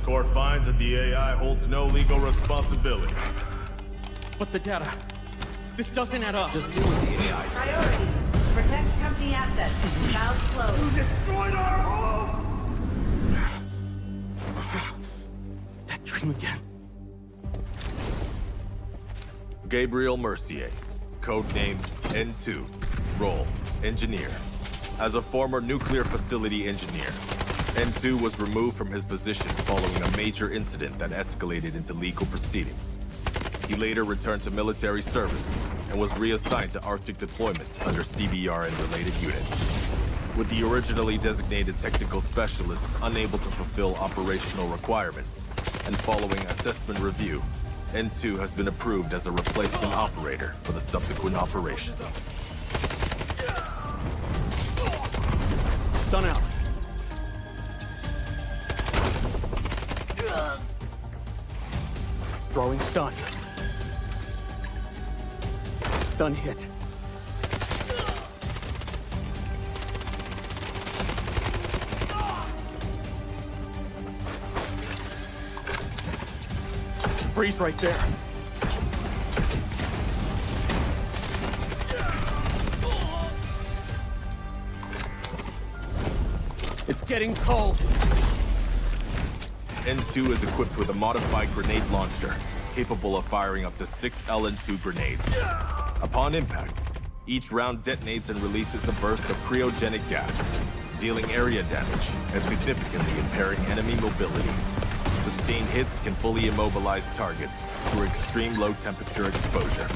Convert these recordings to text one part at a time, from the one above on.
court finds that the AI holds no legal responsibility. But the data... This doesn't add up. Just deal with the AI. Priority. Protect company assets. Valve closed. You destroyed our home! That dream again. Gabriel Mercier, codename N2, role engineer. As a former nuclear facility engineer, N2 was removed from his position following a major incident that escalated into legal proceedings. He later returned to military service and was reassigned to Arctic deployment under CBR and related units. With the originally designated technical specialist unable to fulfill operational requirements, and following assessment review, N2 has been approved as a replacement operator for the subsequent operation. Stun out. Throwing stun. Stun hit. Freeze right there. It's getting cold. N2 is equipped with a modified grenade launcher, capable of firing up to 6 LN2 grenades. Upon impact, each round detonates and releases a burst of cryogenic gas, dealing area damage and significantly impairing enemy mobility. Sustained hits can fully immobilize targets through extreme low temperature exposure.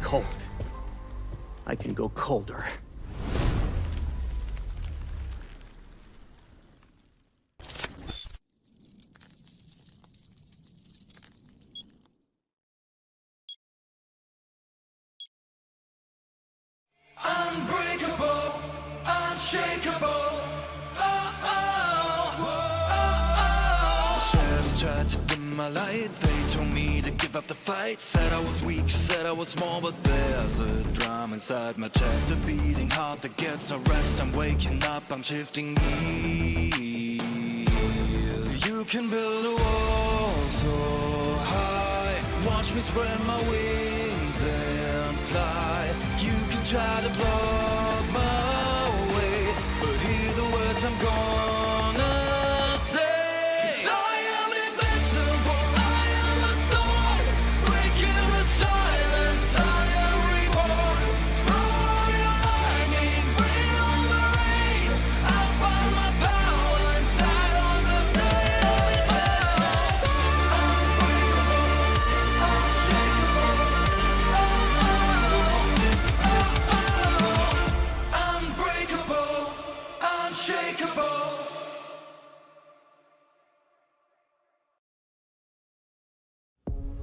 Cold. I can go colder. Unbreakable, unshakeable. Shadows tried to dim my light. They told me to give up the fight. Said I was weak, said I was small, but there's a drum inside my chest, a beating heart that gets no rest. I'm waking up, I'm shifting gears. You can build a wall so high. Watch me spread my wings and fly. You can try to block my way, but hear the words I'm gonna say. 'Cause I am invincible, I am a storm, breaking the silence, I am reborn. Throw your lightning, bring on the rain. I'll find my power inside of the daily cloud. Unbreakable, unshakable. Unbreakable, unshakeable.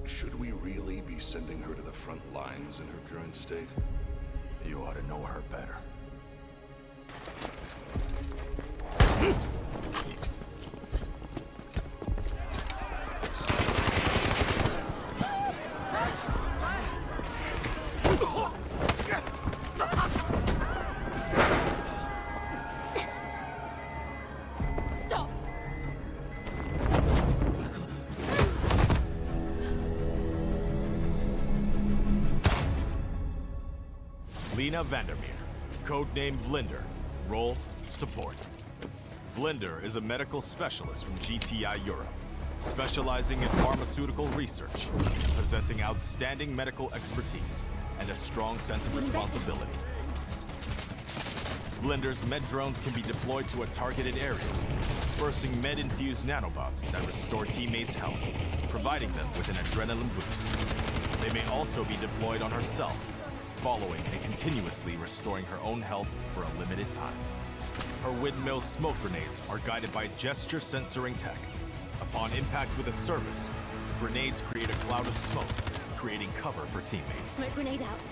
Should we really be sending her to the front lines in her current state? You ought to know her better. Stop! Lena Vandermeer, codename Vinder, role support. Vinder is a medical specialist from GTI Europe, specializing in pharmaceutical research, possessing outstanding medical expertise and a strong sense of responsibility. Vinder's med drones can be deployed to a targeted area, dispersing med-infused nanobots that restore teammates' health, providing them with an adrenaline boost. They may also be deployed on herself, following and continuously restoring her own health for a limited time. Her windmill smoke grenades are guided by gesture sensoring tech. Upon impact with a service, the grenades create a cloud of smoke, creating cover for teammates. Smoke grenade out.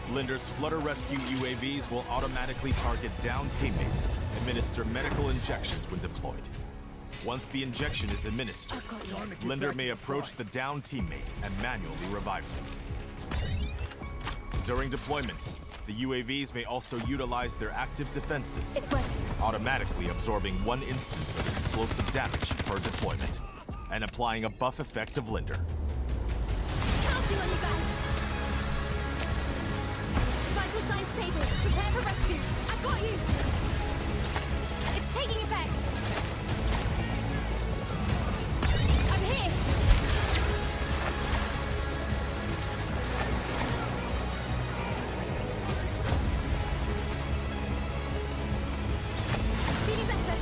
Vinder's Flutter Rescue UAVs will automatically target downed teammates, administer medical injections when deployed. Once the injection is administered, I've got you. Vinder may approach the downed teammate and manually revive them. During deployment, The UAVs may also utilize their active defense system, It's working. automatically absorbing 1 instance of explosive damage per deployment, and applying a buff effect of Vinder. Count you on you guys. Vital signs stable. Prepare for rescue. I've got you. It's taking effect. I'm here. Feeling better.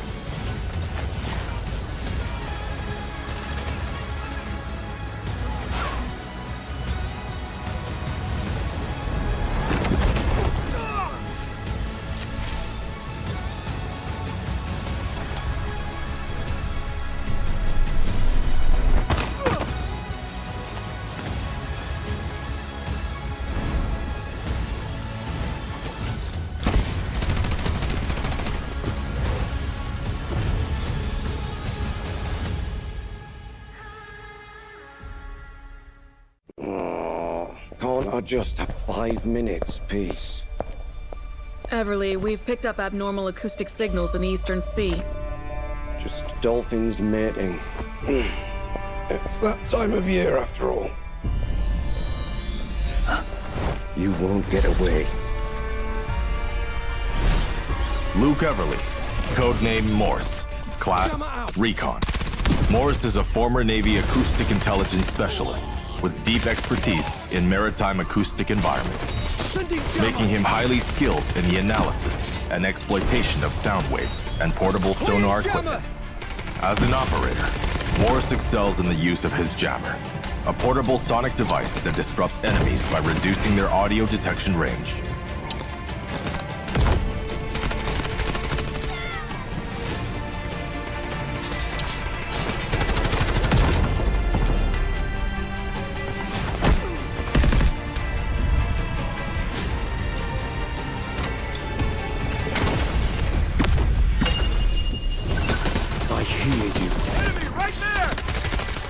Can't I just have 5 minutes, peace? Everly, we've picked up abnormal acoustic signals in the Eastern Sea. Just dolphins mating. It's that time of year, after all. You won't get away. Luke Everly, codename Morse, class Recon. Morse is a former Navy acoustic intelligence specialist with deep expertise in maritime acoustic environments, making him highly skilled in the analysis and exploitation of sound waves and portable sonar equipment. As an operator, Morse excels in the use of his jammer, a portable sonic device that disrupts enemies by reducing their audio detection range.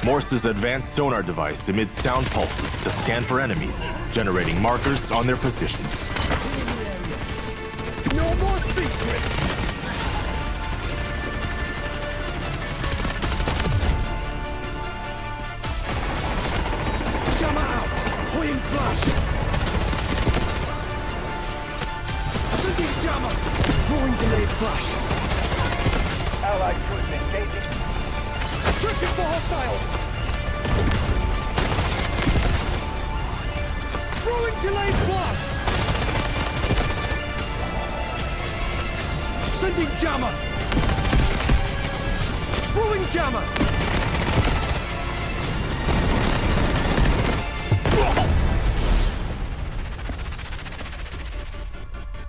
Morse's advanced sonar device emits sound pulses to scan for enemies, generating markers on their positions. No more secrets! Jammer out! Point flash! Sending jammer! Throwing delayed flash! Allied troops engaging. Searching for hostiles! Throwing delayed flash! Sending jammer! Throwing jammer!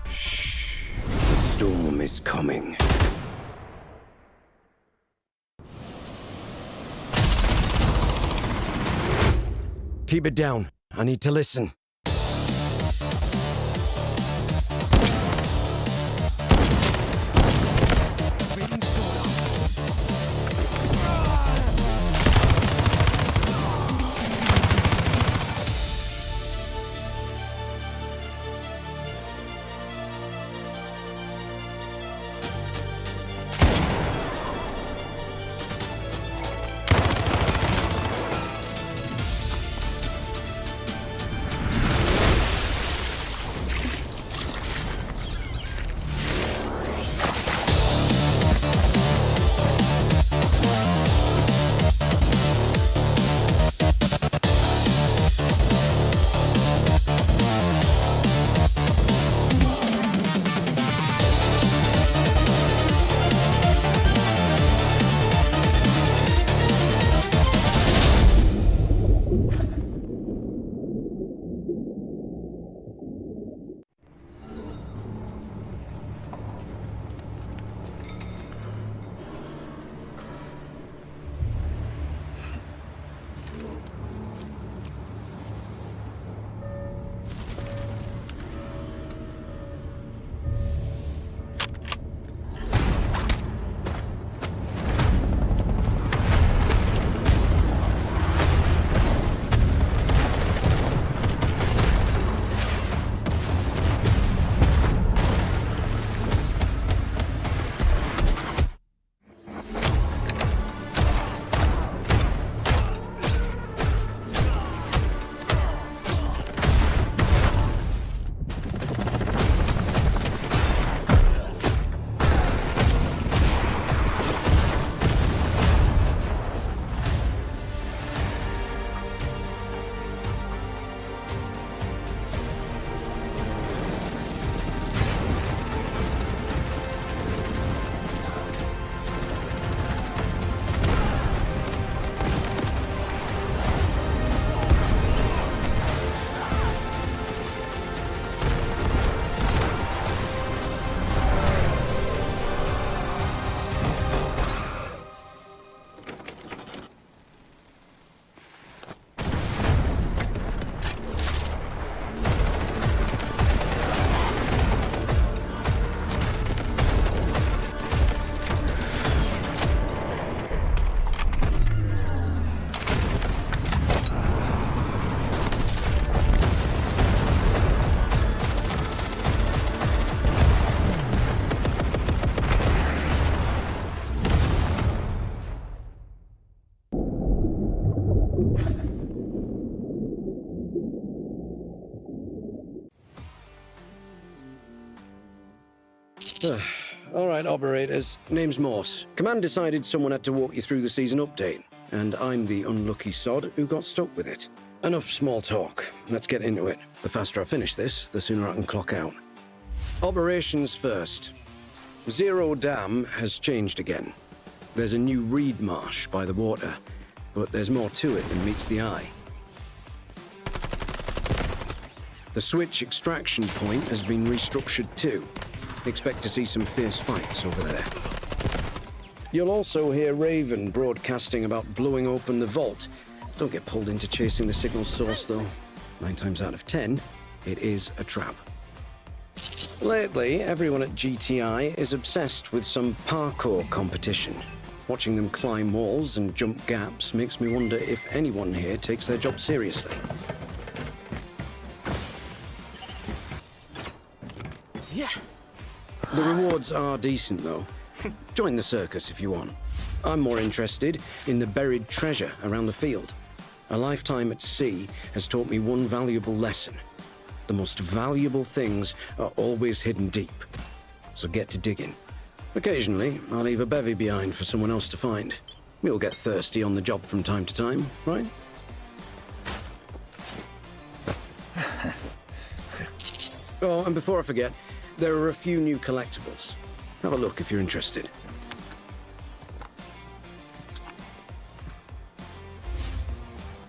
Shh. The storm is coming. Keep it down. I need to listen. All right, operators. Name's Morse. Command decided someone had to walk you through the season update, and I'm the unlucky sod who got stuck with it. Enough small talk. Let's get into it. The faster I finish this, the sooner I can clock out. Operations first. Zero Dam has changed again. There's a new reed marsh by the water, but there's more to it than meets the eye. The switch extraction point has been restructured too. Expect to see some fierce fights over there. You'll also hear Raven broadcasting about blowing open the vault. Don't get pulled into chasing the signal source though. 9 times out of 10, it is a trap. Lately, everyone at GTI is obsessed with some parkour competition. Watching them climb walls and jump gaps makes me wonder if anyone here takes their job seriously. Yeah. The rewards are decent, though. Join the circus if you want. I'm more interested in the buried treasure around the field. A lifetime at sea has taught me one valuable lesson. The most valuable things are always hidden deep. So get to digging. Occasionally, I'll leave a bevy behind for someone else to find. We'll get thirsty on the job from time to time, right? Oh, and before I forget, there are a few new collectibles. Have a look if you're interested.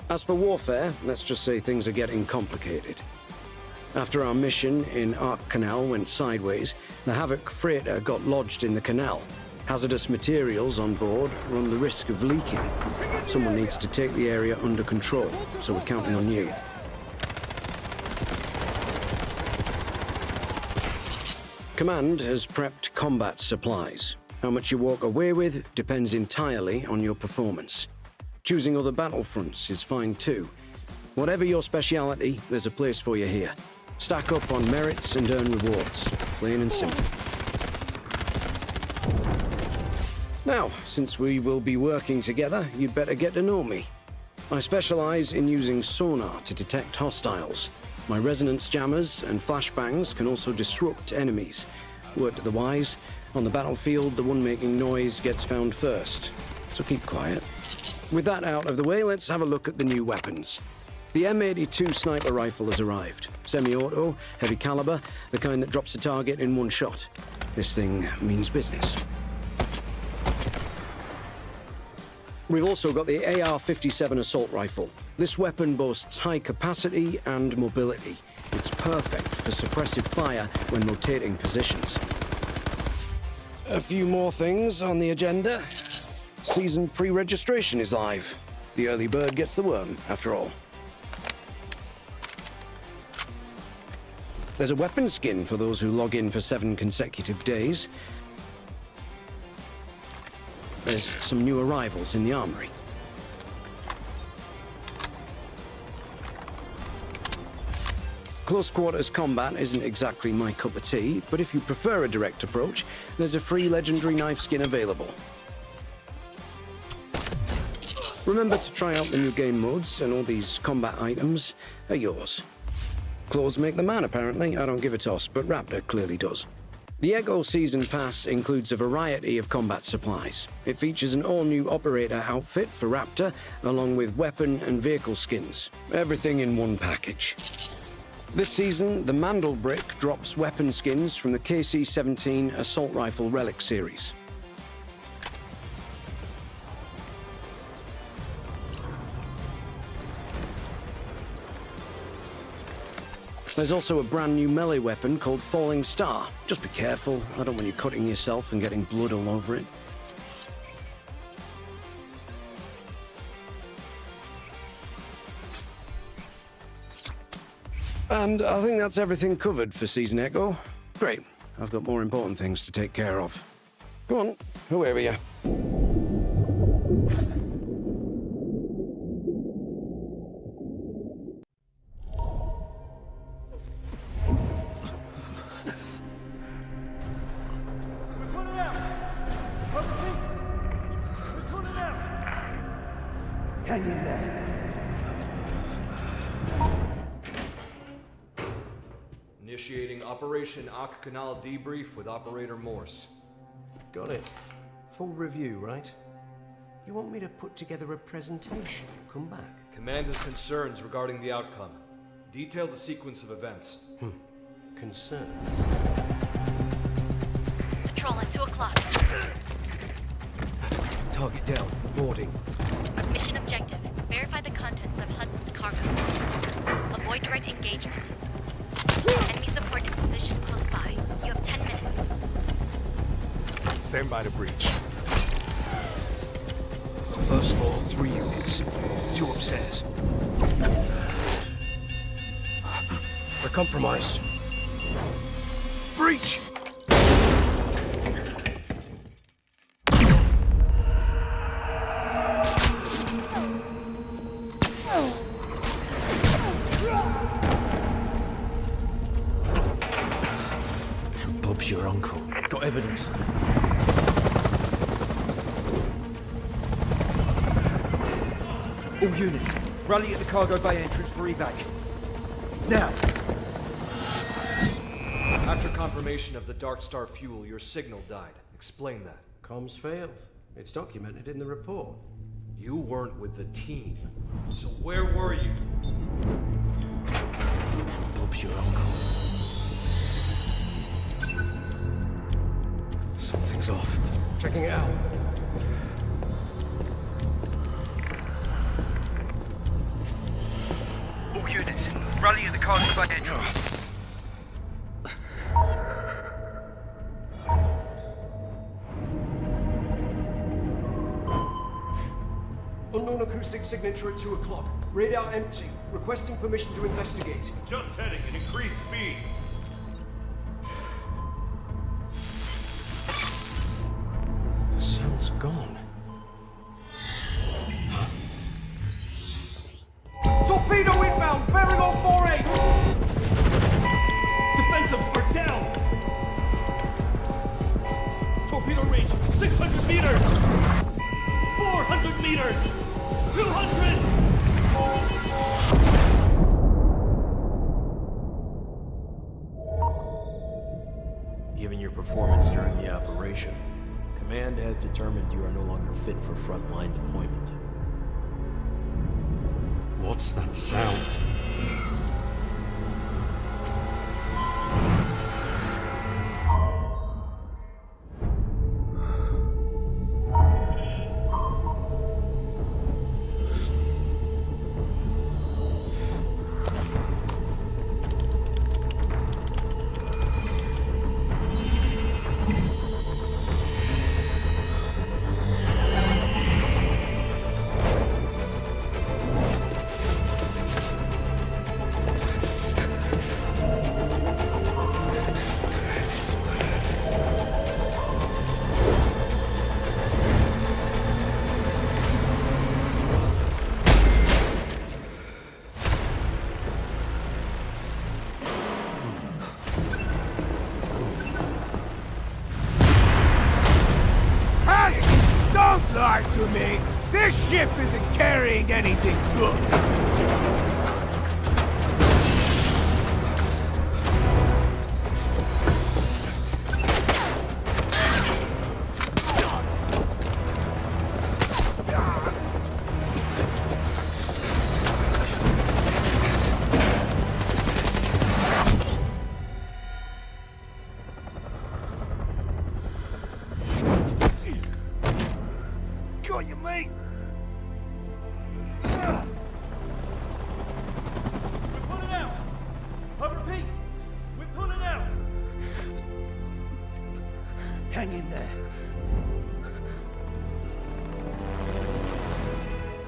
As for warfare, let's just say things are getting complicated. After our mission in Ark Canal went sideways, the Havoc freighter got lodged in the canal. Hazardous materials on board run the risk of leaking. Someone needs to take the area under control, so we're counting on you. Command has prepped combat supplies. How much you walk away with depends entirely on your performance. Choosing other battlefronts is fine too. Whatever your speciality, there's a place for you here. Stack up on merits and earn rewards. Plain and simple. Now, since we will be working together, you'd better get to know me. I specialize in using sonar to detect hostiles. My resonance jammers and flashbangs can also disrupt enemies. Word to the wise, on the battlefield, the one making noise gets found first. So keep quiet. With that out of the way, let's have a look at the new weapons. The M82 sniper rifle has arrived. Semi-auto, heavy caliber, the kind that drops a target in one shot. This thing means business. We've also got the AR-57 assault rifle. This weapon boasts high capacity and mobility. It's perfect for suppressive fire when rotating positions. A few more things on the agenda. Season pre-registration is live. The early bird gets the worm, after all. There's a weapon skin for those who log in for 7 consecutive days. There's some new arrivals in the armory. Close quarters combat isn't exactly my cup of tea, but if you prefer a direct approach, there's a free legendary knife skin available. Remember to try out the new game modes, and all these combat items are yours. Clothes make the man, apparently. I don't give a toss, but Raptor clearly does. The Echo Season Pass includes a variety of combat supplies. It features an all-new operator outfit for Raptor, along with weapon and vehicle skins. Everything in one package. This season, the Mandelbrick drops weapon skins from the KC-17 Assault Rifle Relic series. There's also a brand new melee weapon called Falling Star. Just be careful, I don't want you cutting yourself and getting blood all over it. And I think that's everything covered for Season Echo. Great, I've got more important things to take care of. Go on, away with you. Initiating Operation Ak Canal debrief with Operator Morse. Got it. Full review, right? You want me to put together a presentation? Come back. Command has concerns regarding the outcome. Detail the sequence of events. Concerns? Patrol at 2 o'clock. Target down. Boarding. Mission objective. Verify the contents of Hudson's cargo. Avoid direct engagement. Enemy support is positioned close by. You have 10 minutes. Stand by to breach. First floor, 3 units. 2 upstairs. We're compromised. Breach! Bob's your uncle. Got evidence. All units, rally at the cargo bay entrance for evac. Now! After confirmation of the Dark Star fuel, your signal died. Explain that. Comms failed. It's documented in the report. You weren't with the team. So where were you? Bob's your uncle. Something's off. Checking it out. All units, rally at the cargo bay entrance. Unknown acoustic signature at 2 o'clock. Radar empty. Requesting permission to investigate. Just heading at increased speed. The sound's gone. Torpedo inbound, bearing on 48! Defensives are down! Torpedo range, 600 meters! 400 meters! 200! Given your performance during the operation, Command has determined you are no longer fit for frontline deployment. What's that sound? Don't lie to me! This ship isn't carrying anything good! Got you, mate! We're pulling out! I repeat, we're pulling out! Hang in there.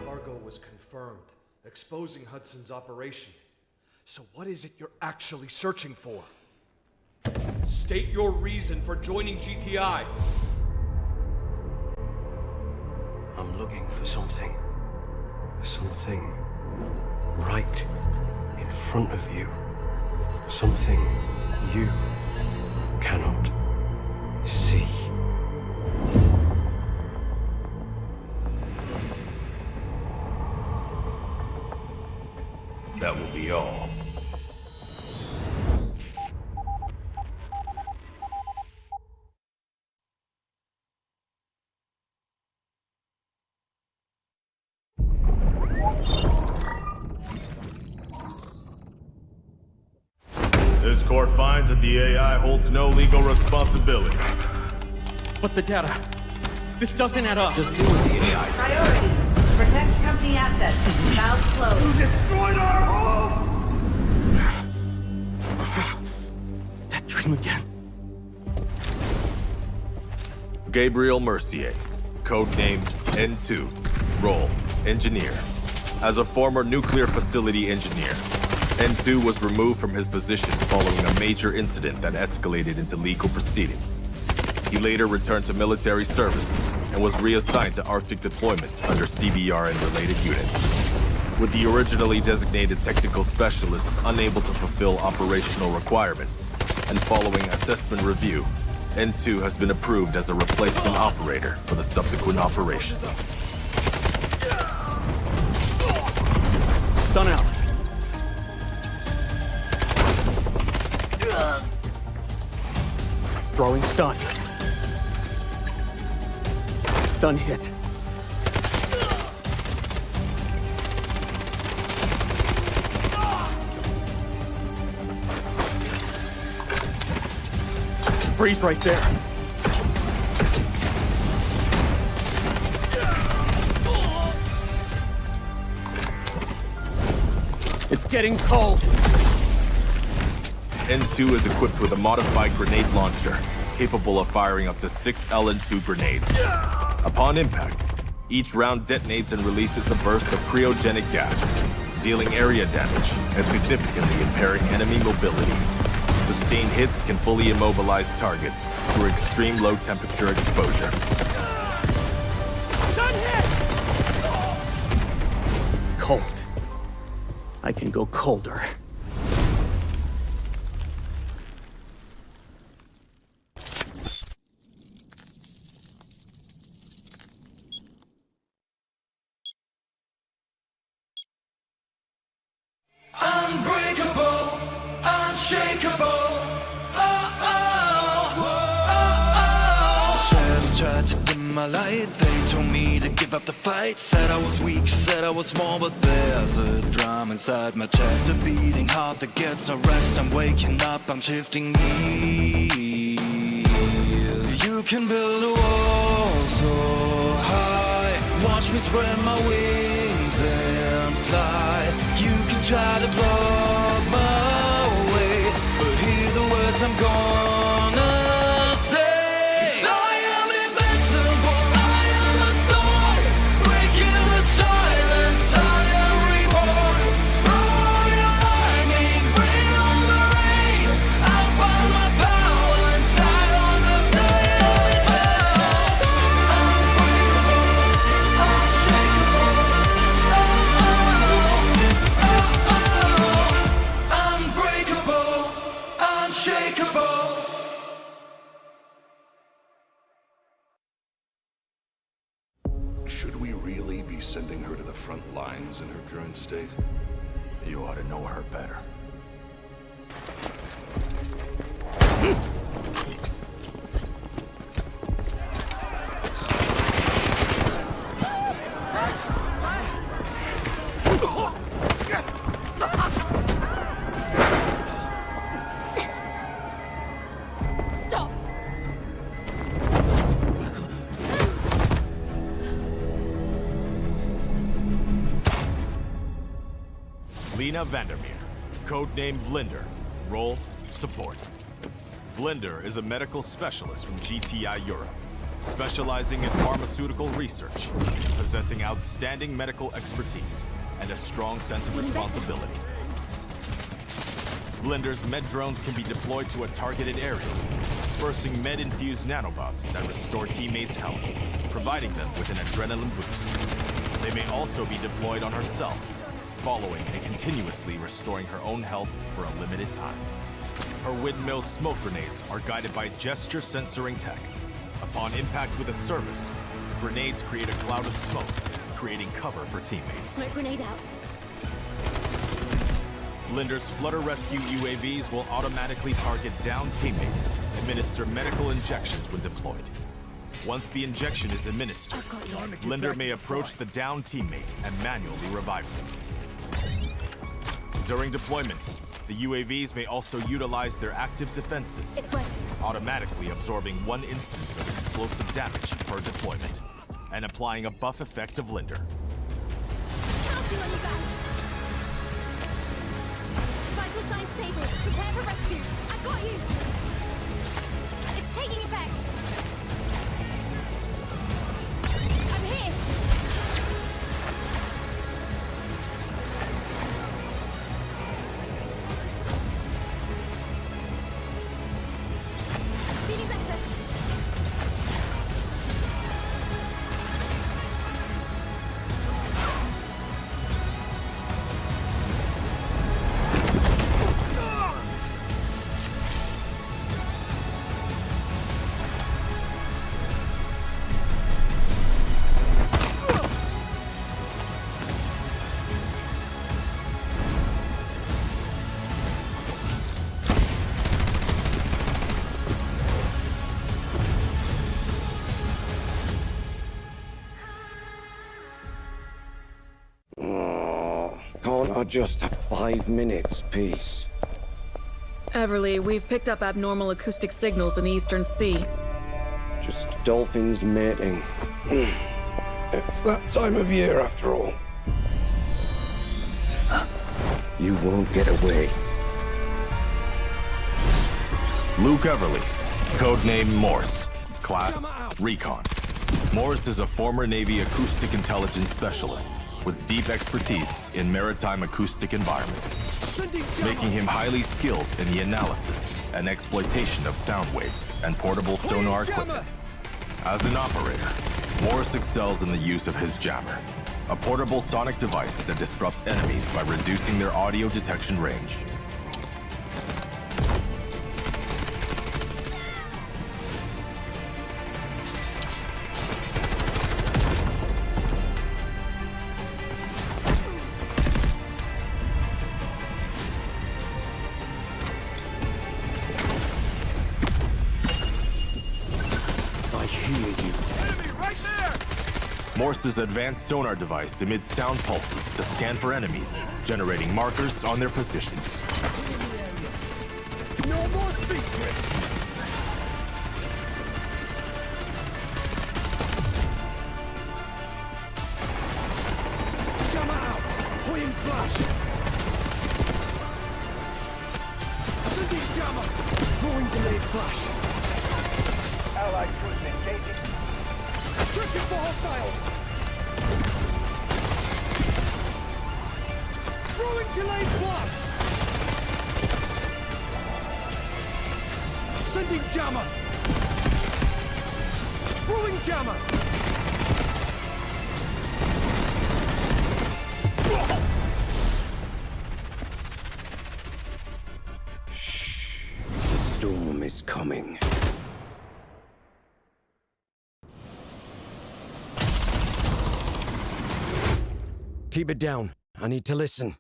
Cargo was confirmed, exposing Hudson's operation. So what is it you're actually searching for? State your reason for joining GTI. I'm looking for something. Something right in front of you. Something you cannot see. That will be all. court finds that the AI holds no legal responsibility. But the data... This doesn't add up. Just do what the AI Priority. Protect company assets. Valves closed. You destroyed our home! That dream again. Gabriel Mercier, codenamed N2, role, engineer. As a former nuclear facility engineer, N2 was removed from his position following a major incident that escalated into legal proceedings. He later returned to military service and was reassigned to Arctic deployment under CBR and related units. With the originally designated technical specialist unable to fulfill operational requirements, and following assessment review, N2 has been approved as a replacement operator for the subsequent operation. Stun out. Throwing stun. Stun hit. Freeze right there. It's getting cold. N2 is equipped with a modified grenade launcher, capable of firing up to 6 LN2 grenades. Upon impact, each round detonates and releases a burst of cryogenic gas, dealing area damage and significantly impairing enemy mobility. Sustained hits can fully immobilize targets through extreme low temperature exposure. Cold. I can go colder. Unbreakable, unshakeable. Shadows tried to dim my light. They told me to give up the fight. Said I was weak, said I was small, but there's a drum inside my chest, a beating heart that gets no rest. I'm waking up, I'm shifting gears. You can build a wall so high. Watch me spread my wings and fly. You can try to block my way, but hear the words I'm gonna say. 'Cause I am invincible, I am the storm, breaking the silence, I am reborn. Throw your lightning, bring on the rain. I found my power inside on the daily battle. Unbreakable, unshakable. Unbreakable, unshakeable. Should we really be sending her to the front lines in her current state? You ought to know her better. Stop! Lena Vandermeer, codenamed Vinder, role, support. Vinder is a medical specialist from GTI Europe, specializing in pharmaceutical research, possessing outstanding medical expertise, and a strong sense of responsibility. Vinder's med drones can be deployed to a targeted area, dispersing med-infused nanobots that restore teammates' health, providing them with an adrenaline boost. They may also be deployed on herself, following and continuously restoring her own health for a limited time. Her windmill smoke grenades are guided by gesture censoring tech. Upon impact with a service, the grenades create a cloud of smoke, creating cover for teammates. Smoke grenade out. Vinder's Flutter Rescue UAVs will automatically target downed teammates, administer medical injections when deployed. Once the injection is administered, Vinder may approach the downed teammate and manually revive them. During deployment, The UAVs may also utilize their active defense system, It's working. automatically absorbing 1 instance of explosive damage per deployment, and applying a buff effect of Vinder. Counting on you guys. Vital signs stable. Prepare for rescue. I've got you. It's taking effect. I'm here. Feeling better. Can't I just have 5 minutes, peace? Everly, we've picked up abnormal acoustic signals in the Eastern Sea. Just dolphins mating. It's that time of year, after all. You won't get away. Luke Everly, codename Morse, class Recon. Morse is a former Navy acoustic intelligence specialist with deep expertise in maritime acoustic environments, making him highly skilled in the analysis and exploitation of sound waves and portable sonar equipment. As an operator, Morse excels in the use of his jammer, a portable sonic device that disrupts enemies by reducing their audio detection range. Morse's advanced sonar device emits sound pulses to scan for enemies, generating markers on their positions. No more secrets! Jammer out! Point flash! Sending jammer! Throwing delayed flash! Allied troops engaging. Searching for hostiles! Throwing delayed flash! Sending jammer! Throwing jammer! Shh. The storm is coming. Keep it down. I need to listen.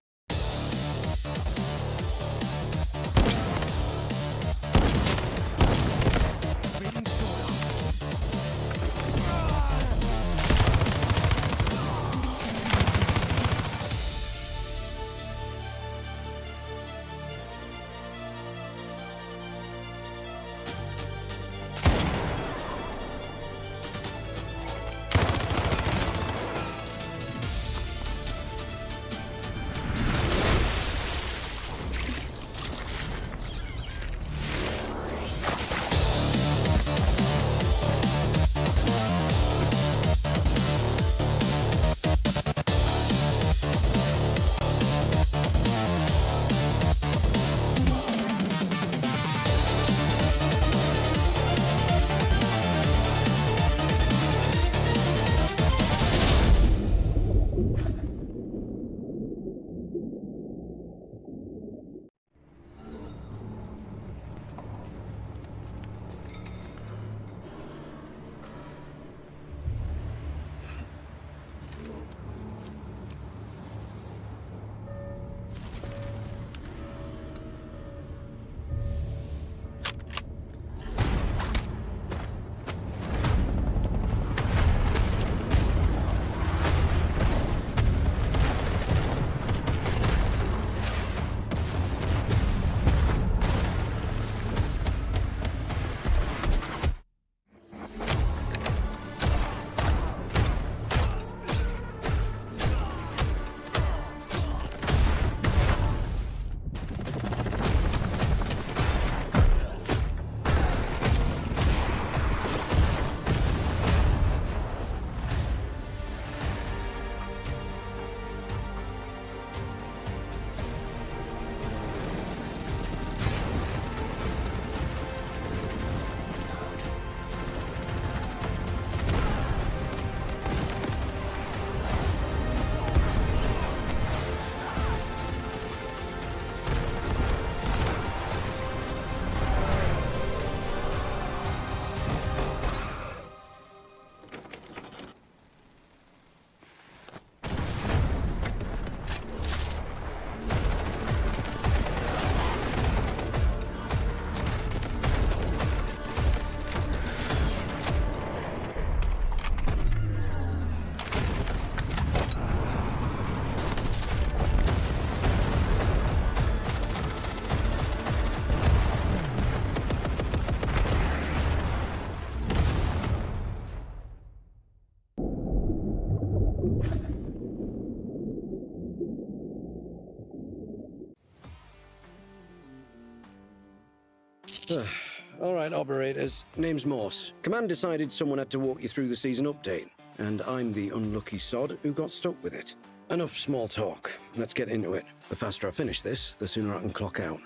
All right, operators. Name's Morse. Command decided someone had to walk you through the season update, and I'm the unlucky sod who got stuck with it. Enough small talk. Let's get into it. The faster I finish this, the sooner I can clock out.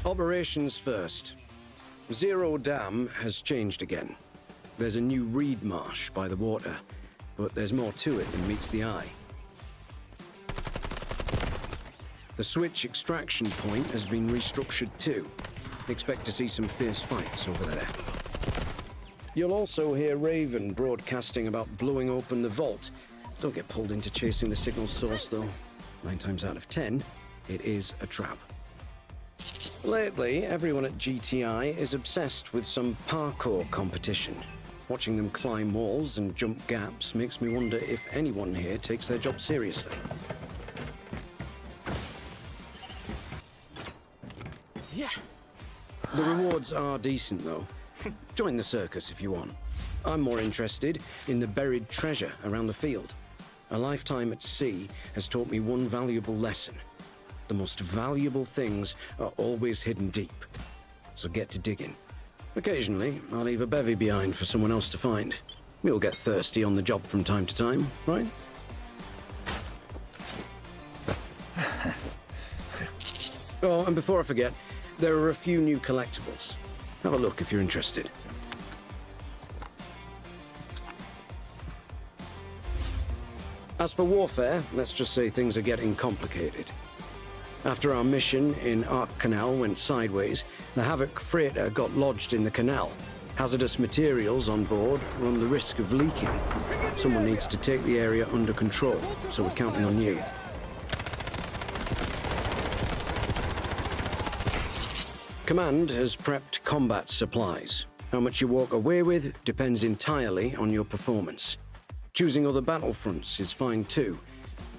Operations first. Zero Dam has changed again. There's a new reed marsh by the water, but there's more to it than meets the eye. The switch extraction point has been restructured too. Expect to see some fierce fights over there. You'll also hear Raven broadcasting about blowing open the vault. Don't get pulled into chasing the signal source though. 9 times out of 10, it is a trap. Lately, everyone at GTI is obsessed with some parkour competition. Watching them climb walls and jump gaps makes me wonder if anyone here takes their job seriously. Yeah. The rewards are decent, though. Join the circus if you want. I'm more interested in the buried treasure around the field. A lifetime at sea has taught me one valuable lesson. The most valuable things are always hidden deep. So get to digging. Occasionally, I'll leave a bevy behind for someone else to find. We'll get thirsty on the job from time to time, right? Oh, and before I forget, there are a few new collectibles. Have a look if you're interested. As for warfare, let's just say things are getting complicated. After our mission in Ark Canal went sideways, the Havoc freighter got lodged in the canal. Hazardous materials on board run the risk of leaking. Someone needs to take the area under control, so we're counting on you. Command has prepped combat supplies. How much you walk away with depends entirely on your performance. Choosing other battlefronts is fine too.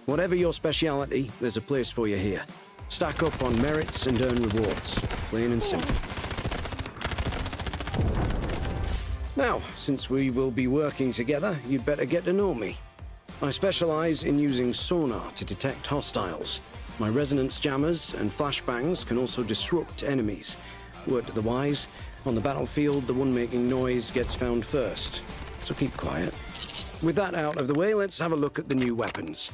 Whatever your speciality, there's a place for you here. Stack up on merits and earn rewards. Plain and simple. Now, since we will be working together, you'd better get to know me. I specialize in using sonar to detect hostiles. My resonance jammers and flashbangs can also disrupt enemies. Word to the wise, on the battlefield, the one making noise gets found first. So keep quiet. With that out of the way, let's have a look at the new weapons.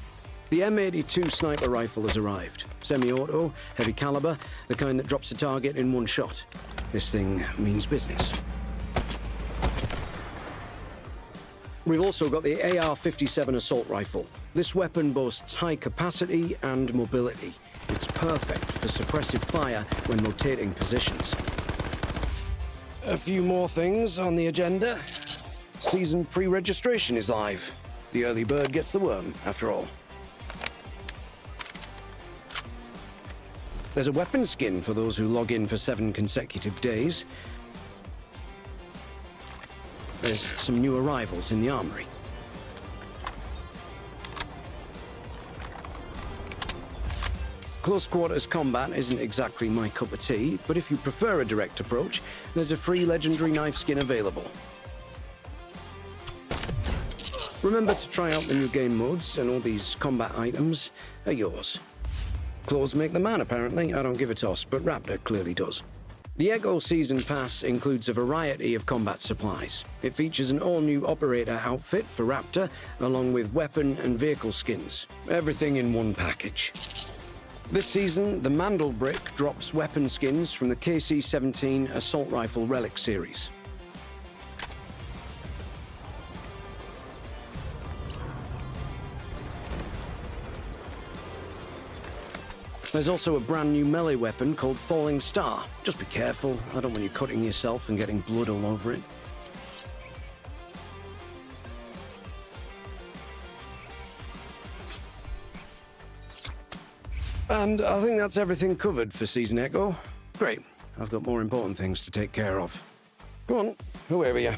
The M82 sniper rifle has arrived. Semi-auto, heavy caliber, the kind that drops a target in one shot. This thing means business. We've also got the AR-57 assault rifle. This weapon boasts high capacity and mobility. It's perfect for suppressive fire when rotating positions. A few more things on the agenda. Season pre-registration is live. The early bird gets the worm, after all. There's a weapon skin for those who log in for 7 consecutive days. There's some new arrivals in the armory. Close quarters combat isn't exactly my cup of tea, but if you prefer a direct approach, there's a free legendary knife skin available. Remember to try out the new game modes, and all these combat items are yours. Clothes make the man, apparently. I don't give a toss, but Raptor clearly does. The Echo Season Pass includes a variety of combat supplies. It features an all-new operator outfit for Raptor, along with weapon and vehicle skins. Everything in one package. This season, the Mandelbrick drops weapon skins from the KC-17 Assault Rifle Relic series. There's also a brand new melee weapon called Falling Star. Just be careful, I don't want you cutting yourself and getting blood all over it. And I think that's everything covered for Season Echo. Great, I've got more important things to take care of. Go on, away with you.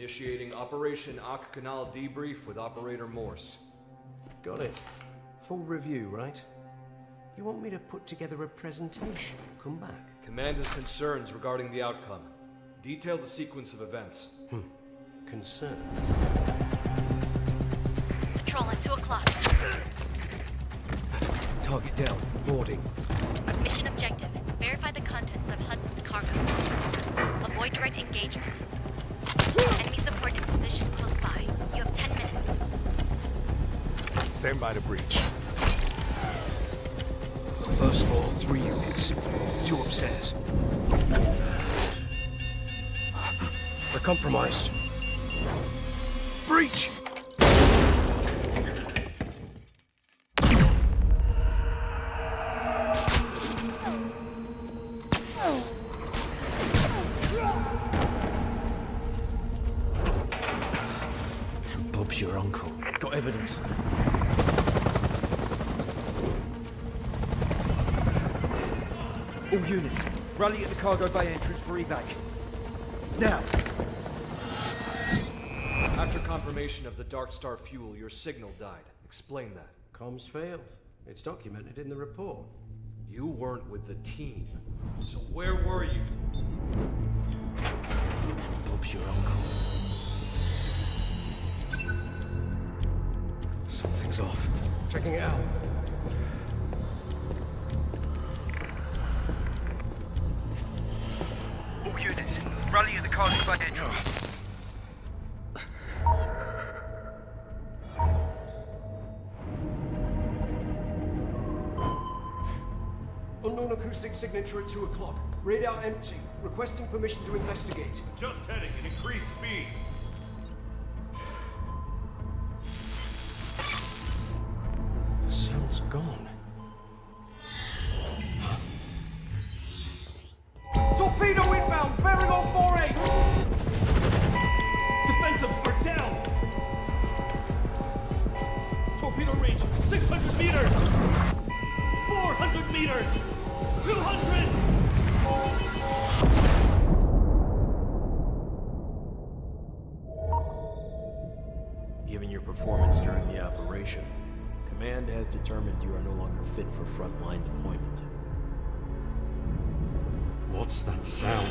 Initiating Operation Canal debrief with Operator Morse. Got it. Full review, right? You want me to put together a presentation? Come back. Command has concerns regarding the outcome. Detail the sequence of events. Concerns? Patrol at 2 o'clock. Target down. Boarding. Mission objective. Verify the contents of Hudson's cargo. Avoid direct engagement. Enemy support is positioned close by. You have 10 minutes. Stand by to breach. First floor, 3 units. 2 upstairs. We're compromised. Breach! Bob's your uncle. Got evidence. All units, rally at the cargo bay entrance for evac. Now! After confirmation of the Dark Star fuel, your signal died. Explain that. Comms failed. It's documented in the report. You weren't with the team. So where were you? Bob's your uncle. Something's off. Checking it out. All units, rally at the cargo bay entrance. Unknown acoustic signature at 2 o'clock. Radar empty. Requesting permission to investigate. Just heading at increased speed. The sound's gone. Torpedo inbound, bearing on 48! Defensives are down! Torpedo range, 600 meters! 400 meters! 200! Given your performance during the operation, Command has determined you are no longer fit for frontline deployment. What's that sound?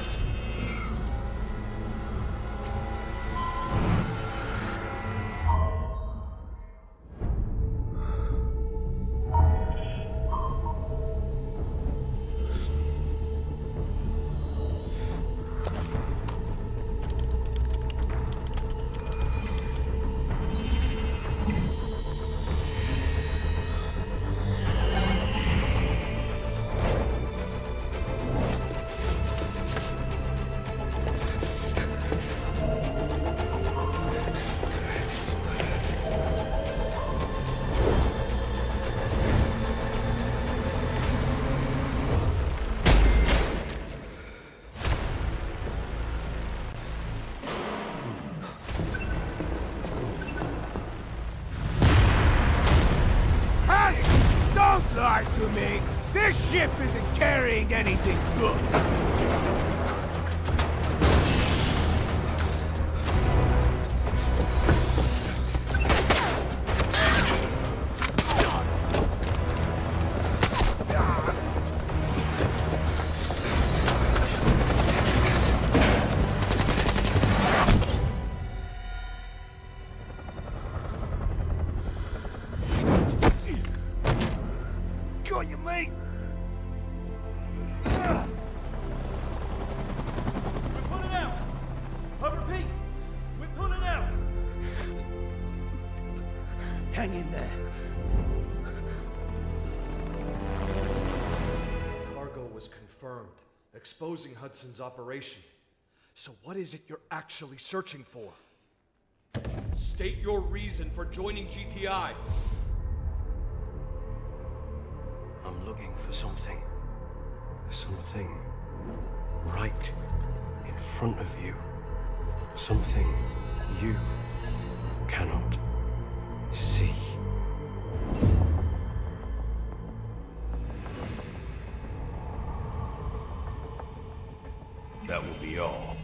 Don't lie to me! This ship isn't carrying anything good! Got you, mate! We're pulling out! I repeat, we're pulling out! Hang in there. Cargo was confirmed, exposing Hudson's operation. So what is it you're actually searching for? State your reason for joining GTI. I'm looking for something. Something right in front of you. Something you cannot see. That will be all.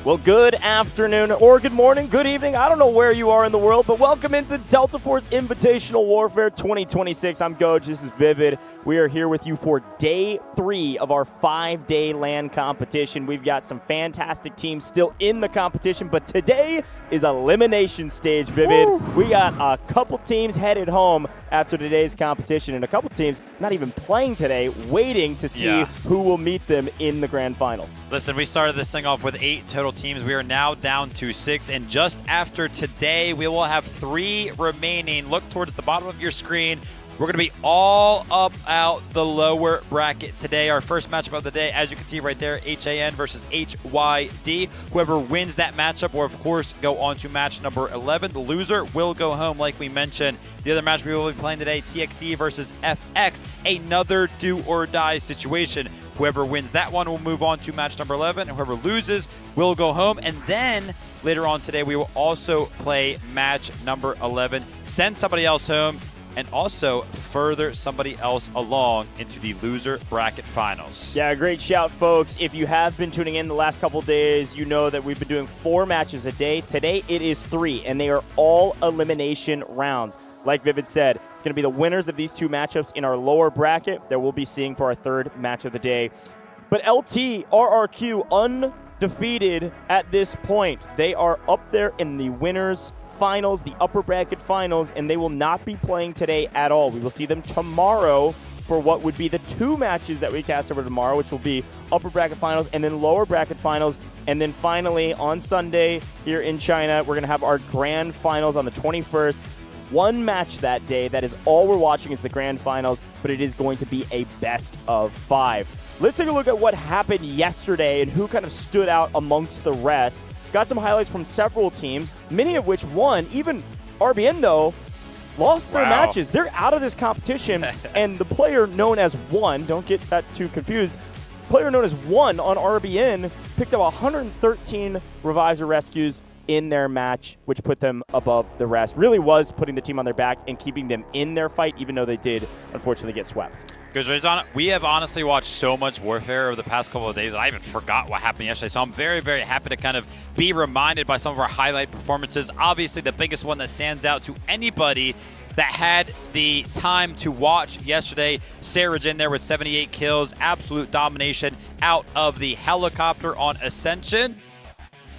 Well, good afternoon, or good morning, good evening. I don't know where you are in the world, but welcome into Delta Force Invitational Warfare 2026. I'm Goj, this is Vivid. We are here with you for day 3 of our 5-day LAN competition. We've got some fantastic teams still in the competition, but today is elimination stage, Vivid. Woo! We got a couple teams headed home after today's competition, and a couple teams not even playing today, waiting to see who will meet them in the grand finals. Listen, we started this thing off with 8 total teams. We are now down to 6, and just after today, we will have 3 remaining. Look towards the bottom of your screen. We're going to be all up out the lower bracket today. Our first matchup of the day, as you can see right there, HAN versus HYD. Whoever wins that matchup will, of course, go on to match number 11. The loser will go home, like we mentioned. The other match we will be playing today, TXD versus FX, another do-or-die situation. Whoever wins that one will move on to match number 11, and whoever loses will go home. And then later on today, we will also play match number 11, send somebody else home, and also further somebody else along into the loser bracket finals. Yeah, great shout, folks. If you have been tuning in the last couple days, you know that we've been doing 4 matches a day. Today it is 3, and they are all elimination rounds. Like Vivid said, it's going to be the winners of these 2 matchups in our lower bracket that we'll be seeing for our 3rd match of the day. But LT, RRQ, undefeated at this point. They are up there in the winners finals, the upper bracket finals, and they will not be playing today at all. We will see them tomorrow for what would be the 2 matches that we cast over tomorrow, which will be upper bracket finals and then lower bracket finals. And then finally on Sunday here in China, we're going to have our grand finals on the 21st. 1 match that day. That is all we're watching is the grand finals, but it is going to be a best of 5. Let's take a look at what happened yesterday and who kind of stood out amongst the rest. Got some highlights from several teams, many of which won. Even RBN, though, lost their matches. They're out of this competition, and the player known as One, don't get that too confused, player known as One on RBN picked up 113 revives or rescues in their match, which put them above the rest. Really was putting the team on their back and keeping them in their fight, even though they did, unfortunately, get swept. Because we have honestly watched so much Warfare over the past couple of days that I even forgot what happened yesterday. So I'm very, very happy to kind of be reminded by some of our highlight performances. Obviously, the biggest one that stands out to anybody that had the time to watch yesterday, Saraj in there with 78 kills, absolute domination out of the helicopter on Ascension.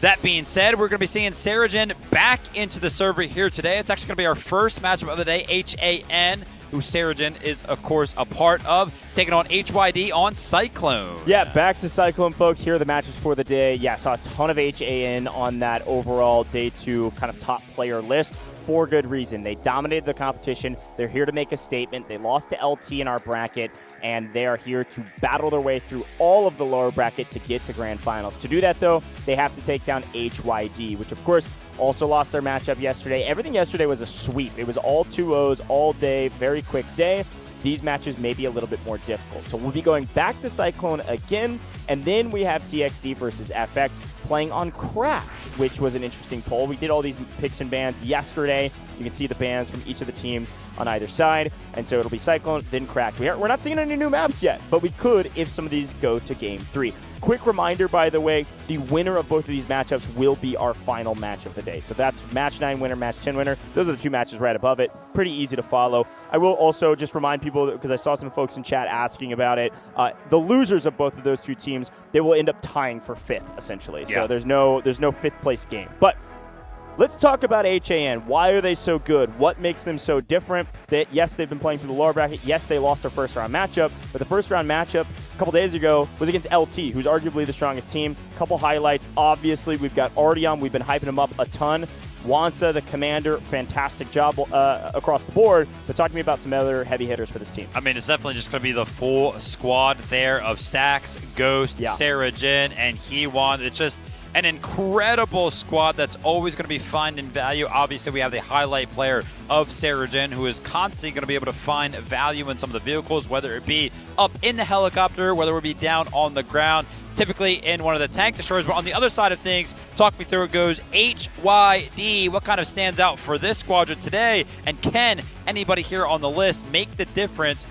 That being said, we're going to be seeing Sarajin back into the server here today. It's actually going to be our first matchup of the day, HAN, who Sarajin is, of course, a part of, taking on HYD on Cyclone. Yeah, back to Cyclone, folks. Here are the matches for the day. Yeah, saw a ton of HAN on that overall day 2 kind of top player list. For good reason. They dominated the competition. They're here to make a statement. They lost to LT in our bracket, and they are here to battle their way through all of the lower bracket to get to grand finals. To do that, though, they have to take down HYD, which, of course, also lost their matchup yesterday. Everything yesterday was a sweep. It was all 2-0s all day, very quick day. These matches may be a little bit more difficult. So we'll be going back to Cyclone again, and then we have TXD versus FX playing on Craft, which was an interesting poll. We did all these picks and bans yesterday. You can see the bans from each of the teams on either side, and so it'll be Cyclone, then Craft. We're not seeing any new maps yet, but we could if some of these go to Game 3. Quick reminder, by the way, the winner of both of these matchups will be our final match of the day. So that's match 9 winner, match 10 winner. Those are the 2 matches right above it. Pretty easy to follow. I will also just remind people, because I saw some folks in chat asking about it, the losers of both of those 2 teams, they will end up tying for 5th, essentially. Yeah. So there's no 5th place game. But let's talk about HAN. Why are they so good? What makes them so different? That yes, they've been playing through the lower bracket. Yes, they lost their first round matchup, but the first round matchup a couple days ago was against LT, who's arguably the strongest team. Couple highlights. Obviously, we've got Artyom. We've been hyping him up a ton. Wansa, the commander, fantastic job across the board. But talk to me about some other heavy hitters for this team. I mean, it's definitely just going to be the full squad there of Stacks, Ghost, Sarajin, and Hewon. It's just an incredible squad that's always going to be finding value. Obviously, we have the highlight player of Sarajin, who is constantly going to be able to find value in some of the vehicles, whether it be up in the helicopter, whether it be down on the ground, typically in one of the tank destroyers. But on the other side of things, talk me through it goes HYD. What kind of stands out for this squadron today? And can anybody here on the list make the difference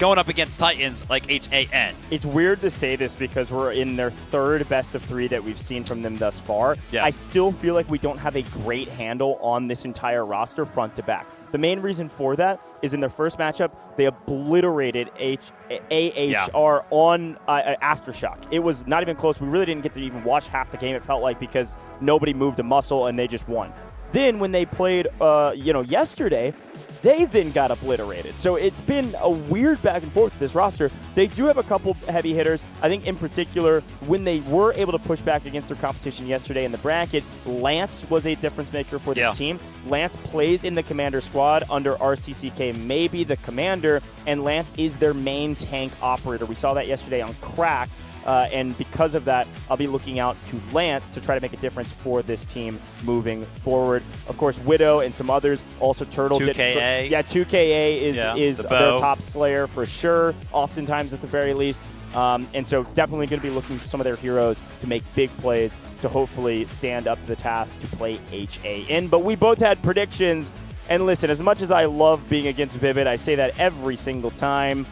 going up against Titans like HAN. It's weird to say this because we're in their third best of 3 that we've seen from them thus far. Yeah. I still feel like we don't have a great handle on this entire roster front to back. The main reason for that is in their first matchup, they obliterated AHR on Aftershock. It was not even close. We really didn't get to even watch half the game, it felt like, because nobody moved a muscle and they just won. Then when they played, yesterday, they then got obliterated. So it's been a weird back and forth with this roster. They do have a couple heavy hitters. I think in particular, when they were able to push back against their competition yesterday in the bracket, Lance was a difference maker for this team. Lance plays in the commander squad under RCCK, maybe the commander, and Lance is their main tank operator. We saw that yesterday on Cracked. And because of that, I'll be looking out to Lance to try to make a difference for this team moving forward. Of course, Widow and some others, also Turtle. 2KA. 2KA is their top slayer for sure, oftentimes at the very least. And so definitely going to be looking for some of their heroes to make big plays to hopefully stand up to the task to play HAN. But we both had predictions. And listen, as much as I love being against Vivid, I say that every single time.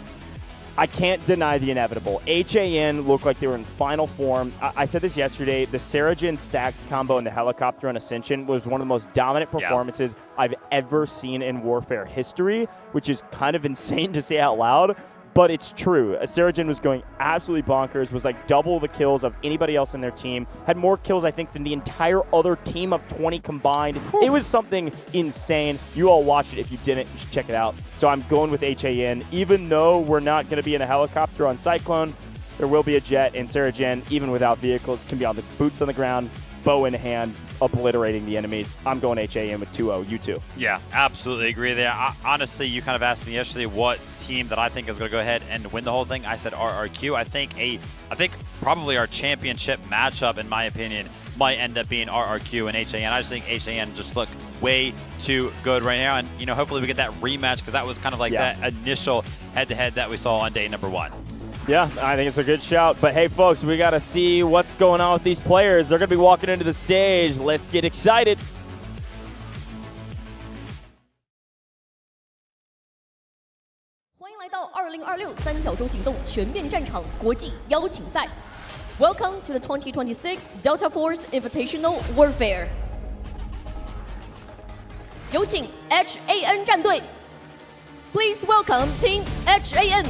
I can't deny the inevitable. HAN looked like they were in final form. I said this yesterday. The Sarajin Stax combo in the helicopter on Ascension was one of the most dominant performances I've ever seen in Warfare history, which is kind of insane to say out loud. But it's true. Sarajin was going absolutely bonkers, was like double the kills of anybody else in their team, had more kills, I think, than the entire other team of 20 combined. It was something insane. You all watch it. If you didn't, you should check it out. So I'm going with HAN. Even though we're not going to be in a helicopter on Cyclone, there will be a jet, and Sarajin, even without vehicles, can be on the boots on the ground, bow in hand, obliterating the enemies. I'm going HAN with 2-0. You too. Yeah, absolutely agree there. Honestly, you kind of asked me yesterday what team that I think is going to go ahead and win the whole thing. I said RRQ. I think probably our championship matchup, in my opinion, might end up being RRQ and HAN. I just think HAN just look way too good right now. And, hopefully we get that rematch because that was kind of like that initial head-to-head that we saw on day number 1. Yeah, I think it's a good shout. But hey, folks, we got to see what's going on with these players. They're going to be walking into the stage. Let's get excited. Welcome to the 2026 Delta Force Invitational Warfare. 有请 HAN 战队 Please welcome Team HAN.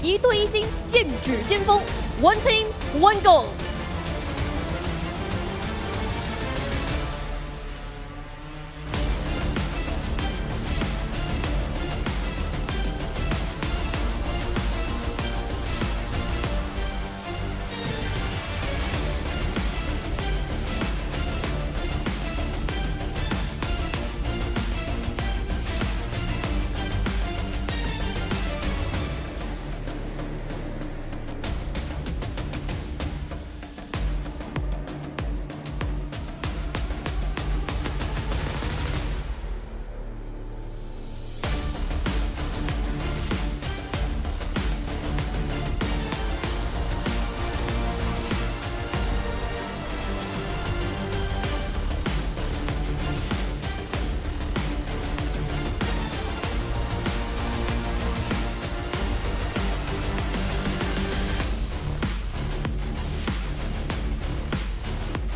一队一星，剑指巅峰 ，One team, one goal.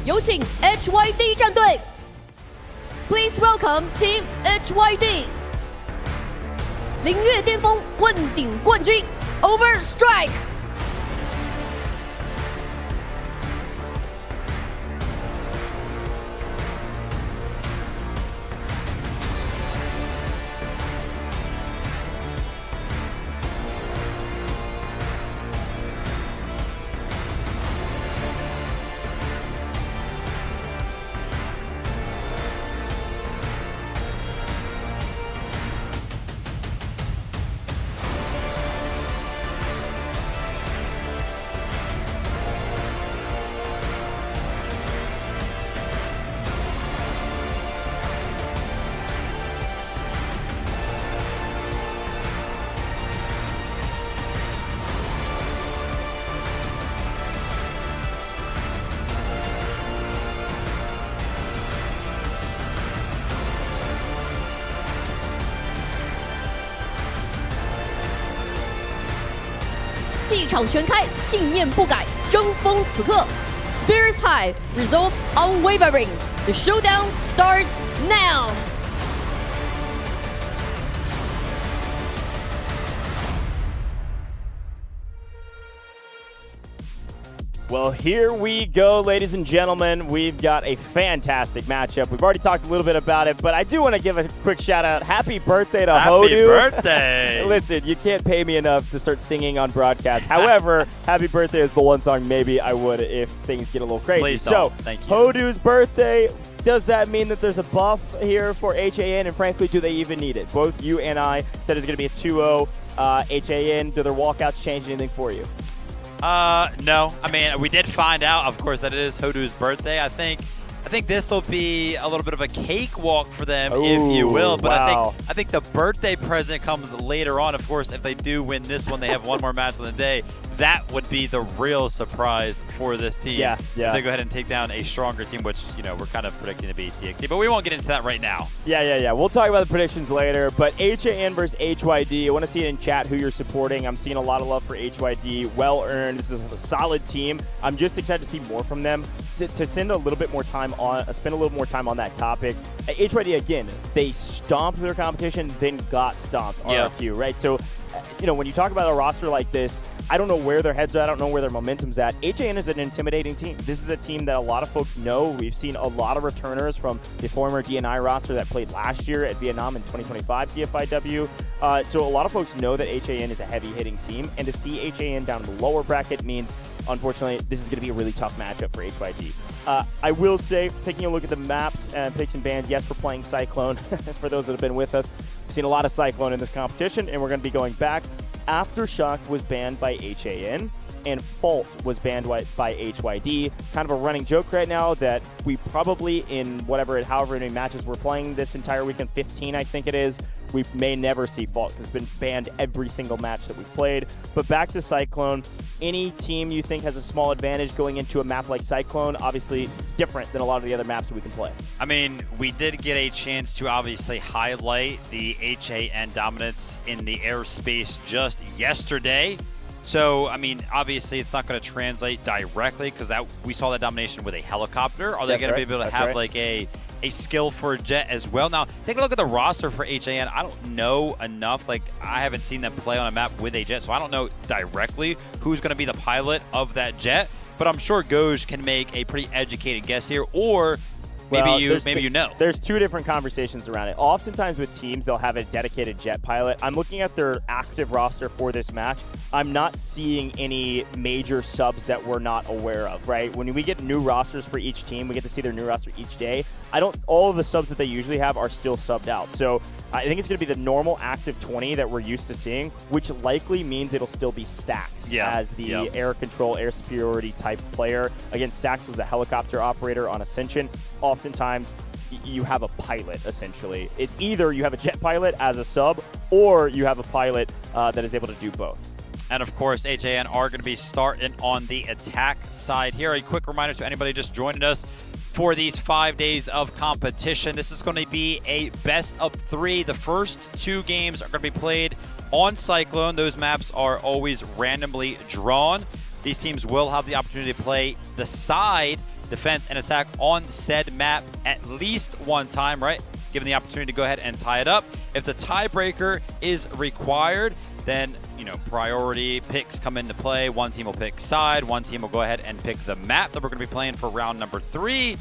有请 HYD 战队 Please welcome Team HYD. 凌越巅峰，问鼎冠军 Overstrike. 场全开，信念不改，争锋此刻。Spirits high, resolve unwavering. The showdown starts now. Well, here we go, ladies and gentlemen. We've got a fantastic matchup. We've already talked a little bit about it, but I do want to give a quick shout-out. Happy birthday to Hodu. Happy birthday! Listen, you can't pay me enough to start singing on broadcast. However, happy birthday is the one song maybe I would if things get a little crazy. Please don't. So, thank you. Hodu's birthday. Does that mean that there's a buff here for HAN? And frankly, do they even need it? Both you and I said it's going to be a 2-0 HAN. Do their walkouts change anything for you? No. I mean, we did find out, of course, that it is Hodu's birthday. I think this will be a little bit of a cakewalk for them, if you will. But wow. I think the birthday present comes later on. Of course, if they do win this one, they have one more match on the day. That would be the real surprise for this team. Yeah. If they go ahead and take down a stronger team, which, you know, we're kind of predicting to be TXT. But we won't get into that right now. Yeah. We'll talk about the predictions later. But HAN versus HYD, I want to see it in chat who you're supporting. I'm seeing a lot of love for HYD. Well earned. This is a solid team. I'm just excited to see more from them. To spend a little more time on that topic. HYD, again, they stomped their competition, then got stomped. RRQ, right? So, you know, when you talk about a roster like this, I don't know where their heads are. I don't know where their momentum's at. HAN is an intimidating team. This is a team that a lot of folks know. We've seen a lot of returners from the former DNI roster that played last year at Vietnam in 2025 Dfiw. So a lot of folks know that HAN is a heavy-hitting team, and to see HAN down in the lower bracket means, unfortunately, this is going to be a really tough matchup for HYD. I will say, taking a look at the maps and picks and bans, yes, we're playing Cyclone. For those that have been with us, we've seen a lot of Cyclone in this competition, and we're going to be going back. Aftershock was banned by HAN, and Fault was banned by HYD. Kind of a running joke right now that we probably, in however many matches we're playing this entire weekend, 15 I think it is, we may never see Fault because it's been banned every single match that we've played. But back to Cyclone, any team you think has a small advantage going into a map like Cyclone? Obviously, it's different than a lot of the other maps that we can play. I mean, we did get a chance to obviously highlight the HAN dominance in the airspace just yesterday. So, I mean, obviously it's not going to translate directly because we saw that domination with a helicopter. Are they going to be able to have like a skill for a jet as well? Now, take a look at the roster for HAN. I don't know enough. Like, I haven't seen them play on a map with a jet, so I don't know directly who's going to be the pilot of that jet. But I'm sure Goj can make a pretty educated guess here, or maybe you know. There's two different conversations around it. Oftentimes with teams, they'll have a dedicated jet pilot. I'm looking at their active roster for this match. I'm not seeing any major subs that we're not aware of, right? When we get new rosters for each team, we get to see their new roster each day. All of the subs that they usually have are still subbed out. So I think it's going to be the normal active 20 that we're used to seeing, which likely means it'll still be Stax as the air control, air superiority type player. Again, Stax was the helicopter operator on Ascension. Oftentimes, you have a pilot, essentially. It's either you have a jet pilot as a sub, or you have a pilot that is able to do both. And of course, HAN are going to be starting on the attack side here. A quick reminder to anybody just joining us for these 5 days of competition. This is going to be a best of 3. The first 2 games are going to be played on Cyclone. Those maps are always randomly drawn. These teams will have the opportunity to play the side, defense, and attack on said map at least one time, right? Given the opportunity to go ahead and tie it up. If the tiebreaker is required, then, you know, priority picks come into play. One team will pick side, one team will go ahead and pick the map that we're going to be playing for round number 3.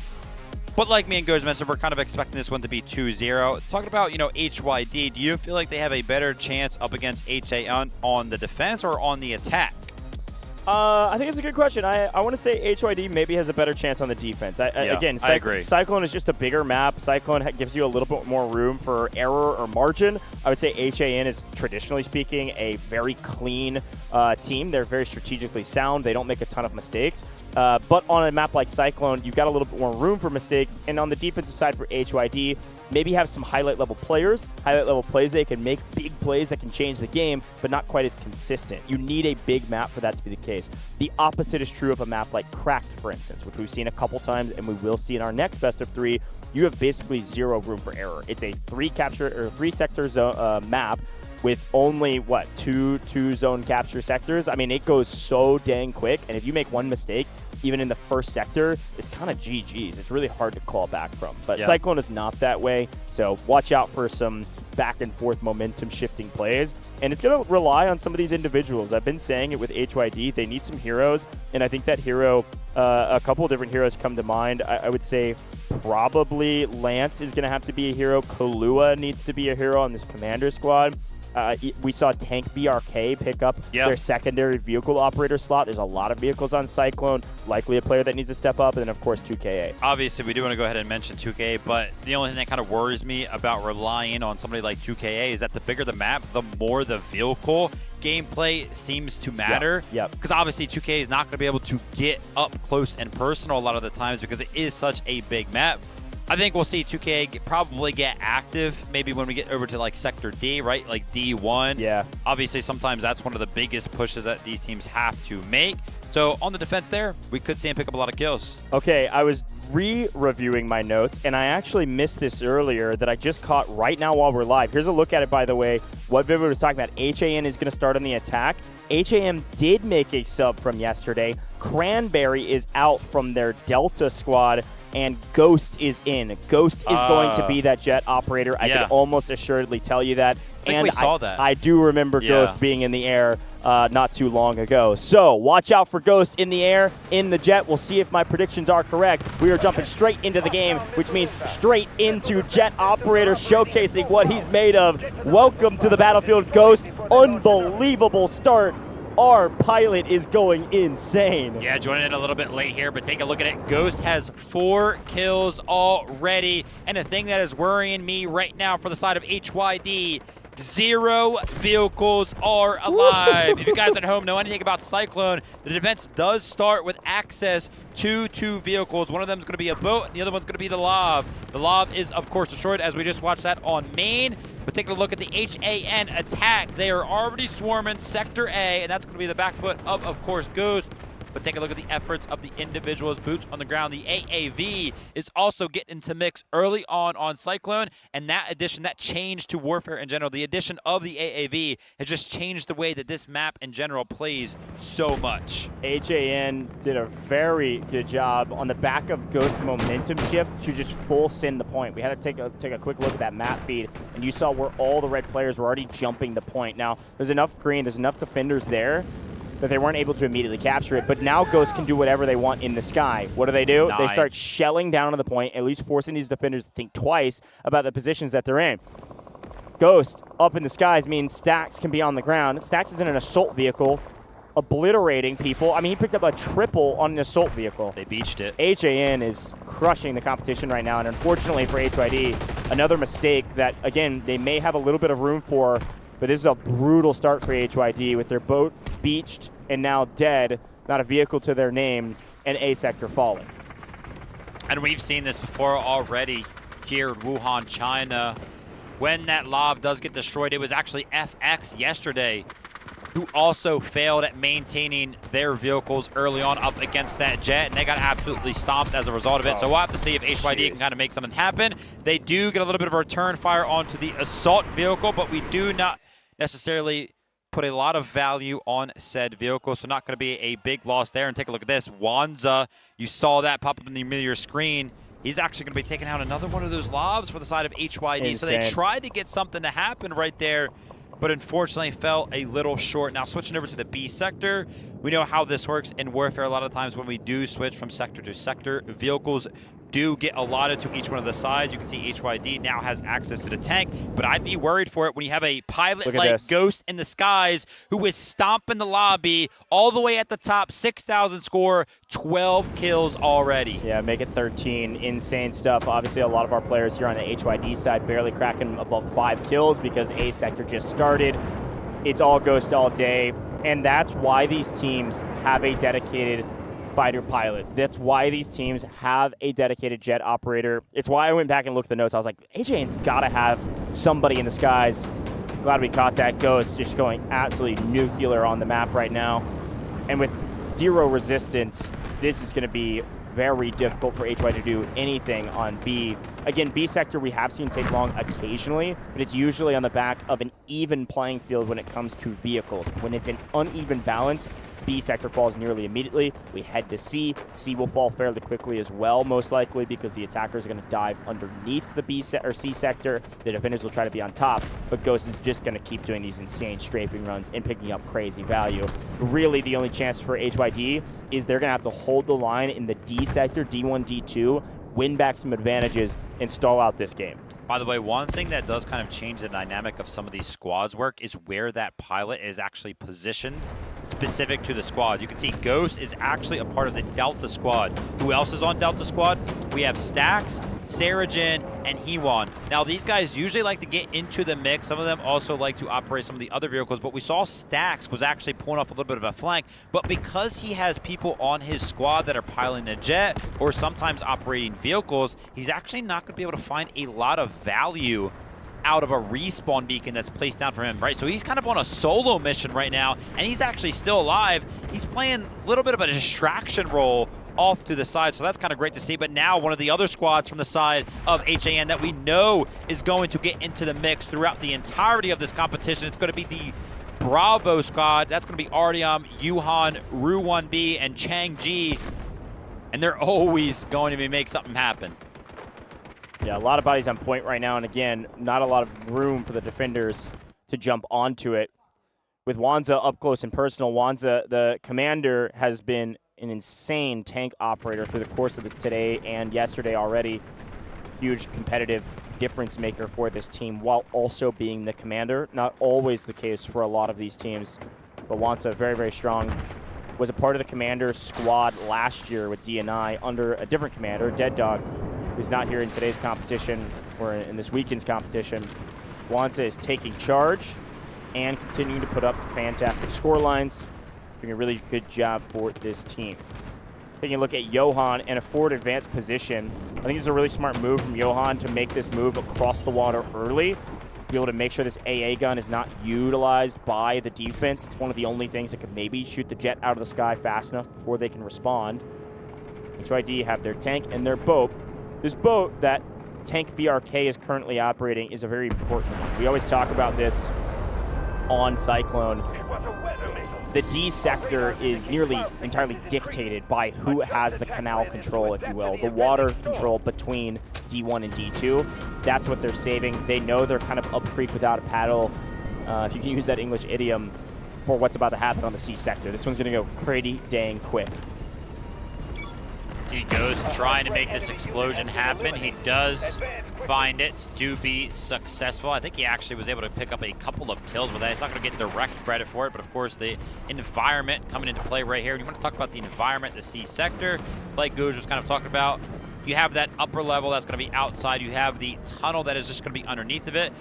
But like me and Goj mentioned, we're kind of expecting this one to be 2-0. Talking about, you know, HYD, do you feel like they have a better chance up against HAN on the defense or on the attack? I think it's a good question. I want to say HYD maybe has a better chance on the defense. Again, I agree. Cyclone is just a bigger map. Cyclone gives you a little bit more room for error or margin. I would say HAN is, traditionally speaking, a very clean team. They're very strategically sound. They don't make a ton of mistakes. But on a map like Cyclone, you've got a little bit more room for mistakes. And on the defensive side for HYD, maybe have some highlight-level players, highlight-level plays that can make big plays that can change the game, but not quite as consistent. You need a big map for that to be the case. The opposite is true of a map like Cracked, for instance, which we've seen a couple times, and we will see in our next best of 3. You have basically zero room for error. It's a 3-sector map. with only, what, two zone capture sectors. I mean, it goes so dang quick, and if you make one mistake, even in the first sector, it's kind of GG's. It's really hard to call back from. But yeah. Cyclone is not that way, so watch out for some back and forth momentum shifting plays. And it's going to rely on some of these individuals. I've been saying it with HYD. They need some heroes, and I think that hero, a couple of different heroes come to mind. I would say probably Lance is going to have to be a hero. Kahlua needs to be a hero on this commander squad. We saw Tank BRK pick up their secondary vehicle operator slot. There's a lot of vehicles on Cyclone, likely a player that needs to step up, and then, of course, 2KA. Obviously, we do want to go ahead and mention 2KA, but the only thing that kind of worries me about relying on somebody like 2KA is that the bigger the map, the more the vehicle gameplay seems to matter. Because obviously 2K is not going to be able to get up close and personal a lot of the times because it is such a big map. I think we'll see 2K probably get active maybe when we get over to like Sector D, right? Like D1. Yeah. Obviously, sometimes that's one of the biggest pushes that these teams have to make. So on the defense there, we could see him pick up a lot of kills. Okay, I was re-reviewing my notes, and I actually missed this earlier that I just caught right now while we're live. Here's a look at it, by the way. What Vinder was talking about, HAN is going to start on the attack. HAM did make a sub from yesterday. Cranberry is out from their Delta squad, and Ghost is in. Ghost is going to be that jet operator. I can almost assuredly tell you that. I think we saw that. I do remember Ghost being in the air not too long ago. So watch out for Ghost in the air, in the jet. We'll see if my predictions are correct. We are jumping straight into the game, which means straight into jet operator showcasing what he's made of. Welcome to the battlefield, Ghost. Unbelievable start. Our pilot is going insane. Yeah, joining in a little bit late here, but take a look at it. Ghost has 4 kills already. And the thing that is worrying me right now for the side of HYD, 0 vehicles are alive. If you guys at home know anything about Cyclone, the defense does start with access to 2 vehicles. One of them is going to be a boat, and the other one's going to be the Lav. The Lav is, of course, destroyed, as we just watched that on main. But taking a look at the HAN attack, they are already swarming Sector A, and that's going to be the back foot of course, Ghost. But take a look at the efforts of the individuals, boots on the ground. The AAV is also getting into mix early on Cyclone, and that addition, that change to Warfare in general, the addition of the AAV has just changed the way that this map in general plays so much. HAN did a very good job on the back of Ghost momentum shift to just full send the point. We had to take a quick look at that map feed, and you saw where all the red players were already jumping the point. Now, there's enough green, there's enough defenders there that they weren't able to immediately capture it, but now Ghost can do whatever they want in the sky. What do? They start shelling down on the point, at least forcing these defenders to think twice about the positions that they're in. Ghost up in the skies means Stax can be on the ground. Stax is in an assault vehicle, obliterating people. I mean, he picked up a triple on an assault vehicle. They beached it. HAN is crushing the competition right now, and unfortunately for HYD, another mistake that, again, they may have a little bit of room for, but this is a brutal start for HYD with their boat beached and now dead, not a vehicle to their name, and A sector falling. And we've seen this before already here in Wuhan, China. When that Lav does get destroyed, it was actually FX yesterday who also failed at maintaining their vehicles early on up against that jet, and they got absolutely stomped as a result of it. So we'll have to see if HYD can kind of make something happen. They do get a little bit of a return fire onto the assault vehicle, but we do not necessarily put a lot of value on said vehicle, so not going to be a big loss there. And take a look at this. Wanza, you saw that pop up in the middle of your screen. He's actually going to be taking out another one of those lobs for the side of HYD. Insane. So they tried to get something to happen right there, but unfortunately fell a little short. Now switching over to the B sector, we know how this works in Warfare. A lot of times when we do switch from sector to sector, vehicles do get allotted to each one of the sides. You can see HYD now has access to the tank, but I'd be worried for it when you have a pilot like Ghost in the skies who is stomping the lobby all the way at the top, 6,000 score, 12 kills already. Yeah, make it 13. Insane stuff. Obviously, a lot of our players here on the HYD side barely cracking above 5 kills because A sector just started. It's all Ghost all day, and that's why these teams have a dedicated fighter pilot. That's why these teams have a dedicated jet operator. It's why I went back and looked at the notes. I was like, HAN's got to have somebody in the skies. Glad we caught that. Ghost just going absolutely nuclear on the map right now. And with 0 resistance, this is going to be very difficult for HY to do anything on B. Again, B sector we have seen take long occasionally, but it's usually on the back of an even playing field when it comes to vehicles. When it's an uneven balance, B sector falls nearly immediately. We head to C. C will fall fairly quickly as well, most likely, because the attackers are going to dive underneath the C sector. The defenders will try to be on top, but Ghost is just going to keep doing these insane strafing runs and picking up crazy value. Really, the only chance for HYD is they're going to have to hold the line in the D sector, D1, D2, win back some advantages, and stall out this game. By the way, one thing that does kind of change the dynamic of some of these squads work is where that pilot is actually positioned specific to the squad. You can see Ghost is actually a part of the Delta squad. Who else is on Delta squad? We have Stax, Sarajin, and Hewan. Now, these guys usually like to get into the mix. Some of them also like to operate some of the other vehicles, but we saw Stax was actually pulling off a little bit of a flank, but because he has people on his squad that are piloting a jet or sometimes operating vehicles, he's actually not going to be able to find a lot of value out of a respawn beacon that's placed down for him, right? So he's kind of on a solo mission right now, and he's actually still alive. He's playing a little bit of a distraction role off to the side, so that's kind of great to see. But now one of the other squads from the side of HAN that we know is going to get into the mix throughout the entirety of this competition, it's going to be the Bravo squad. That's going to be Artyom, Yuhan, Ru1B, and Chang Ji, and they're always going to be make something happen. Yeah, a lot of bodies on point right now, and again, not a lot of room for the defenders to jump onto it. With Wanza up close and personal, Wanza, the commander, has been an insane tank operator through the course of today and yesterday already. Huge competitive difference maker for this team while also being the commander. Not always the case for a lot of these teams, but Wanza, very, very strong. Was a part of the commander squad last year with DNI under a different commander, Dead Dog, who's not here in today's competition or in this weekend's competition. Wanza is taking charge and continuing to put up fantastic score lines, doing a really good job for this team. Taking a look at Johan and a forward advanced position. I think it's a really smart move from Johan to make this move across the water early, be able to make sure this AA gun is not utilized by the defense. It's one of the only things that could maybe shoot the jet out of the sky fast enough before they can respond. HYD have their tank and their boat. This boat that Tank BRK is currently operating is a very important one. We always talk about this on Cyclone. The D sector is nearly entirely dictated by who has the canal control, if you will, the water control between D1 and D2. That's what they're saving. They know they're kind of up creek without a paddle, if you can use that English idiom, for what's about to happen on the C sector. This one's going to go pretty dang quick. He goes trying to make this explosion happen. He does find it to be successful. I think he actually was able to pick up a couple of kills with that. He's not going to get direct credit for it, but of course the environment coming into play right here. And you want to talk about the environment, the C sector, like Gouge was kind of talking about. You have that upper level that's going to be outside. You have the tunnel that is just going to be underneath of it.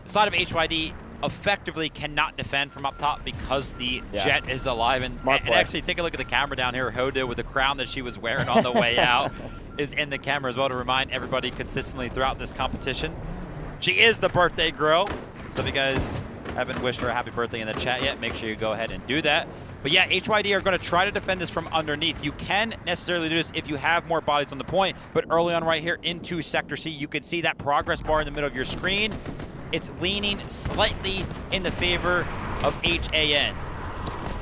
The side of HYD effectively cannot defend from up top because the jet is alive. And actually, take a look at the camera down here. Hoda, with the crown that she was wearing on the way out, is in the camera as well to remind everybody consistently throughout this competition. She is the birthday girl. So if you guys haven't wished her a happy birthday in the chat yet, make sure you go ahead and do that. But yeah, HYD are going to try to defend this from underneath. You can necessarily do this if you have more bodies on the point, but early on right here into Sector C, you can see that progress bar in the middle of your screen. It's leaning slightly in the favor of HAN.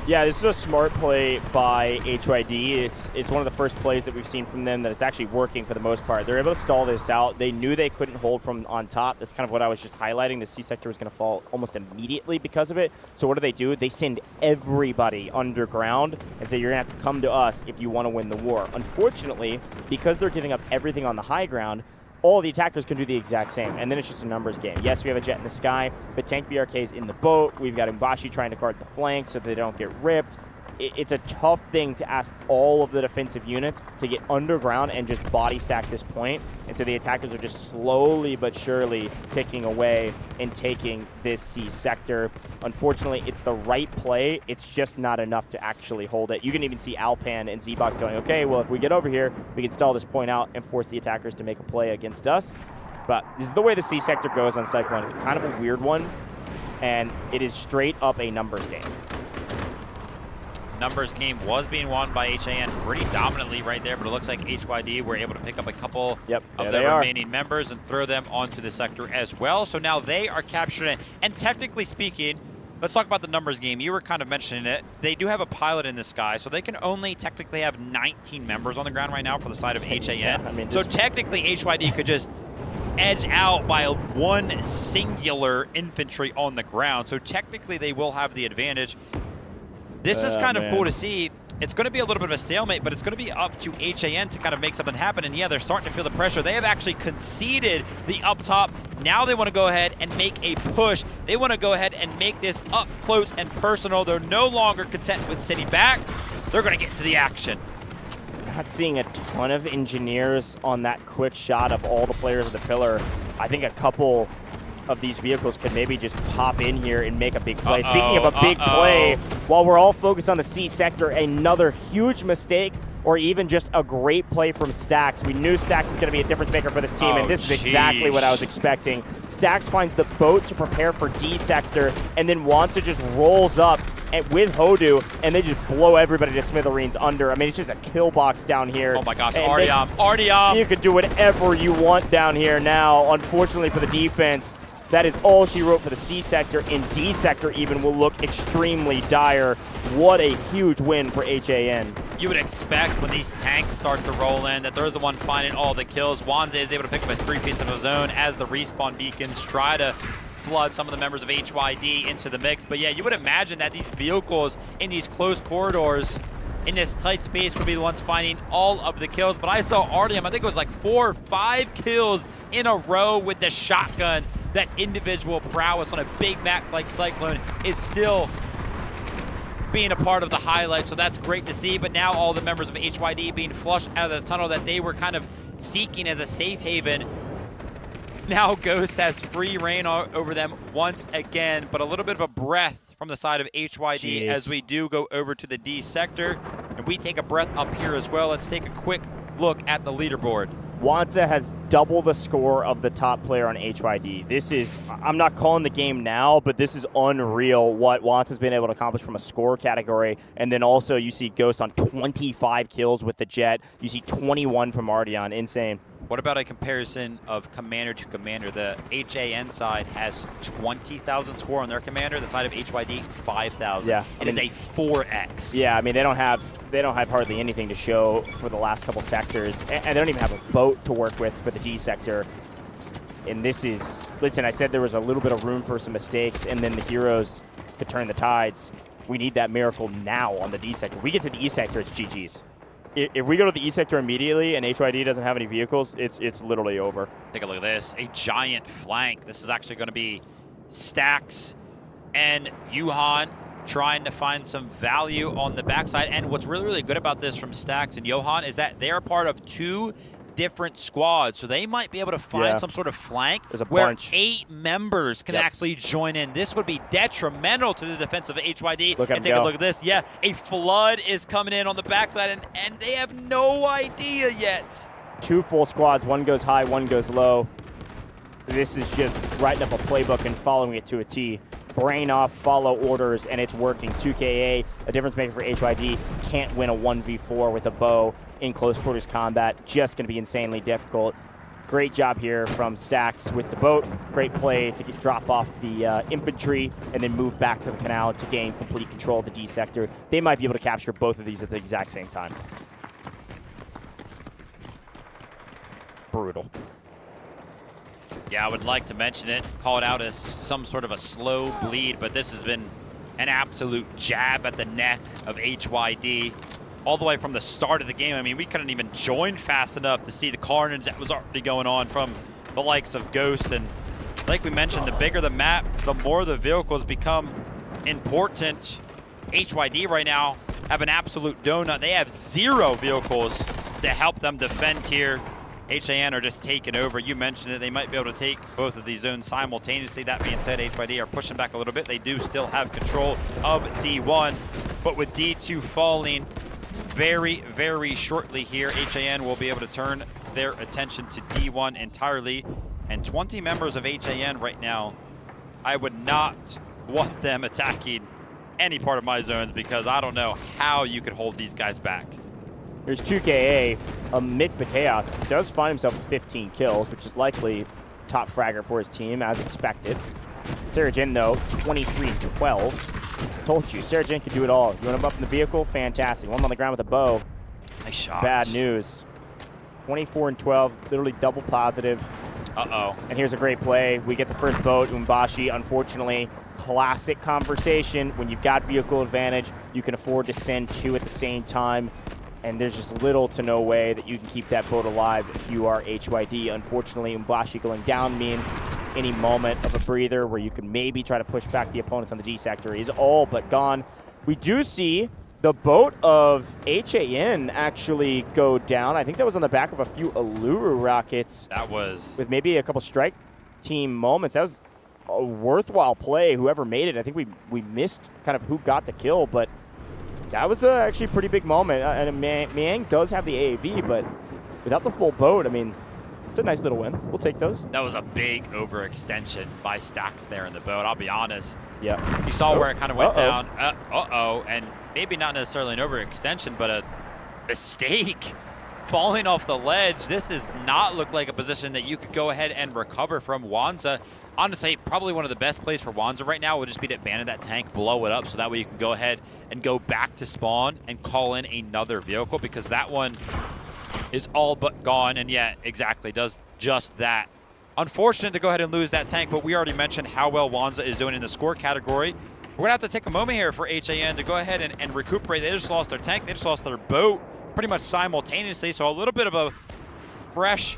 Yeah, this is a smart play by HYD. It's one of the first plays that we've seen from them that it's actually working for the most part. They're able to stall this out. They knew they couldn't hold from on top. That's kind of what I was just highlighting. The C sector was going to fall almost immediately because of it. So what do? They send everybody underground and say, you're going to have to come to us if you want to win the war. Unfortunately, because they're giving up everything on the high ground, all the attackers can do the exact same, and then it's just a numbers game. Yes, we have a jet in the sky, but Tank BRK is in the boat. We've got Umbashi trying to guard the flank so they don't get ripped. It's a tough thing to ask all of the defensive units to get underground and just body stack this point. And so the attackers are just slowly but surely ticking away and taking this C sector. Unfortunately, it's the right play. It's just not enough to actually hold it. You can even see Alpan and Z-Box going, okay, well, if we get over here, we can stall this point out and force the attackers to make a play against us. But this is the way the C sector goes on Cyclone. It's kind of a weird one, and it is straight up a numbers game. numbers game was being won by HAN pretty dominantly right there, but it looks like HYD were able to pick up a couple of the remaining members and throw them onto the sector as well. So now they are capturing it. And technically speaking, let's talk about the numbers game. You were kind of mentioning it. They do have a pilot in the sky, so they can only technically have 19 members on the ground right now for the side of HAN. Yeah, I mean, so technically HYD could just edge out by one singular infantry on the ground. So technically they will have the advantage. This is kind of cool to see. It's going to be a little bit of a stalemate, but it's going to be up to HAN to kind of make something happen. And yeah, they're starting to feel the pressure. They have actually conceded the up top. Now they want to go ahead and make a push. They want to go ahead and make this up close and personal. They're no longer content with sitting back. They're going to get to the action. Not seeing a ton of engineers on that quick shot of all the players of the pillar. I think a couple of these vehicles could maybe just pop in here and make a big play. Speaking of a big play, while we're all focused on the C sector, another huge mistake or even just a great play from Stax. We knew Stax is going to be a difference maker for this team, and this is exactly what I was expecting. Stax finds the boat to prepare for D sector, and then Wansa just rolls up with Hodu, and they just blow everybody to smithereens under. I mean, it's just a kill box down here. Oh my gosh, Artyom. You could do whatever you want down here now. Unfortunately for the defense, that is all she wrote for the C sector, and D sector even will look extremely dire. What a huge win for HAN. You would expect when these tanks start to roll in that they're the one finding all the kills. Wanza is able to pick up a 3-piece of his own as the respawn beacons try to flood some of the members of HYD into the mix. But yeah, you would imagine that these vehicles in these close corridors in this tight space would be the ones finding all of the kills. But I saw Artyom, I think it was like 4 or 5 kills in a row with the shotgun. That individual prowess on a big map like Cyclone is still being a part of the highlight, so that's great to see. But now all the members of HYD being flushed out of the tunnel that they were kind of seeking as a safe haven. Now Ghost has free reign over them once again, but a little bit of a breath from the side of HYD as we do go over to the D sector. And we take a breath up here as well. Let's take a quick look at the leaderboard. Wansa has double the score of the top player on HYD. This is, I'm not calling the game now, but this is unreal what Wansa's been able to accomplish from a score category. And then also you see Ghost on 25 kills with the Jet. You see 21 from Artyom. Insane. What about a comparison of commander to commander? The HAN side has 20,000 score on their commander. The side of HYD, 5,000. Yeah, it is a 4x. Yeah, I mean they don't have hardly anything to show for the last couple sectors, and they don't even have a boat to work with for the D sector. And this is, listen, I said there was a little bit of room for some mistakes, and then the heroes could turn the tides. We need that miracle now on the D sector. We get to the E sector, it's GG's. If we go to the E sector immediately and HYD doesn't have any vehicles, it's literally over. Take a look at this, a giant flank. This is actually going to be Stax and Wuhan trying to find some value on the backside. And what's really, really good about this from Stax and Johan is that they're part of 2 different squads, so they might be able to find some sort of flank where bunch. 8 members can actually join in. This would be detrimental to the defense of HYD. And take a look at this. Yeah, a flood is coming in on the backside, and they have no idea yet. 2 full squads, one goes high, one goes low. This is just writing up a playbook and following it to a T. Brain off, follow orders, and it's working. 2KA, a difference maker for HYD, can't win a 1v4 with a bow in close quarters combat. Just going to be insanely difficult. Great job here from Stax with the boat. Great play to drop off the infantry and then move back to the canal to gain complete control of the D sector. They might be able to capture both of these at the exact same time. Brutal. Yeah, I would like to mention it, call it out as some sort of a slow bleed, but this has been an absolute jab at the neck of HYD all the way from the start of the game. I mean, we couldn't even join fast enough to see the carnage that was already going on from the likes of Ghost. And like we mentioned, the bigger the map, the more the vehicles become important. HYD right now have an absolute donut. They have 0 vehicles to help them defend here. HAN are just taking over. You mentioned it. They might be able to take both of these zones simultaneously. That being said, HYD are pushing back a little bit. They do still have control of D1, but with D2 falling very, very shortly here, HAN will be able to turn their attention to D1 entirely. And 20 members of HAN right now, I would not want them attacking any part of my zones because I don't know how you could hold these guys back. There's 2KA amidst the chaos. Does find himself with 15 kills, which is likely top fragger for his team, as expected. Sarajin, though, 23-12. Told you, Sarajin can do it all. You want him up in the vehicle? Fantastic. One on the ground with a bow. Nice shot. Bad news. 24-12, literally double positive. Uh-oh. And here's a great play. We get the first boat. Umbashi, unfortunately, classic conversation. When you've got vehicle advantage, you can afford to send two at the same time. And there's just little to no way that you can keep that boat alive if you are HYD. Unfortunately, Umbashi going down means any moment of a breather where you can maybe try to push back the opponents on the D sector is all but gone. We do see the boat of HAN actually go down. I think that was on the back of a few Allura rockets. That was. With maybe a couple strike team moments. That was a worthwhile play, whoever made it. I think we missed kind of who got the kill, but that was actually a pretty big moment. And Miang does have the AAV, but without the full boat, I mean, it's a nice little win. We'll take those. That was a big overextension by Stacks there in the boat, I'll be honest. Yeah. You saw where it kind of went down. And maybe not necessarily an overextension, but a mistake. Falling off the ledge. This does not look like a position that you could go ahead and recover from. Wanza, honestly, probably one of the best plays for Wanza right now would just be to abandon that tank, blow it up, so that way you can go ahead and go back to spawn and call in another vehicle, because that one is all but gone, and yeah, exactly, does just that. Unfortunate to go ahead and lose that tank, but we already mentioned how well Wanza is doing in the score category. We're going to have to take a moment here for HAN to go ahead and recuperate. They just lost their tank, they just lost their boat pretty much simultaneously, so a little bit of a fresh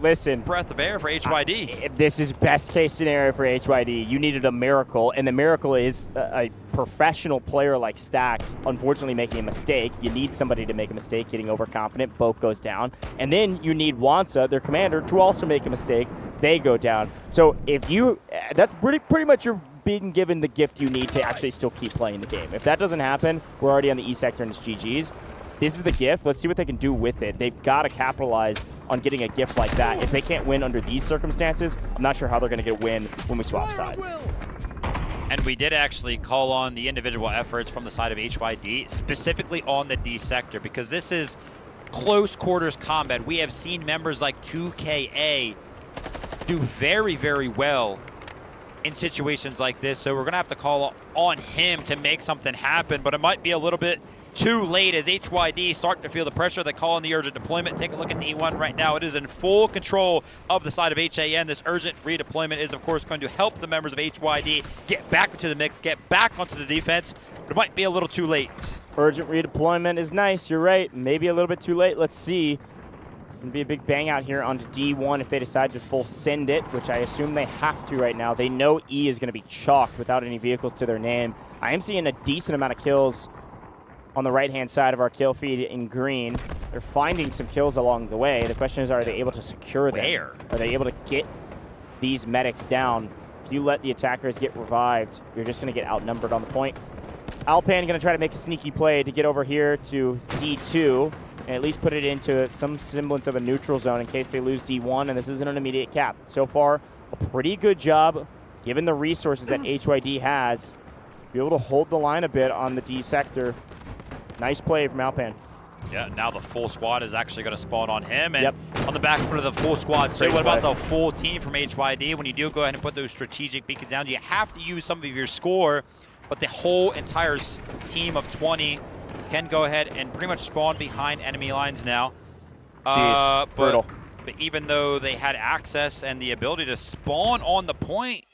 listen, breath of air for HYD. This is best case scenario for HYD. You needed a miracle, and the miracle is a professional player like Stacks unfortunately making a mistake. You need somebody to make a mistake, getting overconfident, boat goes down. And then you need Wanza, their commander, to also make a mistake. They go down. So if you, that's pretty much you're being given the gift you need to actually still keep playing the game. If that doesn't happen, we're already on the E sector and it's GG's. This is the gift. Let's see what they can do with it. They've got to capitalize on getting a gift like that. If they can't win under these circumstances, I'm not sure how they're going to get a win when we swap sides. And we did actually call on the individual efforts from the side of HYD, specifically on the D sector, because this is close quarters combat. We have seen members like 2KA do very, very well in situations like this, so we're going to have to call on him to make something happen, but it might be a little bit too late as HYD start to feel the pressure. They call in the urgent deployment. Take a look at E1 right now. It is in full control of the side of HAN. This urgent redeployment is, of course, going to help the members of HYD get back into the mix, get back onto the defense, but it might be a little too late. Urgent redeployment is nice. You're right. Maybe a little bit too late. Let's see. Going to be a big bang out here onto D1 if they decide to full send it, which I assume they have to right now. They know E is going to be chalked without any vehicles to their name. I am seeing a decent amount of kills on the right-hand side of our kill feed in green. They're finding some kills along the way. The question is, are they able to secure them? Where? Are they able to get these medics down? If you let the attackers get revived, you're just going to get outnumbered on the point. Alpan going to try to make a sneaky play to get over here to D2 and at least put it into some semblance of a neutral zone in case they lose D1, and this isn't an immediate cap. So far, a pretty good job, given the resources that HYD has, to be able to hold the line a bit on the D sector. Nice play from Alpan. Yeah, now the full squad is actually going to spawn on him, and on the back foot of the full squad too. What about the full team from HYD? When you do go ahead and put those strategic beacons down, you have to use some of your score, but the whole entire team of 20 can go ahead and pretty much spawn behind enemy lines now. Jeez, brutal. But even though they had access and the ability to spawn on the point,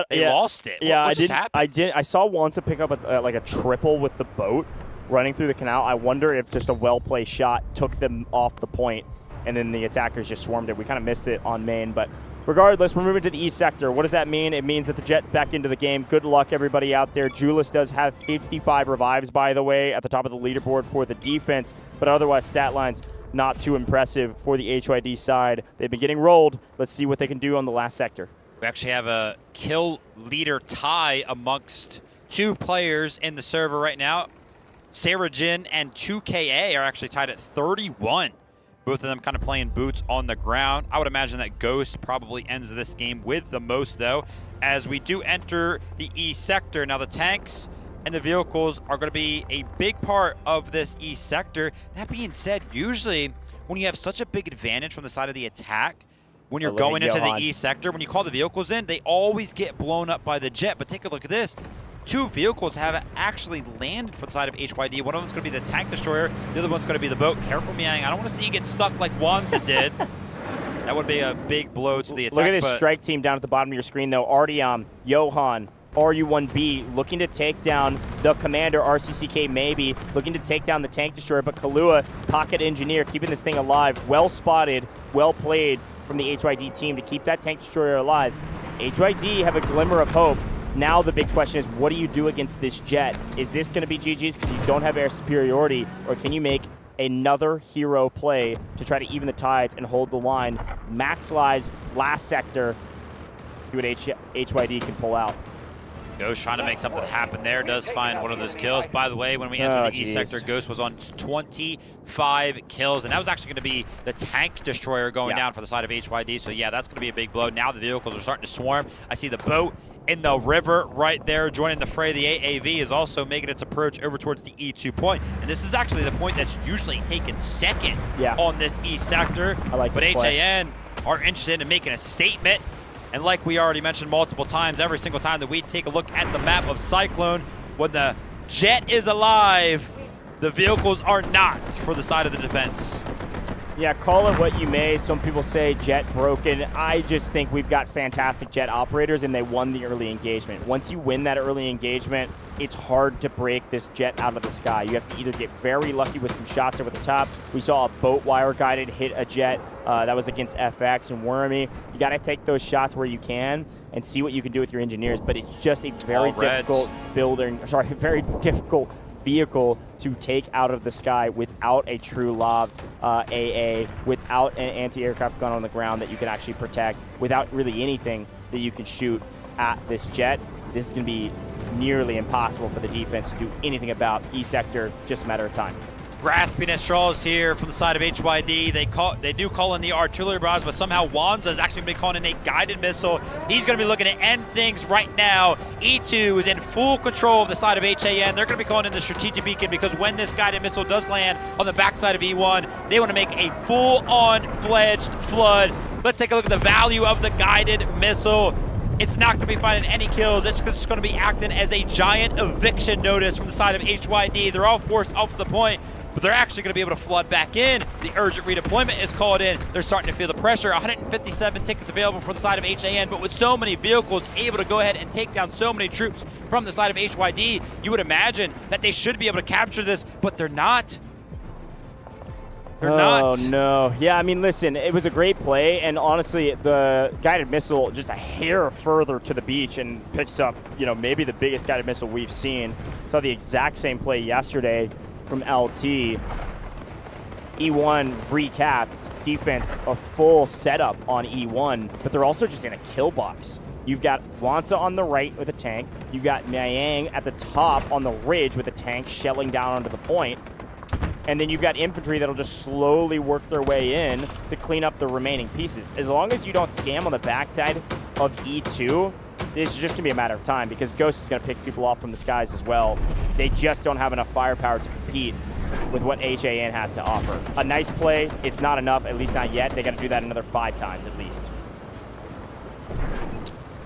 they lost it. Yeah, what just happened? I saw Wanza pick up like a triple with the boat running through the canal. I wonder if just a well-placed shot took them off the point, and then the attackers just swarmed it. We kind of missed it on main, but regardless, we're moving to the east sector. What does that mean? It means that the Jet back into the game. Good luck, everybody out there. Julius does have 55 revives, by the way, at the top of the leaderboard for the defense, but otherwise stat lines not too impressive for the HYD side. They've been getting rolled. Let's see what they can do on the last sector. We actually have a kill leader tie amongst two players in the server right now. Sarah Jin and 2KA are actually tied at 31 Both of them kind of playing boots on the ground. I would imagine that Ghost probably ends this game with the most, though, as we do enter the E sector. Now, the tanks and the vehicles are going to be a big part of this E sector. That being said, usually when you have such a big advantage from the side of the attack, when you're going into the E sector, when you call the vehicles in, they always get blown up by the jet. But take a look at this. 2 vehicles have actually landed for the side of HYD. One of them's going to be the tank destroyer. The other one's going to be the boat. Careful, Miang. I don't want to see you get stuck like Wanza did. That would be a big blow to the attack. Look at this strike team down at the bottom of your screen, though. Artyom, Johan, RU1B looking to take down the commander, RCCK maybe, looking to take down the tank destroyer, but Kahlua, pocket engineer, keeping this thing alive. Well spotted, well played from the HYD team to keep that tank destroyer alive. HYD have a glimmer of hope. Now the big question is, what do you do against this jet? Is this going to be GG's because you don't have air superiority, or can you make another hero play to try to even the tides and hold the line? Max lives, last sector. See what HYD can pull out. Ghost trying to make something happen there. Does find one of those kills. By the way, when we entered the E sector, Ghost was on 25 kills, and that was actually going to be the tank destroyer going down for the side of HYD. So yeah, that's going to be a big blow. Now the vehicles are starting to swarm. I see the boat in the river right there joining the fray. The AAV is also making its approach over towards the E2 point. And this is actually the point that's usually taken second on this E sector. But HAN are interested in making a statement. And like we already mentioned multiple times, every single time that we take a look at the map of Cyclone, when the jet is alive, the vehicles are not for the side of the defense. Yeah, call it what you may. Some people say jet broken. I just think we've got fantastic jet operators, and they won the early engagement. Once you win that early engagement, it's hard to break this jet out of the sky. You have to either get very lucky with some shots over the top. We saw a boat wire guided hit a jet. That was against FX and Wormy. You got to take those shots where you can and see what you can do with your engineers. But it's just a very difficult very difficult vehicle to take out of the sky without a true LAV AA, without an anti-aircraft gun on the ground that you can actually protect, without really anything that you can shoot at this jet. This is going to be nearly impossible for the defense to do anything about. E sector, just a matter of time. Grasping at straws here from the side of HYD. They do call in the artillery barrage, but somehow Wanza is actually going to be calling in a guided missile. He's going to be looking to end things right now. E2 is in full control of the side of HAN. They're going to be calling in the strategic beacon because when this guided missile does land on the backside of E1, they want to make a full-on fledged flood. Let's take a look at the value of the guided missile. It's not going to be finding any kills. It's just going to be acting as a giant eviction notice from the side of HYD. They're all forced off the point, but they're actually going to be able to flood back in. The urgent redeployment is called in. They're starting to feel the pressure. 157 tickets available for the side of HAN, but with so many vehicles able to go ahead and take down so many troops from the side of HYD, you would imagine that they should be able to capture this, but they're not. They're not. Oh, no. Yeah, I mean, listen, it was a great play, and honestly, the guided missile just a hair further to the beach and picks up, maybe the biggest guided missile we've seen. Saw the exact same play yesterday from LT. E1 recapped defense, a full setup on E1, but they're also just in a kill box. You've got Wanza on the right with a tank. You've got Miang at the top on the ridge with a tank shelling down onto the point. And then you've got infantry that'll just slowly work their way in to clean up the remaining pieces. As long as you don't scam on the backside of E2, this is just going to be a matter of time because Ghost is going to pick people off from the skies as well. They just don't have enough firepower to compete with what HAN has to offer. A nice play, it's not enough, at least not yet. They got to do that another 5 times at least.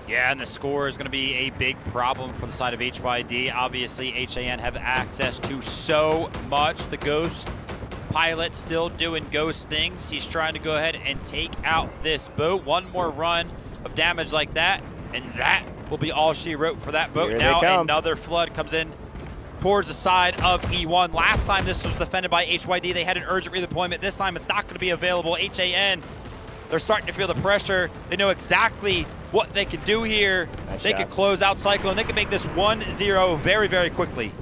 Yeah, and the score is going to be a big problem for the side of HYD. Obviously, HAN have access to so much. The Ghost pilot still doing Ghost things. He's trying to go ahead and take out this boat. One more run of damage like that, and that will be all she wrote for that boat. Here now another flood comes in towards the side of E1. Last time this was defended by HYD, they had an urgent redeployment. This time it's not going to be available. HAN, they're starting to feel the pressure. They know exactly what they can do here. They can close out Cyclone. They can make this 1-0 very, very quickly.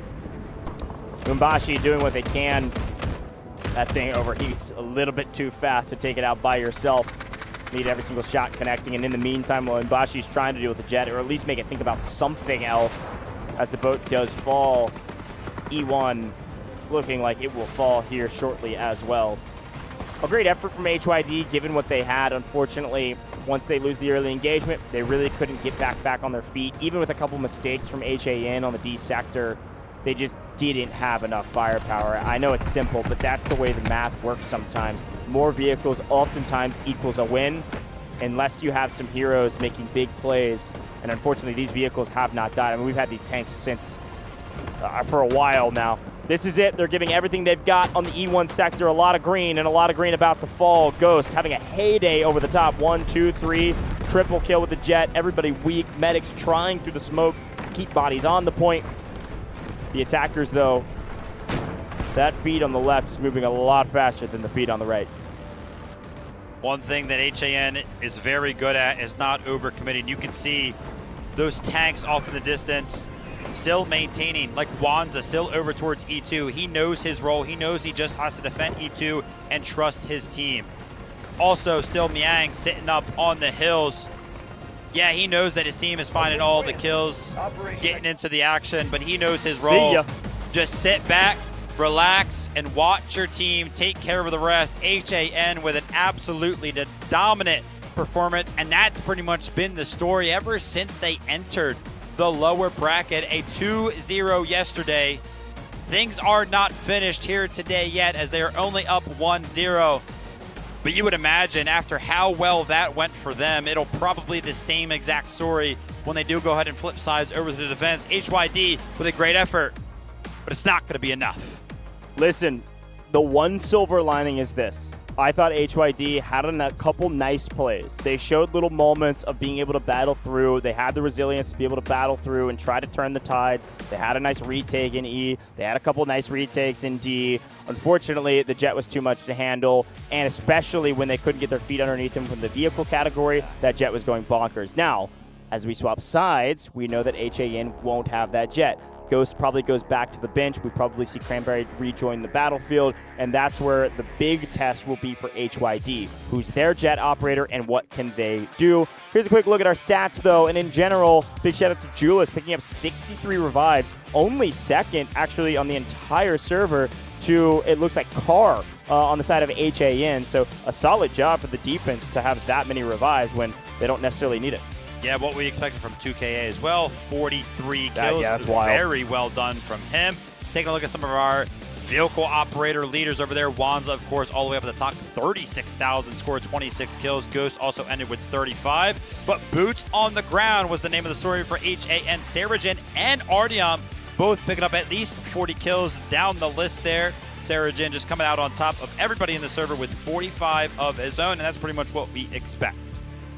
Umbashi doing what they can. That thing overheats a little bit too fast to take it out by yourself. Need every single shot connecting, and in the meantime, while Umbashi's trying to deal with the jet, or at least make it think about something else as the boat does fall, E1 looking like it will fall here shortly as well. A great effort from HYD given what they had. Unfortunately, once they lose the early engagement, they really couldn't get back on their feet. Even with a couple mistakes from HAN on the D sector, they just didn't have enough firepower. I know it's simple, but that's the way the math works sometimes. More vehicles oftentimes equals a win, unless you have some heroes making big plays. And unfortunately, these vehicles have not died. I mean, we've had these tanks since for a while now. This is it. They're giving everything they've got on the E1 sector. A lot of green, and a lot of green about to fall. Ghost having a heyday over the top. 1, 2, 3. Triple kill with the jet. Everybody weak. Medics trying through the smoke to keep bodies on the point. The attackers, though, that feed on the left is moving a lot faster than the feed on the right. One thing that HAN is very good at is not overcommitting. You can see those tanks off in the distance, still maintaining, like Wanza, still over towards E2. He knows his role. He knows he just has to defend E2 and trust his team. Also, still Miang sitting up on the hills. Yeah, he knows that his team is finding all the kills, getting into the action, but he knows his role. See ya. Just sit back, relax, and watch your team take care of the rest. HAN with an absolutely dominant performance, and that's pretty much been the story ever since they entered the lower bracket. A 2-0 yesterday. Things are not finished here today yet, as they are only up 1-0. But you would imagine after how well that went for them, it'll probably be the same exact story when they do go ahead and flip sides over to the defense. HYD with a great effort, but it's not going to be enough. Listen, the one silver lining is this. I thought HYD had a couple nice plays. They showed little moments of being able to battle through. They had the resilience to be able to battle through and try to turn the tides. They had a nice retake in E. They had a couple nice retakes in D. Unfortunately, the jet was too much to handle, and especially when they couldn't get their feet underneath them from the vehicle category, that jet was going bonkers. Now, as we swap sides, we know that HAN won't have that jet. Ghost probably goes back to the bench. We probably see Cranberry rejoin the battlefield, and that's where the big test will be for HYD. Who's their jet operator, and what can they do? Here's a quick look at our stats, though, and in general, big shout out to Julius picking up 63 revives, only second, actually, on the entire server to, it looks like, Carr on the side of HAN, so a solid job for the defense to have that many revives when they don't necessarily need it. Yeah, what we expected from 2KA as well. 43 kills. Yeah, that's wild. Very well done from him. Taking a look at some of our vehicle operator leaders over there. Wanza, of course, all the way up at the top. 36,000, scored 26 kills. Ghost also ended with 35. But boots on the ground was the name of the story for HAN. Sarajin and Artyom both picking up at least 40 kills down the list there. Sarajin just coming out on top of everybody in the server with 45 of his own, and that's pretty much what we expect.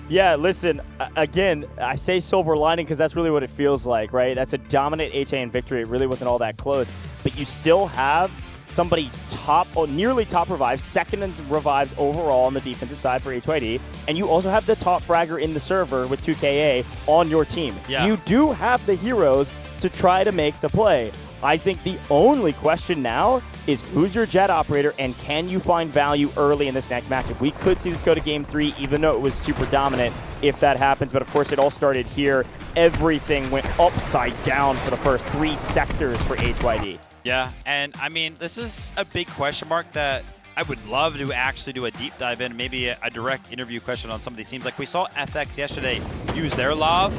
Yeah, listen, again, I say silver lining because that's really what it feels like, right? That's a dominant HAN victory. It really wasn't all that close. But you still have somebody top, nearly top revives, second in revives overall on the defensive side for HYD, and you also have the top fragger in the server with 2KA on your team. Yeah. You do have the heroes to try to make the play. I think the only question now is who's your jet operator, and can you find value early in this next matchup? We could see this go to game 3, even though it was super dominant if that happens. But of course, it all started here. Everything went upside down for the first 3 sectors for HYD. Yeah, and I mean, this is a big question mark that I would love to actually do a deep dive in, maybe a direct interview question on some of these teams. Like we saw FX yesterday use their LOV,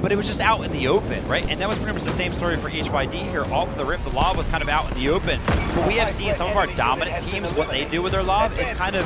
but it was just out in the open, right? And that was pretty much the same story for HYD here. Off the rip, the LOV was kind of out in the open. But we have seen some of our dominant teams, what they do with their LOV is kind of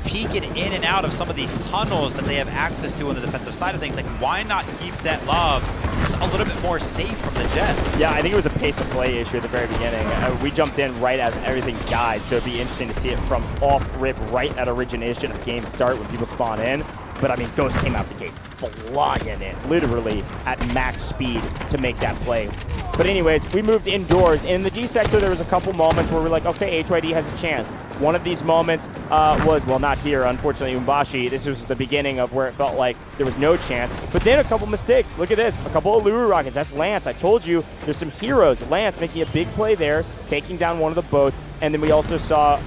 peeking in and out of some of these tunnels that they have access to on the defensive side of things. Like, why not keep that LOV just a little bit more safe from the jet? Yeah, I think it was a pace of play issue at the very beginning. We jumped in right as everything died, so it'd be interesting to see it from off rip right at origination of game start when people spawn in. But I mean, Ghost came out the gate flying in, literally at max speed to make that play. But anyways, we moved indoors. In the D sector, there was a couple moments where we're like, okay, HYD has a chance. One of these moments was, well, not here, unfortunately, Umbashi. This was the beginning of where it felt like there was no chance. But then a couple mistakes. Look at this, a couple of Luru rockets. That's Lance. I told you, there's some heroes. Lance making a big play there, taking down one of the boats. And then we also saw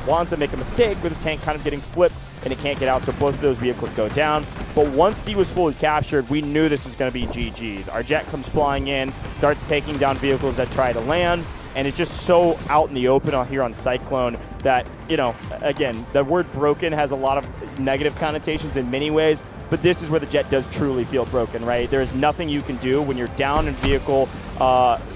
Wanza make a mistake with the tank kind of getting flipped, and it can't get out, so both of those vehicles go down. But once D was fully captured, we knew this was going to be GG's. Our jet comes flying in, starts taking down vehicles that try to land, and it's just so out in the open out here on Cyclone that, you know, again, the word broken has a lot of negative connotations in many ways, but this is where the jet does truly feel broken, right? There's nothing you can do when you're down in vehicle,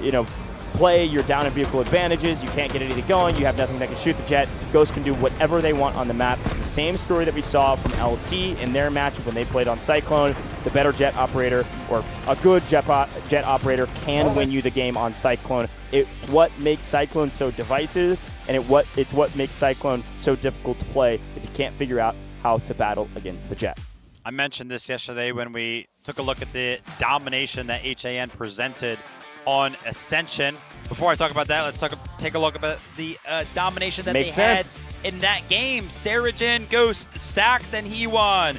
you know, play, you're down in vehicle advantages, you can't get anything going, you have nothing that can shoot the jet. Ghost can do whatever they want on the map. It's the same story that we saw from LT in their match when they played on Cyclone. The better jet operator, or a good jet operator, can win you the game on Cyclone. It's what makes Cyclone so divisive, and it's what makes Cyclone so difficult to play if you can't figure out how to battle against the jet. I mentioned this yesterday when we took a look at the domination that HAN presented on Ascension. Before I talk about that, let's take a look at the domination that they had in that game. Sarajin, Ghost, Stax, and Hewon.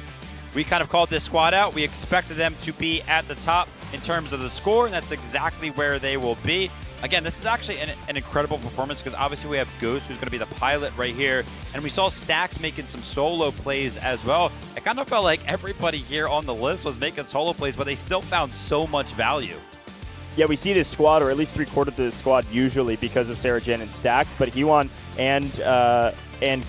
We kind of called this squad out. We expected them to be at the top in terms of the score, and that's exactly where they will be. Again, this is actually an incredible performance because obviously we have Ghost, who's going to be the pilot right here, and we saw Stax making some solo plays as well. It kind of felt like everybody here on the list was making solo plays, but they still found so much value. Yeah, we see this squad, or at least three-quarters of this squad usually because of Sarajin and Stax, but Hewon and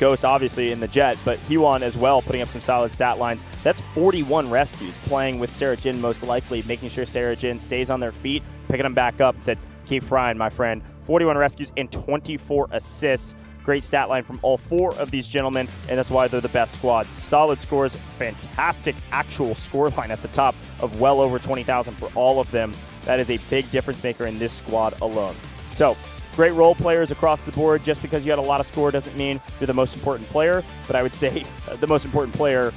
Ghost obviously in the jet, but Hewon as well putting up some solid stat lines. That's 41 rescues, playing with Sarajin most likely, making sure Sarajin stays on their feet, picking them back up and said, keep frying, my friend. 41 rescues and 24 assists. Great stat line from all four of these gentlemen, and that's why they're the best squad. Solid scores, fantastic actual score line at the top of well over 20,000 for all of them. That is a big difference maker in this squad alone. So, great role players across the board. Just because you had a lot of score doesn't mean you're the most important player, but I would say the most important player,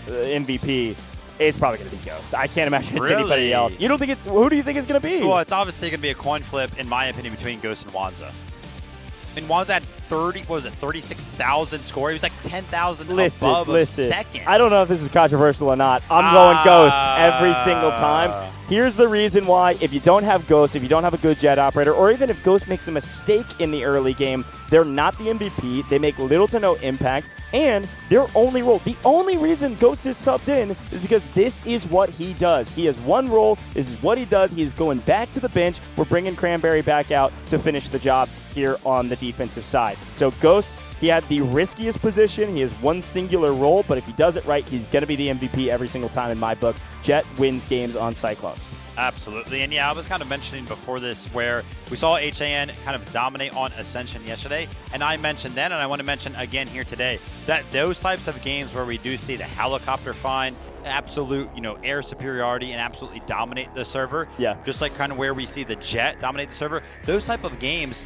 MVP, is probably going to be Ghost. I can't imagine it's anybody else. You don't think it's, who do you think it's going to be? Well, it's obviously going to be a coin flip, in my opinion, between Ghost and Wanza. I mean, Wanza had 36,000 score. He was like 10,000 above a second. I don't know if this is controversial or not. I'm going Ghost every single time. Here's the reason why. If you don't have Ghost, if you don't have a good jet operator, or even if Ghost makes a mistake in the early game, they're not the MVP. They make little to no impact, and their only role, the only reason Ghost is subbed in is because this is what he does. He has one role. This is what he does. He's going back to the bench. We're bringing Cranberry back out to finish the job here on the defensive side. So Ghost, he had the riskiest position. He has one singular role, but if he does it right, he's going to be the MVP every single time in my book. Jet wins games on Cyclone. Absolutely. And yeah, I was kind of mentioning before this where we saw HAN kind of dominate on Ascension yesterday. And I mentioned then, and I want to mention again here today, that those types of games where we do see the helicopter find absolute, air superiority and absolutely dominate the server. Yeah. Just like kind of where we see the jet dominate the server. Those type of games,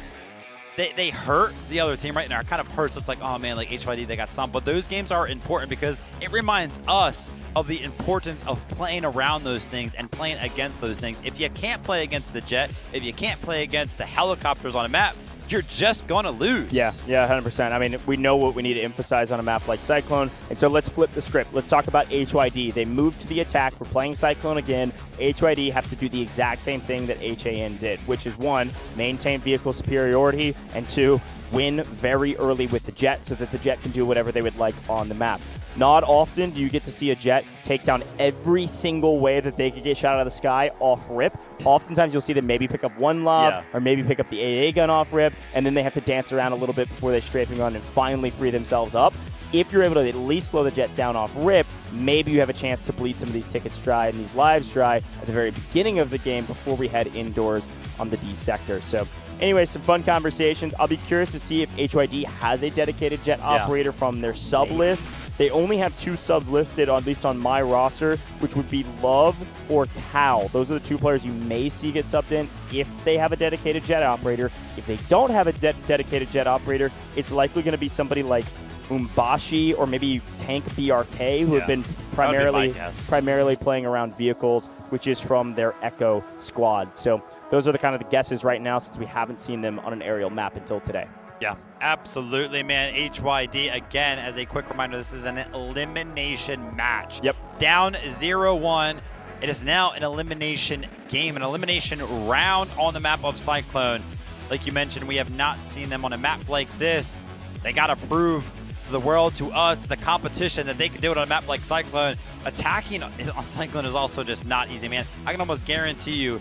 they hurt the other team right now. It kind of hurts. It's like, oh man, like HYD, they got some. But those games are important because it reminds us of the importance of playing around those things and playing against those things. If you can't play against the jet, if you can't play against the helicopters on a map, you're just going to lose. Yeah, 100%. I mean, we know what we need to emphasize on a map like Cyclone, and so let's flip the script. Let's talk about HYD. They moved to the attack. We're playing Cyclone again. HYD have to do the exact same thing that HAN did, which is 1, maintain vehicle superiority, and 2, win very early with the jet so that the jet can do whatever they would like on the map. Not often do you get to see a jet take down every single way that they could get shot out of the sky off rip. Oftentimes you'll see them maybe pick up one lob or maybe pick up the AA gun off rip, and then they have to dance around a little bit before they strafing run and finally free themselves up. If you're able to at least slow the jet down off rip, maybe you have a chance to bleed some of these tickets dry and these lives dry at the very beginning of the game before we head indoors on the D sector. So anyway, some fun conversations. I'll be curious to see if HYD has a dedicated jet operator from their sub list. They only have 2 subs listed, at least on my roster, which would be Love or Tao. Those are the 2 players you may see get subbed in if they have a dedicated jet operator. If they don't have a dedicated jet operator, it's likely going to be somebody like Umbashi or maybe Tank BRK, who have been primarily playing around vehicles, which is from their Echo squad. So those are the kind of the guesses right now, since we haven't seen them on an aerial map until today. Yeah, absolutely, man. HYD, again, as a quick reminder, this is an elimination match. Yep. Down 0-1. It is now an elimination game, an elimination round on the map of Cyclone. Like you mentioned, we have not seen them on a map like this. They got to prove to the world, to us, the competition, that they can do it on a map like Cyclone. Attacking on Cyclone is also just not easy, man. I can almost guarantee you,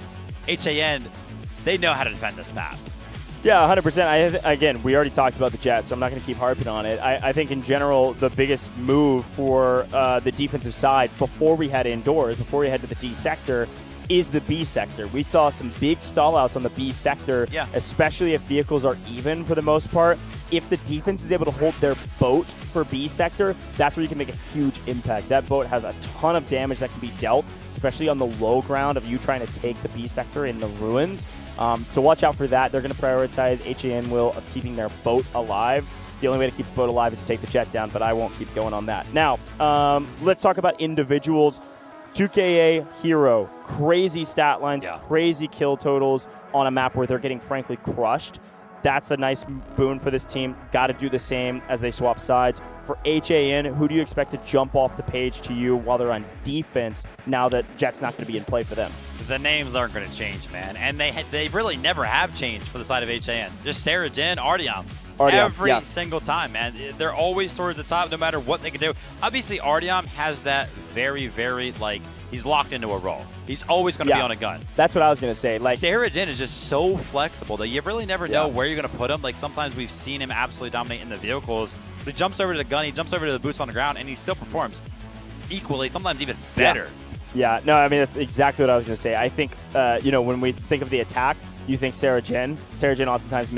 HAN, they know how to defend this map. Yeah, 100%. Again, we already talked about the Jets, so I'm not going to keep harping on it. I think in general, the biggest move for the defensive side before we head indoors, before we head to the D sector, is the B sector. We saw some big stall-outs on the B sector, especially if vehicles are even for the most part. If the defense is able to hold their boat for B sector, that's where you can make a huge impact. That boat has a ton of damage that can be dealt, especially on the low ground of you trying to take the B sector in the ruins. So watch out for that. They're going to prioritize, HAN will, of keeping their boat alive. The only way to keep the boat alive is to take the jet down, but I won't keep going on that. Now, let's talk about individuals. 2KA Hero, crazy stat lines, crazy kill totals on a map where they're getting, frankly, crushed. That's a nice boon for this team. Got to do the same as they swap sides. For HAN, who do you expect to jump off the page to you while they're on defense now that Jet's not going to be in play for them? The names aren't going to change, man. And they really never have changed for the side of HAN. Just Sarah Jin, Artyom. Every single time, man. They're always towards the top no matter what they can do. Obviously, Artyom has that very, very, he's locked into a role. He's always going to be on a gun. That's what I was going to say. Sarah Jin is just so flexible that you really never know where you're going to put him. Sometimes we've seen him absolutely dominate in the vehicles. But he jumps over to the gun, he jumps over to the boots on the ground, and he still performs equally, sometimes even better. Yeah, no, I mean, that's exactly what I was going to say. I think, when we think of the attack, you think Sarah Jin. Sarah Jin oftentimes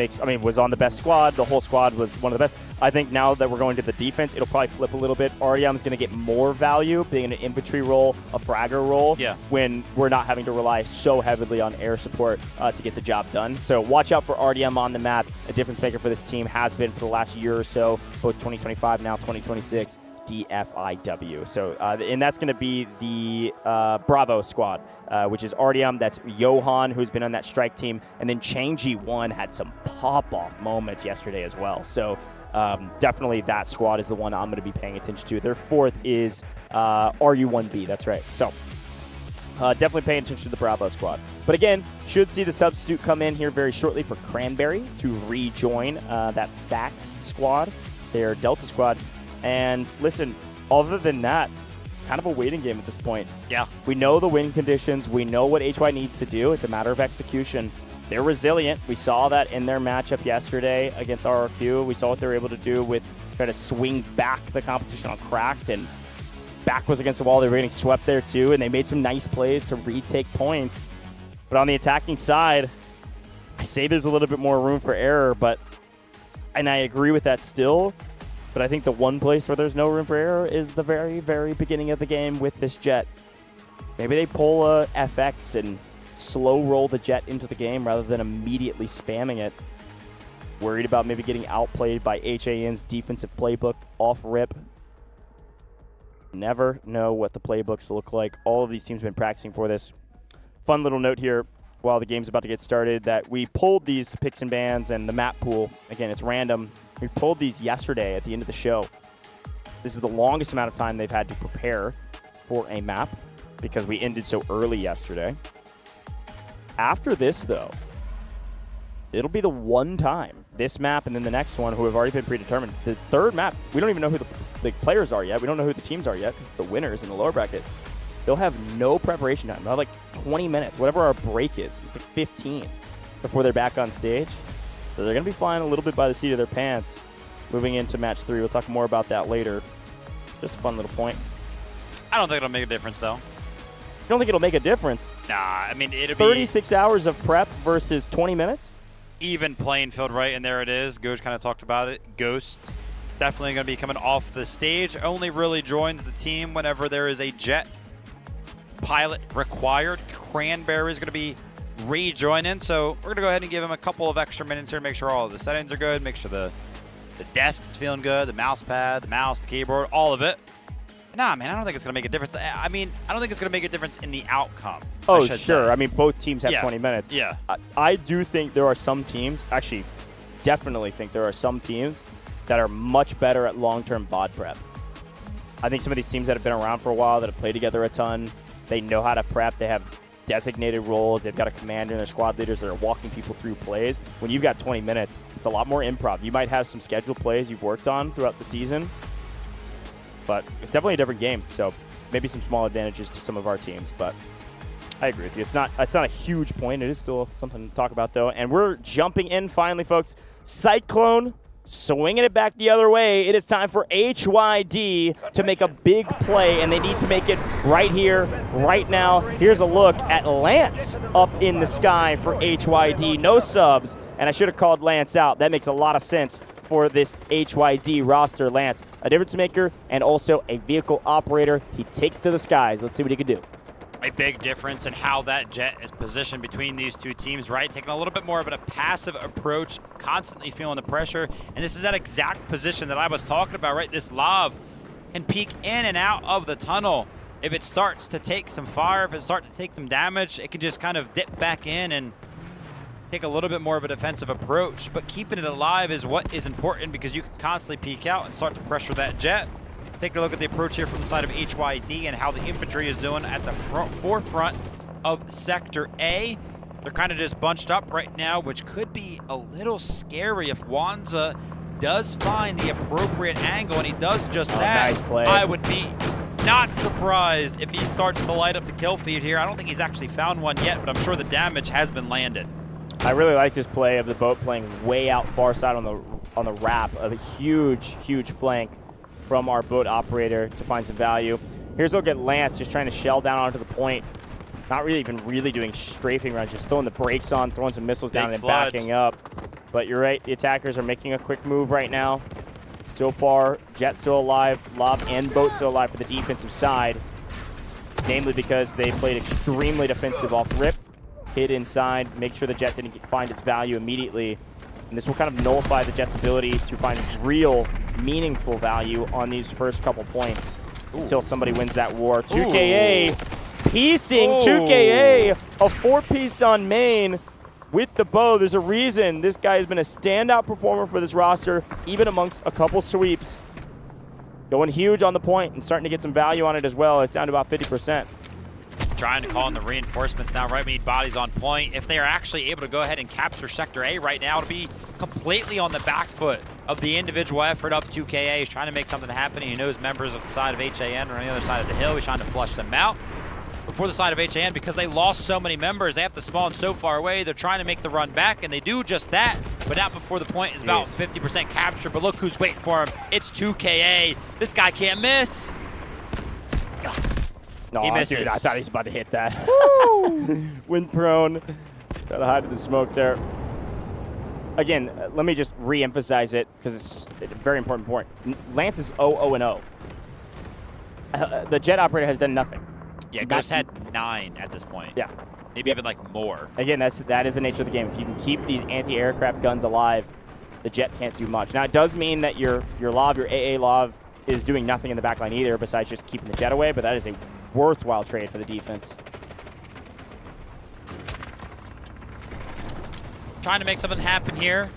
was on the best squad. The whole squad was one of the best. I think now that we're going to the defense, it'll probably flip a little bit. Artyom's going to get more value being in an infantry role, a fragger role, when we're not having to rely so heavily on air support to get the job done. So watch out for Artyom on the map. A difference maker for this team has been for the last year or so, both 2025, now 2026. Dfiw. So, and that's going to be the Bravo squad, which is Artyom. That's Johan, who's been on that strike team. And then Changji1 had some pop-off moments yesterday as well. So, definitely that squad is the one I'm going to be paying attention to. Their fourth is RU1B. That's right. So, definitely paying attention to the Bravo squad. But again, should see the substitute come in here very shortly for Cranberry to rejoin that Stacks squad, their Delta squad. And listen, other than that, it's kind of a waiting game at this point. Yeah. We know the win conditions. We know what HY needs to do. It's a matter of execution. They're resilient. We saw that in their matchup yesterday against RRQ. We saw what they were able to do with trying to swing back the competition on Cracked, and back was against the wall. They were getting swept there too, and they made some nice plays to retake points. But on the attacking side, I say there's a little bit more room for error, and I agree with that still. But I think the one place where there's no room for error is the very, very beginning of the game with this jet. Maybe they pull a FX and slow roll the jet into the game rather than immediately spamming it. Worried about maybe getting outplayed by HAN's defensive playbook off rip. Never know what the playbooks look like. All of these teams have been practicing for this. Fun little note here while the game's about to get started that we pulled these picks and bans and the map pool. Again, it's random. We pulled these yesterday at the end of the show. This is the longest amount of time they've had to prepare for a map because we ended so early yesterday. After this, though, it'll be the one time, this map and then the next one, who have already been predetermined. The third map, we don't even know who the players are yet. We don't know who the teams are yet because it's the winners in the lower bracket. They'll have no preparation time. They'll have 20 minutes, whatever our break is. It's 15 before they're back on stage. So they're going to be flying a little bit by the seat of their pants moving into match 3. We'll talk more about that later. Just a fun little point. I don't think it'll make a difference, though. You don't think it'll make a difference? Nah, I mean, it'll be 36 hours of prep versus 20 minutes? Even playing field, right? And there it is. Ghost kind of talked about it. Ghost definitely going to be coming off the stage. Only really joins the team whenever there is a jet pilot required. Cranberry is going to be rejoining, so we're going to go ahead and give him a couple of extra minutes here to make sure all of the settings are good, make sure the desk is feeling good, the mouse pad, the mouse, the keyboard, all of it. Nah, man, I don't think it's going to make a difference. I mean, I don't think it's going to make a difference in the outcome. Oh, sure. Say. I mean, both teams have 20 minutes. Yeah. I do think there are some teams, actually, definitely think there are some teams that are much better at long-term VOD prep. I think some of these teams that have been around for a while, that have played together a ton, they know how to prep, they have designated roles. They've got a commander and their squad leaders that are walking people through plays. When you've got 20 minutes, it's a lot more improv. You might have some scheduled plays you've worked on throughout the season, but it's definitely a different game. So maybe some small advantages to some of our teams, but I agree with you. It's not a huge point. It is still something to talk about, though. And we're jumping in finally, folks. Cyclone swinging it back the other way. It is time for HYD to make a big play, and they need to make it right here, right now. Here's a look at Lance up in the sky for HYD. No subs, and I should have called Lance out. That makes a lot of sense for this HYD roster. Lance, a difference maker and also a vehicle operator. He takes to the skies. Let's see what he can do. A big difference in how that jet is positioned between these two teams, right? Taking a little bit more of a passive approach, constantly feeling the pressure. And this is that exact position that I was talking about, right? This Lav can peek in and out of the tunnel. If it starts to take some fire, if it starts to take some damage, it can just kind of dip back in and take a little bit more of a defensive approach. But keeping it alive is what is important, because you can constantly peek out and start to pressure that jet. Take a look at the approach here from the side of HYD and how the infantry is doing at the forefront of Sector A. They're kind of just bunched up right now, which could be a little scary if Wanza does find the appropriate angle, and he does just that. Nice play. I would be not surprised if he starts to light up the kill feed here. I don't think he's actually found one yet, but I'm sure the damage has been landed. I really like this play of the boat playing way out far side on the wrap of a huge flank from our boat operator to find some value. Here's a look at Lance just trying to shell down onto the point. Not really even doing strafing runs, just throwing the brakes on, throwing some missiles down and backing up. But you're right, the attackers are making a quick move right now. So far, Jet still alive, Lob and Boat still alive for the defensive side. Namely because they played extremely defensive off rip, hid inside, make sure the Jet didn't find its value immediately. And this will kind of nullify the Jet's ability to find real, meaningful value on these first couple points until somebody wins that war. 2KA piecing, 2KA, a 4-piece on main with the bow. There's a reason this guy has been a standout performer for this roster, even amongst a couple sweeps. Going huge on the point and starting to get some value on it as well. It's down to about 50%. Trying to call in the reinforcements now, right? We need bodies on point. If they are actually able to go ahead and capture Sector A right now, it'll be completely on the back foot of the individual effort of 2KA. He's trying to make something happen. He knows members of the side of HAN are on the other side of the hill. He's trying to flush them out. Before the side of HAN, because they lost so many members, they have to spawn so far away. They're trying to make the run back, and they do just that, but not before the point is about 50% capture. But look who's waiting for him. It's 2KA. This guy can't miss. No, he misses. Dude, I thought he was about to hit that. Wind prone. Try to hide in the smoke there. Again, let me just re-emphasize it because it's a very important point. Lance is 0-0-0. The Jet operator has done nothing. Yeah, Ghost had 9 at this point. Yeah. Maybe even like more. Again, that is the nature of the game. If you can keep these anti-aircraft guns alive, the Jet can't do much. Now, it does mean that your LOV, your AA LOV, is doing nothing in the backline either besides just keeping the Jet away, but that is a worthwhile trade for the defense. Trying to make something happen here.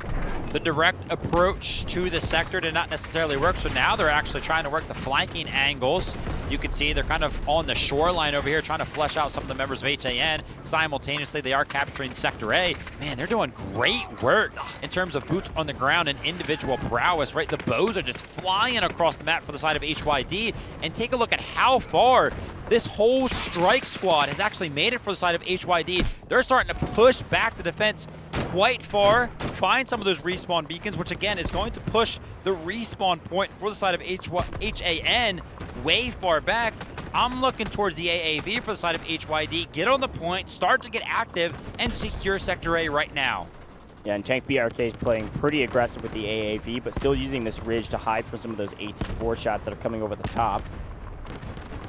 The direct approach to the sector did not necessarily work, so now they're actually trying to work the flanking angles. You can see they're kind of on the shoreline over here trying to flesh out some of the members of HAN. Simultaneously, they are capturing Sector A. Man, they're doing great work in terms of boots on the ground and individual prowess, right? The bows are just flying across the map for the side of HYD. And take a look at how far this whole strike squad has actually made it for the side of HYD. They're starting to push back the defense quite far, find some of those respawn beacons, which again is going to push the respawn point for the side of HAN way far back. I'm looking towards the AAV for the side of HYD. Get on the point, start to get active, and secure Sector A right now. Yeah, and Tank BRK is playing pretty aggressive with the AAV, but still using this ridge to hide from some of those AT4 shots that are coming over the top.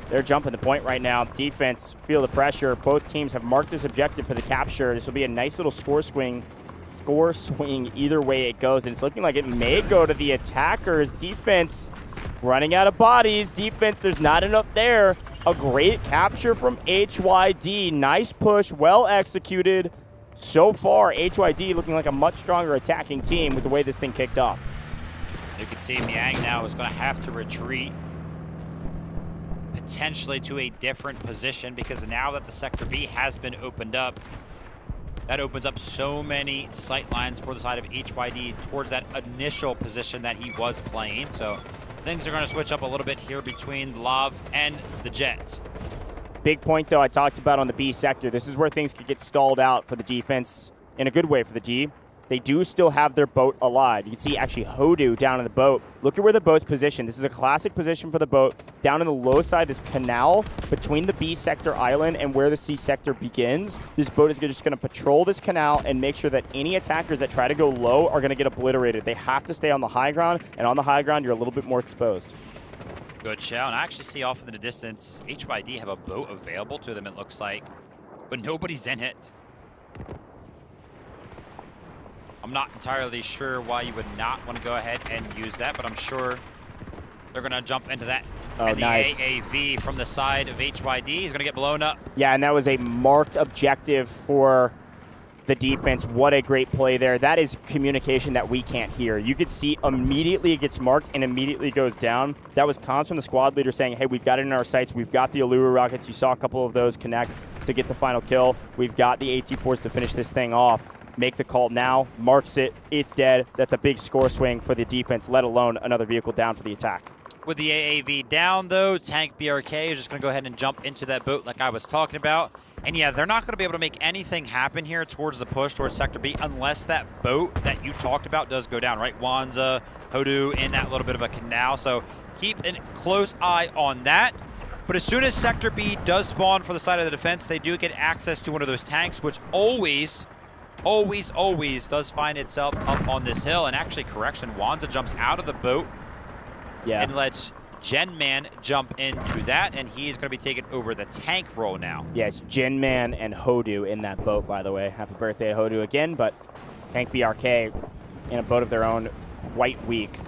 They're jumping the point right now. Defense, feel the pressure. Both teams have marked this objective for the capture. This will be a nice little score swing either way it goes. And it's looking like it may go to the attackers. Defense running out of bodies. Defense, there's not enough there. A great capture from HYD. Nice push, well executed. So far, HYD looking like a much stronger attacking team with the way this thing kicked off. You can see Miang now is going to have to retreat potentially to a different position, because now that the Sector B has been opened up, that opens up so many sight lines for the side of HYD towards that initial position that he was playing. So things are going to switch up a little bit here between Lav and the Jet. Big point, though, I talked about on the B sector. This is where things could get stalled out for the defense in a good way for the D. They do still have their boat alive. You can see actually Hodu down in the boat. Look at where the boat's positioned. This is a classic position for the boat. Down in the low side, this canal between the B sector island and where the C sector begins. This boat is just going to patrol this canal and make sure that any attackers that try to go low are going to get obliterated. They have to stay on the high ground, and on the high ground, you're a little bit more exposed. Good shout. And I actually see off in the distance, HYD have a boat available to them, it looks like, but nobody's in it. I'm not entirely sure why you would not want to go ahead and use that, but I'm sure they're going to jump into that. Oh, and the nice. AAV from the side of HYD is going to get blown up. Yeah, and that was a marked objective for the defense. What a great play there. That is communication that we can't hear. You could see immediately it gets marked and immediately goes down. That was comms from the squad leader saying, hey, we've got it in our sights. We've got the Allura rockets. You saw a couple of those connect to get the final kill. We've got the AT Force to finish this thing off. Make the call now, marks it, it's dead. That's a big score swing for the defense, let alone another vehicle down for the attack. With the AAV down, though, Tank BRK is just going to go ahead and jump into that boat like I was talking about. And yeah, they're not going to be able to make anything happen here towards the push towards Sector B unless that boat that you talked about does go down, right? Wanza, Hodu in that little bit of a canal. So keep a close eye on that. But as soon as Sector B does spawn for the side of the defense, they do get access to one of those tanks, which always does find itself up on this hill. And actually, correction, Wanza jumps out of the boat and lets Genman jump into that, and he's going to be taking over the tank role now. Yeah, it's Genman and Hodu in that boat, by the way. Happy birthday to Hodu again, but Tank BRK in a boat of their own, quite weak.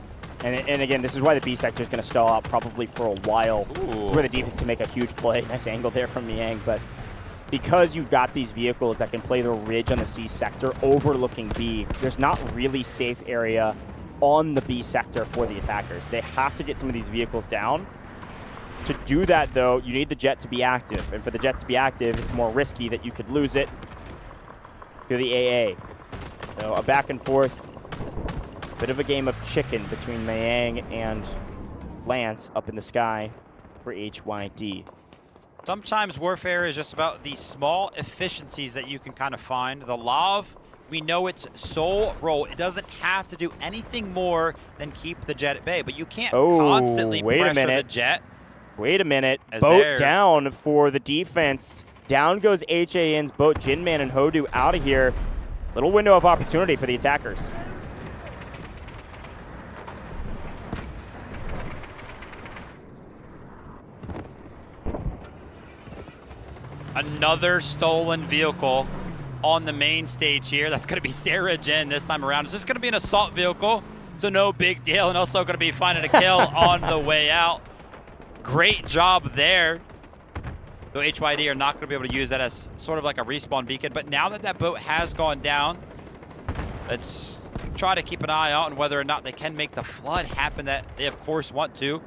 And again, this is why the B sector is going to stall out probably for a while. This is where the defense can make a huge play. Nice angle there from Niang, but because you've got these vehicles that can play the ridge on the C sector overlooking B, there's not really safe area on the B sector for the attackers. They have to get some of these vehicles down. To do that, though, you need the jet to be active. And for the jet to be active, it's more risky that you could lose it to the AA. So a back and forth, bit of a game of chicken between Niang and Lance up in the sky for HYD. Sometimes warfare is just about the small efficiencies that you can kind of find. The Lav, we know its sole role. It doesn't have to do anything more than keep the jet at bay, but you can't constantly pressure the jet. Wait a minute. Boat down for the defense. Down goes HAN's boat. Jinman and Hodu out of here. Little window of opportunity for the attackers. Another stolen vehicle on the main stage here. That's going to be Sarah Jen this time around. It's just going to be an assault vehicle, so no big deal, and also going to be finding a kill on the way out. Great job there. So HYD are not going to be able to use that as sort of like a respawn beacon, but now that that boat has gone down, let's try to keep an eye out on whether or not they can make the flood happen that they, of course, want to.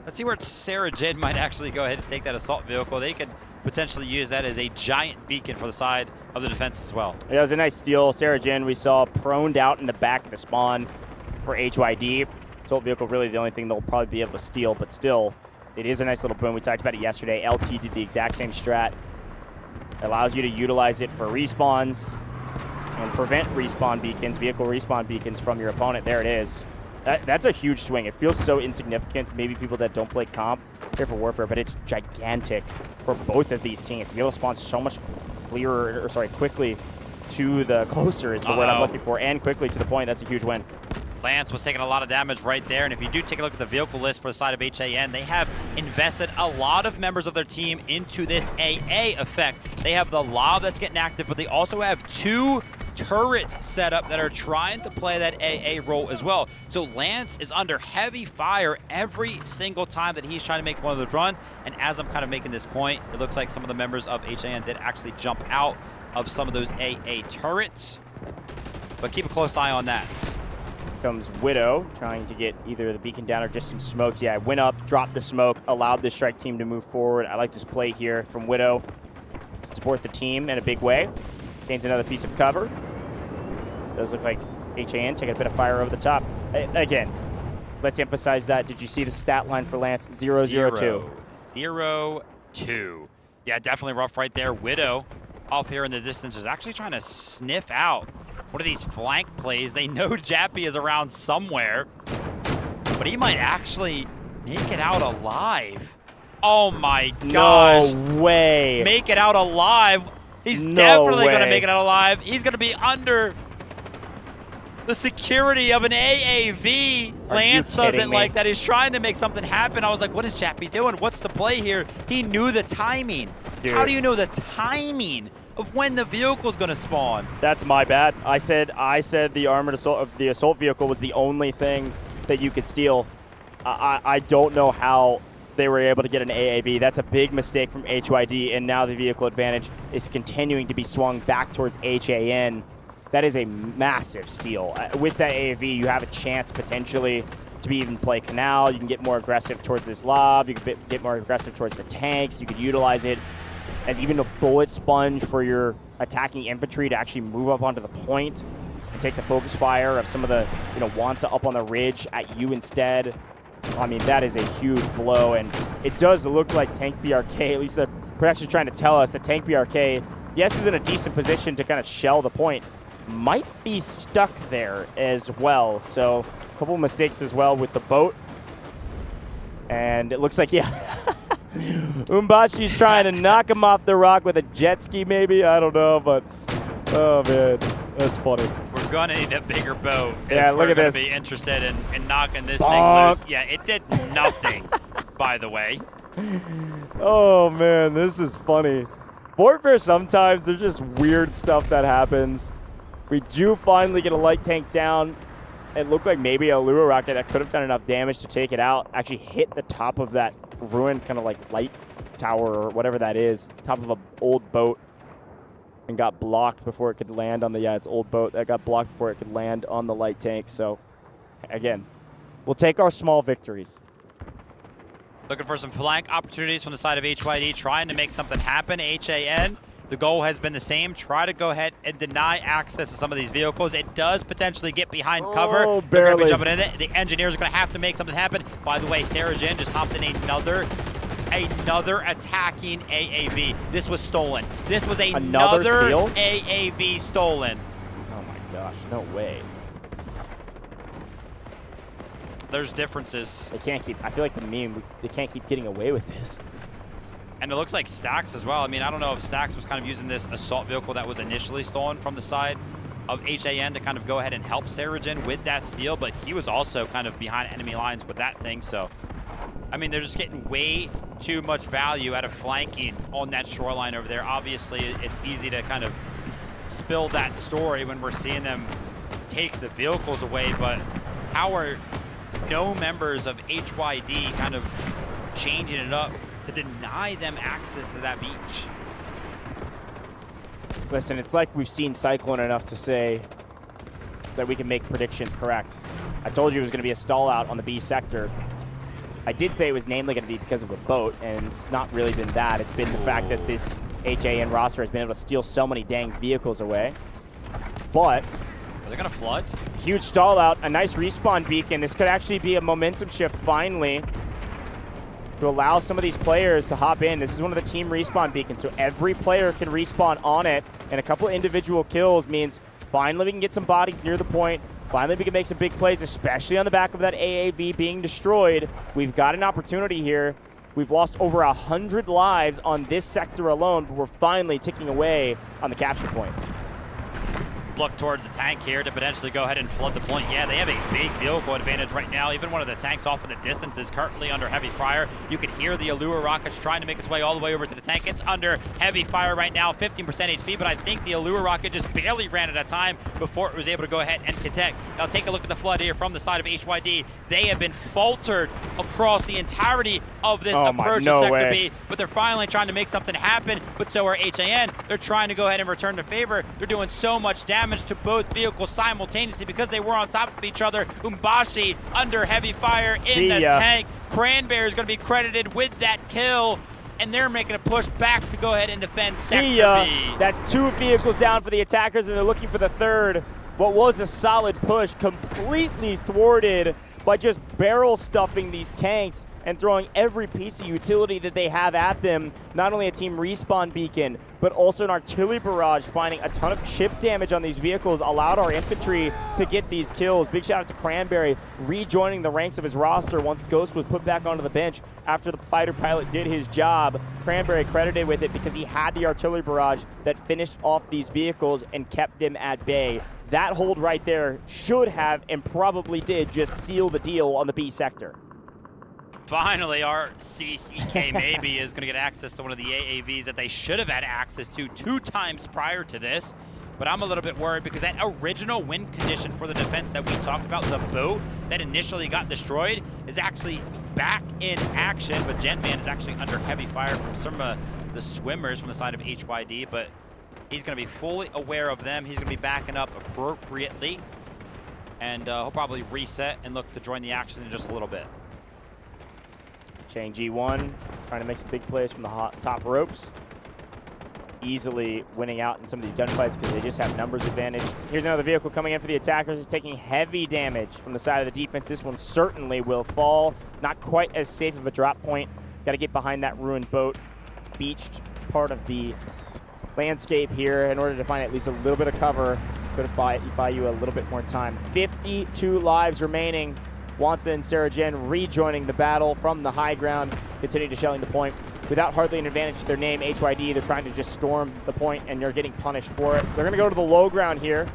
Let's see where Sarah Jen might actually go ahead and take that assault vehicle. They could potentially use that as a giant beacon for the side of the defense as well. Yeah, it was a nice steal. Sarah Jen, we saw proned out in the back of the spawn for HYD. Assault vehicle really the only thing they'll probably be able to steal, but still, it is a nice little boom. We talked about it yesterday. LT did the exact same strat. It allows you to utilize it for respawns and prevent respawn beacons, vehicle respawn beacons from your opponent. There it is. That's a huge swing. It feels so insignificant. Maybe people that don't play comp here for Warfare, but it's gigantic for both of these teams. To be able to spawn so much clearer, or sorry, quickly to the closer is the word I'm looking for, and quickly to the point. That's a huge win. Lance was taking a lot of damage right there, and if you do take a look at the vehicle list for the side of HAN, they have invested a lot of members of their team into this AA effect. They have the Lav that's getting active, but they also have 2 turrets set up that are trying to play that AA role as well. So Lance is under heavy fire every single time that he's trying to make one of those run, and as I'm kind of making this point, it looks like some of the members of HAN did actually jump out of some of those AA turrets, but keep a close eye on that. Comes Widow, trying to get either the beacon down or just some smokes. Yeah, went up, dropped the smoke, allowed the strike team to move forward. I like this play here from Widow. Support the team in a big way. Gains another piece of cover. Does look like HAN taking a bit of fire over the top. Again, let's emphasize that. Did you see the stat line for Lance? 0-0-2. 0-2. Yeah, definitely rough right there. Widow off here in the distance is actually trying to sniff out one of these flank plays. They know Jappy is around somewhere, but he might actually make it out alive. Oh my gosh. No way. Make it out alive. He's No definitely going to way. make it out alive. He's going to be under the security of an AAV. Are Lance you doesn't kidding me? like that. He's trying to make something happen. I was like, what is Jappy doing? What's the play here? He knew the timing. Dude. How do you know the timing of when the vehicle's going to spawn? That's my bad. I said the armored assault, the assault vehicle was the only thing that you could steal. I don't know how they were able to get an AAV. That's a big mistake from HYD, and now the vehicle advantage is continuing to be swung back towards HAN. That is a massive steal. With that AAV, you have a chance potentially to be even play Canal. You can get more aggressive towards this lob. You can get more aggressive towards the tanks. You could utilize it as even a bullet sponge for your attacking infantry to actually move up onto the point and take the focus fire of some of the, Wanza up on the ridge at you instead. I mean, that is a huge blow, and it does look like Tank BRK, at least the production's trying to tell us that Tank BRK, yes, is in a decent position to kind of shell the point, might be stuck there as well. So a couple of mistakes as well with the boat. And it looks like, yeah, Umbashi's trying to knock him off the rock with a jet ski maybe. I don't know, but oh, man, that's funny. We're going to need a bigger boat Yeah, if look we're at going this. to be interested in knocking this Bonk. thing loose. Yeah, it did nothing, by the way. Oh, man, this is funny. Warfare, sometimes there's just weird stuff that happens. We do finally get a light tank down. It looked like maybe a Lua rocket that could have done enough damage to take it out actually hit the top of that ruined kind of like light tower or whatever that is, top of an old boat, and got blocked before it could land on the, it's old boat that got blocked before it could land on the light tank. So, again, we'll take our small victories. Looking for some flank opportunities from the side of HYD, trying to make something happen. HAN, the goal has been the same. Try to go ahead and deny access to some of these vehicles. It does potentially get behind cover. Oh, They're going to barely. be jumping in it. The engineers are going to have to make something happen. By the way, Sarah Jin just hopped in another attacking AAV. This was stolen. This was another steal? AAV stolen. Oh my gosh, no way. There's differences. They can't keep, I feel like they can't keep getting away with this. And it looks like Stax as well. I mean, I don't know if Stax was kind of using this assault vehicle that was initially stolen from the side of HAN to kind of go ahead and help Sarajin with that steal, but he was also kind of behind enemy lines with that thing. So, I mean, they're just getting way too much value out of flanking on that shoreline over there. Obviously, it's easy to kind of spill that story when we're seeing them take the vehicles away, but how are no members of HYD kind of changing it up to deny them access to that beach? Listen, it's like we've seen Cyclone enough to say that we can make predictions correct. I told you it was going to be a stall out on the B sector. I did say it was namely going to be because of a boat, and it's not really been that. It's been the fact that this HAN roster has been able to steal so many dang vehicles away. But are they going to flood? Huge stall out, a nice respawn beacon. This could actually be a momentum shift finally to allow some of these players to hop in. This is one of the team respawn beacons, so every player can respawn on it, and a couple individual kills means finally we can get some bodies near the point. Finally we can make some big plays, especially on the back of that AAV being destroyed. We've got an opportunity here. We've lost over 100 lives on this sector alone, but we're finally ticking away on the capture point. Look towards the tank here to potentially go ahead and flood the point. Yeah, they have a big vehicle advantage right now. Even one of the tanks off in the distance is currently under heavy fire. You can hear the Allure rockets trying to make its way all the way over to the tank. It's under heavy fire right now, 15% HP, but I think the Allure rocket just barely ran out of time before it was able to go ahead and connect. Now take a look at the flood here from the side of HYD. They have been faltered across the entirety of this approach to Sector B, but they're finally trying to make something happen, but so are HAN. They're trying to go ahead and return the favor. They're doing so much damage to both vehicles simultaneously because they were on top of each other. Umbashi under heavy fire in the tank. Cranberry is going to be credited with that kill, and they're making a push back to go ahead and defend Sector B. That's 2 vehicles down for the attackers, and they're looking for the third. What was a solid push, completely thwarted by just barrel stuffing these tanks and throwing every piece of utility that they have at them. Not only a team respawn beacon, but also an artillery barrage, finding a ton of chip damage on these vehicles, allowed our infantry to get these kills. Big shout out to Cranberry, rejoining the ranks of his roster once Ghost was put back onto the bench after the fighter pilot did his job. Cranberry credited with it because he had the artillery barrage that finished off these vehicles and kept them at bay. That hold right there should have, and probably did, just seal the deal on the B sector. Finally, our CCK maybe is going to get access to one of the AAVs that they should have had access to 2 times prior to this. But I'm a little bit worried because that original win condition for the defense that we talked about, the boat that initially got destroyed, is actually back in action. But Gentman is actually under heavy fire from some of the swimmers from the side of HYD. But he's going to be fully aware of them. He's going to be backing up appropriately. And he'll probably reset and look to join the action in just a little bit. Chang G1 trying to make some big plays from the top ropes. Easily winning out in some of these gunfights because they just have numbers advantage. Here's another vehicle coming in for the attackers. He's taking heavy damage from the side of the defense. This one certainly will fall. Not quite as safe of a drop point. Got to get behind that ruined boat. Beached part of the landscape here in order to find at least a little bit of cover. Could buy you a little bit more time. 52 lives remaining. Wansa and Sarah Jen rejoining the battle from the high ground, continue to shelling the point. Without hardly an advantage to their name, HYD, they're trying to just storm the point, and you're getting punished for it. They're going to go to the low ground here.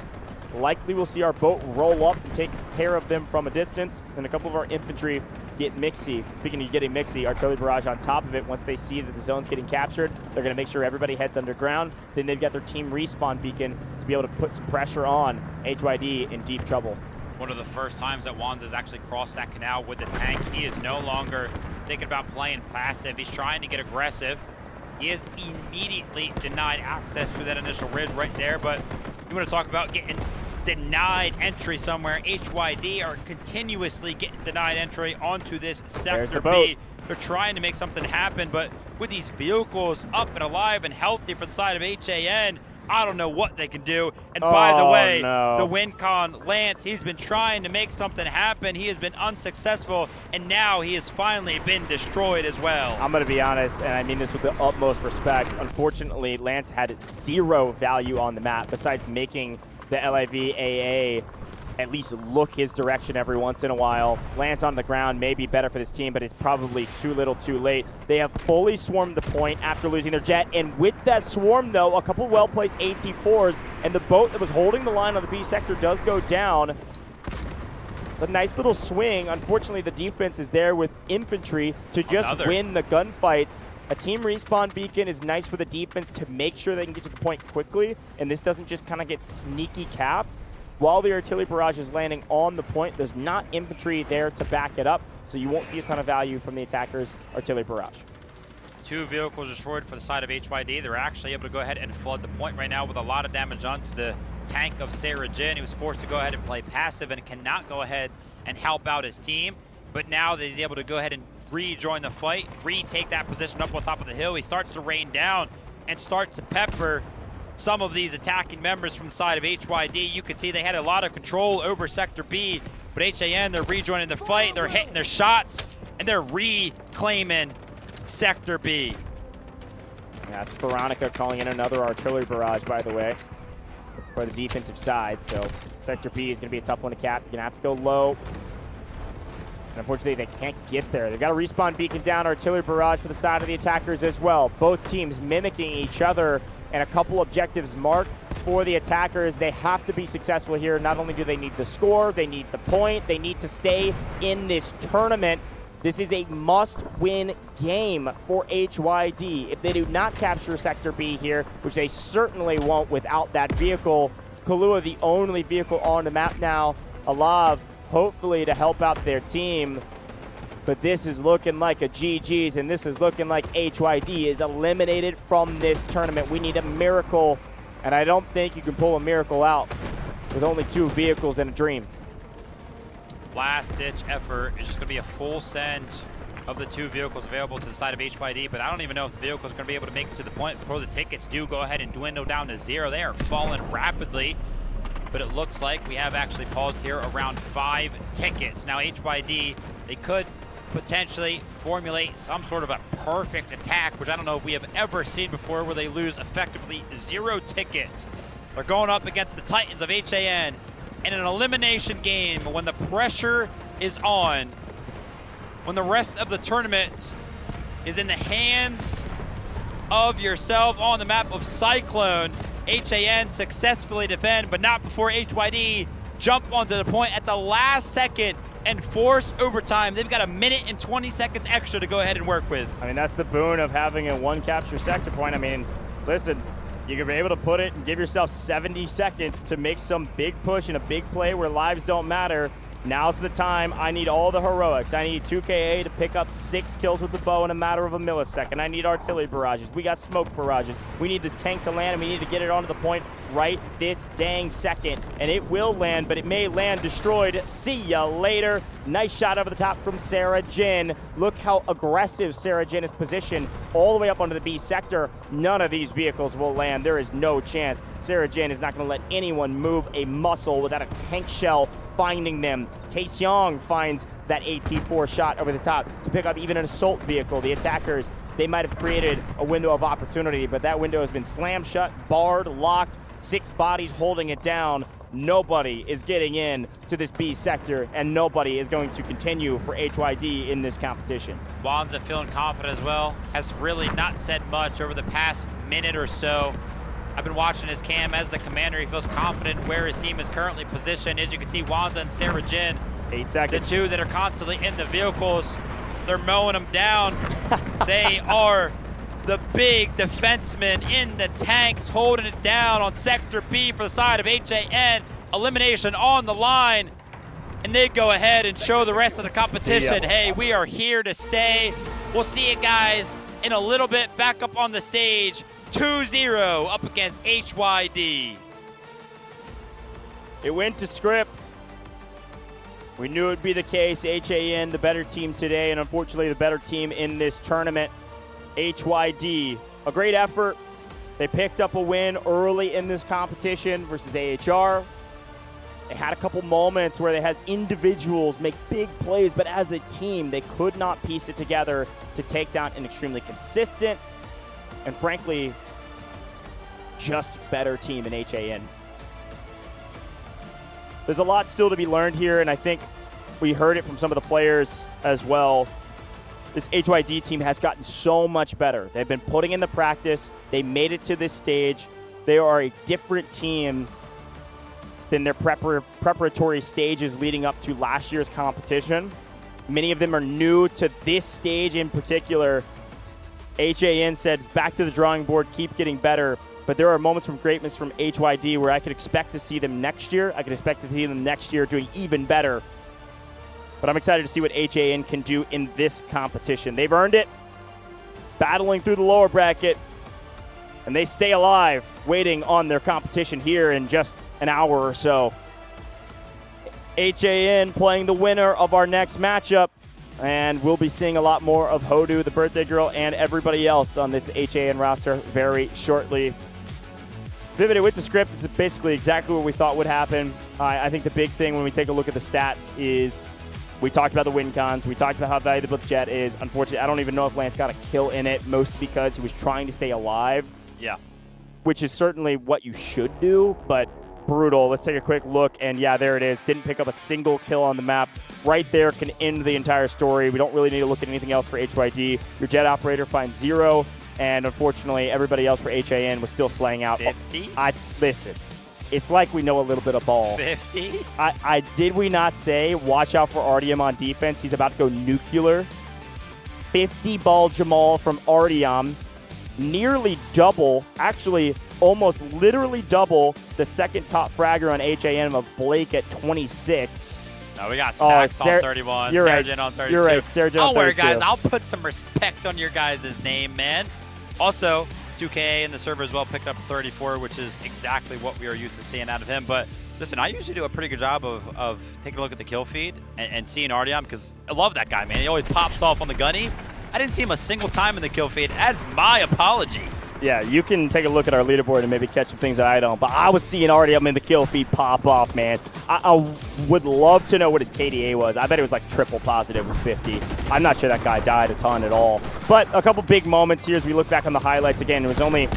Likely we'll see our boat roll up and take care of them from a distance, and a couple of our infantry get mixy. Speaking of getting mixy, artillery barrage on top of it. Once they see that the zone's getting captured, they're going to make sure everybody heads underground. Then they've got their team respawn beacon to be able to put some pressure on HYD in deep trouble. One of the first times that Wands has actually crossed that canal with the tank. He is no longer thinking about playing passive. He's trying to get aggressive. He is immediately denied access to that initial ridge right there, but you want to talk about getting denied entry somewhere. HYD are continuously getting denied entry onto this sector B. They're trying to make something happen, but with these vehicles up and alive and healthy for the side of HAN, I don't know what they can do. And by the way, the WinCon Lance, he's been trying to make something happen. He has been unsuccessful, and now he has finally been destroyed as well. I'm going to be honest, and I mean this with the utmost respect. Unfortunately, Lance had 0 value on the map besides making the LIV AA at least look his direction every once in a while. Lance on the ground may be better for this team, but it's probably too little too late. They have fully swarmed the point after losing their jet, and with that swarm though, a couple well-placed AT4s, and the boat that was holding the line on the B sector does go down. A nice little swing. Unfortunately, the defense is there with infantry to just win the gunfights. A team respawn beacon is nice for the defense to make sure they can get to the point quickly, and this doesn't just kind of get sneaky capped. While the artillery barrage is landing on the point, there's not infantry there to back it up, so you won't see a ton of value from the attackers' artillery barrage. 2 vehicles destroyed for the side of HYD. They're actually able to go ahead and flood the point right now with a lot of damage onto the tank of Sarah Jin. He was forced to go ahead and play passive and cannot go ahead and help out his team. But now that he's able to go ahead and rejoin the fight, retake that position up on top of the hill, he starts to rain down and starts to pepper some of these attacking members from the side of HYD. You can see they had a lot of control over Sector B, but HAN, they're rejoining the fight, they're hitting their shots, and they're reclaiming Sector B. Yeah, it's Veronica calling in another artillery barrage, by the way, for the defensive side. So Sector B is going to be a tough one to cap. You're going to have to go low. And unfortunately, they can't get there. They've got a respawn beacon down, artillery barrage for the side of the attackers as well. Both teams mimicking each other, and a couple objectives marked for the attackers. They have to be successful here. Not only do they need the score, they need the point, they need to stay in this tournament. This is a must-win game for HYD. If they do not capture Sector B here, which they certainly won't without that vehicle, Kahlua the only vehicle on the map now, Alav hopefully to help out their team. But this is looking like a GG's, and this is looking like HYD is eliminated from this tournament. We need a miracle, and I don't think you can pull a miracle out with only 2 vehicles and a dream. Last-ditch effort is just going to be a full send of the 2 vehicles available to the side of HYD, but I don't even know if the vehicle's going to be able to make it to the point before the tickets do go ahead and dwindle down to 0. They are falling rapidly. but it looks like we have actually paused here around 5 tickets. Now HYD, they could potentially formulate some sort of a perfect attack, which I don't know if we have ever seen before, where they lose effectively 0 tickets. They're going up against the Titans of HAN in an elimination game when the pressure is on, when the rest of the tournament is in the hands of yourself on the map of Cyclone. HAN successfully defend, but not before HYD jump onto the point at the last second and force overtime. They've got 1 minute and 20 seconds extra to go ahead and work with. I mean, that's the boon of having a 1 capture sector point. I mean, listen, you can be able to put it and give yourself 70 seconds to make some big push and a big play where lives don't matter. Now's the time. I need all the heroics. I need 2KA to pick up 6 kills with the bow in a matter of a millisecond. I need artillery barrages. We got smoke barrages. We need this tank to land, and we need to get it onto the point right this dang second. And it will land, but it may land destroyed. See ya later. Nice shot over the top from Sarah Jin. Look how aggressive Sarah Jin is positioned all the way up onto the B sector. None of these vehicles will land. There is no chance. Sarah Jin is not going to let anyone move a muscle without a tank shell finding them. Taeseong finds that AT4 shot over the top to pick up even an assault vehicle. The attackers, they might have created a window of opportunity, but that window has been slammed shut, barred, locked, 6 bodies holding it down. Nobody is getting in to this B sector, and nobody is going to continue for HYD in this competition. Wanza feeling confident as well, has really not said much over the past minute or so. I've been watching his cam as the commander. He feels confident where his team is currently positioned. As you can see, Wanza and Sarah Jin, 8 seconds. The 2 that are constantly in the vehicles, they're mowing them down. They are the big defensemen in the tanks holding it down on Sector B for the side of HAN. Elimination on the line. And they go ahead and show the rest of the competition, hey, we are here to stay. We'll see you guys in a little bit back up on the stage. 2-0 up against HYD. It went to script. We knew it would be the case. HAN, the better team today, and unfortunately the better team in this tournament. HYD, a great effort. They picked up a win early in this competition versus AHR. They had a couple moments where they had individuals make big plays, but as a team, they could not piece it together to take down an extremely consistent and frankly, just better team in HAN. There's a lot still to be learned here, and I think we heard it from some of the players as well. This HYD team has gotten so much better. They've been putting in the practice. They made it to this stage. They are a different team than their preparatory stages leading up to last year's competition. Many of them are new to this stage in particular. HAN said, back to the drawing board, keep getting better. But there are moments from greatness from HYD where I could expect to see them next year. I could expect to see them next year doing even better. But I'm excited to see what HAN can do in this competition. They've earned it, battling through the lower bracket, and they stay alive, waiting on their competition here in just an hour or so. HAN playing the winner of our next matchup. And we'll be seeing a lot more of Hodu, the birthday girl, and everybody else on this HAN roster very shortly. Vivid, with the script, it's basically exactly what we thought would happen. I think the big thing when we take a look at the stats is we talked about the win cons. We talked about how valuable the jet is. Unfortunately, I don't even know if Lance got a kill in it, mostly because he was trying to stay alive. Yeah. Which is certainly what you should do, but brutal. Let's take a quick look, and yeah, there it is. Didn't pick up a single kill on the map. Right there can end the entire story. We don't really need to look at anything else for HYD. Your jet operator finds 0, and unfortunately, everybody else for HAN was still slaying out. 50? Listen, it's like we know a little bit of ball. 50? Did we not say, watch out for Artyom on defense? He's about to go nuclear. 50 ball Jamal from Artyom. Nearly double, actually almost literally double the second top fragger on HAN of Blake at 26. No, we got Stacks on 31, Sergeant on 32. You're right, Sergeant on 32. Don't worry, guys. I'll put some respect on your guys' name, man. Also, 2K in the server as well picked up 34, which is exactly what we are used to seeing out of him. But listen, I usually do a pretty good job of taking a look at the kill feed and seeing Artyom, because I love that guy, man. He always pops off on the gunny. I didn't see him a single time in the kill feed. As my apology. Yeah, you can take a look at our leaderboard and maybe catch some things that I don't. But I was seeing already I'm in the kill feed pop off, man. I would love to know what his KDA was. I bet it was like triple positive with 50. I'm not sure that guy died a ton at all. But a couple big moments here as we look back on the highlights. Again, it was only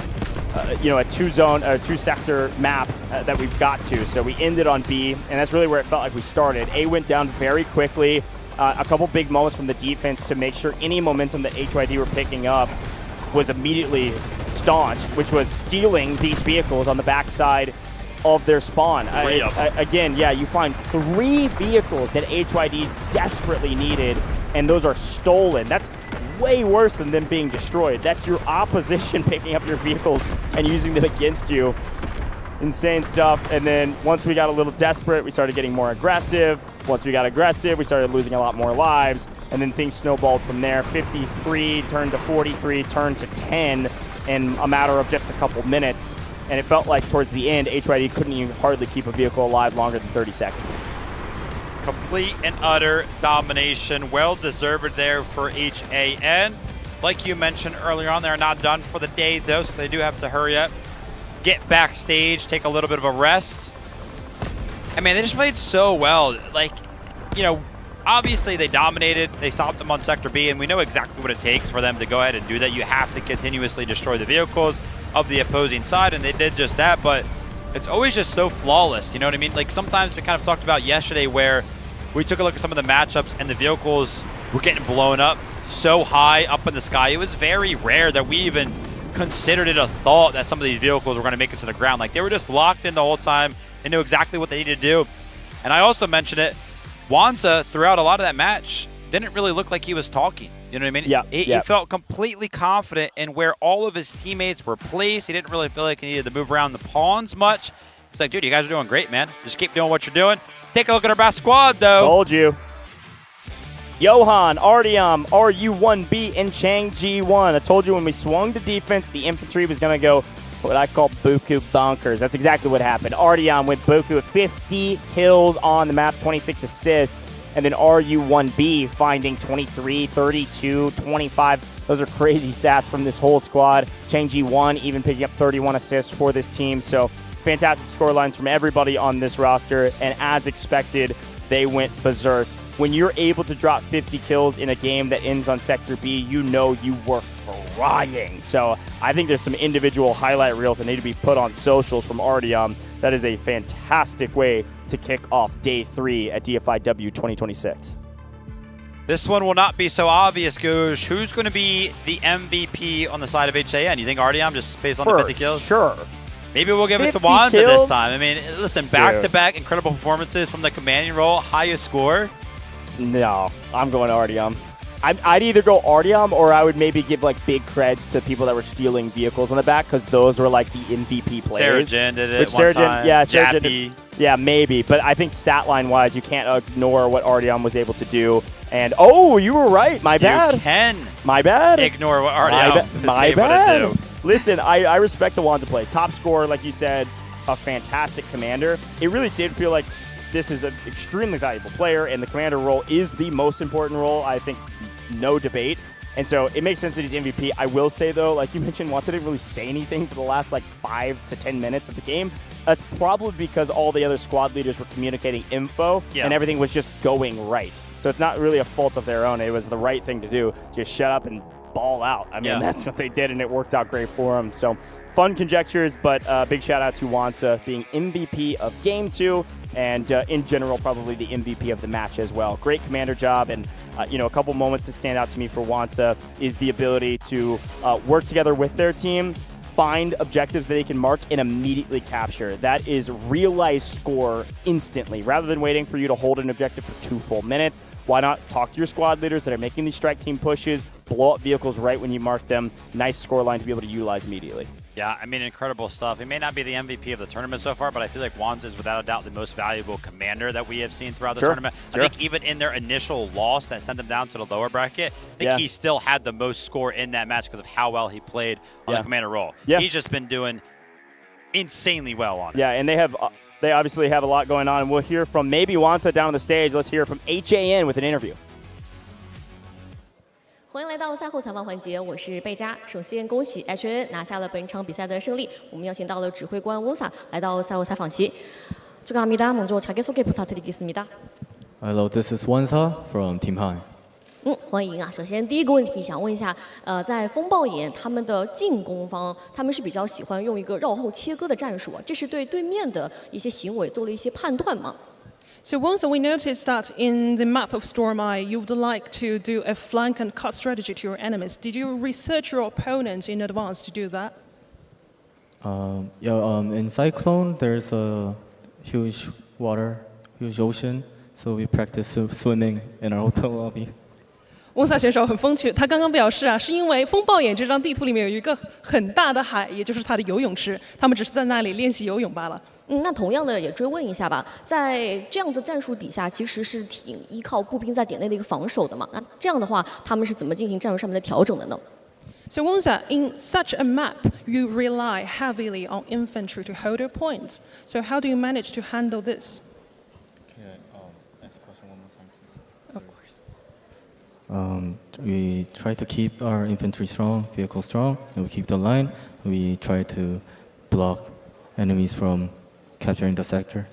a two-sector map that we've got to. So we ended on B, and that's really where it felt like we started. A went down very quickly. A couple big moments from the defense to make sure any momentum that HYD were picking up was immediately staunched, which was stealing these vehicles on the backside of their spawn. Again, yeah, you find 3 vehicles that HYD desperately needed, and those are stolen. That's way worse than them being destroyed. That's your opposition picking up your vehicles and using them against you. Insane stuff. And then once we got a little desperate, we started getting more aggressive. Once we got aggressive, we started losing a lot more lives. And then things snowballed from there. 53 turned to 43, turned to 10 in a matter of just a couple minutes. And it felt like towards the end, HYD couldn't even hardly keep a vehicle alive longer than 30 seconds. Complete and utter domination. Well-deserved there for HAN. Like you mentioned earlier on, they're not done for the day, though, so they do have to hurry up, get backstage, take a little bit of a rest. I mean, they just played so well. Like, you know, obviously they dominated. They stopped them on Sector B, and we know exactly what it takes for them to go ahead and do that. You have to continuously destroy the vehicles of the opposing side, and they did just that, but it's always just so flawless, you know what I mean? Like, sometimes we kind of talked about yesterday where we took a look at some of the matchups and the vehicles were getting blown up so high up in the sky. It was very rare that we even considered it a thought that some of these vehicles were going to make it to the ground. Like, they were just locked in the whole time and knew exactly what they needed to do. And I also mentioned it, Wanza, throughout a lot of that match, didn't really look like he was talking. You know what I mean? Yeah. He felt completely confident in where all of his teammates were placed. He didn't really feel like he needed to move around the pawns much. It's like, dude, you guys are doing great, man. Just keep doing what you're doing. Take a look at our best squad, though. Told you. Johan, Artyom, RU1B, and Chang G1. I told you when we swung to defense, the infantry was going to go what I call buku bonkers. That's exactly what happened. Artyom with buku, 50 kills on the map, 26 assists. And then RU1B finding 23, 32, 25. Those are crazy stats from this whole squad. Chang G1 even picking up 31 assists for this team. So fantastic score lines from everybody on this roster. And as expected, they went berserk. When you're able to drop 50 kills in a game that ends on Sector B, you know you were frying. So I think there's some individual highlight reels that need to be put on socials from Artyom. That is a fantastic way to kick off Day 3 at Dfiw 2026. This one will not be so obvious, Goosh. Who's going to be the MVP on the side of HAN? You think Artyom, just based on the 50 kills? Sure. Maybe we'll give it to Wanza this time. I mean, listen, back-to-back incredible performances from the commanding role, highest score. No, I'm going Artyom. I'd either go Artyom or I would maybe give like big creds to people that were stealing vehicles on the back because those were like the MVP players. Sarah did it one time. Yeah, Jappy. Yeah, maybe. But I think stat line wise, you can't ignore what Artyom was able to do. And oh, you were right. My bad. You can. My bad. Ignore what Artyom my able bad. to do. Listen, I respect the Wanza play. Top scorer, like you said, a fantastic commander. It really did feel like this is an extremely valuable player, and the commander role is the most important role, I think, no debate. And so it makes sense that he's MVP. I will say, though, like you mentioned, Wanza didn't really say anything for the last, like, 5 to 10 minutes of the game. That's probably because all the other squad leaders were communicating info, and everything was just going right. So it's not really a fault of their own. It was the right thing to do. Just shut up and ball out. I mean, that's what they did, and it worked out great for them. So fun conjectures, but big shout out to Wanza being MVP of Game 2, and in general, probably the MVP of the match as well. Great commander job, and a couple moments that stand out to me for Wanza is the ability to work together with their team, find objectives that they can mark, and immediately capture. That is realized score instantly. Rather than waiting for you to hold an objective for 2 full minutes, why not talk to your squad leaders that are making these strike team pushes, blow up vehicles right when you mark them. Nice score line to be able to utilize immediately. Yeah, I mean, incredible stuff. He may not be the MVP of the tournament so far, but I feel like Wanza is without a doubt the most valuable commander that we have seen throughout the tournament. I think even in their initial loss that sent them down to the lower bracket, I think he still had the most score in that match because of how well he played on the commander role. He's just been doing insanely well on it. Yeah, and they obviously have a lot going on. We'll hear from maybe Wanza down on the stage. Let's hear from HAN with an interview. 欢迎来到赛后采访环节，我是贝佳。首先恭喜 HN 拿下了本场比赛的胜利。我们邀请到了指挥官 Wonsa 来到赛后采访席。축하합니다. 먼저 자기소개 부탁드리겠습니다. Hello, this is Wonsa from Team High. 欢迎啊！首先第一个问题想问一下，在风暴眼他们的进攻方，他们是比较喜欢用一个绕后切割的战术啊，这是对对面的一些行为做了一些判断吗？ So once we noticed that in the map of Storm Eye, you would like to do a flank and cut strategy to your enemies. Did you research your opponents in advance to do that? In Cyclone, there's a huge ocean, so we practice swimming in our hotel lobby. 翁萨选手很风趣，他刚刚表示啊，是因为风暴眼这张地图里面有一个很大的海，也就是他的游泳池，他们只是在那里练习游泳罢了。那同样的也追问一下吧，在这样的战术底下，其实是挺依靠步兵在点内的一个防守的嘛。那这样的话，他们是怎么进行战术上面的调整的呢？ So Wonsa, in such a map, you rely heavily on infantry to hold your points. So how do you manage to handle this? Ask question one more time, please. Of course. We try to keep our infantry strong, vehicle strong, and we keep the line. We try to block enemies from capturing the sector.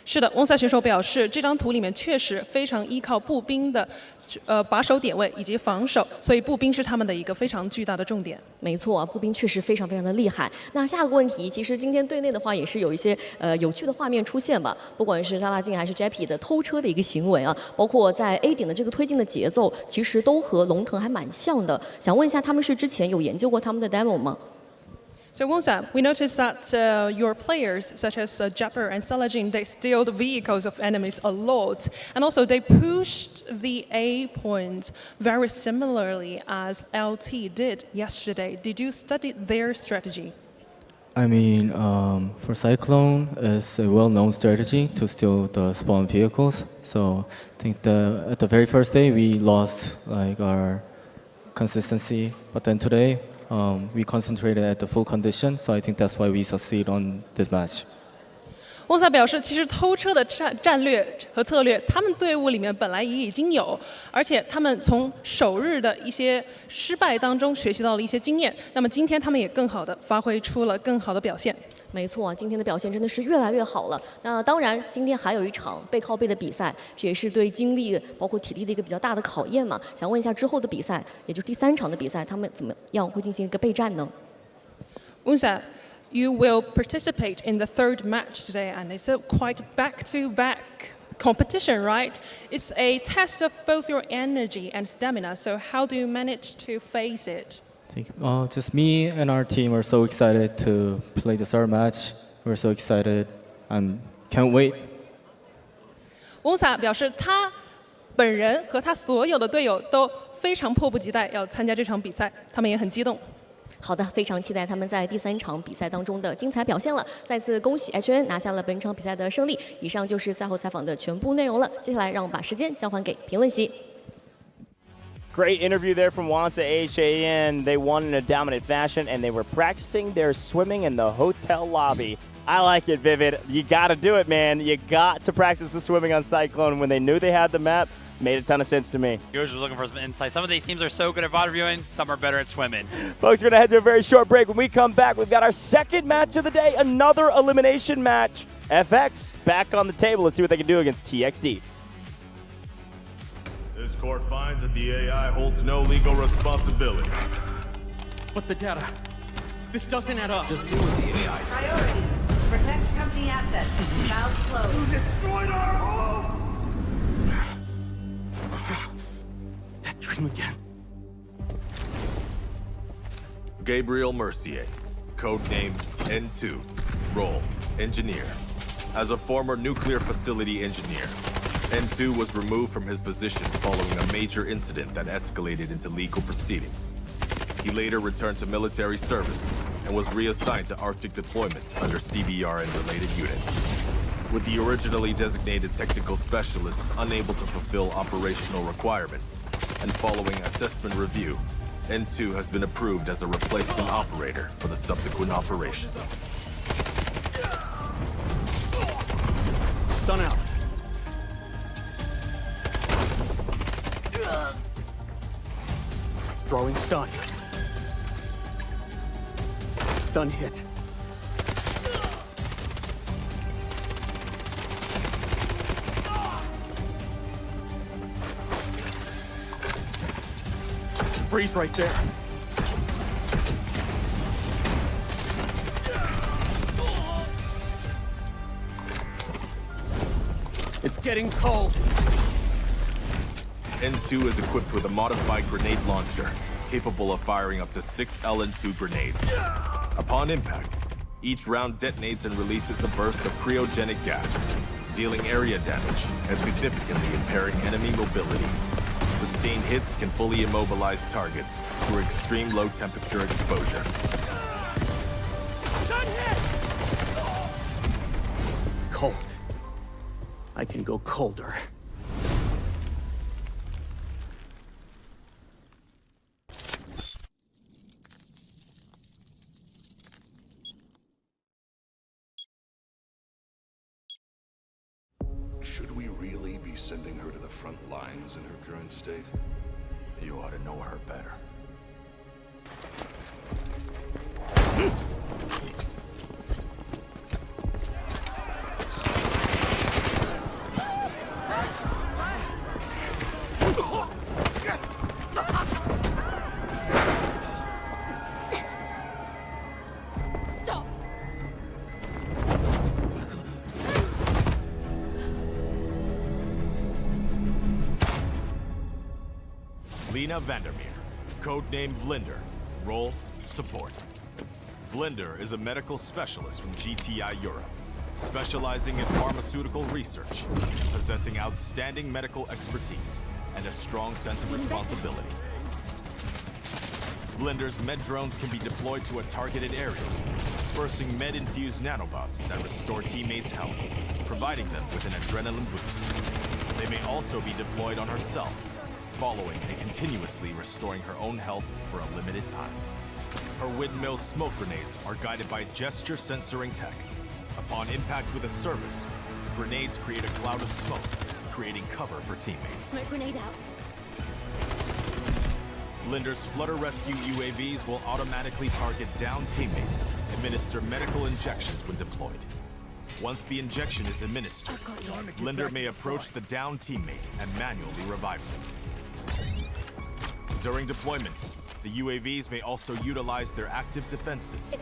是的，翁萨选手表示，这张图里面确实非常依靠步兵的把守点位以及防守，所以步兵是他们的一个非常巨大的重点。没错啊，步兵确实非常非常的厉害。那下个问题，其实今天队内的话也是有一些有趣的画面出现吧，不管是拉拉镜还是 Jappy 的偷车的一个行为啊，包括在 A 点的这个推进的节奏，其实都和龙腾还蛮像的。想问一下，他们是之前有研究过他们的 demo 吗？ So Wonsa, we noticed that your players, such as Japper and Salajin, they steal the vehicles of enemies a lot, and also they pushed the A point very similarly as LT did yesterday. Did you study their strategy? I mean, for Cyclone, it's a well-known strategy to steal the spawn vehicles. So I think at the very first day we lost like our consistency, but then today. We concentrated at the full condition, so I think that's why we succeed on this match. 翁萨表示，其实偷车的战略和策略，他们队伍里面本来也已经有，而且他们从首日的一些失败当中学习到了一些经验。那么今天他们也更好的发挥出了更好的表现。没错啊，今天的表现真的是越来越好了。那当然，今天还有一场背靠背的比赛，这也是对精力包括体力的一个比较大的考验嘛。想问一下之后的比赛，也就是第3场的比赛，他们怎么样会进行一个备战呢？ Wonsa, you will participate in the 3rd match today, and it's a quite back-to-back competition, right? It's a test of both your energy and stamina. So how do you manage to face it? I think just me and our team are so excited to play the 3rd match. We're so excited. Can't wait. 翁萨表示，他本人和他所有的队友都非常迫不及待要参加这场比赛，他们也很激动。 好的，非常期待他们在第3场比赛当中的精彩表现了。再次恭喜 HN 拿下了本场比赛的胜利。以上就是赛后采访的全部内容了。接下来让我们把时间交还给评论席。 Great interview there from Wonsa HAN. They won in a dominant fashion, and they were practicing their swimming in the hotel lobby. I like it, Vivid. You got to do it, man. You got to practice the swimming on Cyclone. When they knew they had the map, made a ton of sense to me. Viewers were looking for some insight. Some of these teams are so good at VOD viewing, some are better at swimming. Folks, we're going to head to a very short break. When we come back, we've got our 2nd match of the day, another elimination match. FX back on the table. Let's see what they can do against TXD. This court finds that the AI holds no legal responsibility. But the data, this doesn't add up. Just do with the AI. Priority. Protect company assets. Valve closed. You destroyed our home! That dream again. Gabriel Mercier, codenamed N2, role, engineer. As a former nuclear facility engineer, N2 was removed from his position following a major incident that escalated into legal proceedings. He later returned to military service and was reassigned to Arctic deployment under CBR and related units. With the originally designated technical specialist unable to fulfill operational requirements, and following assessment review, N2 has been approved as a replacement operator for the subsequent operation. Stun out. Throwing stun. Stun hit. Freeze right there. It's getting cold. N2 is equipped with a modified grenade launcher, capable of firing up to 6 LN2 grenades. Upon impact, each round detonates and releases a burst of cryogenic gas, dealing area damage and significantly impairing enemy mobility. Sustained hits can fully immobilize targets through extreme low temperature exposure. Cold. I can go colder. Should we really be sending her to the front lines in her current state? You ought to know her better. Stop! Lena Vandermeer, codenamed Vinder. Role, support. Vinder is a medical specialist from GTI Europe, specializing in pharmaceutical research, possessing outstanding medical expertise, and a strong sense of responsibility. Vinder's med drones can be deployed to a targeted area, dispersing med-infused nanobots that restore teammates' health, providing them with an adrenaline boost. They may also be deployed on herself, following and continuously restoring her own health for a limited time. Her windmill smoke grenades are guided by gesture censoring tech. Upon impact with a service, grenades create a cloud of smoke, creating cover for teammates. Smoke grenade out. Vinder's Flutter Rescue UAVs will automatically target downed teammates, administer medical injections when deployed. Once the injection is administered, Vinder may approach the downed teammate and manually revive them. During deployment, the UAVs may also utilize their active defense system,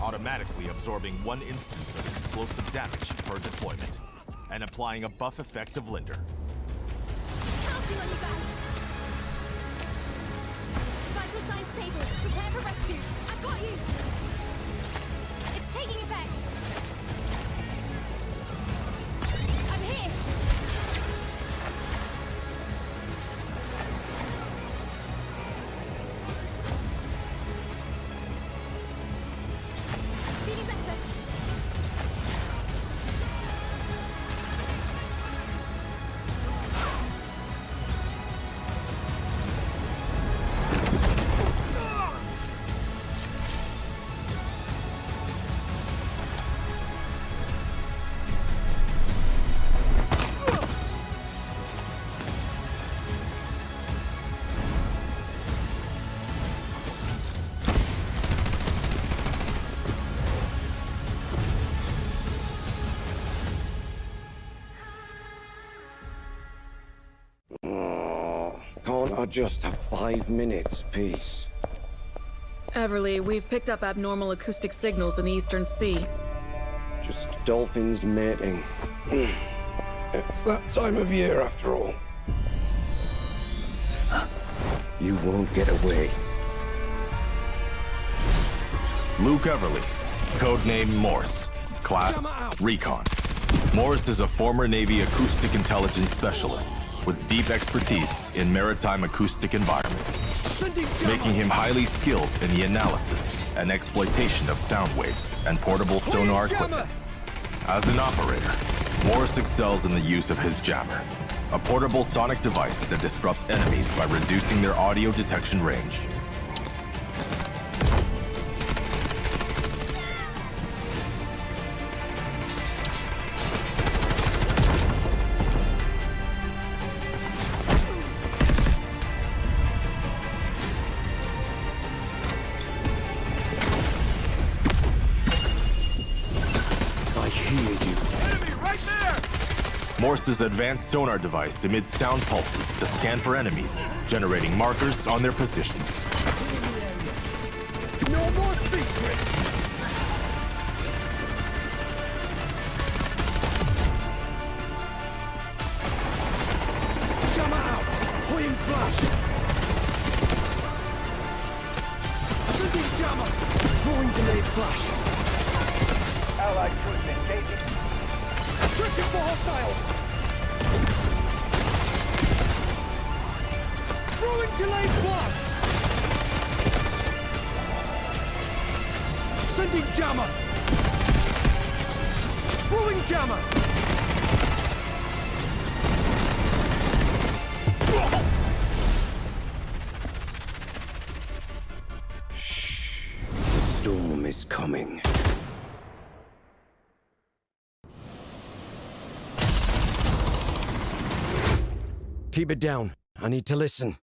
automatically absorbing 1 instance of explosive damage per deployment, and applying a buff effect to Vinder. Counting on you guys. Vital signs stable. Prepare for rescue. I've got you. It's taking effect. I'm here. Feeling better. Can't I just have 5 minutes, peace? Everly, we've picked up abnormal acoustic signals in the Eastern Sea. Just dolphins mating. It's that time of year, after all. You won't get away. Luke Everly, codename Morse, class Recon. Morse is a former Navy acoustic intelligence specialist with deep expertise in maritime acoustic environments, making him highly skilled in the analysis and exploitation of sound waves and portable sonar equipment. As an operator, Morse excels in the use of his jammer, a portable sonic device that disrupts enemies by reducing their audio detection range. Morse's advanced sonar device emits sound pulses to scan for enemies, generating markers on their positions. No more secrets! Jammer out! Hoying flash! Sending jammer! Throwing delayed flash! Allied troops engaging. Searching for hostiles! Throwing delayed flash! Sending jammer! Throwing jammer! Shh. The storm is coming. Keep it down. I need to listen.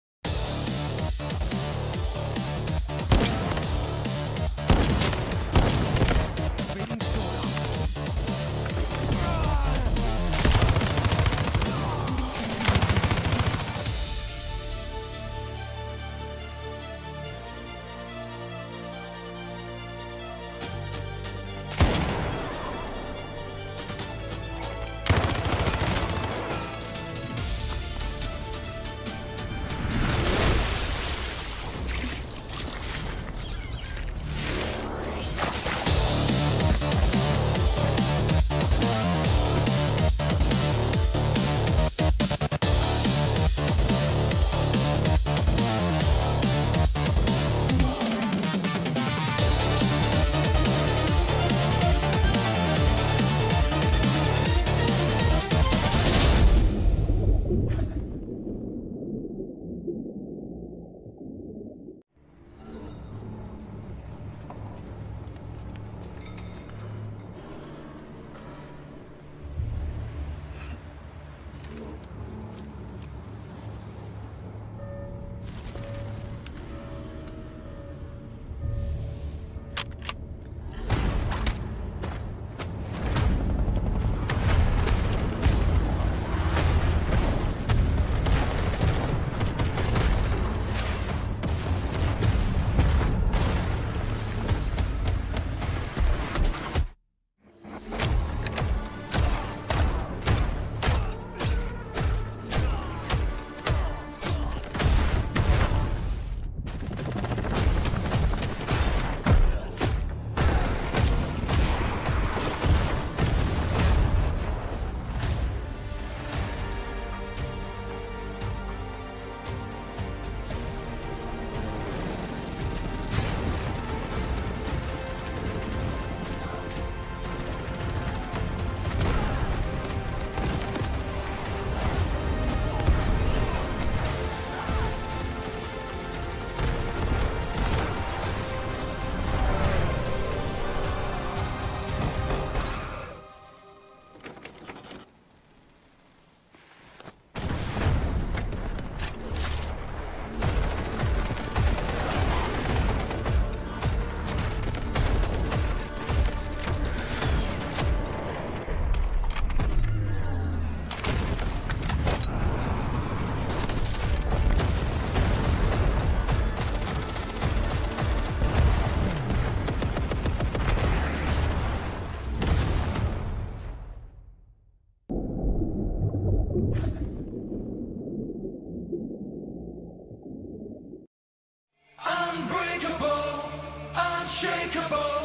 Unbreakable, unshakeable.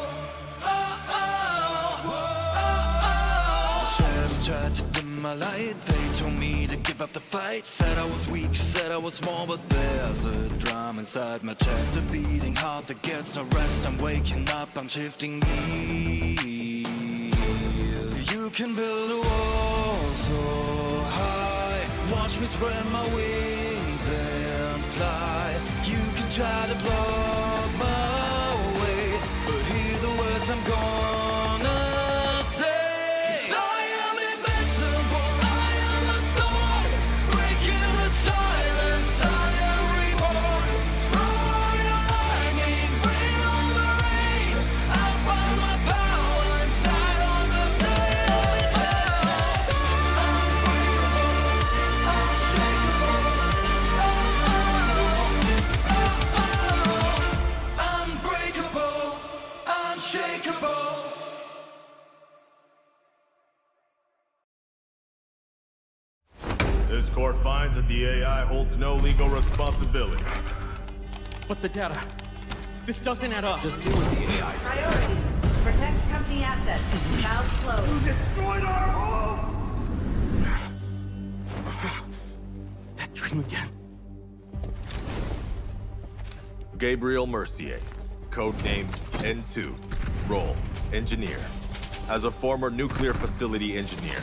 Shadows tried to dim my light. They told me to give up the fight. Said I was weak, said I was small, but there's a drum inside my chest, a beating heart that gets no rest. I'm waking up, I'm shifting gears. You can build a wall so high. Watch me spread my wings and fly. You can try to block my way, but hear the words I'm gonna say. 'Cause I am invincible, I am a storm, breaking the silence, I am reborn. Throw your lightning, bring on the rain. I found my power inside on the blade. court finds that the AI holds no legal responsibility. But the data. This doesn't add up. Just do what the AI says. Priority. Protect company assets. Valves closed. You destroyed our home! That dream again. Gabriel Mercier, codenamed N2, role, engineer. As a former nuclear facility engineer,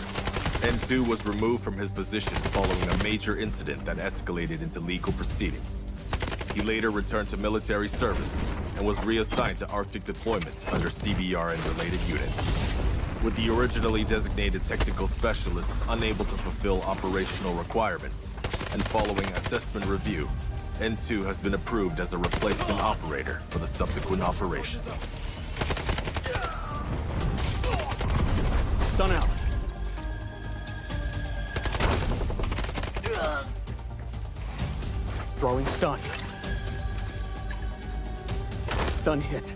N2 was removed from his position following a major incident that escalated into legal proceedings. He later returned to military service and was reassigned to Arctic deployment under CBR and related units. With the originally designated technical specialist unable to fulfill operational requirements, and following assessment review, N2 has been approved as a replacement operator for the subsequent operation. Stun out. Throwing stun. Stun hit.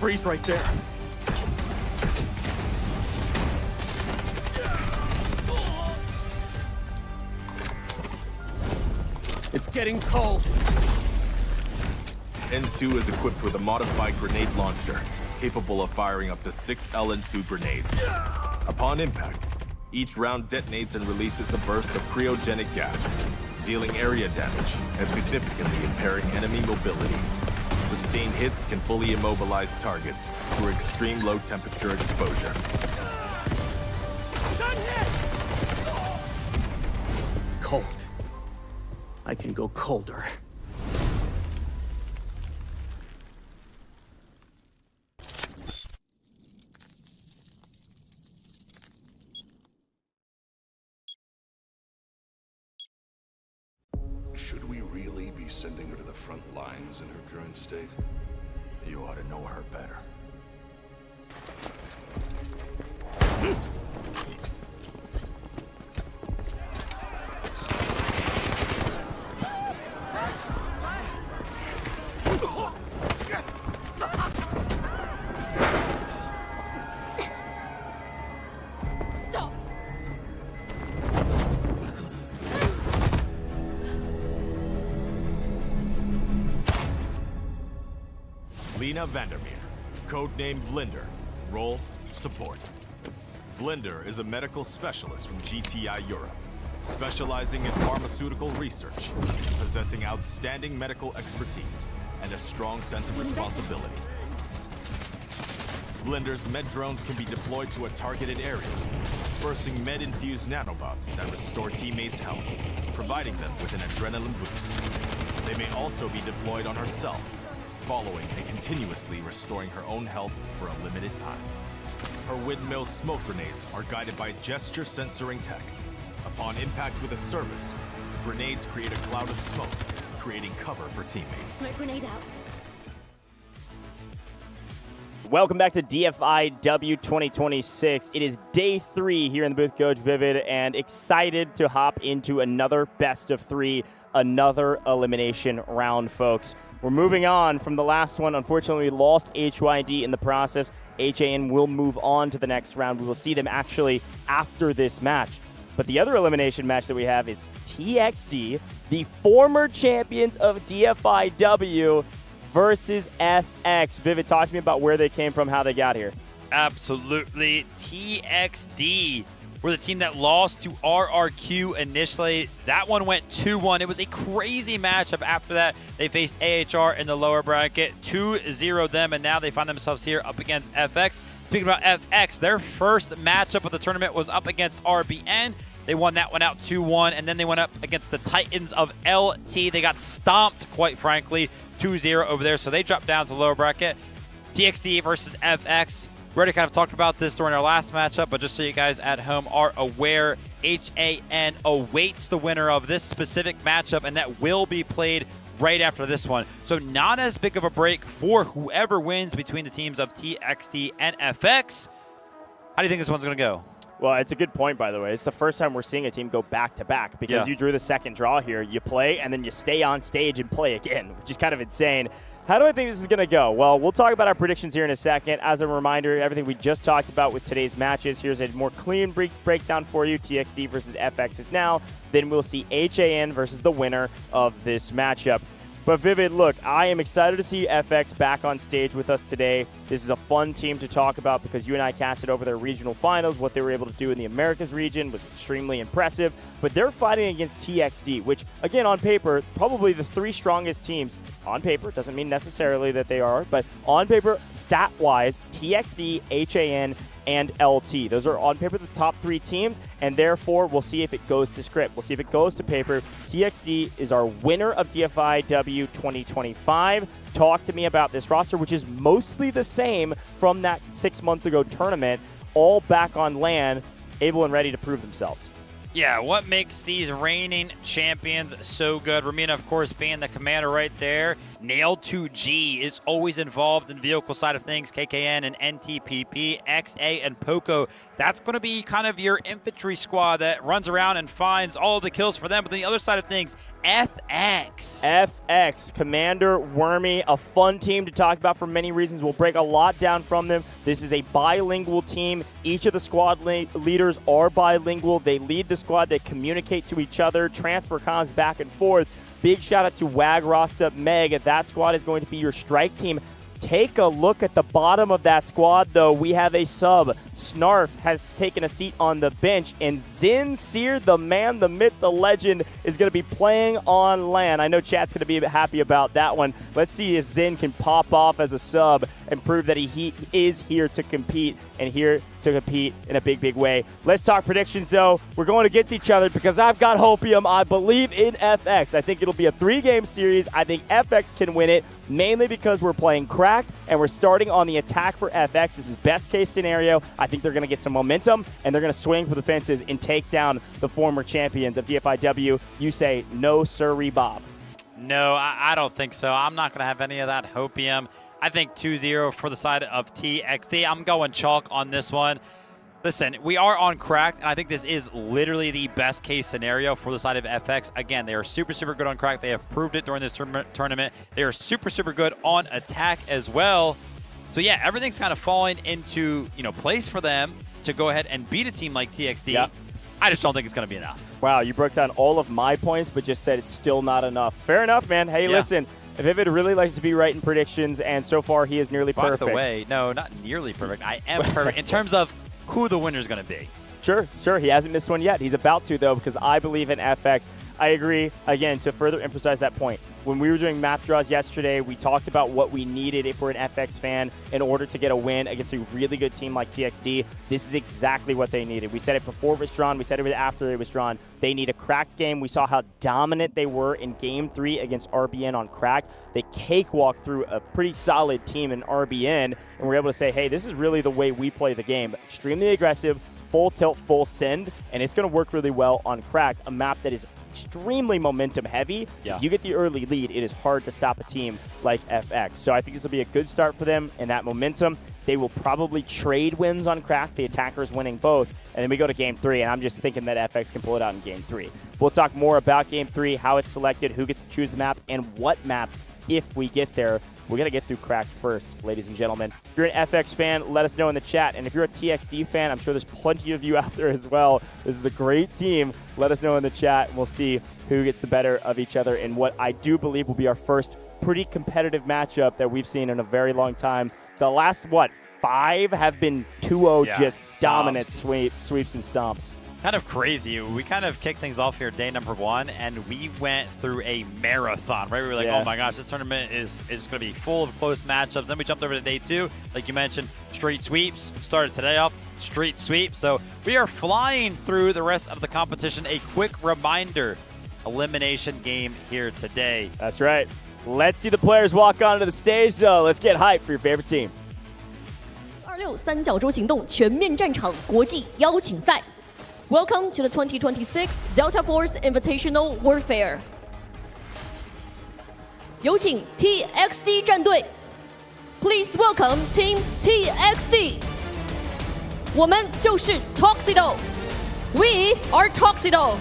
Freeze right there. It's getting cold. N2 is equipped with a modified grenade launcher, capable of firing up to 6 LN2 grenades. Upon impact, each round detonates and releases a burst of cryogenic gas, dealing area damage and significantly impairing enemy mobility. Sustained hits can fully immobilize targets through extreme low temperature exposure. Cold. I can go colder. Should we really be sending her to the front lines in her current state? You ought to know her better. Stop! Lena Vandermeer, codenamed Vinder, role, support. Vinder is a medical specialist from GTI Europe, specializing in pharmaceutical research, possessing outstanding medical expertise, and a strong sense of responsibility. Vinder's med drones can be deployed to a targeted area, dispersing med-infused nanobots that restore teammates' health, providing them with an adrenaline boost. They may also be deployed on herself, following and continuously restoring her own health for a limited time. Her windmill smoke grenades are guided by gesture censoring tech. Upon impact with a service, grenades create a cloud of smoke, creating cover for teammates. Smoke grenade out. Welcome back to Dfiw 2026. It is day 3 here in the booth, Coach Vivid, and excited to hop into another best of 3, another elimination round, folks. We're moving on from the last one. Unfortunately, we lost HYD in the process. HAN will move on to the next round. We will see them actually after this match. But the other elimination match that we have is TXD, the former champions of DFIW, versus FX. Vivid, talk to me about where they came from, how they got here. Absolutely. TXD were the team that lost to RRQ initially. That one went 2-1. It was a crazy matchup after that. They faced AHR in the lower bracket, 2-0 them, and now they find themselves here up against FX. Speaking about FX, their first matchup of the tournament was up against RBN. They won that one out 2-1, and then they went up against the Titans of LT. They got stomped, quite frankly, 2-0 over there, so they dropped down to the lower bracket. TXD versus FX. We already kind of talked about this during our last matchup, but just so you guys at home are aware, HAN awaits the winner of this specific matchup, and that will be played right after this one. So not as big of a break for whoever wins between the teams of TXD and FX. How do you think this one's going to go? Well, it's a good point, by the way. It's the first time we're seeing a team go back-to-back because you drew the second draw here. You play, and then you stay on stage and play again, which is kind of insane. How do I think this is going to go? Well, we'll talk about our predictions here in a second. As a reminder, everything we just talked about with today's matches, here's a more clean breakdown for you. TXD versus FX is now. Then we'll see HAN versus the winner of this matchup. But Vivid, look, I am excited to see FX back on stage with us today. This is a fun team to talk about because you and I casted over their regional finals. What they were able to do in the Americas region was extremely impressive. But they're fighting against TXD, which, again, on paper, probably the 3 strongest teams. On paper, doesn't mean necessarily that they are, but on paper, stat-wise, TXD, HAN, and LT. Those are on paper the top 3 teams, and therefore we'll see if it goes to script. We'll see if it goes to paper. TXD is our winner of Dfiw 2025. Talk to me about this roster, which is mostly the same from that 6 months ago tournament, all back on LAN, able and ready to prove themselves. Yeah, what makes these reigning champions so good? Ramina, of course, being the commander right there. Nail2G is always involved in the vehicle side of things. KKN and NTPP, XA and Poco. That's going to be kind of your infantry squad that runs around and finds all of the kills for them. But on the other side of things, FX, Commander Wormy, a fun team to talk about for many reasons. We'll break a lot down from them. This is a bilingual team. Each of the squad leaders are bilingual. They lead the squad. They communicate to each other, transfer comms back and forth. Big shout out to Wag Rasta Meg. That squad is going to be your strike team. Take a look at the bottom of that squad, though. We have a sub. Snarf has taken a seat on the bench, and Zin Seer, the man, the myth, the legend, is going to be playing on LAN. I know chat's going to be happy about that one. Let's see if Zin can pop off as a sub and prove that he is here to compete, and here to compete in a big, big way. Let's talk predictions, though. We're going against each other because I've got Hopium. I believe in FX. I think it'll be a 3-game series. I think FX can win it, mainly because we're playing cracked and we're starting on the attack for FX. This is best case scenario. I think they're going to get some momentum and they're going to swing for the fences and take down the former champions of Dfiw. You say no, sirree, Bob. No, I don't think so. I'm not going to have any of that Hopium. I think 2-0 for the side of TXD. I'm going chalk on this one. Listen, we are on cracked, and I think this is literally the best case scenario for the side of FX. Again, they are super, super good on cracked. They have proved it during this tournament. They are super, super good on attack as well. So yeah, everything's kind of falling into place for them to go ahead and beat a team like TXD. Yep. I just don't think it's going to be enough. Wow, you broke down all of my points, but just said it's still not enough. Fair enough, man. Hey, listen. Vivid really likes to be right in predictions, and so far he is nearly perfect. By the way, no, not nearly perfect. I am perfect in terms of who the winner's going to be. Sure. He hasn't missed one yet. He's about to, though, because I believe in FX. I agree. Again, to further emphasize that point, when we were doing map draws yesterday, we talked about what we needed if we're an FX fan in order to get a win against a really good team like TXD. This is exactly what they needed. We said it before it was drawn. We said it after it was drawn. They need a cracked game. We saw how dominant they were in Game 3 against RBN on cracked. They cakewalked through a pretty solid team in RBN, and we're able to say, hey, this is really the way we play the game. Extremely aggressive, full tilt, full send, and it's going to work really well on cracked, a map that is extremely momentum heavy. Yeah. If you get the early lead, it is hard to stop a team like FX. So I think this will be a good start for them in that momentum. They will probably trade wins on crack, the attackers winning both, and then we go to Game 3, and I'm just thinking that FX can pull it out in Game 3. We'll talk more about Game 3, how it's selected, who gets to choose the map, and what map if we get there. We're going to get through cracked first, ladies and gentlemen. If you're an FX fan, let us know in the chat. And if you're a TXD fan, I'm sure there's plenty of you out there as well. This is a great team. Let us know in the chat, and we'll see who gets the better of each other in what I do believe will be our first pretty competitive matchup that we've seen in a very long time. The last, 5 have been 2-0 just dominant sweeps and stomps. Kind of crazy. We kind of kicked things off here day number 1, and we went through a marathon, right? We were like, oh my gosh, this tournament is going to be full of close matchups. Then we jumped over to day 2. Like you mentioned, straight sweeps. Started today off, straight sweep. So we are flying through the rest of the competition. A quick reminder, elimination game here today. That's right. Let's see the players walk onto the stage, though. Let's get hyped for your favorite team. 26三角洲行动全面战场国际邀请赛。Welcome to the 2026 Delta Force Invitational Warfare. 有请 TXD 战队 ，Please welcome Team TXD. 我们就是 Tuxedo. We are Tuxedo.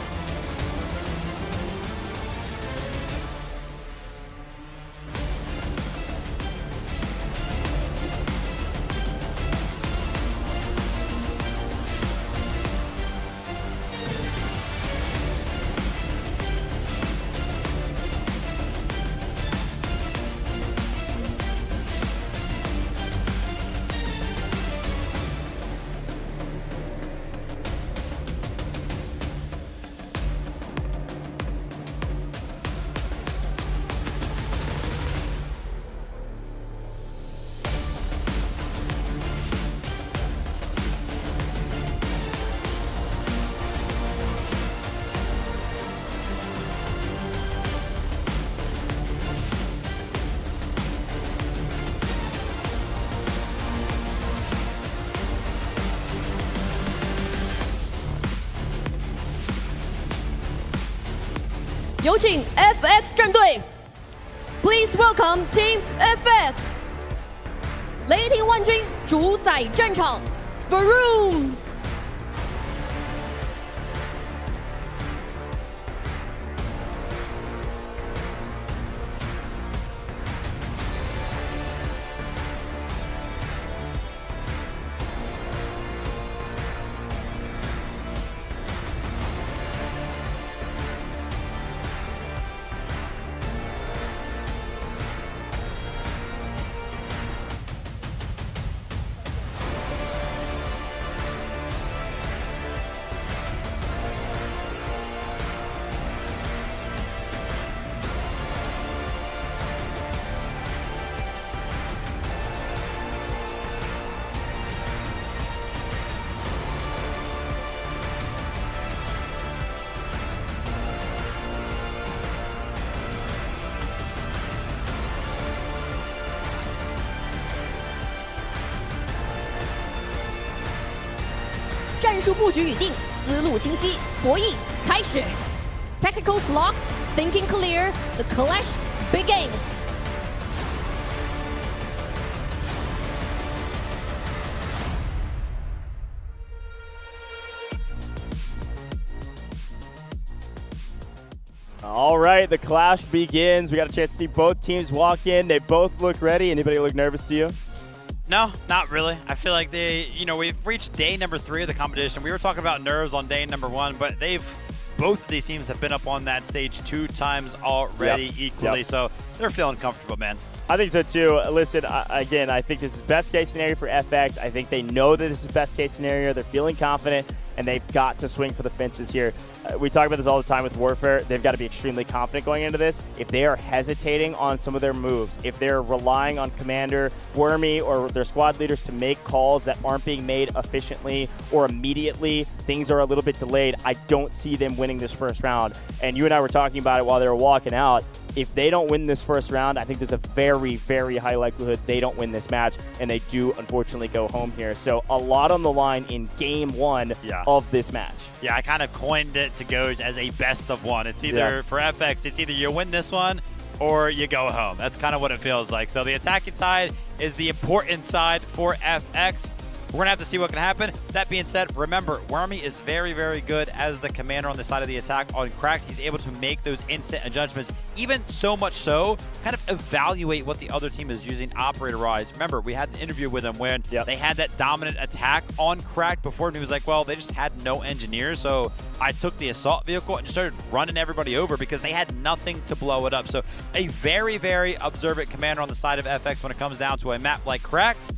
有请 FX 战队 ，Please welcome Team FX， 雷霆万军主宰战场 ，Vroom。战术布局已定，思路清晰，博弈开始。Tacticals locked, thinking clear, the clash begins. All right, the clash begins. We got a chance to see both teams walk in. They both look ready. Anybody look nervous to you? No, not really. I feel like we've reached day number 3 of the competition. We were talking about nerves on day number 1, but both of these teams have been up on that stage 2 times already equally, so they're feeling comfortable, man. I think so too. Listen, again, I think this is best case scenario for FX. I think they know that this is best case scenario. They're feeling confident, and they've got to swing for the fences here. We talk about this all the time with Warfare. They've got to be extremely confident going into this. If they are hesitating on some of their moves, if they're relying on Commander, Wormy, or their squad leaders to make calls that aren't being made efficiently or immediately, things are a little bit delayed, I don't see them winning this first round. And you and I were talking about it while they were walking out. If they don't win this first round, I think there's a very, very high likelihood they don't win this match, and they do unfortunately go home here. So a lot on the line in game 1 of this match. Yeah, I kind of coined it to Goj as a best of 1. It's either, for FX, it's either you win this one or you go home. That's kind of what it feels like. So the attacking side is the important side for FX. We're going to have to see what can happen. That being said, remember, Wormy is very, very good as the commander on the side of the attack on Cracked. He's able to make those instant adjustments, even so much so, kind of evaluate what the other team is using operator-wise. Remember, we had an interview with him when they had that dominant attack on Cracked before, and he was like, well, they just had no engineers, so I took the assault vehicle and just started running everybody over because they had nothing to blow it up. So a very, very observant commander on the side of FX when it comes down to a map like Cracked.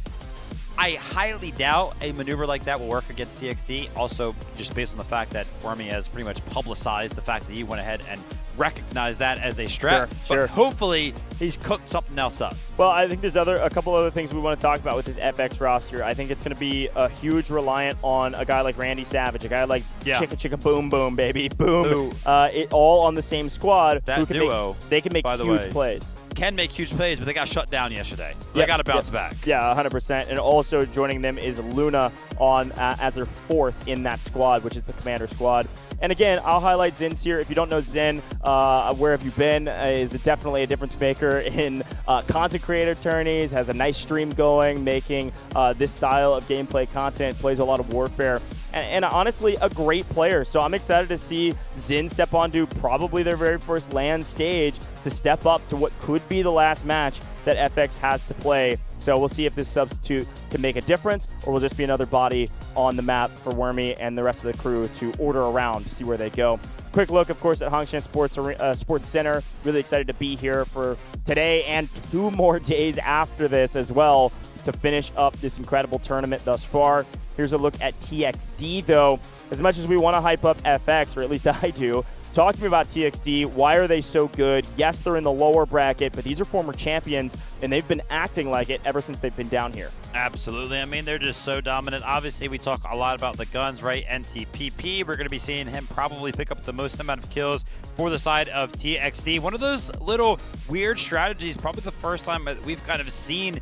I highly doubt a maneuver like that will work against TXT. Also, just based on the fact that Wormy has pretty much publicized the fact that he went ahead and recognized that as a strat. But hopefully, he's cooked something else up. Well, I think there's a couple other things we want to talk about with this FX roster. I think it's going to be a huge reliant on a guy like Randy Savage, a guy like Chicka Chicka Boom Boom, baby. Boom. It all on the same squad. That who can duo, they can make huge plays. Can make huge plays, but they got shut down yesterday. So they got to bounce back. Yeah, 100%. And also joining them is Luna on as their 4th in that squad, which is the Commander squad. And again, I'll highlight Zin's here. If you don't know Zin, where have you been? Is definitely a difference maker in content creator tourneys, has a nice stream going, making this style of gameplay content, plays a lot of Warfare, and honestly, a great player. So I'm excited to see Zin step onto probably their very first LAN stage to step up to what could be the last match that FX has to play. So we'll see if this substitute can make a difference, or will just be another body on the map for Wormy and the rest of the crew to order around to see where they go. Quick look, of course, at Hongshan Sports Center. Really excited to be here for today and 2 more days after this as well to finish up this incredible tournament thus far. Here's a look at TXD, though. As much as we want to hype up FX, or at least I do, talk to me about TXD. Why are they so good? Yes, they're in the lower bracket, but these are former champions, and they've been acting like it ever since they've been down here. Absolutely. I mean, they're just so dominant. Obviously, we talk a lot about the guns, right? NTPP. We're going to be seeing him probably pick up the most amount of kills for the side of TXD. One of those little weird strategies, probably the first time that we've kind of seen,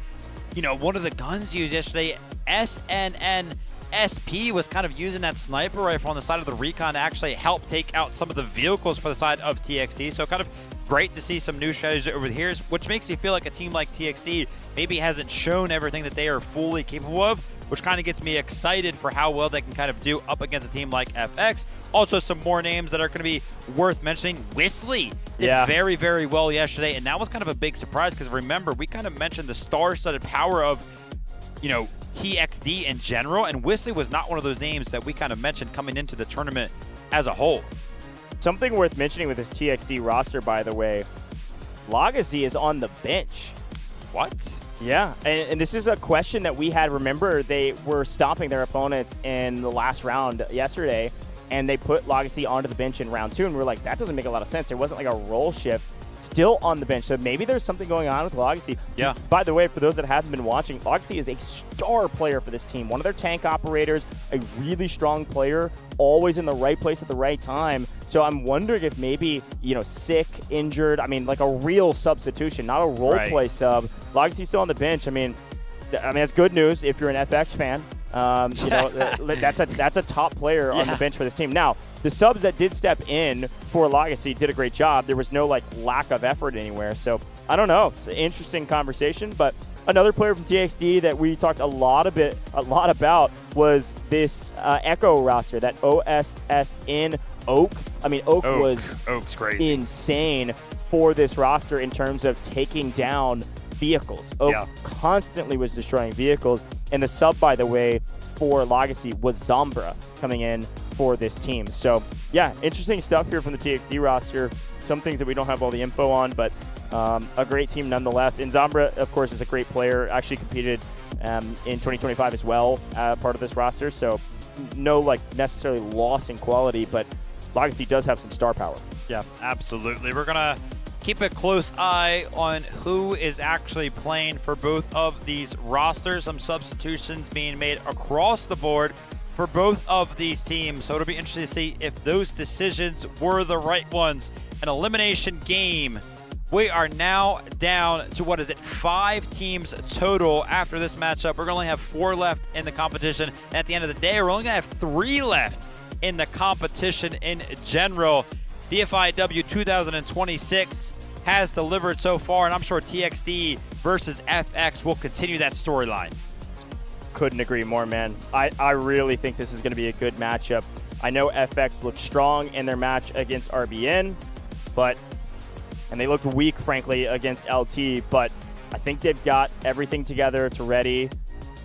one of the guns used yesterday, SNN SP was kind of using that sniper rifle on the side of the recon to actually help take out some of the vehicles for the side of TXT. So kind of great to see some new strategies over here, which makes me feel like a team like TXT maybe hasn't shown everything that they are fully capable of, which kind of gets me excited for how well they can kind of do up against a team like FX. Also, some more names that are going to be worth mentioning. Whistly did very, very well yesterday, and that was kind of a big surprise because remember, we kind of mentioned the star-studded power of, you know, TXT in general, and Whistly was not one of those names that we kind of mentioned coming into the tournament as a whole. Something worth mentioning with this TXT roster, by the way, Legacy is on the bench. What? Yeah, and this is a question that we had. Remember, they were stopping their opponents in the last round yesterday, and they put Legacy onto the bench in round 2, and we were like, that doesn't make a lot of sense. There wasn't like a role shift. Still on the bench, so maybe there's something going on with Legacy. Yeah. By the way, for those that haven't been watching, Legacy is a star player for this team. One of their tank operators, a really strong player, always in the right place at the right time. So I'm wondering if maybe, you know, sick, injured, I mean, like a real substitution, not a role play sub. Legacy's still on the bench. I mean, that's good news if you're an FX fan. You know, that's a top player on the bench for this team. Now, the subs that did step in for Legacy did a great job. There was no like lack of effort anywhere. So I don't know. It's an interesting conversation. But another player from TXT that we talked a lot about was this Echo roster, that OSSN Oak. I mean, Oak's crazy, insane for this roster in terms of taking down vehicles. Oak constantly was destroying vehicles. And the sub, by the way, for Legacy was Zambra coming in for this team. So, yeah, interesting stuff here from the TXT roster. Some things that we don't have all the info on, but a great team nonetheless. And Zambra, of course, is a great player. Actually competed in 2025 as well, part of this roster. So, no, like, necessarily loss in quality, but Legacy does have some star power. Yeah, absolutely. We're going to keep a close eye on who is actually playing for both of these rosters. Some substitutions being made across the board for both of these teams. So it'll be interesting to see if those decisions were the right ones. An elimination game. We are now down to, 5 teams total after this matchup. We're going to only have 4 left in the competition. And at the end of the day, we're only going to have 3 left in the competition in general. Dfiw 2026 has delivered so far, and I'm sure TXT versus FX will continue that storyline. Couldn't agree more, man. I really think this is going to be a good matchup. I know FX looked strong in their match against RBN, and they looked weak, frankly, against LT, but I think they've got everything together to ready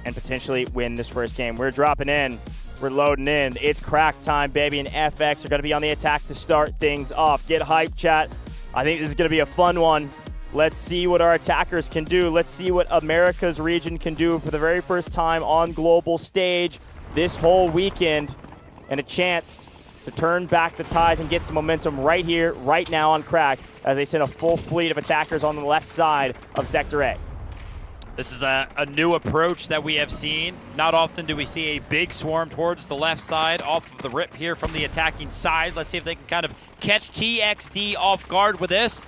and potentially win this first game. We're dropping in. We're loading in. It's crack time, baby, and FX are going to be on the attack to start things off. Get hyped, chat. I think this is going to be a fun one. Let's see what our attackers can do. Let's see what America's region can do for the very first time on global stage this whole weekend, and a chance to turn back the tides and get some momentum right here, right now on Crack, as they send a full fleet of attackers on the left side of Sector A. This is a new approach that we have seen. Not often do we see a big swarm towards the left side off of the rip here from the attacking side. Let's see if they can kind of catch TXT off guard with this.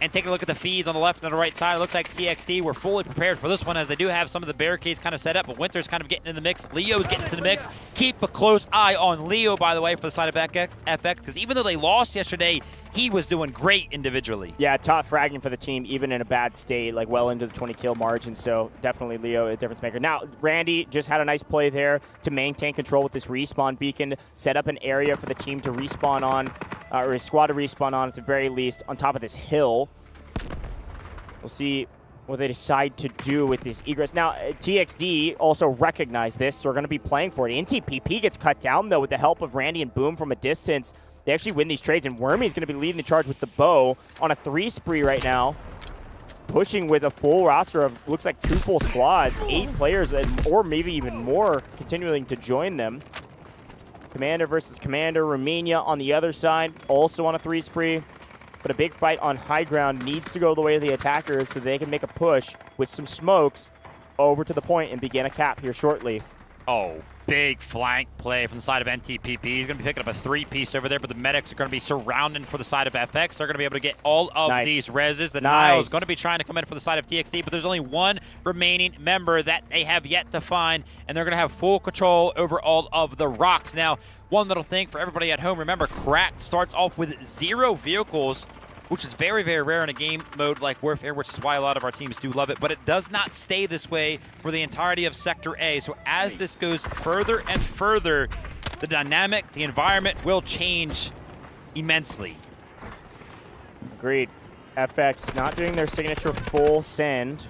And taking a look at the feeds on the left and the right side, it looks like TXT were fully prepared for this one, as they do have some of the barricades kind of set up, but Winter's kind of getting in the mix. Leo's getting into the mix. Keep a close eye on Leo, by the way, for the side of FX, because even though they lost yesterday, he was doing great individually. Yeah, top fragging for the team, even in a bad state, like well into the 20-kill margin, so definitely Leo, a difference maker. Now, Randy just had a nice play there to maintain control with this respawn beacon, set up an area for the team to respawn on, or a squad to respawn on at the very least, on top of this hill. We'll see what they decide to do with this egress. Now, TXT also recognized this, so they're going to be playing for it. NTPP gets cut down, though, with the help of Randy and Boom from a distance. They actually win these trades, and Wormy's going to be leading the charge with the bow on a 3 spree right now. Pushing with a full roster of, looks like 2 full squads, 8 players, or maybe even more, continuing to join them. Commander versus Commander. Romania on the other side, also on a 3 spree. But a big fight on high ground needs to go the way of the attackers so they can make a push with some smokes over to the point and begin a cap here shortly. Oh, big flank play from the side of NTPP. He's going to be picking up a 3-piece over there, but the medics are going to be surrounding for the side of FX. They're going to be able to get all of these reses. The Nile is going to be trying to come in for the side of TXT, but there's only one remaining member that they have yet to find, and they're going to have full control over all of the rocks. Now, one little thing for everybody at home, remember, Cracked starts off with 0 vehicles, which is very, very rare in a game mode like Warfare, which is why a lot of our teams do love it. But it does not stay this way for the entirety of Sector A. So as this goes further and further, the dynamic, the environment will change immensely. Agreed. FX not doing their signature full send.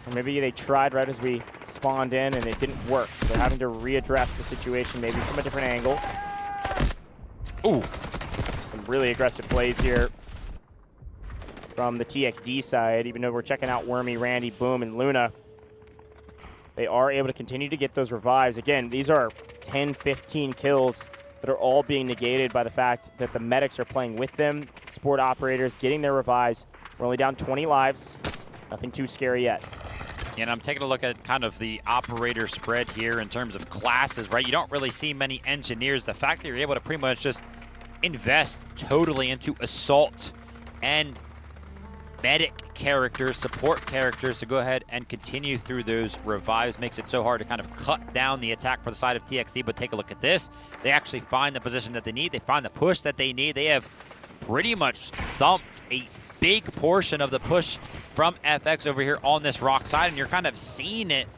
Or maybe they tried right as we spawned in and it didn't work. So they're having to readdress the situation maybe from a different angle. Ooh. Some really aggressive plays here from the TXD side, even though we're checking out Wormy, Randy, Boom, and Luna. They are able to continue to get those revives. Again, these are 10, 15 kills that are all being negated by the fact that the medics are playing with them, sport operators getting their revives. We're only down 20 lives. Nothing too scary yet. And I'm taking a look at kind of the operator spread here in terms of classes, right? You don't really see many engineers. The fact that you're able to pretty much just invest totally into assault and medic characters, support characters to go ahead and continue through those revives makes it so hard to kind of cut down the attack for the side of TXT. But take a look at this. They actually find the position that they need. They find the push that they need. They have pretty much thumped a big portion of the push from FX over here on this rock side, and you're kind of seeing it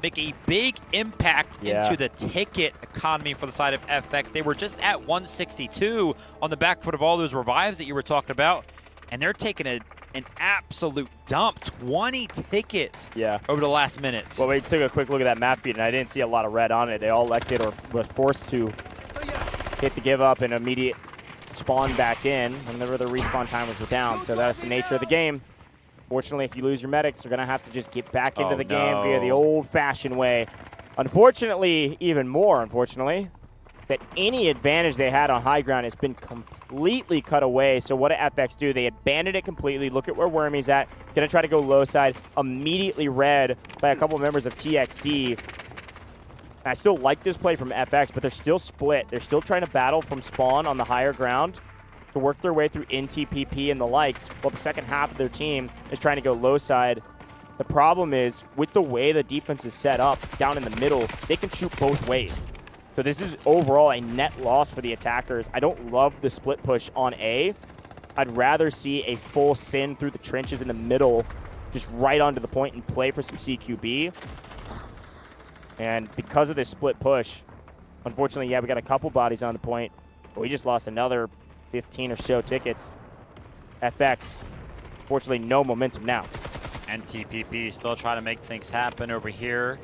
make a big impact into the ticket economy for the side of FX. They were just at 162 on the back foot of all those revives that you were talking about, and they're taking an absolute dump. 20 tickets over the last minute. Well, we took a quick look at that map feed, and I didn't see a lot of red on it. They all elected or was forced to hit the give up and immediate spawn back in whenever the respawn timers were down. So that's the nature of the game. Fortunately, if you lose your medics, you're going to have to just get back into the game via the old-fashioned way. Unfortunately, even more unfortunately, is that any advantage they had on high ground has been completely cut away. So what did FX do? They abandoned it completely. Look at where Wormy's at. Going to try to go low side. Immediately read by a couple of members of TXT. I still like this play from FX, but they're still split. They're still trying to battle from spawn on the higher ground to work their way through NTPP and the likes, while the second half of their team is trying to go low side. The problem is, with the way the defense is set up down in the middle, they can shoot both ways. So this is overall a net loss for the attackers. I don't love the split push on A. I'd rather see a full sin through the trenches in the middle, just right onto the point and play for some CQB. And because of this split push, unfortunately, we got a couple bodies on the point, but we just lost another 15 or so tickets. FX, fortunately, no momentum now. NTPP still trying to make things happen over here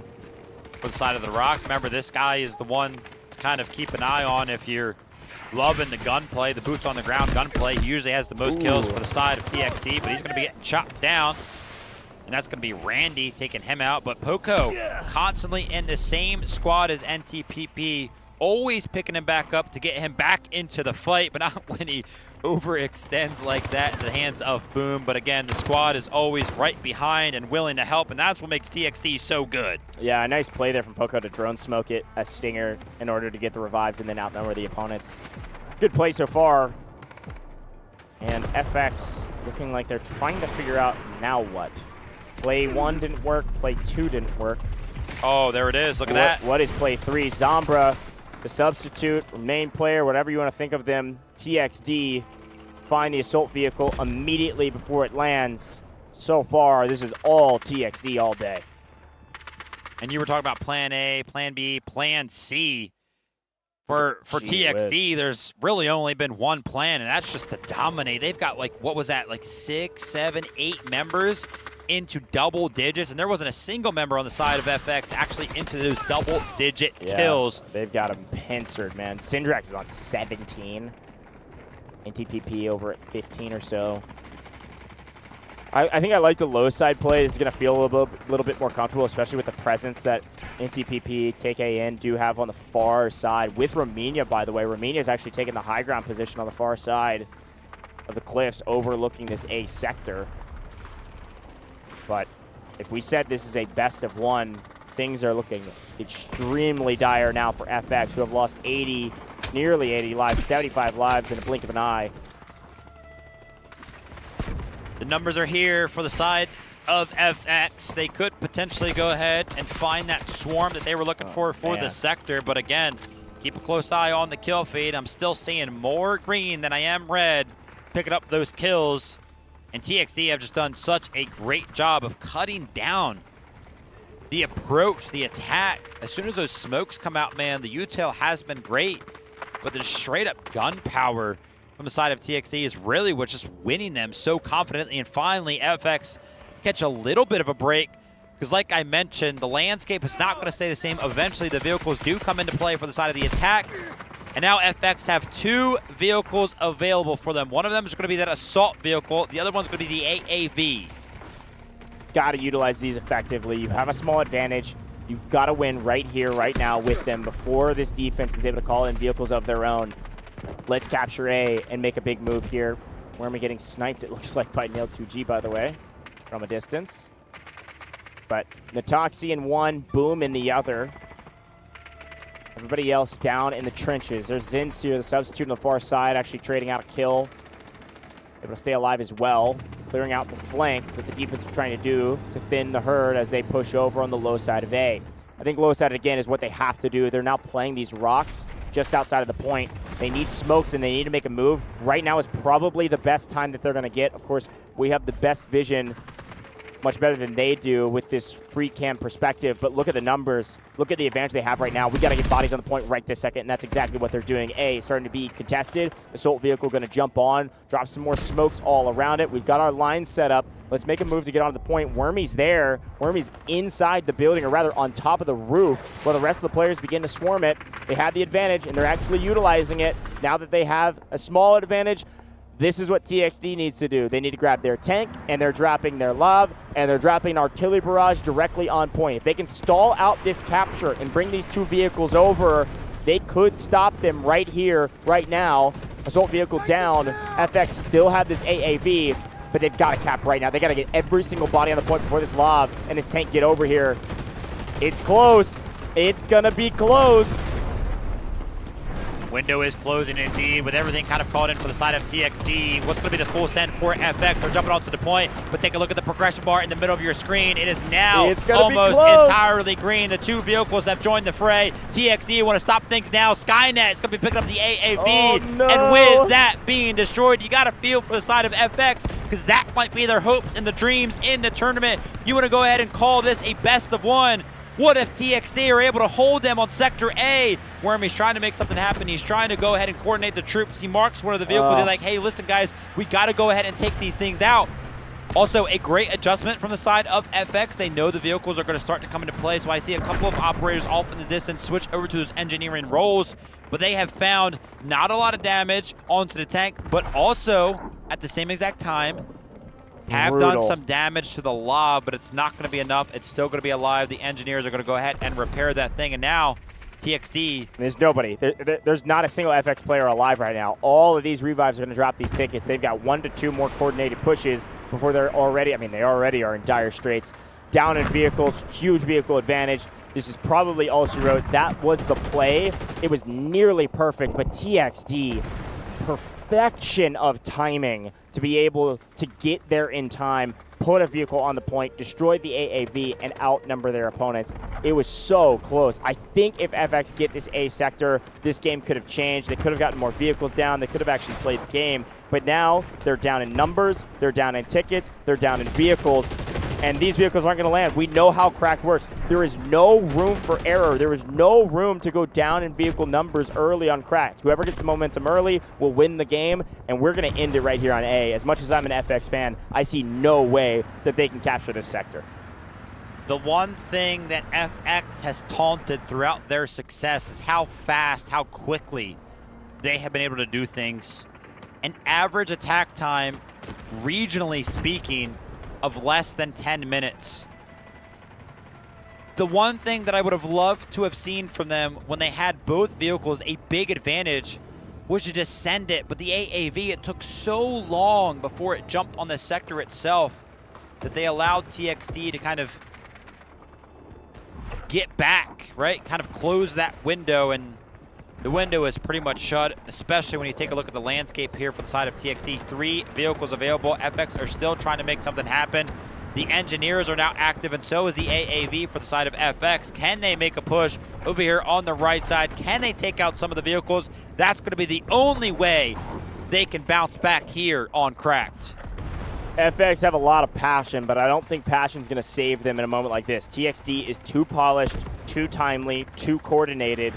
for the side of the rock. Remember, this guy is the one to kind of keep an eye on if you're loving the gunplay, the boots on the ground gunplay. He usually has the most kills for the side of TXT, but he's going to be getting chopped down. And that's going to be Randy taking him out. But Poco constantly in the same squad as NTPP, always picking him back up to get him back into the fight, but not when he overextends like that in the hands of Boom. But again, the squad is always right behind and willing to help, and that's what makes TXT so good. Yeah, a nice play there from Poco to drone smoke it as Stinger in order to get the revives and then outnumber the opponents. Good play so far. And FX looking like they're trying to figure out now what. Play 1 didn't work, play 2 didn't work. Oh, there it is. Look at that. What is play 3? Zombra, the substitute, main player, whatever you want to think of them. TXD find the assault vehicle immediately before it lands. So far, this is all TXD all day. And you were talking about plan A, plan B, plan C. For TXD, there's really only been one plan, and that's just to dominate. They've got, like, what was that, like 6, 7, 8 members into double digits, and there wasn't a single member on the side of FX actually into those double-digit kills. They've got them pincered, man. Syndrax is on 17. NTPP over at 15 or so. I think I like the low side play. It's going to feel a little bit more comfortable, especially with the presence that NTPP, KKN do have on the far side. With Romania, by the way. Romania is actually taking the high ground position on the far side of the cliffs, overlooking this A sector. But if we said this is a best of one, things are looking extremely dire now for FX, who have lost 80, nearly 80 lives, 75 lives in a blink of an eye. The numbers are here for the side of FX. They could potentially go ahead and find that swarm that they were looking for the sector, but again, keep a close eye on the kill feed. I'm still seeing more green than I am red picking up those kills, and TXD have just done such a great job of cutting down the approach, the attack. As soon as those smokes come out, man, the util has been great, but the straight up gunpowder from the side of TXD is really what's just winning them so confidently. And finally, FX catch a little bit of a break, because like I mentioned, the landscape is not going to stay the same. Eventually, the vehicles do come into play for the side of the attack. And now FX have 2 vehicles available for them. One of them is going to be that assault vehicle. The other one's going to be the AAV. Got to utilize these effectively. You have a small advantage. You've got to win right here, right now with them before this defense is able to call in vehicles of their own. Let's capture A and make a big move here. Where am I getting sniped? It looks like by Nail2G, by the way, from a distance. But Natoxi in one, Boom in the other. Everybody else down in the trenches. There's Zinz here, the substitute on the far side, actually trading out a kill. Able to stay alive as well, clearing out the flank that the defense was trying to do to thin the herd as they push over on the low side of A. I think low side, again, is what they have to do. They're now playing these rocks just outside of the point. They need smokes and they need to make a move. Right now is probably the best time that they're going to get. Of course, we have the best vision, much better than they do with this free cam perspective, but look at the numbers. Look at the advantage they have right now. We got to get bodies on the point right this second, and that's exactly what they're doing. A, starting to be contested. Assault vehicle going to jump on, drop some more smokes all around it. We've got our line set up. Let's make a move to get onto the point. Wormy's there. Wormy's inside the building, or rather on top of the roof, while the rest of the players begin to swarm it. They have the advantage, and they're actually utilizing it. Now that they have a small advantage, this is what TXD needs to do. They need to grab their tank, and they're dropping their love, and they're dropping artillery barrage directly on point. If they can stall out this capture and bring these 2 vehicles over, they could stop them right here, right now. Assault vehicle down. FX still have this AAV, but they've got to cap right now. They got to get every single body on the point before this love and this tank get over here. It's close. It's going to be close. Window is closing indeed, with everything kind of called in for the side of TXD. What's going to be the full send for FX? They're jumping onto the point, but take a look at the progression bar in the middle of your screen. It is now almost entirely green. The 2 vehicles have joined the fray. TXD want to stop things now. Skynet is going to be picking up the AAV, and with that being destroyed, you got to feel for the side of FX, because that might be their hopes and the dreams in the tournament. You want to go ahead and call this a best of 1. What if TXD are able to hold them on Sector A? Wormy's trying to make something happen. He's trying to go ahead and coordinate the troops. He marks one of the vehicles. He's like, hey, listen, guys, we got to go ahead and take these things out. Also, a great adjustment from the side of FX. They know the vehicles are going to start to come into play, so I see a couple of operators off in the distance switch over to those engineering roles, but they have found not a lot of damage onto the tank, but also, at the same exact time, have done some damage to the lob, but it's not going to be enough. It's still going to be alive. The engineers are going to go ahead and repair that thing, and now TXD. There's nobody. There's not a single FX player alive right now. All of these revives are going to drop these tickets. They've got 1 to 2 more coordinated pushes before they're already, I mean, they already are in dire straits. Down in vehicles, huge vehicle advantage. This is probably all she wrote. That was the play. It was nearly perfect, but TXD, perfection of timing to be able to get there in time, put a vehicle on the point, destroy the AAV, and outnumber their opponents. It was so close. I think if FX get this A sector, this game could have changed. They could have gotten more vehicles down. They could have actually played the game. But now they're down in numbers, they're down in tickets, they're down in vehicles, and these vehicles aren't going to land. We know how cracked works. There is no room for error. There is no room to go down in vehicle numbers early on cracked. Whoever gets the momentum early will win the game, and we're going to end it right here on A. As much as I'm an FX fan, I see no way that they can capture this sector. The one thing that FX has taunted throughout their success is how fast, how quickly they have been able to do things. An average attack time, regionally speaking, of less than 10 minutes. The one thing that I would have loved to have seen from them when they had both vehicles a big advantage was to just send it, but the AAV, it took so long before it jumped on the sector itself that they allowed TXD to kind of get back, right? Kind of close that window, and the window is pretty much shut, especially when you take a look at the landscape here for the side of TXT. 3 vehicles available. FX are still trying to make something happen. The engineers are now active, and so is the AAV for the side of FX. Can they make a push over here on the right side? Can they take out some of the vehicles? That's going to be the only way they can bounce back here on Cracked. FX have a lot of passion, but I don't think passion's going to save them in a moment like this. TXD is too polished, too timely, too coordinated,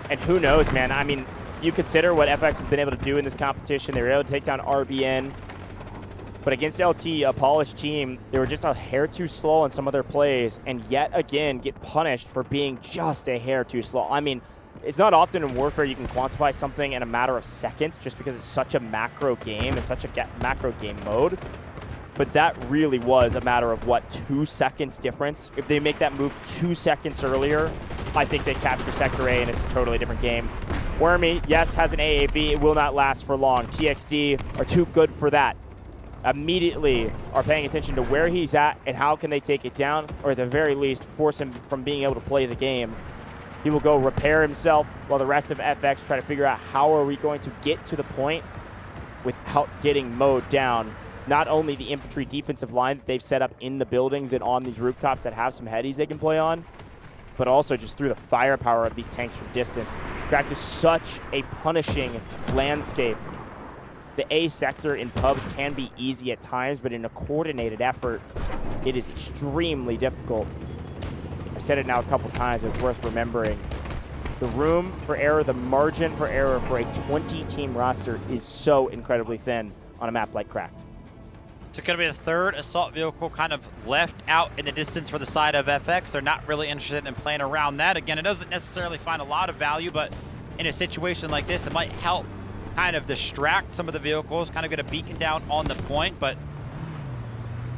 and who knows, man. I mean, you consider what FX has been able to do in this competition. They were able to take down RBN. But against LT, a polished team, they were just a hair too slow on some of their plays, and yet again get punished for being just a hair too slow. I mean, it's not often in Warfare you can quantify something in a matter of seconds just because it's such a macro game and such a macro game mode. But that really was a matter of, what, 2 seconds difference? If they make that move 2 seconds earlier, I think they capture Sector A and it's a totally different game. Wormy, yes, has an AAV. It will not last for long. TXD are too good for that. Immediately are paying attention to where he's at and how can they take it down, or at the very least force him from being able to play the game. He will go repair himself while the rest of FX try to figure out how are we going to get to the point without getting mowed down. Not only the infantry defensive line that they've set up in the buildings and on these rooftops that have some headies they can play on, but also just through the firepower of these tanks from distance. Cracked is such a punishing landscape. The A sector in pubs can be easy at times, but in a coordinated effort, it is extremely difficult. I've said it now a couple times, but it's worth remembering. The room for error, the margin for error for a 20-team roster is so incredibly thin on a map like Cracked. It's going to be the third assault vehicle kind of left out in the distance for the side of FX. They're not really interested in playing around that. Again, it doesn't necessarily find a lot of value, but in a situation like this, it might help kind of distract some of the vehicles, kind of get a beacon down on the point, but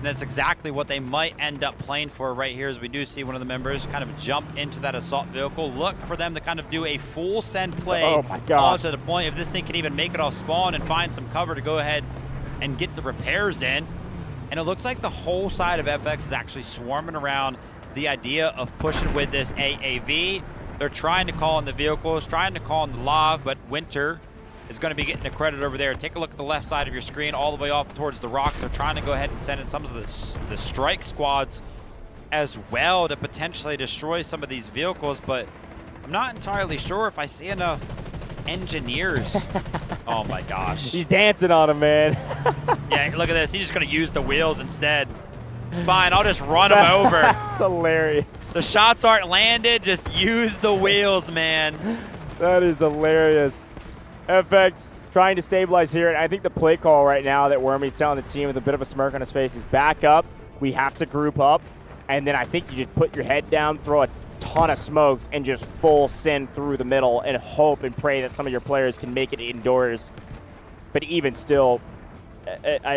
that's exactly what they might end up playing for right here, as we do see one of the members kind of jump into that assault vehicle. Look for them to kind of do a full send play onto the point. If this thing can even make it off spawn and find some cover to go ahead and get the repairs in. And it looks like the whole side of FX is actually swarming around the idea of pushing with this AAV. They're trying to call in the vehicles, trying to call in the Lav, but Winter is going to be getting the credit over there. Take a look at the left side of your screen, all the way off towards the rocks. They're trying to go ahead and send in some of the strike squads as well to potentially destroy some of these vehicles, but I'm not entirely sure if I see enough engineers. Oh my gosh. He's dancing on him, man. Yeah, look at this. He's just going to use the wheels instead. Fine, I'll just run him over. That's hilarious. The shots aren't landed, just use the wheels, man. That is hilarious. FX trying to stabilize here, and I think the play call right now that Wormy's telling the team with a bit of a smirk on his face is back up. We have to group up, and then I think you just put your head down, throw a ton of smokes, and just full send through the middle and hope and pray that some of your players can make it indoors. But even still,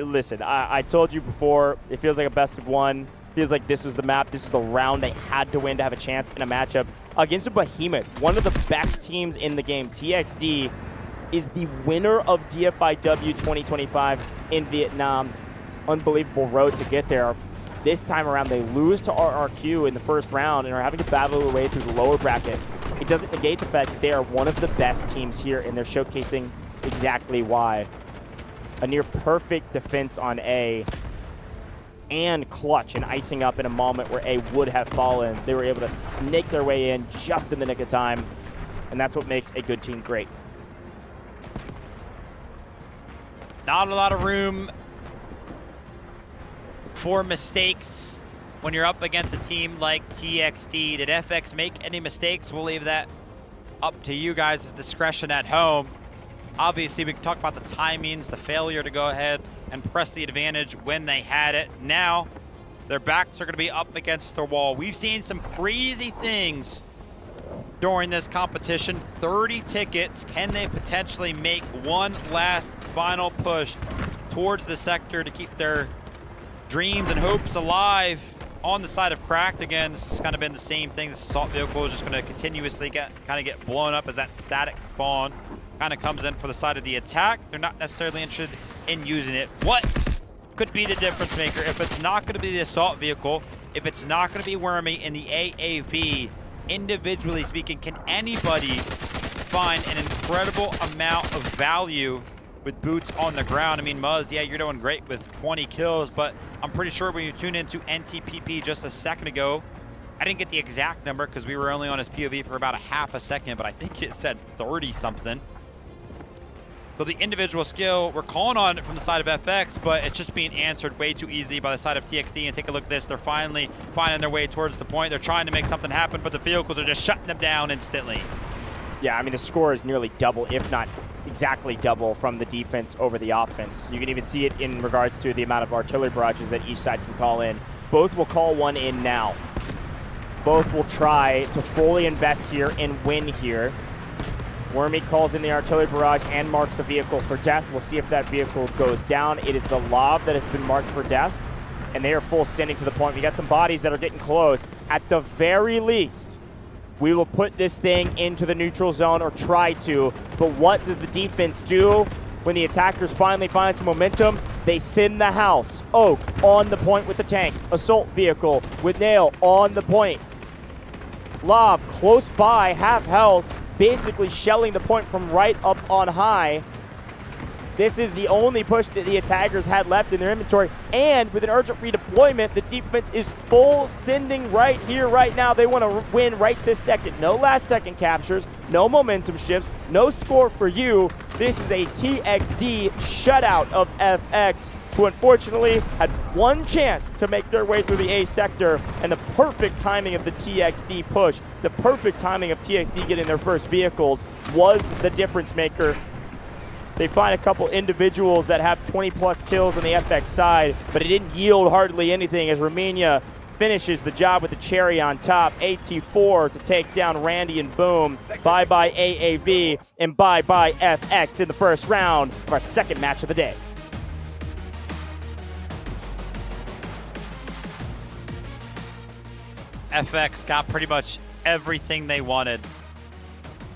listen, I told you before, it feels like a best of one. Feels like this is the map, this is the round they had to win to have a chance in a matchup against a behemoth, one of the best teams in the game. TXD is the winner of Dfiw 2025 in Vietnam. Unbelievable road to get there. This time around, they lose to RRQ in the first round and are having to battle their way through the lower bracket. It doesn't negate the fact that they are one of the best teams here, and they're showcasing exactly why. A near perfect defense on A, and clutch and icing up in a moment where A would have fallen. They were able to snake their way in just in the nick of time, and that's what makes a good team great. Not a lot of room for mistakes when you're up against a team like TXD. Did FX make any mistakes? We'll leave that up to you guys' discretion at home. Obviously, we can talk about the timings, the failure to go ahead and press the advantage when they had it. Now, their backs are going to be up against the wall. We've seen some crazy things during this competition. 30 tickets. Can they potentially make one last final push towards the sector to keep their dreams and hopes alive on the side of Cracked? Again, this has kind of been the same thing. This assault vehicle is just going to continuously get blown up as that static spawn kind of comes in for the side of the attack. They're not necessarily interested in using it. What could be the difference maker if it's not going to be the assault vehicle? if it's not going to be Wormy in the AAV, individually speaking, can anybody find an incredible amount of value with boots on the ground? I mean, Muzz, yeah, you're doing great with 20 kills, but I'm pretty sure when you tuned into NTPP just a second ago, I didn't get the exact number because we were only on his POV for about a half a second, but I think it said 30-something. So the individual skill, we're calling on it from the side of FX, but it's just being answered way too easily by the side of TXD. And take a look at this. They're finally finding their way towards the point. They're trying to make something happen, but the vehicles are just shutting them down instantly. Yeah, I mean, the score is nearly double, if not exactly double, from the defense over the offense. You can even see it in regards to the amount of artillery barrages that each side can call in. Both will call one in now. Both will try to fully invest here and win here. Wormy calls in the artillery barrage and marks a vehicle for death. We'll see if that vehicle goes down. It is the lob that has been marked for death, and they are full sending to the point. We got some bodies that are getting close. At the very least, we will put this thing into the neutral zone, or try to. But what does the defense do when the attackers finally find some momentum? They send the house. Oak on the point with the tank. Assault vehicle with Nail on the point. Lob close by, half health, basically shelling the point from right up on high. This is the only push that the attackers had left in their inventory. And with an urgent redeployment, the defense is full sending right here, right now. They want to win right this second. No last second captures, no momentum shifts, no score for you. This is a TXD shutout of FX, who unfortunately had one chance to make their way through the A sector, and the perfect timing of the TXD push, the perfect timing of TXD getting their first vehicles was the difference maker. They find a couple individuals that have 20+ kills on the FX side, but it didn't yield hardly anything as Romania finishes the job with the cherry on top. AT4 to take down Randy and Boom. Bye-bye AAV, and bye-bye FX in the first round of our second match of the day. FX got pretty much everything they wanted.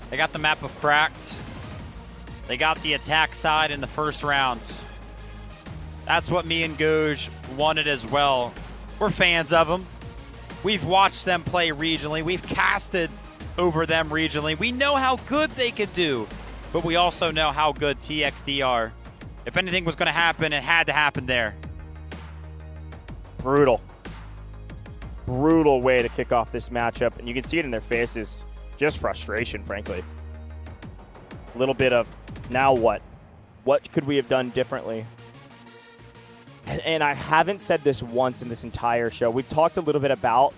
They got the map of Cracked. They got the attack side in the first round. That's what me and Goj wanted as well. We're fans of them. We've watched them play regionally. We've casted over them regionally. We know how good they could do, but we also know how good TXD are. If anything was going to happen, it had to happen there. Brutal. Brutal way to kick off this matchup, and you can see it in their faces. Just frustration, frankly. A little bit of, now what? What could we have done differently? And I haven't said this once in this entire show. We've talked a little bit about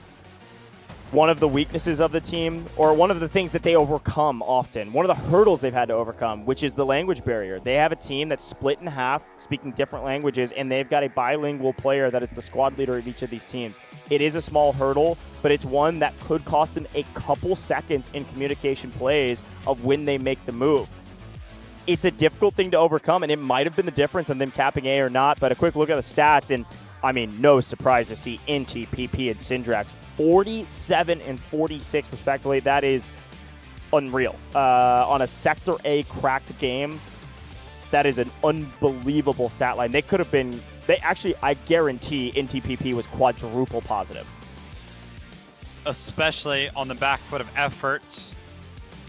one of the weaknesses of the team, or one of the things that they overcome often, one of the hurdles they've had to overcome, which is the language barrier. They have a team that's split in half, speaking different languages, and they've got a bilingual player that is the squad leader of each of these teams. It is a small hurdle, but it's one that could cost them a couple seconds in communication plays of when they make the move. It's a difficult thing to overcome, and it might have been the difference in them capping A or not, but a quick look at the stats, and I mean, no surprise to see NTPP and Syndrax 47 and 46 respectively. That is unreal. On a Sector A cracked game, that is an unbelievable stat line. They could have been, I guarantee NTPP was quadruple positive. Especially on the back foot of efforts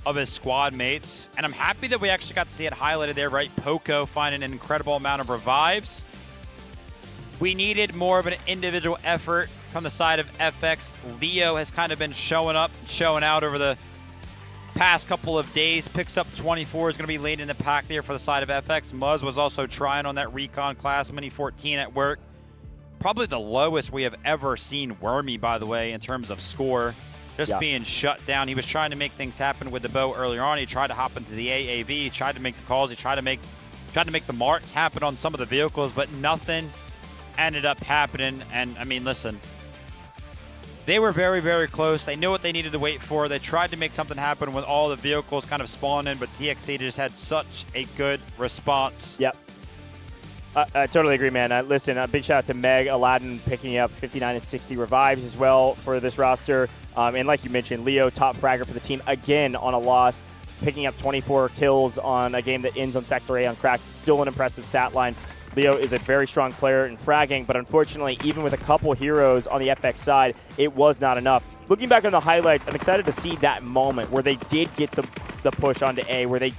of his squad mates. And I'm happy that we actually got to see it highlighted there, right? Poco finding an incredible amount of revives. We needed more of an individual effort from the side of FX. Leo has kind of been showing up, showing out over the past couple of days. Picks up 24, is going to be leading the pack there for the side of FX. Muzz was also trying on that recon class, Mini 14 at work. Probably the lowest we have ever seen Wormy, by the way, in terms of score. Just being shut down. He was trying to make things happen with the bow earlier on. He tried to hop into the AAV. He tried to make the calls. He tried to make the marks happen on some of the vehicles, but nothing ended up happening. And I mean, listen, they were very, very close. They knew what they needed to wait for. They tried to make something happen with all the vehicles kind of spawning, but TXD just had such a good response. Yep. I totally agree, man. Listen, a big shout out to Meg, Aladdin picking up 59 and 60 revives as well for this roster. And like you mentioned, Leo, top fragger for the team, again on a loss, picking up 24 kills on a game that ends on Sector A on Crack. Still an impressive stat line. Leo is a very strong player in fragging, but unfortunately, even with a couple heroes on the FX side, it was not enough. Looking back on the highlights, I'm excited to see that moment where they did get the push onto A, where they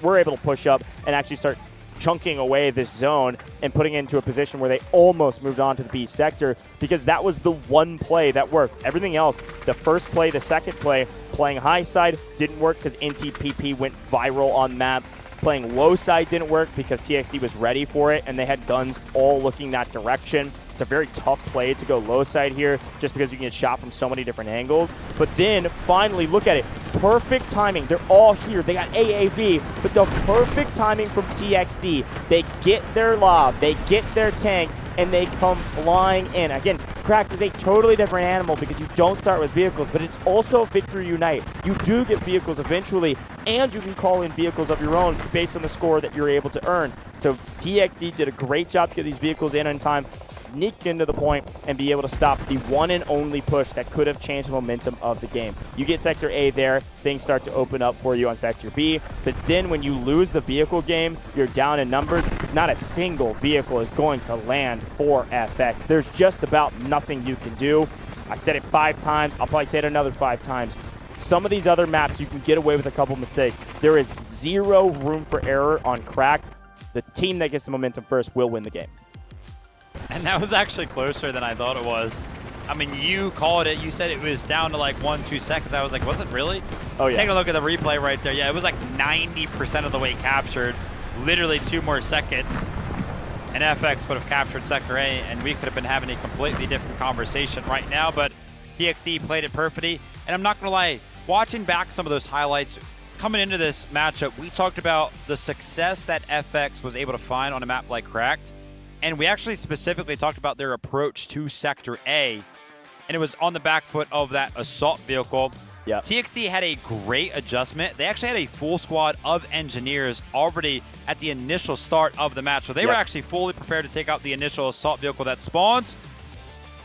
were able to push up and actually start chunking away this zone and putting it into a position where they almost moved on to the B sector, because that was the one play that worked. Everything else, the first play, the second play, playing high side didn't work because NTPP went viral on map. Playing low side didn't work because TXD was ready for it and they had guns all looking that direction. It's a very tough play to go low side here just because you can get shot from so many different angles. But then finally, look at it. Perfect timing. They're all here. They got AAV, but the perfect timing from TXD. They get their lob, they get their tank, and they come flying in. Again, Cracked is a totally different animal because you don't start with vehicles, but it's also Victory Unite. You do get vehicles eventually, and you can call in vehicles of your own based on the score that you're able to earn. So TXD did a great job to get these vehicles in time, sneak into the point, and be able to stop the one and only push that could have changed the momentum of the game. You get Sector A there, things start to open up for you on Sector B, but then when you lose the vehicle game, you're down in numbers. Not a single vehicle is going to land for FX. There's just about nothing you can do. I said it 5 times, I'll probably say it another 5 times. Some of these other maps, you can get away with a couple mistakes. There is zero room for error on Cracked. The team that gets the momentum first will win the game. And that was actually closer than I thought it was. I mean, you called it. You said it was down to like 1-2 seconds. I was like, was it really? Oh, yeah. Take a look at the replay right there. Yeah, it was like 90% of the way captured. Literally 2 more seconds. And FX would have captured Sector A, and we could have been having a completely different conversation right now. But TXD played it perfectly. And I'm not going to lie, watching back some of those highlights, coming into this matchup, we talked about the success that FX was able to find on a map like Cracked. And we actually specifically talked about their approach to Sector A. And it was on the back foot of that assault vehicle. Yeah. TXD had a great adjustment. They actually had a full squad of engineers already at the initial start of the match. So they were actually fully prepared to take out the initial assault vehicle that spawns.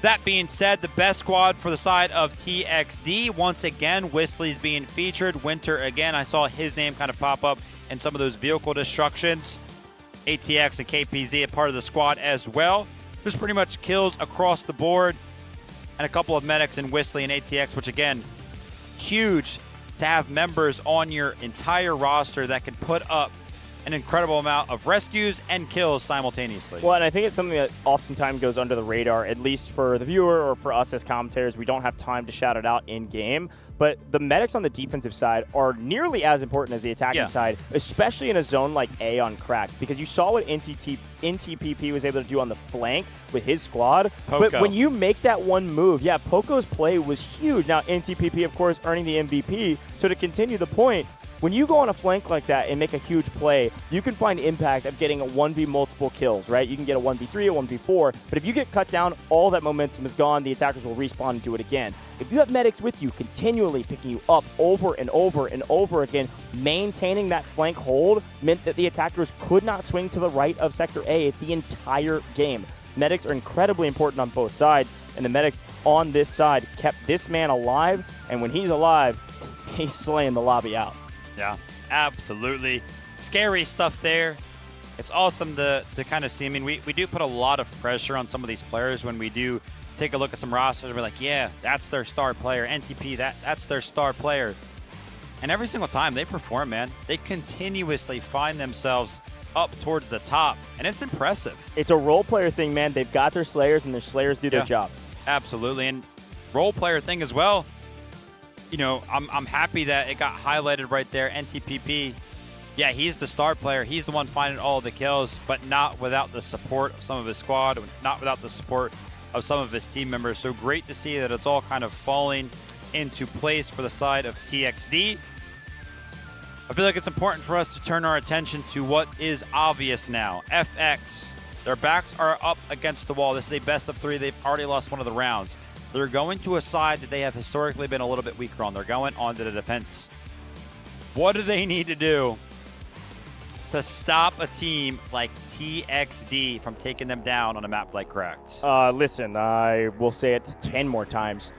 That being said, the best squad for the side of TXD, once again, Whistly's being featured. Winter, again, I saw his name kind of pop up in some of those vehicle destructions. ATX and KPZ a part of the squad as well. There's pretty much kills across the board. And a couple of medics in Whistly and ATX, which again, huge to have members on your entire roster that can put up an incredible amount of rescues and kills simultaneously. Well, and I think it's something that oftentimes goes under the radar, at least for the viewer or for us as commentators. We don't have time to shout it out in-game, but the medics on the defensive side are nearly as important as the attacking side, especially in a zone like A on Cracked, because you saw what NTPP was able to do on the flank with his squad. Poco. But when you make that one move, Poco's play was huge. Now, NTPP, of course, earning the MVP, so to continue the point, when you go on a flank like that and make a huge play, you can find impact of getting a 1v multiple kills, right? You can get a 1v3, a 1v4, but if you get cut down, all that momentum is gone. The attackers will respawn and do it again. If you have medics with you, continually picking you up over and over and over again, maintaining that flank hold meant that the attackers could not swing to the right of Sector A the entire game. Medics are incredibly important on both sides, and the medics on this side kept this man alive, and when he's alive, he's slaying the lobby out. Yeah, absolutely. Scary stuff there. It's awesome to kind of see. I mean, we do put a lot of pressure on some of these players when we do take a look at some rosters and we're like, yeah, that's their star player. NTP, that's their star player. And every single time they perform, man, they continuously find themselves up towards the top, and it's impressive. It's a role player thing, man. They've got their Slayers, and their Slayers do their job. Absolutely, and role player thing as well. You know, I'm happy that it got highlighted right there. NTPP, yeah, he's the star player. He's the one finding all the kills, but not without the support of some of his squad, not without the support of some of his team members. So great to see that it's all kind of falling into place for the side of TXD. I feel like it's important for us to turn our attention to what is obvious now. FX, their backs are up against the wall. This is a best of 3. They've already lost one of the rounds. They're going to a side that they have historically been a little bit weaker on. They're going onto the defense. What do they need to do to stop a team like TXD from taking them down on a map like Cracked? Listen, I will say it 10 more times.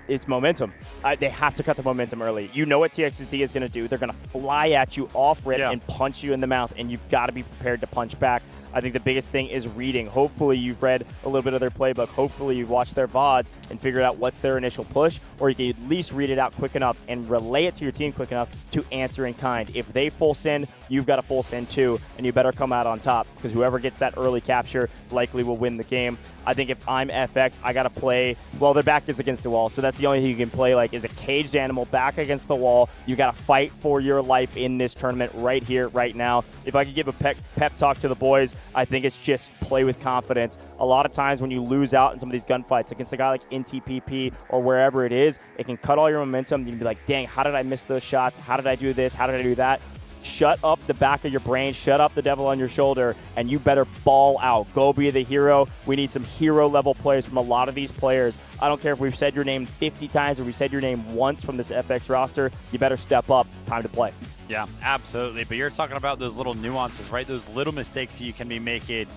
It's momentum. They have to cut the momentum early. You know what TXD is going to do. They're going to fly at you off rip and punch you in the mouth, and you've got to be prepared to punch back. I think the biggest thing is reading. Hopefully you've read a little bit of their playbook. Hopefully you've watched their VODs and figured out what's their initial push, or you can at least read it out quick enough and relay it to your team quick enough to answer in kind. If they full send, you've got a full send too, and you better come out on top, because whoever gets that early capture likely will win the game. I think if I'm FX, I got to play, well, their back is against the wall, so that's the only thing you can play like is a caged animal back against the wall. You got to fight for your life in this tournament right here, right now. If I could give a pep talk to the boys, I think it's just play with confidence. A lot of times when you lose out in some of these gunfights against a guy like NTPP or wherever it is, it can cut all your momentum. You can be like, dang, how did I miss those shots? How did I do this? How did I do that? Shut up the back of your brain, shut up the devil on your shoulder, and you better ball out. Go be the hero. We need some hero-level players from a lot of these players. I don't care if we've said your name 50 times or we've said your name once from this FX roster. You better step up. Time to play. Yeah, absolutely. But you're talking about those little nuances, right? Those little mistakes you can be making.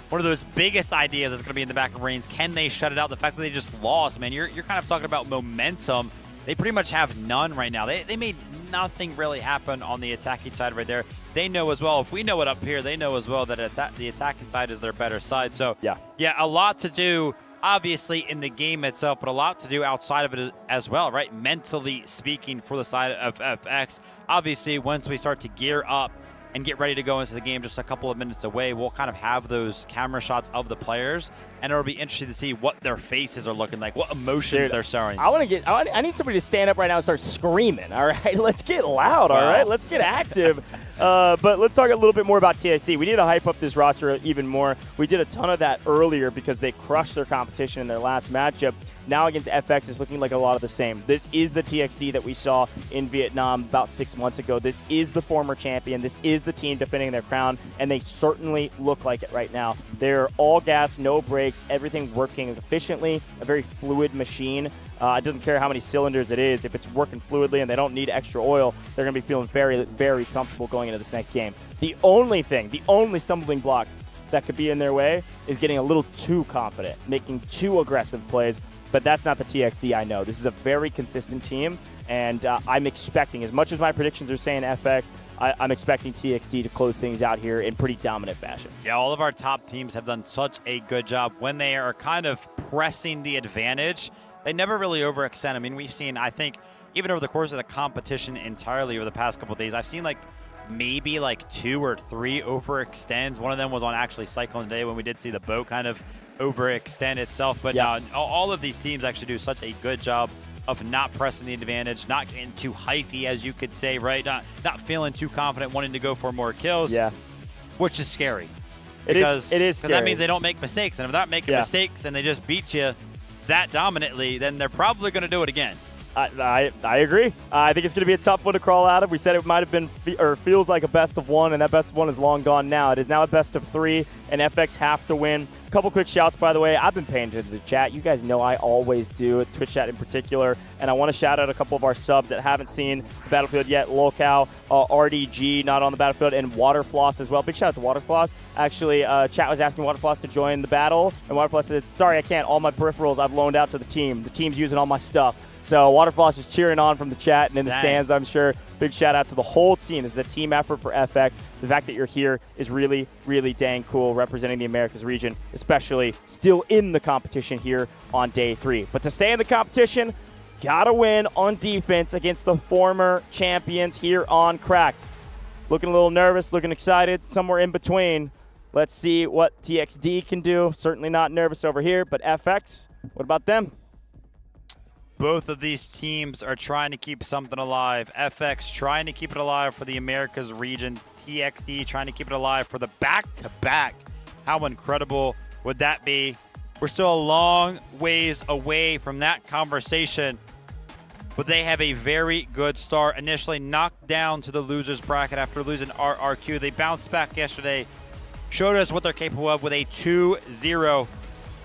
One of those biggest ideas that's going to be in the back of brains. Can they shut it out? The fact that they just lost, man, you're kind of talking about momentum. They pretty much have none right now. They made nothing really happen on the attacking side right there. They know as well, if we know it up here, they know as well that the attacking side is their better side. So, yeah, a lot to do, obviously, in the game itself, but a lot to do outside of it as well, right? Mentally speaking for the side of FX. Obviously, once we start to gear up and get ready to go into the game just a couple of minutes away, we'll kind of have those camera shots of the players, and it'll be interesting to see what their faces are looking like, what emotions they're showing. I need somebody to stand up right now and start screaming, all right? Let's get loud, all right? Let's get active. But let's talk a little bit more about TXT. We need to hype up this roster even more. We did a ton of that earlier because they crushed their competition in their last matchup. Now against FX, it's looking like a lot of the same. This is the TXT that we saw in Vietnam about 6 months ago. This is the former champion. This is the team defending their crown, and they certainly look like it right now. They're all gas, no brakes, everything working efficiently, a very fluid machine. It doesn't care how many cylinders it is. If it's working fluidly and they don't need extra oil, they're going to be feeling very, very comfortable going into this next game. The only stumbling block that could be in their way is getting a little too confident, making too aggressive plays. But that's not the TXT I know. This is a very consistent team, and I'm expecting, as much as my predictions are saying FX, I'm expecting TXT to close things out here in pretty dominant fashion. Yeah, all of our top teams have done such a good job when they are kind of pressing the advantage. They never really overextend. I mean, we've seen, I think, even over the course of the competition entirely over the past couple of days, I've seen maybe 2 or 3 overextends. One of them was on actually Cyclone Day when we did see the boat kind of overextend itself. But all of these teams actually do such a good job of not pressing the advantage, not getting too hypey, as you could say, right? Not feeling too confident, wanting to go for more kills. Yeah, which is scary. It is scary. Because that means they don't make mistakes. And if they're not making mistakes and they just beat you that dominantly, then they're probably going to do it again. I agree. I think it's going to be a tough one to crawl out of. We said it might have been or feels like a best of one, and that best of one is long gone now. It is now a best of 3, and FX have to win. A couple quick shouts, by the way. I've been paying attention to the chat. You guys know I always do, Twitch chat in particular. And I want to shout out a couple of our subs that haven't seen the Battlefield yet. Local, RDG, not on the Battlefield, and Waterfloss as well. Big shout out to Waterfloss. Actually, chat was asking Waterfloss to join the battle, and Waterfloss said, sorry, I can't. All my peripherals I've loaned out to the team. The team's using all my stuff. So Waterfloss is cheering on from the chat and in the stands, I'm sure. Big shout out to the whole team. This is a team effort for FX. The fact that you're here is really, really dang cool, representing the Americas region, especially still in the competition here on day 3. But to stay in the competition, gotta win on defense against the former champions here on Cracked. Looking a little nervous, looking excited, somewhere in between. Let's see what TXD can do. Certainly not nervous over here, but FX, what about them? Both of these teams are trying to keep something alive. FX trying to keep it alive for the Americas region. TXD trying to keep it alive for the back-to-back. How incredible would that be? We're still a long ways away from that conversation, but they have a very good start. Initially knocked down to the losers bracket after losing RRQ. They bounced back yesterday, showed us what they're capable of with a 2-0.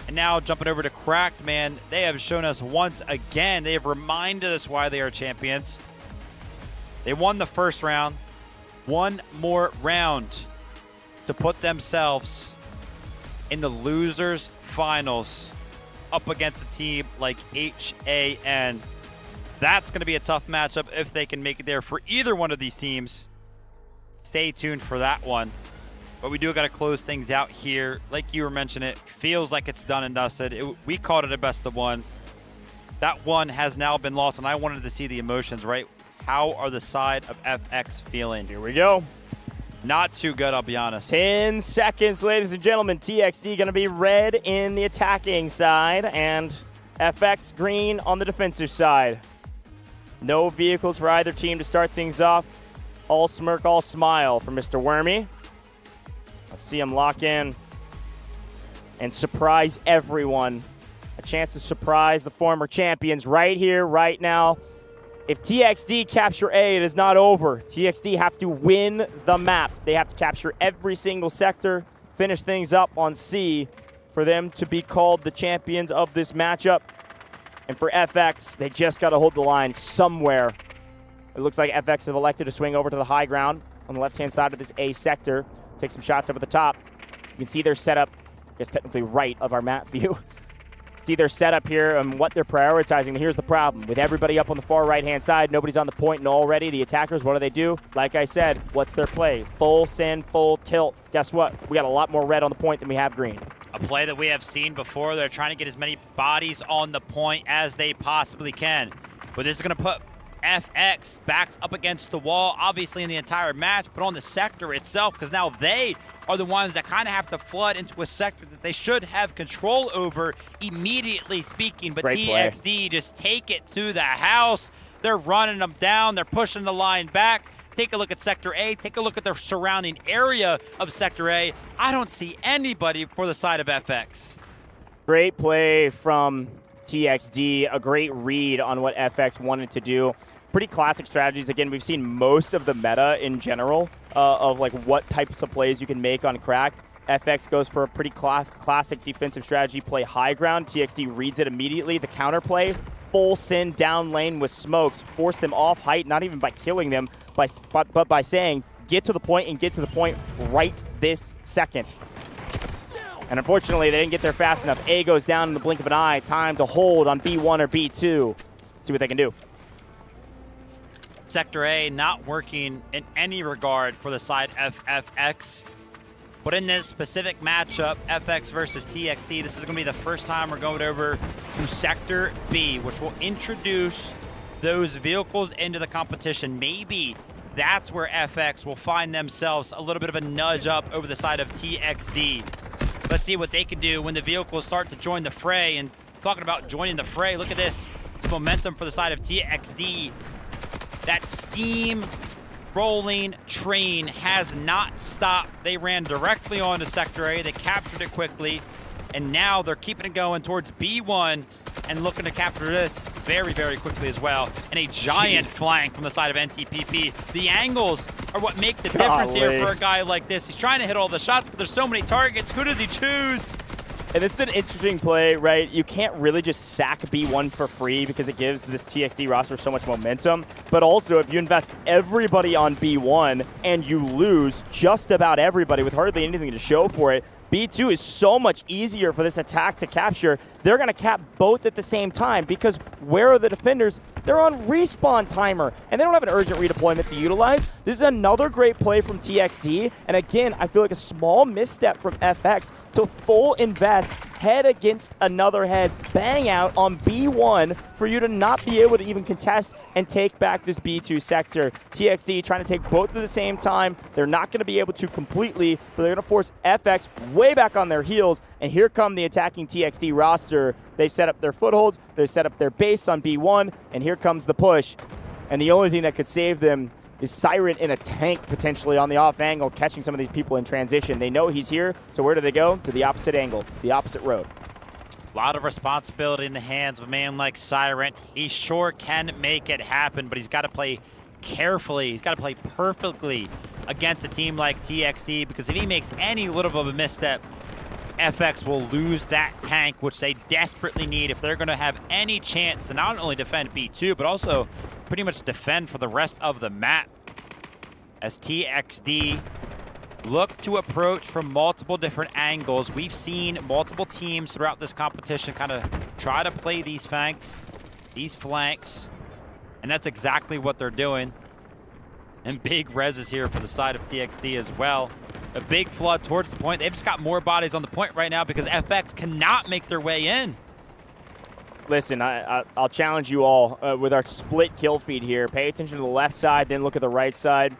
And now jumping over to Cracked, man, they have shown us once again, they have reminded us why they are champions. They won the first round. One more round to put themselves in the losers finals up against a team like HAN. That's going to be a tough matchup if they can make it there for either one of these teams. Stay tuned for that one. But we do got to close things out here. Like you were mentioning, it feels like it's done and dusted. We called it a best of one. That one has now been lost, and I wanted to see the emotions, right? How are the side of FX feeling? Here we go. Not too good, I'll be honest. 10 seconds, ladies and gentlemen. TXD going to be red in the attacking side, and FX green on the defensive side. No vehicles for either team to start things off. All smirk, all smile for Mr. Wormy. Let's see him lock in and surprise everyone. A chance to surprise the former champions right here, right now. If TXD capture A, it is not over. TXD have to win the map. They have to capture every single sector, finish things up on C for them to be called the champions of this matchup. And for FX, they just got to hold the line somewhere. It looks like FX have elected to swing over to the high ground on the left-hand side of this A sector. Take some shots over the top. You can see their setup, I guess technically right of our map view. See their setup here and what they're prioritizing. Here's the problem. With everybody up on the far right-hand side, nobody's on the point, and already the attackers, what do? Like I said, what's their play? Full send, full tilt. Guess what? We got a lot more red on the point than we have green. A play that we have seen before. They're trying to get as many bodies on the point as they possibly can. But this is going to put FX back up against the wall, obviously in the entire match, but on the sector itself, because now they are the ones that kind of have to flood into a sector that they should have control over, immediately speaking. But TXD just take it to the house. They're running them down. They're pushing the line back. Take a look at Sector A. Take a look at the surrounding area of Sector A. I don't see anybody for the side of FX. Great play from TXD. A great read on what FX wanted to do. Pretty classic strategies. Again, we've seen most of the meta in general of like what types of plays you can make on Cracked. FX goes for a pretty classic defensive strategy, play high ground. TXD reads it immediately. The counterplay, full send down lane with smokes, force them off height, not even by killing them, but by saying, get to the point and get to the point right this second. And unfortunately, they didn't get there fast enough. A goes down in the blink of an eye. Time to hold on B1 or B2. See what they can do. Sector A not working in any regard for the side of FX. But in this specific matchup, FX versus TXD, this is going to be the first time we're going over to Sector B, which will introduce those vehicles into the competition. Maybe that's where FX will find themselves a little bit of a nudge up over the side of TXD. Let's see what they can do when the vehicles start to join the fray. And talking about joining the fray, look at this momentum for the side of TXD. That steam rolling train has not stopped. They ran directly onto Sector A. They captured it quickly. And now they're keeping it going towards B1 and looking to capture this very, very quickly as well. And a giant flank from the side of NTPP. The angles are what make the difference here for a guy like this. He's trying to hit all the shots, but there's so many targets. Who does he choose? And this is an interesting play, right? You can't really just sack B1 for free because it gives this TXD roster so much momentum. But also, if you invest everybody on B1 and you lose just about everybody with hardly anything to show for it, B2 is so much easier for this attack to capture. They're going to cap both at the same time because where are the defenders? They're on respawn timer, and they don't have an urgent redeployment to utilize. This is another great play from TXD, and again, I feel like a small misstep from FX to full invest, head against another head, bang out on B1 for you to not be able to even contest and take back this B2 sector. TXD trying to take both at the same time. They're not going to be able to completely, but they're going to force FX way back on their heels, and here come the attacking TXD roster. They've set up their footholds, they've set up their base on B1, and here comes the push. And the only thing that could save them is Siren in a tank potentially on the off angle, catching some of these people in transition. They know he's here, so where do they go? To the opposite angle, the opposite road. A lot of responsibility in the hands of a man like Siren. He sure can make it happen, but he's got to play carefully. He's got to play perfectly against a team like TXD, because if he makes any little of a misstep, FX will lose that tank, which they desperately need if they're going to have any chance to not only defend B2, but also pretty much defend for the rest of the map. As TXD look to approach from multiple different angles. We've seen multiple teams throughout this competition kind of try to play these flanks, and that's exactly what they're doing. And big res is here for the side of TXD as well. A big flood towards the point. They've just got more bodies on the point right now because FX cannot make their way in. Listen, I'll challenge you all with our split kill feed here. Pay attention to the left side, then look at the right side.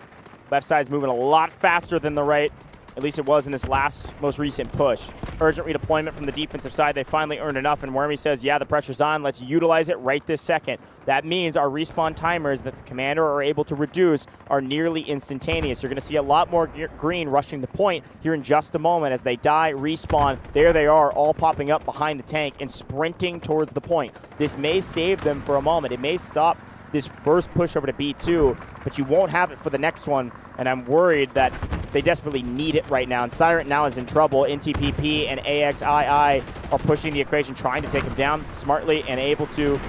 Left side's moving a lot faster than the right. At least it was in this most recent push. Urgent redeployment from the defensive side. They finally earned enough, and Wormy says, yeah, the pressure's on. Let's utilize it right this second. That means our respawn timers that the commander are able to reduce are nearly instantaneous. You're going to see a lot more green rushing the point here in just a moment as they die, respawn. There they are, all popping up behind the tank and sprinting towards the point. This may save them for a moment. It may stop this first push over to B2, but you won't have it for the next one, and I'm worried that they desperately need it right now. And Siren now is in trouble. NTPP and AXII are pushing the equation, trying to take him down smartly and able to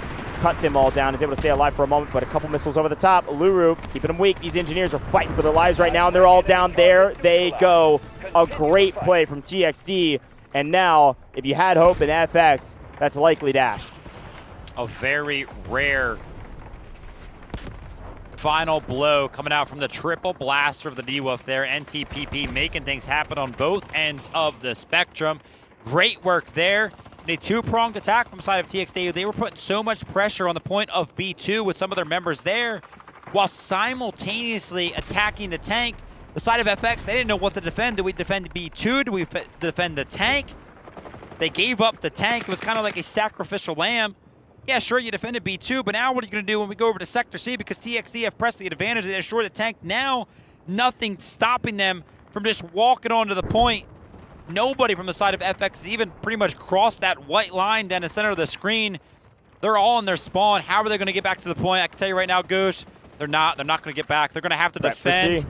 cut them all down. Is able to stay alive for a moment, but a couple missiles over the top. Luru keeping them weak. These engineers are fighting for their lives right now, and they're all down. There they go. A great play from TXD. And now, if you had hope in FX, that's likely dashed. A very rare final blow coming out from the triple blaster of the D-Wolf there. NTPP making things happen on both ends of the spectrum. Great work there. And a two-pronged attack from the side of TXD. They were putting so much pressure on the point of B2 with some of their members there, while simultaneously attacking the tank. The side of FX, they didn't know what to defend. Do we defend B2? Do we defend the tank? They gave up the tank. It was kind of like a sacrificial lamb. Yeah, sure, you defended B2, but now what are you going to do when we go over to Sector C? Because TXD have pressed the advantage. They destroy the tank. Now, nothing stopping them from just walking onto the point. Nobody from the side of FX has even pretty much crossed that white line down the center of the screen. They're all in their spawn. How are they going to get back to the point? I can tell you right now, Goose, they're not. They're not going to get back. They're going to have to defend.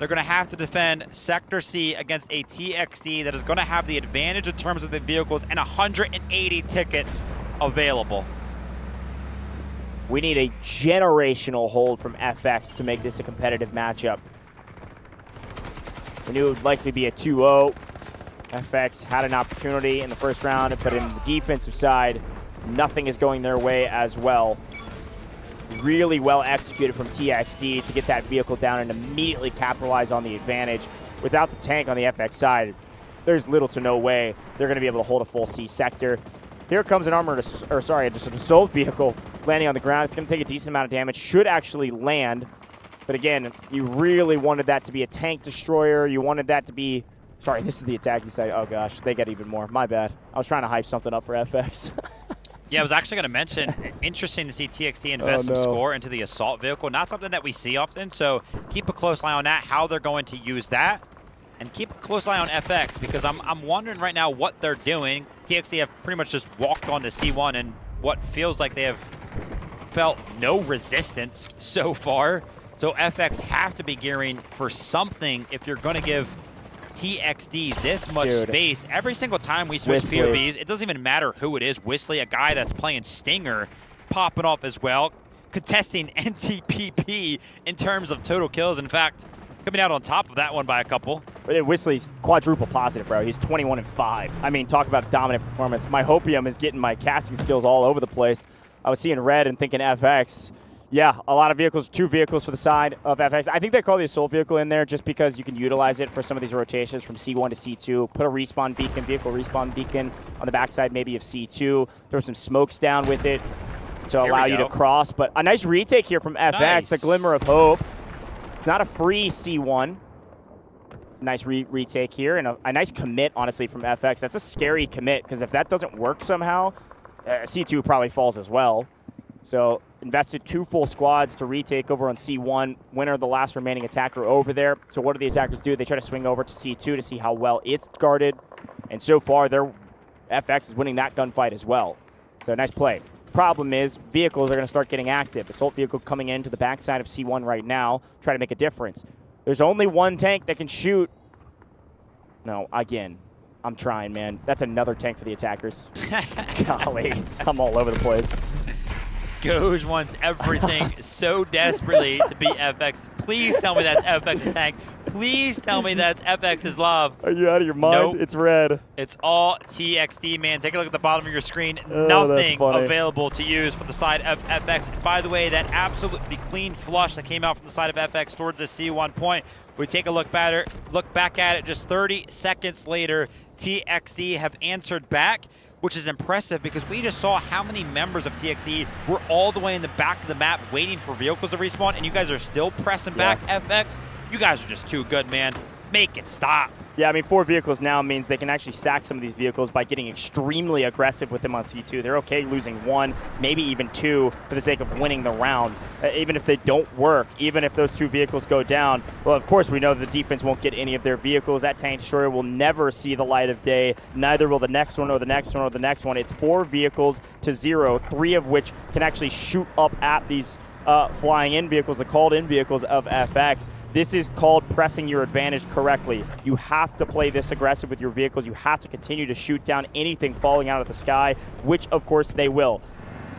They're going to have to defend Sector C against a TXD that is going to have the advantage in terms of the vehicles and 180 tickets available. We need a generational hold from FX to make this a competitive matchup. We knew it would likely be a 2-0. FX had an opportunity in the first round, but in the defensive side, nothing is going their way as well. Really well executed from TXD to get that vehicle down and immediately capitalize on the advantage. Without the tank on the FX side, there's little to no way they're going to be able to hold a full C sector. Here comes an just an assault vehicle landing on the ground. It's going to take a decent amount of damage. Should actually land. But again, you really wanted that to be a tank destroyer. You wanted that to be... Sorry, this is the attacking side. Oh, gosh. They get even more. My bad. I was trying to hype something up for FX. Yeah, I was actually going to mention, interesting to see TXD invest some score into the assault vehicle. Not something that we see often, so keep a close eye on that, how they're going to use that. And keep a close eye on FX, because I'm wondering right now what they're doing. TXD have pretty much just walked on to C1 and what feels like they have felt no resistance so far. So FX have to be gearing for something if you're going to give TXD this much space. Every single time we switch POVs, it doesn't even matter who it is. Whistly, a guy that's playing Stinger, popping off as well, contesting NTPP in terms of total kills. In fact, coming out on top of that one by a couple. But Whistly's quadruple positive, bro. He's 21-5. I mean, talk about dominant performance. My Hopium is getting my casting skills all over the place. I was seeing red and thinking FX. Yeah, a lot of vehicles, 2 vehicles for the side of FX. I think they call the assault vehicle in there just because you can utilize it for some of these rotations from C1 to C2. Put a respawn beacon, vehicle respawn beacon on the backside maybe of C2. Throw some smokes down with it to allow you to cross. But a nice retake here from FX, a glimmer of hope. Not a free C1. Nice retake here, and a nice commit, honestly, from FX. That's a scary commit, because if that doesn't work somehow, C2 probably falls as well. So invested 2 full squads to retake over on C1. Winner, the last remaining attacker over there. So what do the attackers do? They try to swing over to C2 to see how well it's guarded. And so far, FX is winning that gunfight as well. So nice play. Problem is, vehicles are going to start getting active. Assault vehicle coming into the backside of C1 right now, try to make a difference. There's only one tank that can shoot. No, again, I'm trying, man. That's another tank for the attackers. Golly, I'm all over the place. Goj wants everything so desperately to beat FX. Please tell me that's FX's tank. Please tell me that's FX's love. Are you out of your mind? Nope. It's red. It's all TXD, man. Take a look at the bottom of your screen. Oh, Nothing that's funny. available to use for the side of FX. And by the way, that absolutely clean flush that came out from the side of FX towards the C1 point. We take a look back at it just 30 seconds later. TXD have answered back, which is impressive because we just saw how many members of TXD were all the way in the back of the map waiting for vehicles to respawn, and you guys are still pressing back. FX, you guys are just too good, man. Make it stop. Yeah, I mean, 4 vehicles now means they can actually sack some of these vehicles by getting extremely aggressive with them on C2. They're okay losing 1, maybe even 2 for the sake of winning the round. Even if they don't work, even if those 2 vehicles go down, well, of course, we know the defense won't get any of their vehicles. That tank destroyer will never see the light of day. Neither will the next one or the next one or the next one. It's 4 vehicles to 0, 3 of which can actually shoot up at these flying in vehicles, the called in vehicles of FX. This is called pressing your advantage correctly. You have to play this aggressive with your vehicles. You have to continue to shoot down anything falling out of the sky, which of course they will.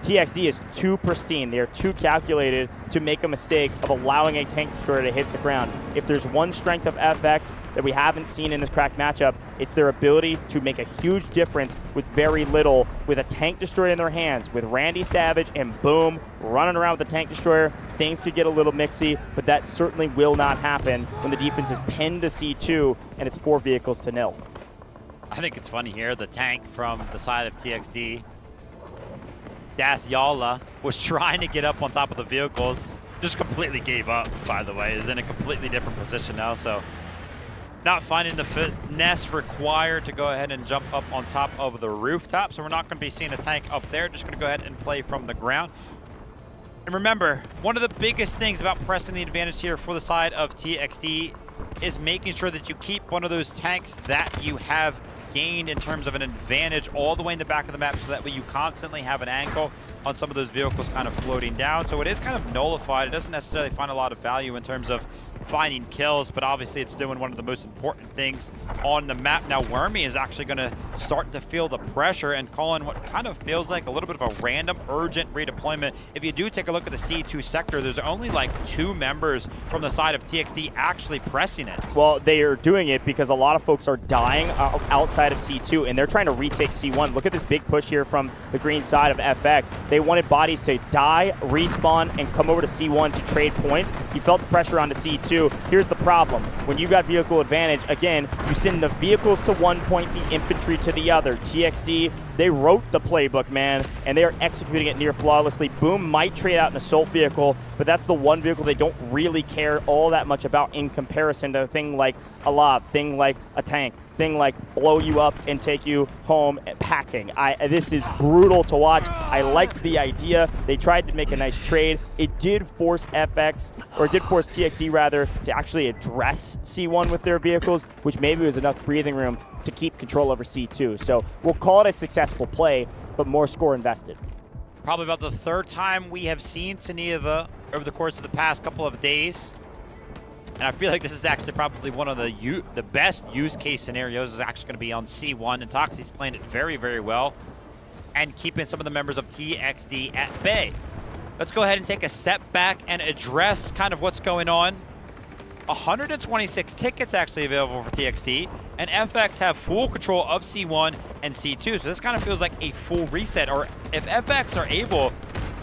TXD is too pristine. They are too calculated to make a mistake of allowing a tank destroyer to hit the ground. If there's one strength of FX that we haven't seen in this cracked matchup, it's their ability to make a huge difference with very little, with a tank destroyer in their hands, with Randy Savage and boom, running around with the tank destroyer. Things could get a little mixy, but that certainly will not happen when the defense is pinned to C2 and it's 4 vehicles to 0. I think it's funny here, the tank from the side of TXD, Das Yala, was trying to get up on top of the vehicles. Just completely gave up, by the way. Is in a completely different position now, so not finding the finesse required to go ahead and jump up on top of the rooftop. So we're not going to be seeing a tank up there. Just going to go ahead and play from the ground. And remember, one of the biggest things about pressing the advantage here for the side of TXD is making sure that you keep one of those tanks that you have gained in terms of an advantage all the way in the back of the map, so that way you constantly have an angle on some of those vehicles kind of floating down. So it is kind of nullified. It doesn't necessarily find a lot of value in terms of finding kills, but obviously it's doing one of the most important things on the map. Now Wormy is actually going to start to feel the pressure and call in what kind of feels like a little bit of a random urgent redeployment. If you do take a look at the C2 sector, there's only like 2 members from the side of TXD actually pressing it. Well, they are doing it because a lot of folks are dying outside of C2 and they're trying to retake C1. Look at this big push here from the green side of FX. They wanted bodies to die, respawn, and come over to C1 to trade points. He felt the pressure onto C2. Here's the problem. When you got vehicle advantage, again, you send the vehicles to one point, the infantry to the other. TXD, they wrote the playbook, man, and they are executing it near flawlessly. Boom might trade out an assault vehicle, but that's the one vehicle they don't really care all that much about in comparison to a thing like a lob, thing like a tank, thing like blow you up and take you home packing. This is brutal to watch. I liked the idea. They tried to make a nice trade. It did force FX, or it did force TXD rather, to actually address C1 with their vehicles, which maybe was enough breathing room to keep control over C2. So we'll call it a successful play, but more score invested. Probably about the 3rd time we have seen Semifinals over the course of the past couple of days. And I feel like this is actually probably one of the best use case scenarios is actually going to be on C1. And Toxie's playing it very, very well and keeping some of the members of TXD at bay. Let's go ahead and take a step back and address kind of what's going on. 126 tickets actually available for TXD, and FX have full control of C1 and C2. So this kind of feels like a full reset. Or if FX are able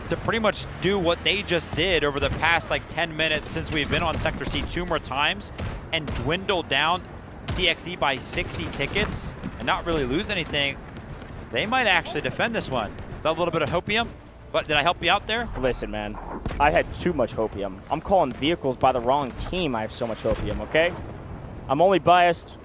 to pretty much do what they just did over the past like 10 minutes since we've been on Sector C 2 more times and dwindle down TXD by 60 tickets and not really lose anything, they might actually defend this one. Is that a little bit of hopium? But did I help you out there? Listen, man, I had too much hopium. I'm calling vehicles by the wrong team. I have so much hopium, okay? I'm only biased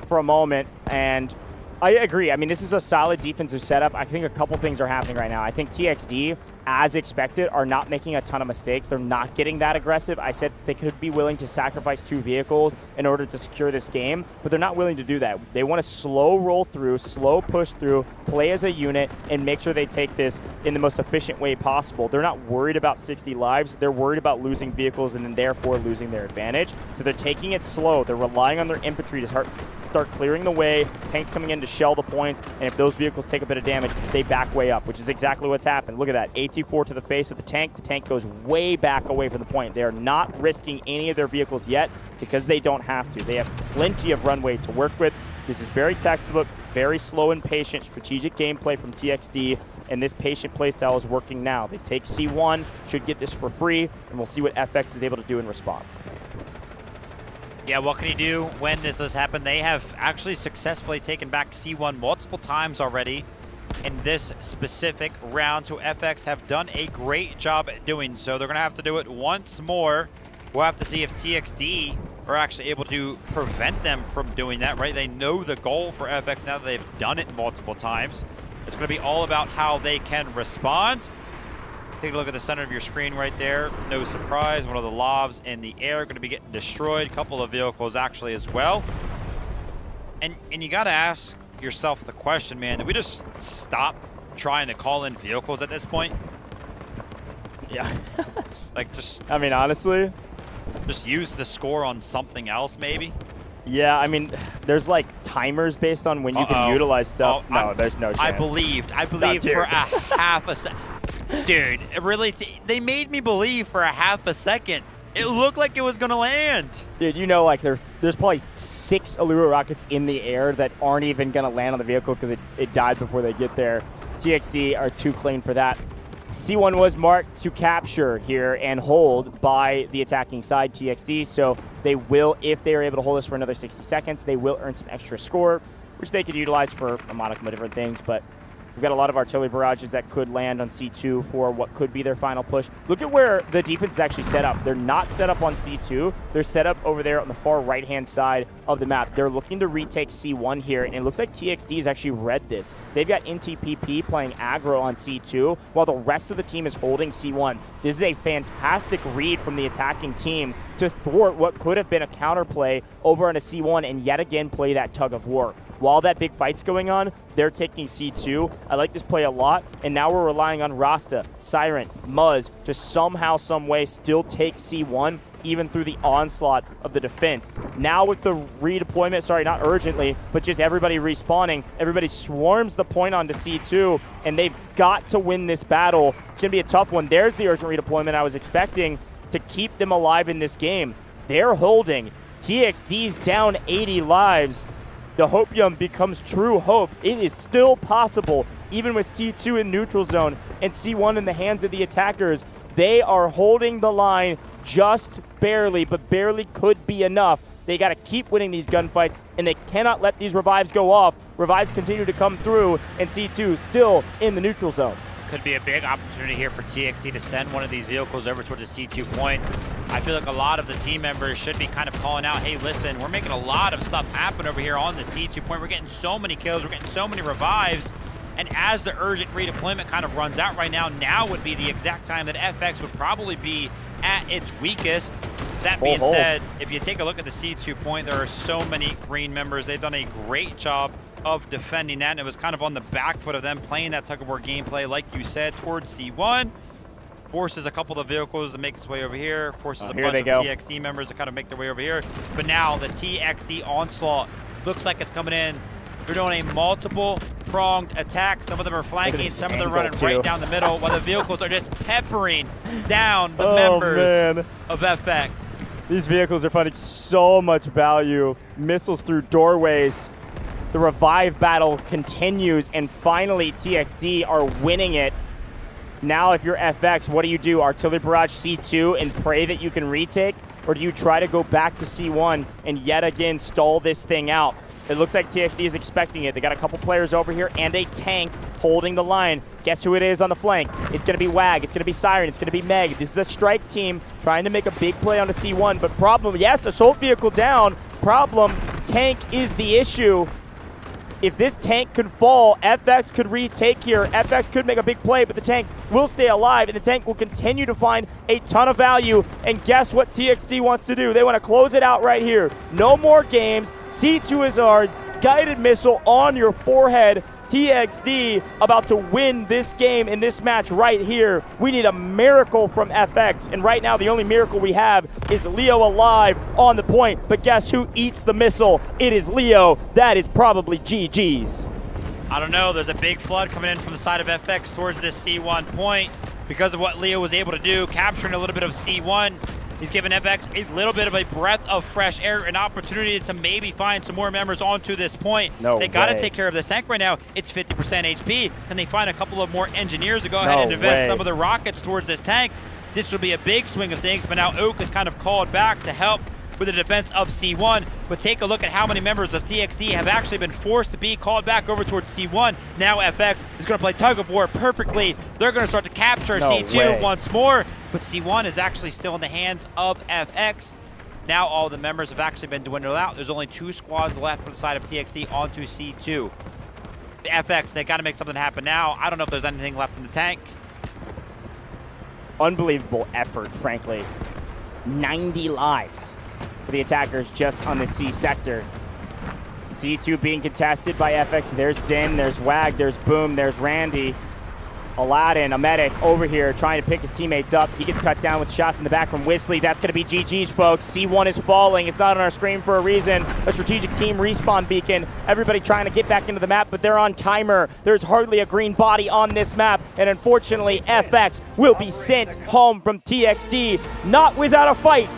for a moment, and I agree. I mean, this is a solid defensive setup. I think a couple things are happening right now. I think TXD as expected, are not making a ton of mistakes. They're not getting that aggressive. I said they could be willing to sacrifice 2 vehicles in order to secure this game, but they're not willing to do that. They want to slow roll through, slow push through, play as a unit, and make sure they take this in the most efficient way possible. They're not worried about 60 lives. They're worried about losing vehicles and then therefore losing their advantage. So they're taking it slow. They're relying on their infantry to start clearing the way, tanks coming in to shell the points, and if those vehicles take a bit of damage, they back way up, which is exactly what's happened. Look at that, AT-4 to the face of the tank goes way back away from the point. They are not risking any of their vehicles yet because they don't have to. They have plenty of runway to work with. This is very textbook, very slow and patient, strategic gameplay from TXD, and this patient playstyle is working now. They take C1, should get this for free, and we'll see what FX is able to do in response. Yeah, what can you do when this has happened? They have actually successfully taken back C1 multiple times already in this specific round, so FX have done a great job at doing so. They're going to have to do it once more. We'll have to see if TXD are actually able to prevent them from doing that, right? They know the goal for FX now that they've done it multiple times. It's going to be all about how they can respond. Take a look at the center of your screen right there. No surprise, one of the lavs in the air going to be getting destroyed. A couple of vehicles actually as well. And you got to ask yourself the question, man, did we just stop trying to call in vehicles at this point? Yeah. Like just... I mean, honestly. Just use the score on something else, maybe? Yeah, I mean, there's like timers based on when you can utilize stuff. No, there's no chance. I believed for a half a second. Dude, really, they made me believe for a half a second. It looked like it was going to land. Dude, you know, like there's probably 6 Allura rockets in the air that aren't even going to land on the vehicle because it died before they get there. TXD are too clean for that. C1 was marked to capture here and hold by the attacking side, TXD, so they will, if they are able to hold this for another 60 seconds, they will earn some extra score, which they could utilize for a modicum of different things, but we've got a lot of artillery barrages that could land on C2 for what could be their final push. Look at where the defense is actually set up. They're not set up on C2. They're set up over there on the far right-hand side of the map. They're looking to retake C1 here, and it looks like TXD has actually read this. They've got NTPP playing aggro on C2, while the rest of the team is holding C1. This is a fantastic read from the attacking team to thwart what could have been a counterplay over on a C1 and yet again play that tug of war. While that big fight's going on, they're taking C2. I like this play a lot, and now we're relying on Rasta, Siren, Muzz to somehow, some way still take C1 even through the onslaught of the defense. Now with the redeployment, sorry, not urgently, but just everybody respawning, everybody swarms the point onto C2, and they've got to win this battle. It's going to be a tough one. There's the urgent redeployment I was expecting to keep them alive in this game. They're holding. TXD's down 80 lives. The hopium becomes true hope. It is still possible, even with C2 in neutral zone and C1 in the hands of the attackers. They are holding the line just barely, but barely could be enough. They got to keep winning these gunfights, and they cannot let these revives go off. Revives continue to come through, and C2 still in the neutral zone. Could be a big opportunity here for TXD to send one of these vehicles over towards the C2 point. I feel like a lot of the team members should be kind of calling out, hey, listen, we're making a lot of stuff happen over here on the C2 point. We're getting so many kills. We're getting so many revives. And as the urgent redeployment kind of runs out right now would be the exact time that FX would probably be at its weakest. That being said, if you take a look at the C2 point, there are so many green members. They've done a great job of defending that, and it was kind of on the back foot of them playing that tug-of-war gameplay, like you said, towards C1. Forces a couple of the vehicles to make its way over here. Forces a bunch of TXD members to kind of make their way over here. But now the TXD onslaught looks like it's coming in. They're doing a multiple-pronged attack. Some of them are flanking, some of them running right down the middle, while the vehicles are just peppering down the members of FX. These vehicles are finding so much value. Missiles through doorways. The revive battle continues, and finally TXD are winning it. Now if you're FX, what do? Artillery barrage C2 and pray that you can retake? Or do you try to go back to C1 and yet again stall this thing out? It looks like TXD is expecting it. They got a couple players over here and a tank holding the line. Guess who it is on the flank? It's going to be WAG. It's going to be Siren. It's going to be Meg. This is a strike team trying to make a big play onto C1. But problem, yes, assault vehicle down. Problem, tank is the issue. If this tank could fall, FX could retake here. FX could make a big play, but the tank will stay alive, and the tank will continue to find a ton of value. And guess what TXD wants to do? They want to close it out right here. No more games. C2 is ours. Guided missile on your forehead. TXD about to win this game in this match right here. We need a miracle from FX, and right now the only miracle we have is Leo alive on the point. But guess who eats the missile? It is Leo. That is probably GG's. I don't know. There's a big flood coming in from the side of FX towards this C1 point because of what Leo was able to do, capturing a little bit of C1. He's given FX a little bit of a breath of fresh air, an opportunity to maybe find some more members onto this point. They got to take care of this tank right now. It's 50% HP. Can they find a couple of more engineers to go ahead and invest some of the rockets towards this tank? This will be a big swing of things, but now Oak is kind of called back to help with the defense of C1. But take a look at how many members of TXD have actually been forced to be called back over towards C1. Now FX is going to play tug of war perfectly. They're going to start to capture C2 once more. But C1 is actually still in the hands of FX. Now all the members have actually been dwindled out. There's only 2 squads left for the side of TXD onto C2. The FX, they got to make something happen now. I don't know if there's anything left in the tank. Unbelievable effort, frankly. 90 lives for the attackers just on the C sector. C2 being contested by FX. There's Zin, there's Wag, there's Boom, there's Randy. Aladdin, a medic over here trying to pick his teammates up. He gets cut down with shots in the back from Whistly. That's going to be GG's, folks. C1 is falling. It's not on our screen for a reason. A strategic team respawn beacon. Everybody trying to get back into the map, but they're on timer. There's hardly a green body on this map, and unfortunately, FX will be sent home from TXD, not without a fight.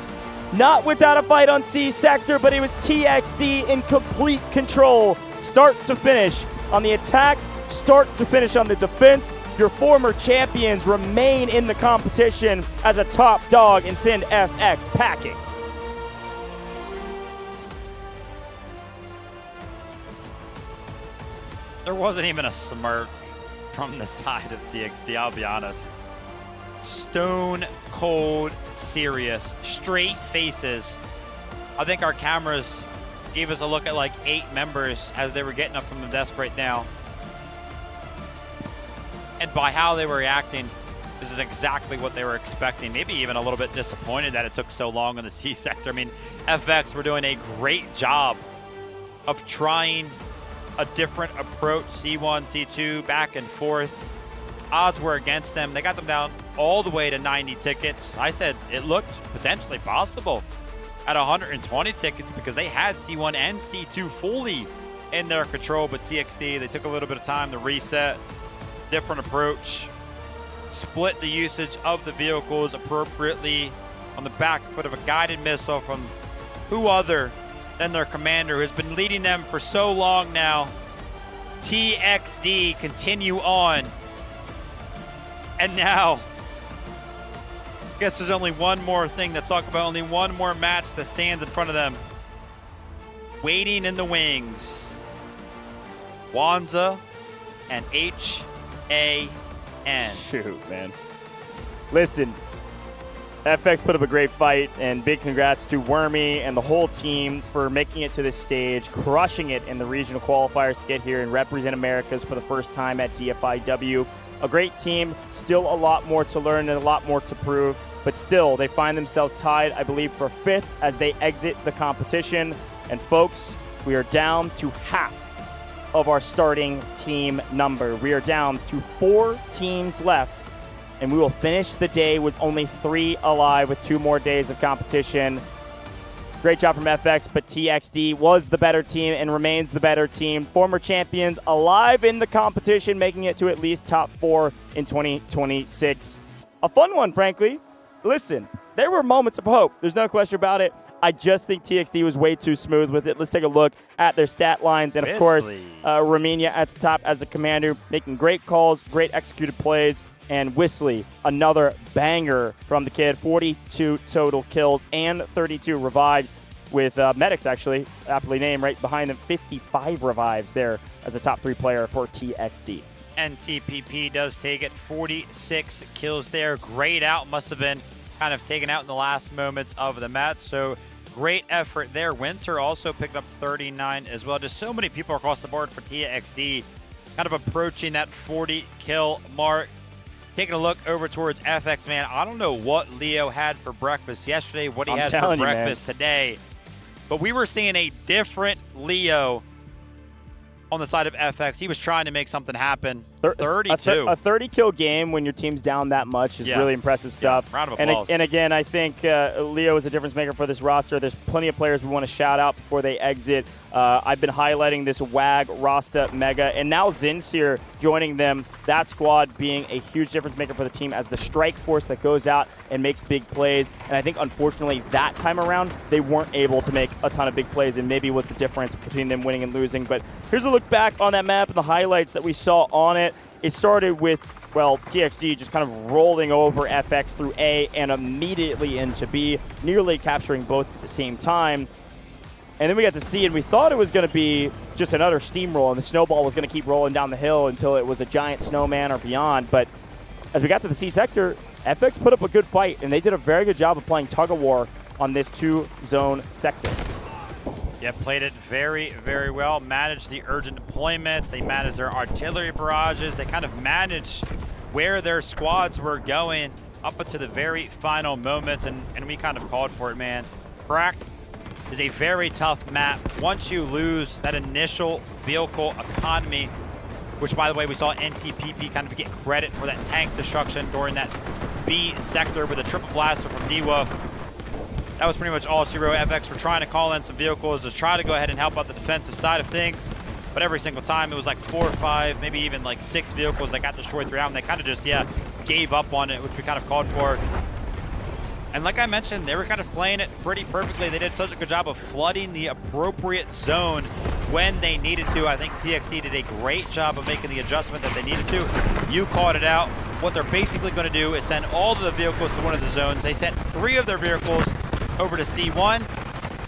Not without a fight on C sector, but it was TXD in complete control. Start to finish on the attack, start to finish on the defense. Your former champions remain in the competition as a top dog and send FX packing. There wasn't even a smirk from the side of TXD, I'll be honest. Stone cold serious, straight faces. I think our cameras gave us a look at like 8 members as they were getting up from the desk right now. And by how they were reacting, this is exactly what they were expecting. Maybe even a little bit disappointed that it took so long in the C sector. I mean, FX were doing a great job of trying a different approach. C1, C2, back and forth. Odds were against them. They got them down all the way to 90 tickets. I said it looked potentially possible at 120 tickets because they had C1 and C2 fully in their control. But TXD, they took a little bit of time to reset. Different approach, split the usage of the vehicles appropriately on the back foot of a guided missile from who other than their commander who has been leading them for so long now. TXD continue on. And now, I guess there's only one more thing to talk about, only one more match that stands in front of them. Waiting in the wings. Wanza and HAN. Shoot, man. Listen, FX put up a great fight, and big congrats to Wormy and the whole team for making it to this stage, crushing it in the regional qualifiers to get here and represent Americas for the first time at Dfiw. A great team, still a lot more to learn and a lot more to prove, but still, they find themselves tied, I believe, for 5th as they exit the competition. And folks, we are down to half of our starting team number. We are down to 4 teams left, and we will finish the day with only 3 alive with 2 more days of competition. Great job from FX, but TXD was the better team and remains the better team. Former champions alive in the competition, making it to at least top 4 in 2026. A fun one, frankly. Listen, there were moments of hope. There's no question about it. I just think TXD was way too smooth with it. Let's take a look at their stat lines. And, of course, Raminia at the top as a commander, making great calls, great executed plays. And Whistly, another banger from the kid. 42 total kills and 32 revives with medics, actually, aptly named, right behind them. 55 revives there as a top 3 player for TXD. And TPP does take it. 46 kills there. Grayed out, must have been kind of taken out in the last moments of the match. So great effort there. Winter also picked up 39 as well. Just so many people across the board for TXD, kind of approaching that 40 kill mark. Taking a look over towards FX, man. I don't know what Leo had for breakfast yesterday, what he had for breakfast today, but we were seeing a different Leo on the side of FX. He was trying to make something happen. 32. A 30 kill game when your team's down that much is really impressive stuff. Yeah, round of applause. And again, I think Leo is a difference maker for this roster. There's plenty of players we want to shout out before they exit. I've been highlighting this WAG, Rasta, Mega, and now Zinsir joining them. That squad being a huge difference maker for the team as the strike force that goes out and makes big plays. And I think, unfortunately, that time around, they weren't able to make a ton of big plays, and maybe was the difference between them winning and losing. But here's a look back on that map and the highlights that we saw on it. It started with, well, TXD just kind of rolling over FX through A and immediately into B, nearly capturing both at the same time. And then we got to C, and we thought it was going to be just another steamroll, and the snowball was going to keep rolling down the hill until it was a giant snowman or beyond. But as we got to the C sector, FX put up a good fight, and they did a very good job of playing tug-of-war on this two-zone sector. Yeah, played it very, very well. Managed the urgent deployments. They managed their artillery barrages. They kind of managed where their squads were going up until the very final moments, and we kind of called for it, man. Cracked is a very tough map. Once you lose that initial vehicle economy, which, by the way, we saw NTPP kind of get credit for that tank destruction during that B sector with a triple blaster from Dfiw. That was pretty much all she wrote. FX were trying to call in some vehicles to try to go ahead and help out the defensive side of things. But every single time it was like 4 or 5, maybe even like 6 vehicles that got destroyed throughout, and they kind of just, gave up on it, which we kind of called for. And like I mentioned, they were kind of playing it pretty perfectly. They did such a good job of flooding the appropriate zone when they needed to. I think TXT did a great job of making the adjustment that they needed to. You called it out. What they're basically going to do is send all of the vehicles to one of the zones. They sent 3 of their vehicles over to C1,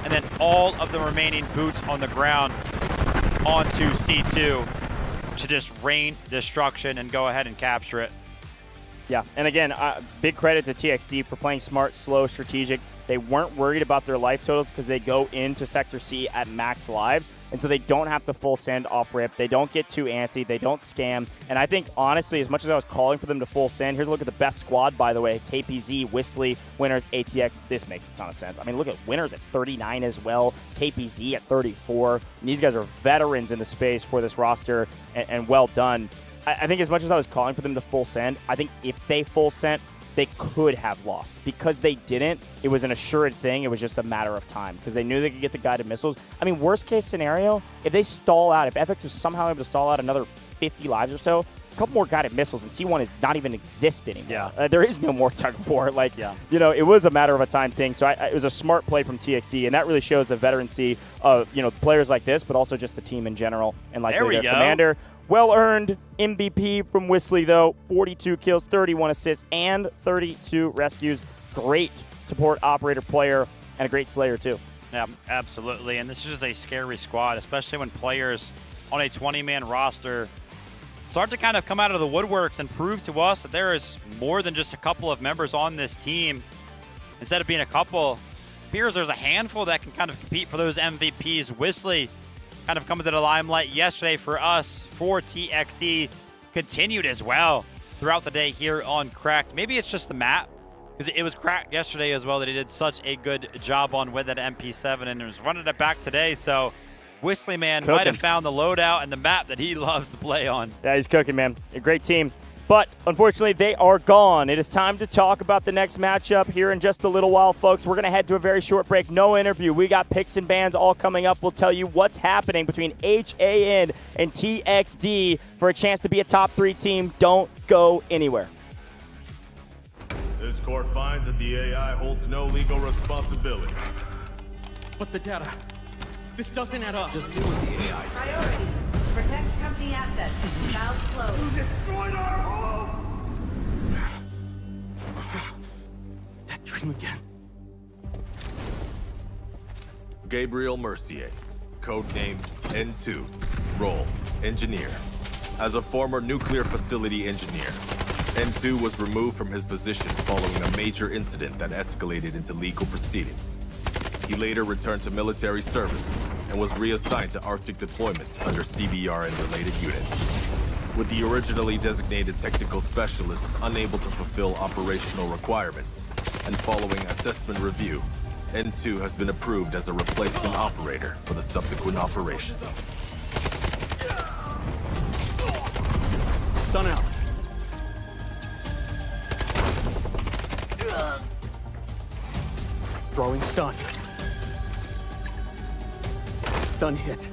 and then all of the remaining boots on the ground onto C2 to just rain destruction and go ahead and capture it. Yeah, and again, big credit to TXD for playing smart, slow, strategic. They weren't worried about their life totals because they go into Sector C at max lives, and so they don't have to full send off rip. They don't get too antsy. They don't scam. And I think, honestly, as much as I was calling for them to full send, here's a look at the best squad, by the way. KPZ, Whistly, Winners, ATX. This makes a ton of sense. I mean, look at Winners at 39 as well, KPZ at 34. And these guys are veterans in the space for this roster, and well done. I think as much as I was calling for them to full send, I think if they full sent, they could have lost. Because they didn't, it was an assured thing. It was just a matter of time because they knew they could get the guided missiles. I mean, worst case scenario, if they stall out, if FX was somehow able to stall out another 50 lives or so, a couple more guided missiles, and C1 is not even exist anymore. Yeah. There is no more tug of war. Like, you know, it was a matter of a time thing. So it was a smart play from TXD, and that really shows the veterancy of, you know, players like this, but also just the team in general. And like their commander. Well-earned MVP from Whistly, though. 42 kills, 31 assists, and 32 rescues. Great support operator player, and a great slayer, too. Yeah, absolutely. And this is just a scary squad, especially when players on a 20-man roster start to kind of come out of the woodworks and prove to us that there is more than just a couple of members on this team. Instead of being a couple, it appears there's a handful that can kind of compete for those MVPs. Whistly kind of coming to the limelight yesterday for us, for TXD, continued as well throughout the day here on Cracked. Maybe it's just the map, because it was Cracked yesterday as well that he did such a good job on with that MP7, and was running it back today. So Whistly, man, might have found the loadout and the map that he loves to play on. Yeah, he's cooking, man. A great team. But unfortunately, they are gone. It is time to talk about the next matchup here in just a little while, folks. We're going to head to a very short break. No interview. We got picks and bans all coming up. We'll tell you what's happening between HAN and TXD for a chance to be a top 3 team. Don't go anywhere. This court finds that the AI holds no legal responsibility. But the data, this doesn't add up. Just do with the AI. Priority. Protect company assets. Valves closed. You destroyed our home! That dream again. Gabriel Mercier, codenamed N2, role, engineer. As a former nuclear facility engineer, N2 was removed from his position following a major incident that escalated into legal proceedings. He later returned to military service and was reassigned to Arctic deployment under CBR and related units. With the originally designated technical specialist unable to fulfill operational requirements, and following assessment review, N2 has been approved as a replacement operator for the subsequent operation. Stun out. Throwing stun. Stun hit.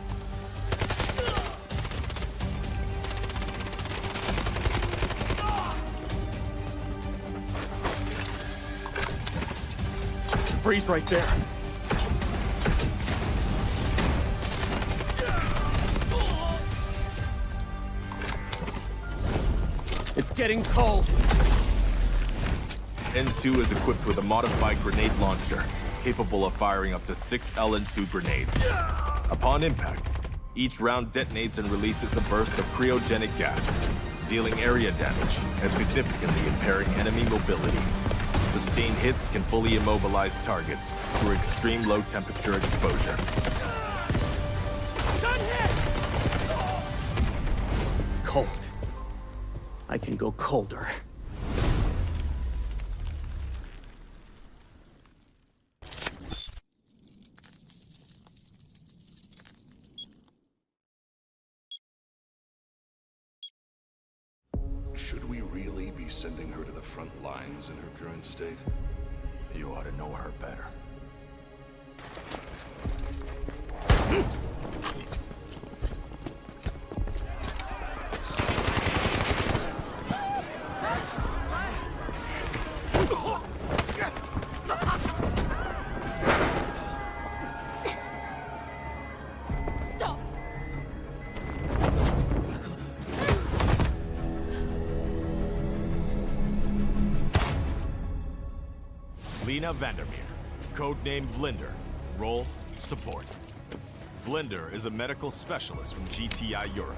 Freeze right there. It's getting cold. N2 is equipped with a modified grenade launcher, capable of firing up to 6 LN2 grenades. Upon impact, each round detonates and releases a burst of cryogenic gas, dealing area damage and significantly impairing enemy mobility. Sustained hits can fully immobilize targets through extreme low temperature exposure. Cold. I can go colder. Should we really be sending her to the front lines in her current state? You ought to know her better. Stop! Lena Vandermeer, codenamed Vinder, role support. Vinder is a medical specialist from GTI Europe,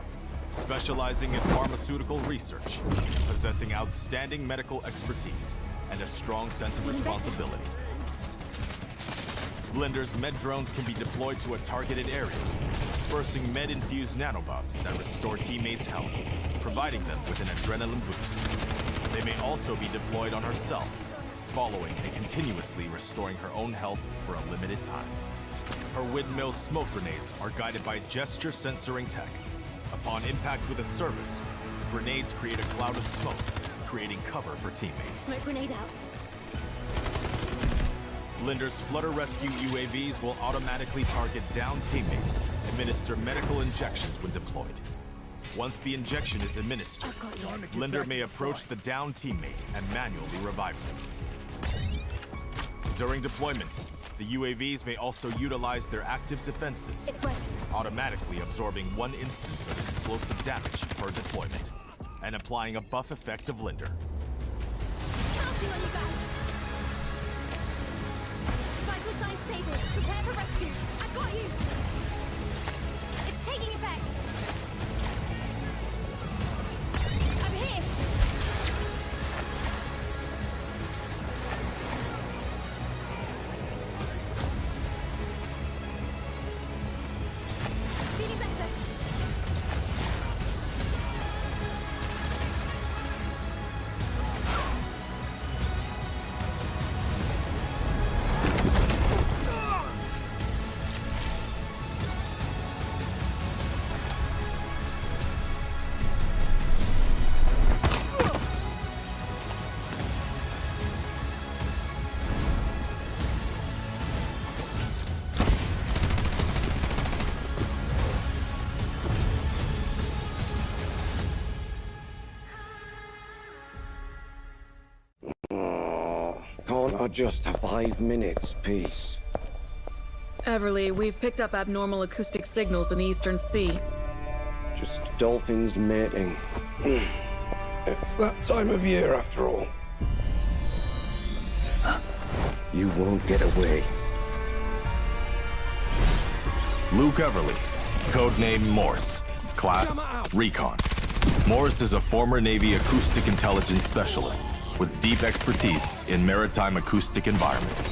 specializing in pharmaceutical research, possessing outstanding medical expertise, and a strong sense of responsibility. Vinder's med drones can be deployed to a targeted area, dispersing med-infused nanobots that restore teammates' health, providing them with an adrenaline boost. They may also be deployed on herself, following and continuously restoring her own health for a limited time. Her windmill smoke grenades are guided by gesture censoring tech. Upon impact with a service, the grenades create a cloud of smoke, creating cover for teammates. Smoke grenade out. Vinder's Flutter Rescue UAVs will automatically target downed teammates, administer medical injections when deployed. Once the injection is administered, Vinder may approach the downed teammate and manually revive them. During deployment, the UAVs may also utilize their active defense system, automatically absorbing 1 instance of explosive damage per deployment, and applying a buff effect of Vinder. Counting on you guys. Vital signs stable. Prepare for rescue. I've got you. It's taking effect. I'm here. Feeling better. Can't I just have 5 minutes, peace? Everly, we've picked up abnormal acoustic signals in the Eastern Sea. Just dolphins mating. It's that time of year, after all. You won't get away. Luke Everly, codename Morse, class Recon. Morse is a former Navy acoustic intelligence specialist with deep expertise in maritime acoustic environments.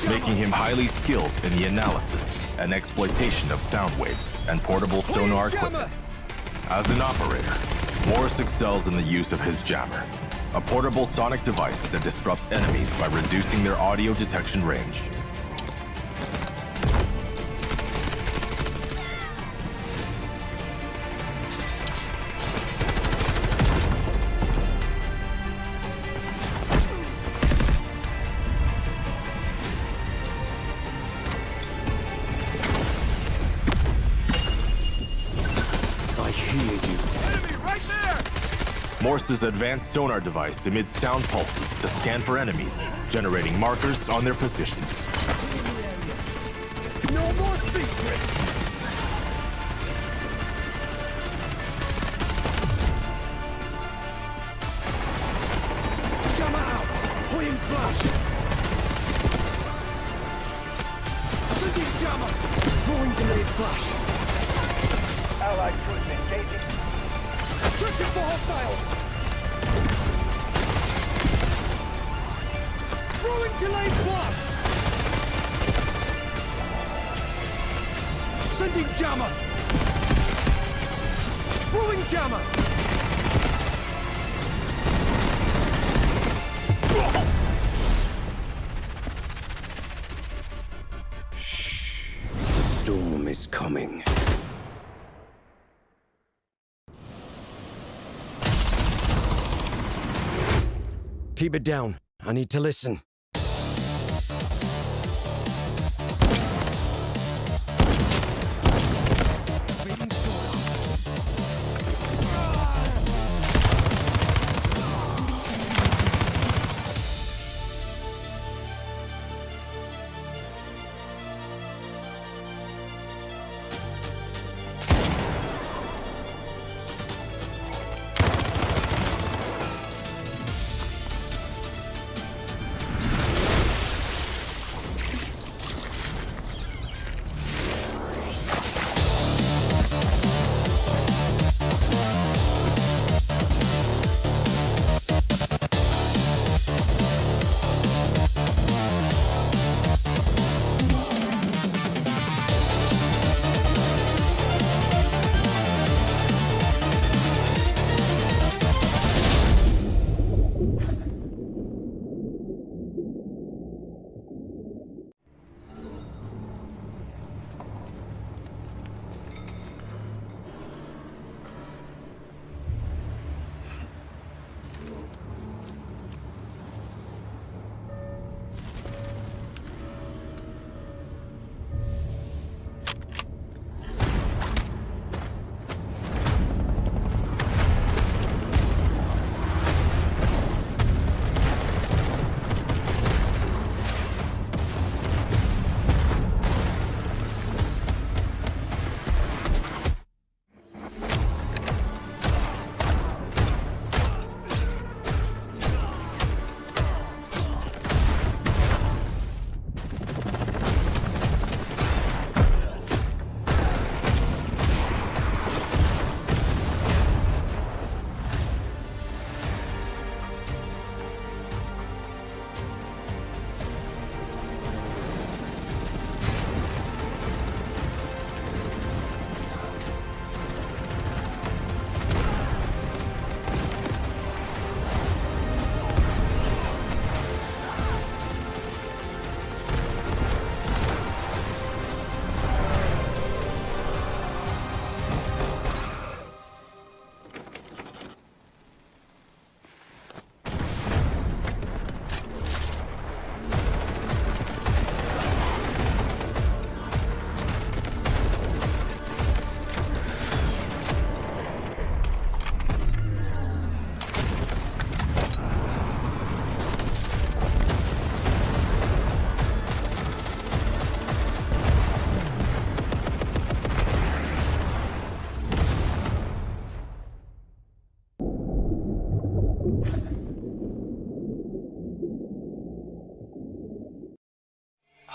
making him highly skilled in the analysis and exploitation of sound waves and portable sonar equipment. As an operator, Morris excels in the use of his jammer, a portable sonic device that disrupts enemies by reducing their audio detection range. Morse's advanced sonar device emits sound pulses to scan for enemies, generating markers on their positions. No more secrets! Jammer out! Point flash! Sending jammer! Throwing delayed flash! Allied troops engaging. Searching for hostiles! Throwing delayed flash! Sending jammer! Throwing jammer! Shh. The storm is coming. Keep it down. I need to listen.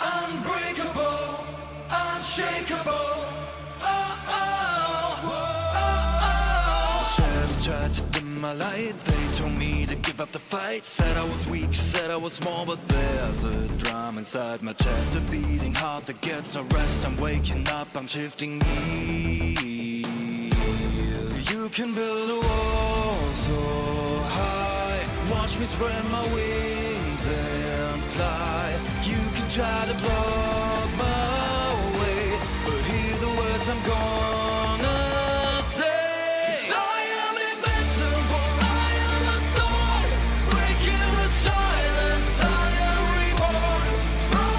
Unbreakable, unshakeable. Oh, oh, oh, oh. Shadows tried to dim my light. They told me to give gave up the fight. Said I was weak, said I was small, but there's a drum inside my chest, a beating heart that gets no rest. I'm waking up, I'm shifting knees. You can build a wall so high, watch me spread my wings and fly. You can try to block my way, but hear the words I'm gonna say. 'Cause I am invincible, I am a storm, breaking the silence, I am reborn. Throw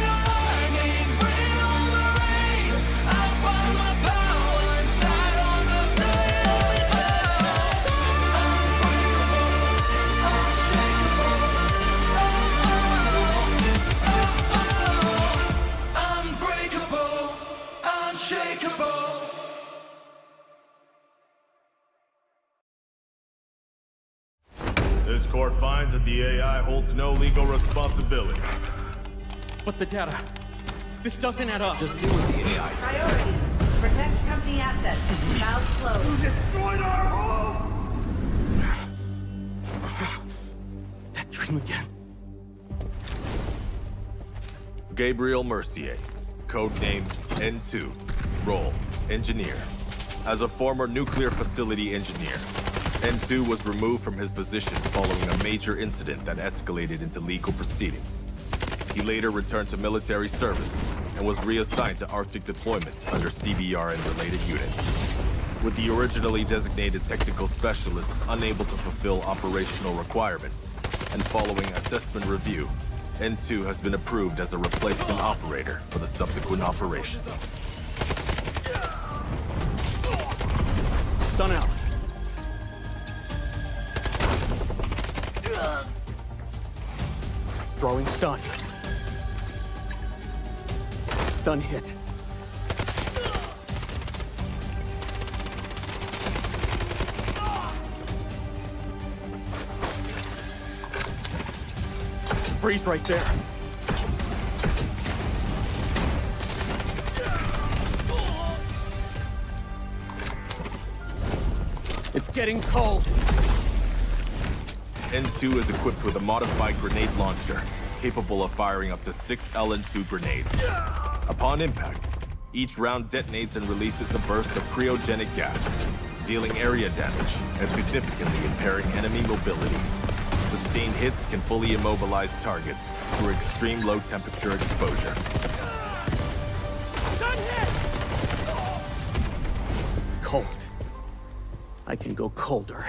your lightning, bring on the rain, I find my power inside on the plane. Unbreakable, unshakeable. This court finds that the AI holds no legal responsibility. But the data, this doesn't add up. Just deal with the AI. Priority. Protect company assets. Valves closed. You destroyed our home! That dream again. Gabriel Mercier, codenamed N2, role, engineer. As a former nuclear facility engineer, N2 was removed from his position following a major incident that escalated into legal proceedings. He later returned to military service and was reassigned to Arctic deployment under CBR and related units. With the originally designated technical specialist unable to fulfill operational requirements, and following assessment review, N2 has been approved as a replacement operator for the subsequent operation. Stun out. Throwing stun. Stun hit. Freeze right there. It's getting cold. N2 is equipped with a modified grenade launcher, capable of firing up to 6 LN2 grenades. Upon impact, each round detonates and releases a burst of cryogenic gas, dealing area damage and significantly impairing enemy mobility. Sustained hits can fully immobilize targets through extreme low temperature exposure. Cold. I can go colder.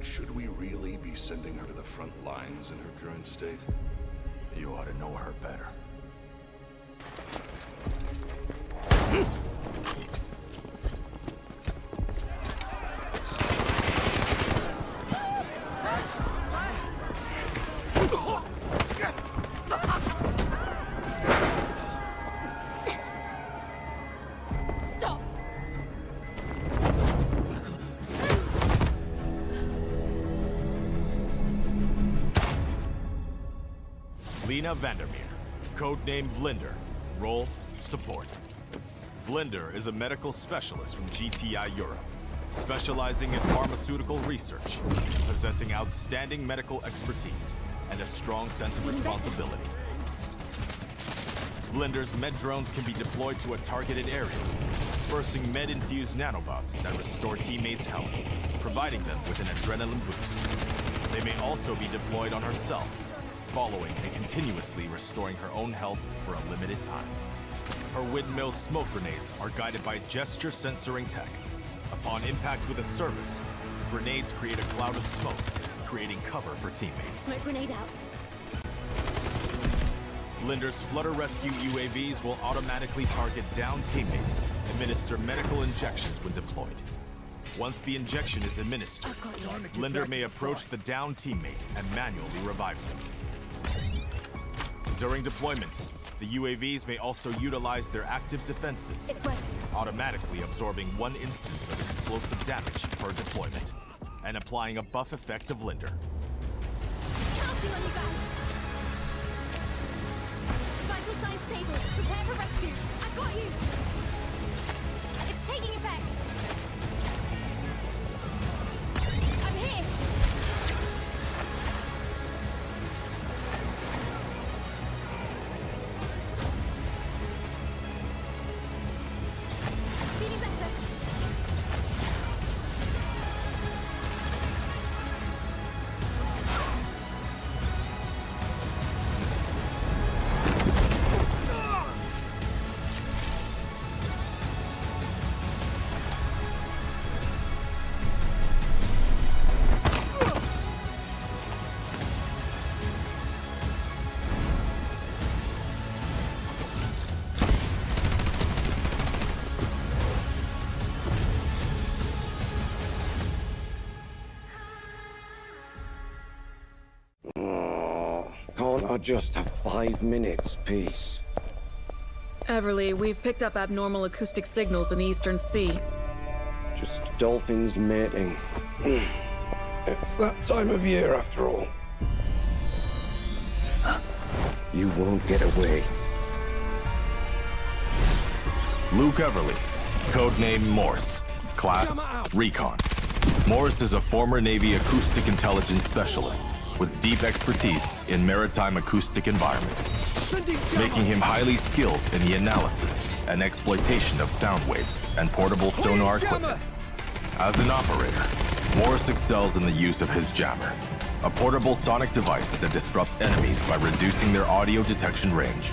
Should we really be sending her to the front lines in her current state? You ought to know her better. Stop! Lena Vandermeer, codenamed Vinder, role, support. Vinder is a medical specialist from GTI Europe, specializing in pharmaceutical research, possessing outstanding medical expertise, and a strong sense of responsibility. Vinder's med drones can be deployed to a targeted area, dispersing med-infused nanobots that restore teammates' health, providing them with an adrenaline boost. They may also be deployed on herself, following and continuously restoring her own health for a limited time. Her windmill smoke grenades are guided by gesture censoring tech. Upon impact with a service, the grenades create a cloud of smoke, creating cover for teammates. Smoke grenade out. Vinder's Flutter Rescue UAVs will automatically target downed teammates, administer medical injections when deployed. Once the injection is administered, Vinder may approach the downed teammate and manually revive them. During deployment, the UAVs may also utilize their active defense system, automatically absorbing 1 instance of explosive damage per deployment, and applying a buff effect of Vinder. Pushing on you guys. Vital signs stable. Prepare for rescue. I've got you. It's taking effect. I'm here. Feeling better. Can't I just have 5 minutes, peace? Everly, we've picked up abnormal acoustic signals in the Eastern Sea. Just dolphins mating. It's that time of year, after all. You won't get away. Luke Everly, codename Morse, class Recon. Morse is a former Navy acoustic intelligence specialist with deep expertise in maritime acoustic environments, making him highly skilled in the analysis and exploitation of sound waves and portable sonar equipment. As an operator, Morse excels in the use of his jammer, a portable sonic device that disrupts enemies by reducing their audio detection range.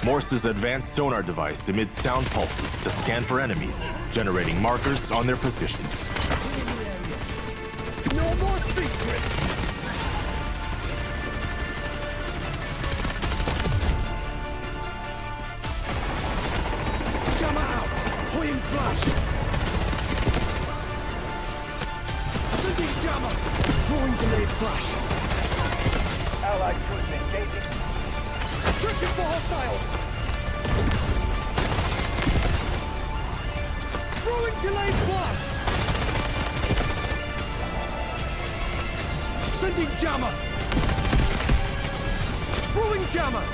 Morse's advanced sonar device emits sound pulses to scan for enemies, generating markers on their positions. No more secrets! Jammer out! Point flash! Sending jammer! Throwing delayed flash! Allied troops engaging. Searching for hostiles! Throwing delayed flash! Sending jammer! Throwing jammer!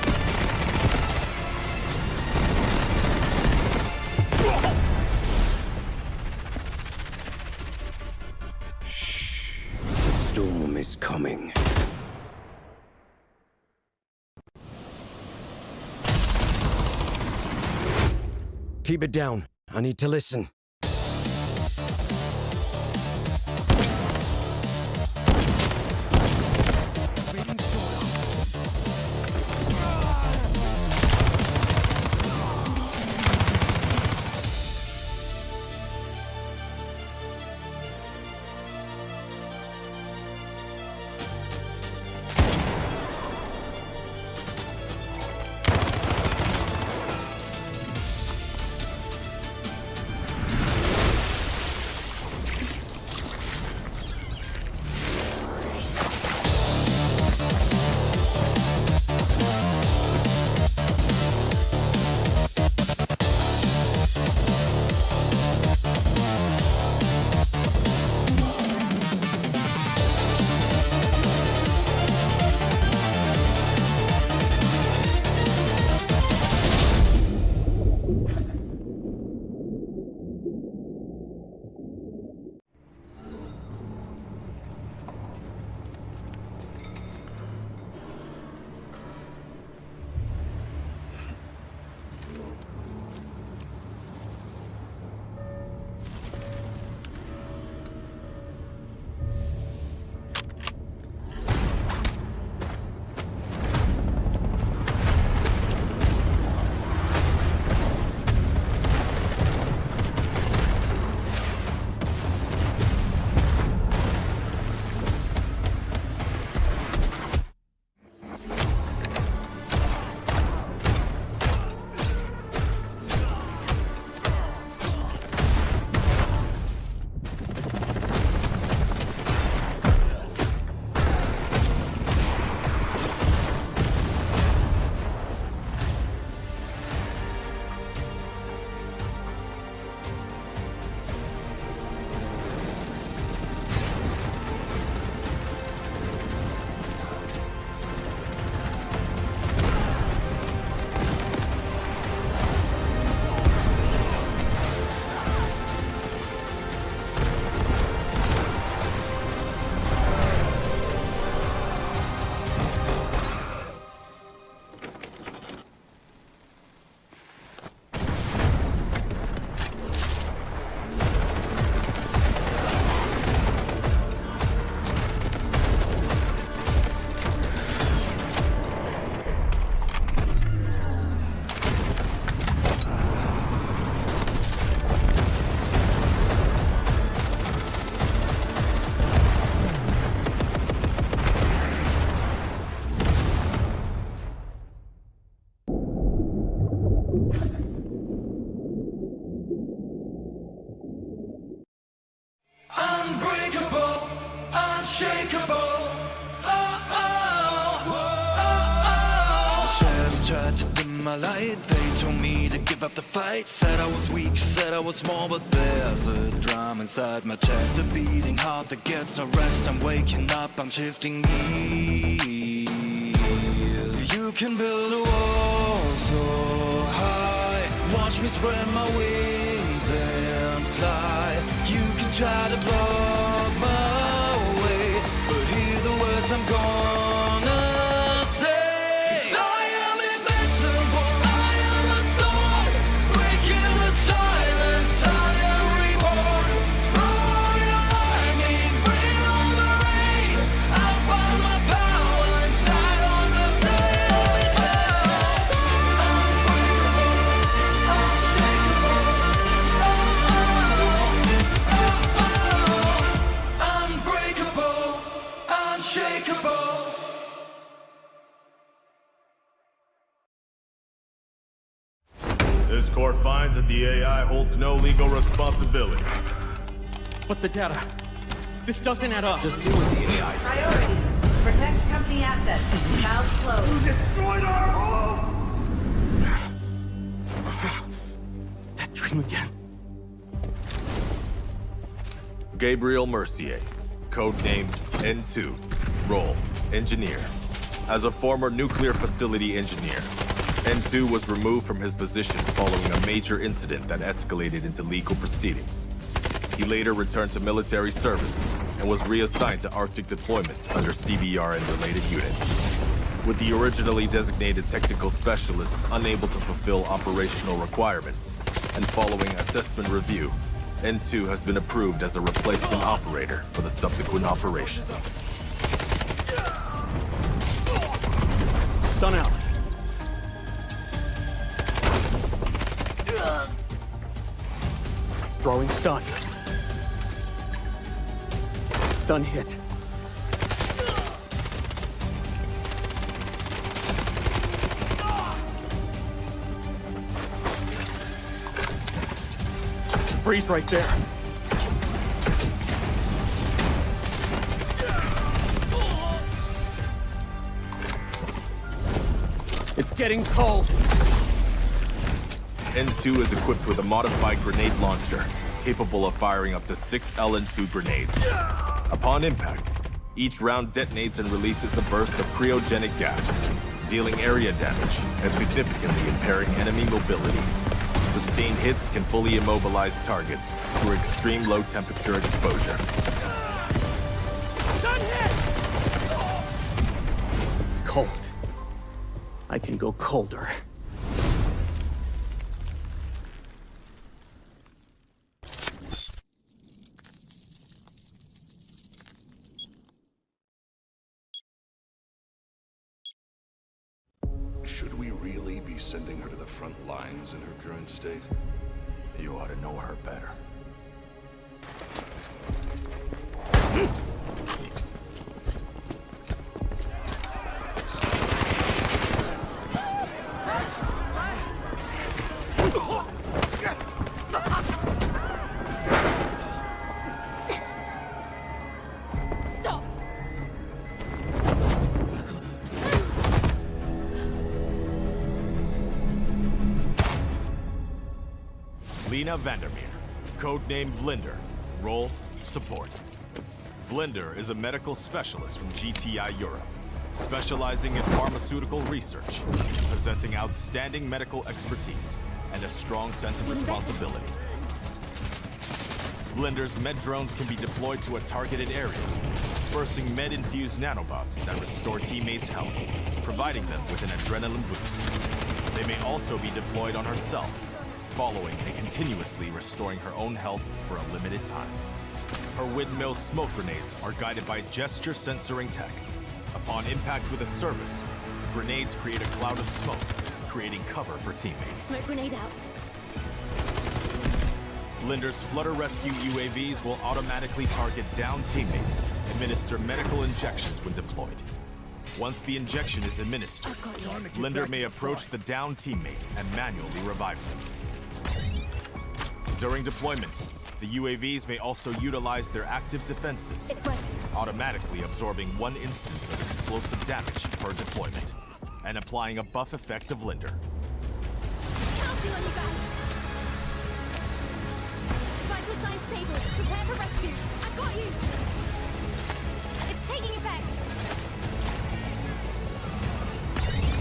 Shh. The storm is coming. Keep it down. I need to listen. unshakable. Shadows tried to dim my light. They told me to give up the fight. Said I was weak, said I was small, but there's a drum inside my chest, a beating heart that gets no rest. I'm waking up, I'm shifting gears. You can build a wall so high, watch me spread my wings and fly. You can try to block my way, but hear the words I'm gonna say. I am invincible, I am a storm, breaking the silence, I am reborn. Throw your lightning, bring on the rain. I'll find my power inside on the unbreakable, unshakeable. This court finds that the AI holds no legal responsibility. But the data. This doesn't add up. Just do what the AI. Priority. Protect company assets. Valve closed. You destroyed our home! That dream again. Gabriel Mercier, codenamed N2, role, engineer. As a former nuclear facility engineer, N2 was removed from his position following a major incident that escalated into legal proceedings. He later returned to military service and was reassigned to Arctic deployment under CBR and related units. With the originally designated technical specialist unable to fulfill operational requirements, and following assessment review, N2 has been approved as a replacement operator for the subsequent operation. Stun out. Throwing stun. Stun hit. Freeze right there. It's getting cold. N2 is equipped with a modified grenade launcher, capable of firing up to 6 LN2 grenades. Upon impact, each round detonates and releases a burst of cryogenic gas, dealing area damage and significantly impairing enemy mobility. Sustained hits can fully immobilize targets through extreme low temperature exposure. Cold. I can go colder. Should we really be sending her to the front lines in her current state? You ought to know her better. Vandermeer, codenamed Vinder, role, support. Vinder is a medical specialist from GTI Europe, specializing in pharmaceutical research, possessing outstanding medical expertise, and a strong sense of responsibility. Vinder's med drones can be deployed to a targeted area, dispersing med-infused nanobots that restore teammates' health, providing them with an adrenaline boost. They may also be deployed on herself, following and continuously restoring her own health for a limited time. Her windmill smoke grenades are guided by gesture censoring tech. Upon impact with a service, grenades create a cloud of smoke, creating cover for teammates. Smoke grenade out. Vinder's Flutter Rescue UAVs will automatically target downed teammates, administer medical injections when deployed. Once the injection is administered, Vinder may approach the downed teammate and manually revive them. During deployment, The UAVs may also utilize their active defense system, automatically absorbing 1 instance of explosive damage per deployment, and applying a buff effect of Vinder. Counting on you guys! Vital signs stable. Prepare for rescue. I've got you! It's taking effect!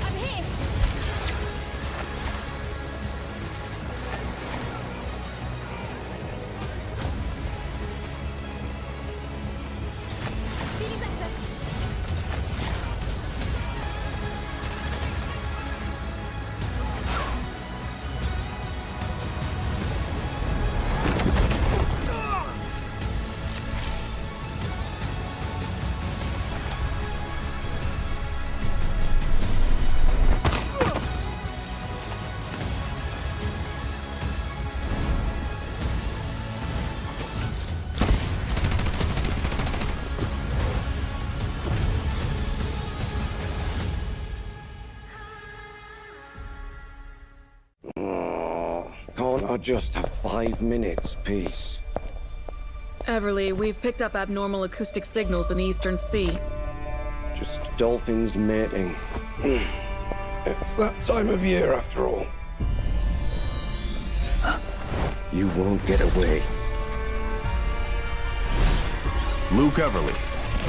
I'm here! Feeling better. Can't I just have 5 minutes, peace? Everly, we've picked up abnormal acoustic signals in the Eastern Sea. Just dolphins mating. It's that time of year, after all. You won't get away. Luke Everly,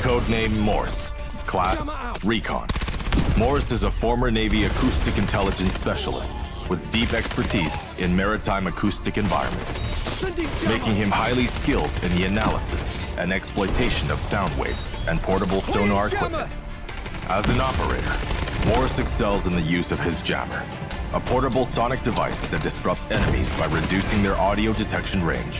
codename Morse, class Recon. Morse is a former Navy acoustic intelligence specialist with deep expertise in maritime acoustic environments, making him highly skilled in the analysis and exploitation of sound waves and portable sonar equipment. As an operator, Morse excels in the use of his jammer, a portable sonic device that disrupts enemies by reducing their audio detection range.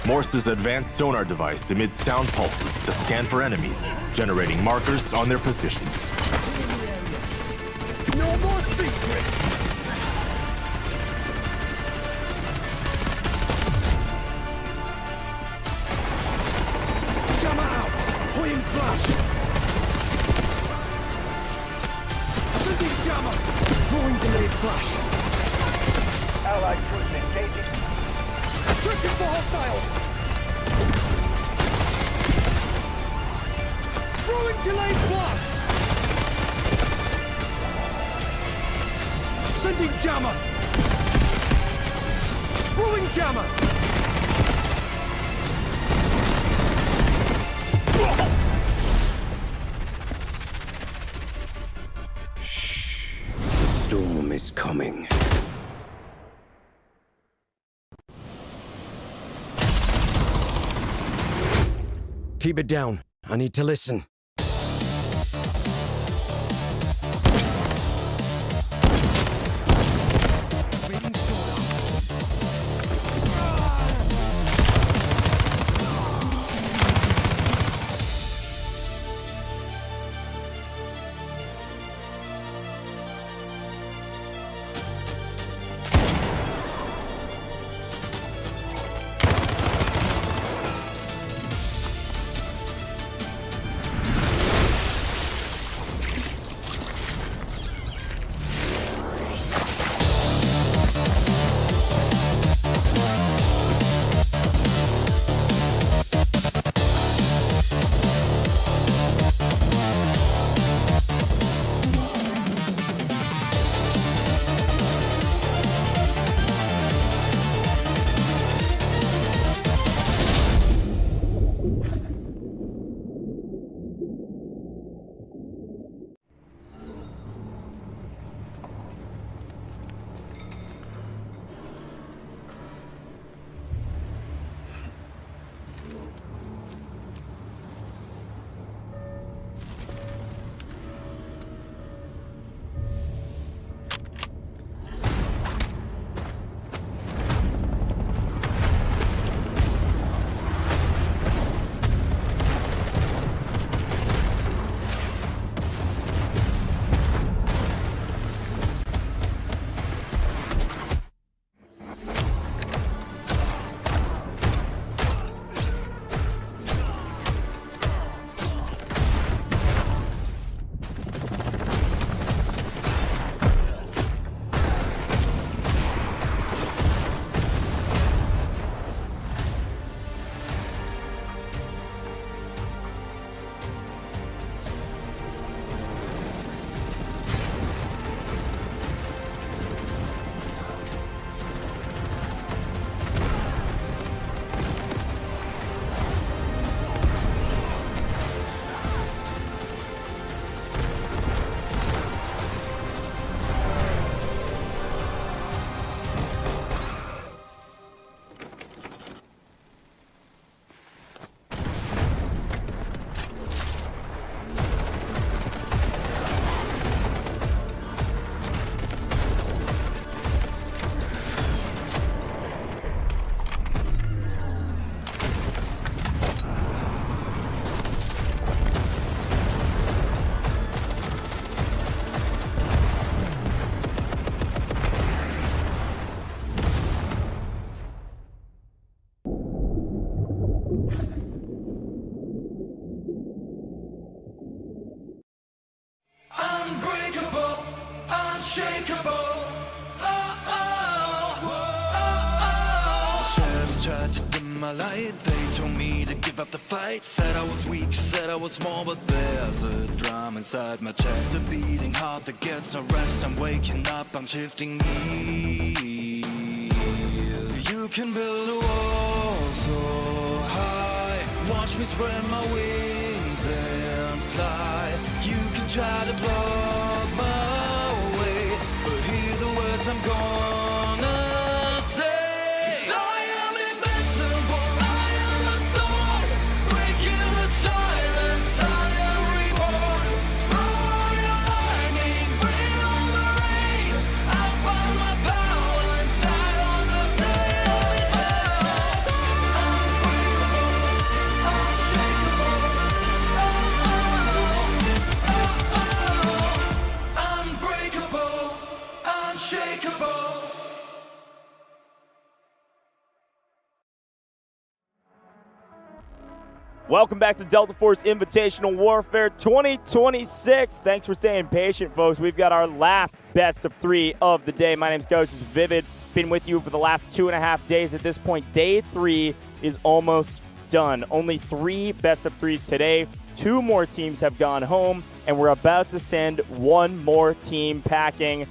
Morse's advanced sonar device emits sound pulses to scan for enemies, generating markers on their positions. No more secrets! Jammer out! Point flash! Sending jammer! Throwing delayed flash! Allied troops engaging. Searching for hostiles! Throwing delayed flash! Sending jammer! Throwing jammer! Shh. The storm is coming. Keep it down. I need to listen. tried to dim my light. They told me to give up the fight. Said I was weak, said I was small, but there's a drum inside my chest, a beating heart that gets no rest. I'm waking up, I'm shifting gears. You can build a wall so high, watch me spread my wings and fly. You can try to block my way, but hear the words I'm gonna say. 'Cause I am invincible, I am a storm, breaking the silence, I am reborn. Throw your lightning, bring on the rain. I found my power inside on the blade. Unbreakable, unshakeable. Welcome back to Delta Force Invitational Warfare 2026. Thanks for staying patient, folks. We've got our last best of 3 of the day. My name's Coach Vivid. Been with you for the last 2.5 days at this point. Day 3 is almost done. Only 3 best of 3s today. 2 more teams have gone home, and we're about to send 1 more team packing.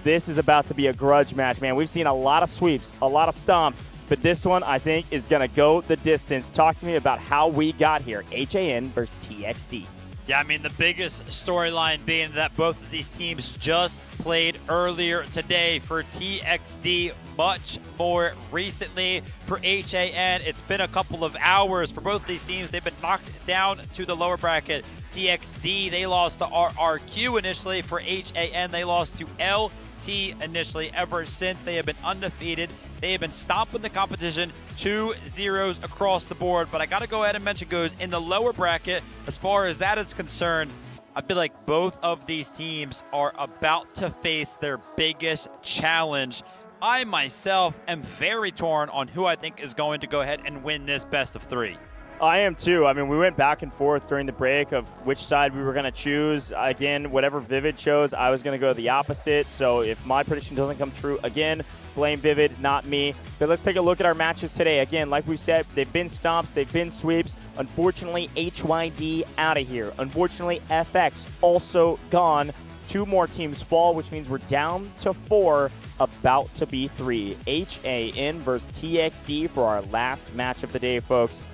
This is about to be a grudge match, man. We've seen a lot of sweeps, a lot of stomps, but this one, I think, is going to go the distance. Talk to me about how we got here. HAN versus TXD. Yeah, I mean, the biggest storyline being that both of these teams just played earlier today. For TXD, much more recently. For HAN, it's been a couple of hours. For both of these teams, they've been knocked down to the lower bracket. TXD, they lost to RRQ initially. For HAN, they lost to LT initially. Ever since, they have been undefeated. They have been stomping the competition, 2-0s across the board. But I got to go ahead and mention, goes in the lower bracket, as far as that is concerned, I feel like both of these teams are about to face their biggest challenge. I myself am very torn on who I think is going to go ahead and win this best of 3. I am too. I mean, we went back and forth during the break of which side we were going to choose. Again, whatever Vivid chose, I was going to go the opposite. So if my prediction doesn't come true, again, blame Vivid, not me. But let's take a look at our matches today. Again, like we said, they've been stomps, they've been sweeps. Unfortunately, HYD out of here. Unfortunately, FX also gone. 2 more teams fall, which means we're down to 4, about to be 3. HAN versus TXD for our last match of the day, folks.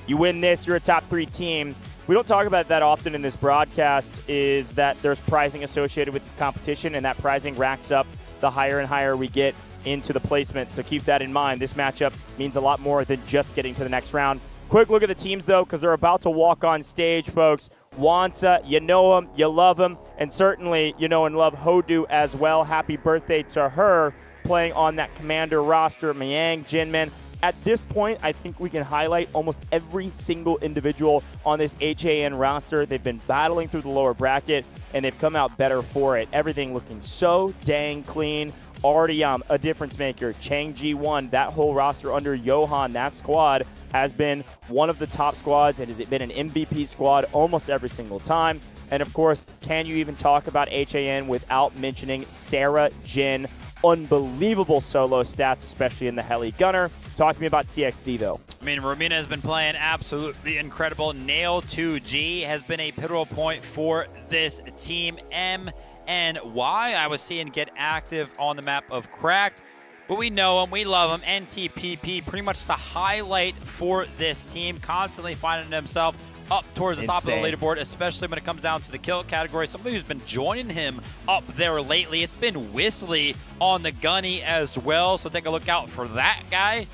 You win this, you're a top 3 team. We don't talk about that often in this broadcast, is that there's pricing associated with this competition, and that pricing racks up the higher and higher we get into the placement. So keep that in mind. This matchup means a lot more than just getting to the next round. Quick look at the teams, though, because they're about to walk on stage, folks. Wansa, you know him, you love him, and certainly you know and love Hodu as well. Happy birthday to her, playing on that Commander roster. Miang, Jinmin. At this point, I think we can highlight almost every single individual on this HAN roster. They've been battling through the lower bracket, and they've come out better for it. Everything looking so dang clean. Artyom, a difference maker. Chang G1, that whole roster under Johan, that squad has been one of the top squads. It has been an MVP squad almost every single time. And of course, can you even talk about HAN without mentioning Sarah Jin? Unbelievable solo stats, especially in the Heli Gunner. Talk to me about TXD, though. I mean, Romina has been playing absolutely incredible. Nail 2G has been a pivotal point for this team. M and Y, I was seeing get active on the map of Cracked. But we know him, we love him. NTPP, pretty much the highlight for this team, constantly finding himself up towards the top of the leaderboard, especially when it comes down to the kill category. Somebody who's been joining him up there lately, it's been Whistly on the gunny as well, so take a look out for that guy.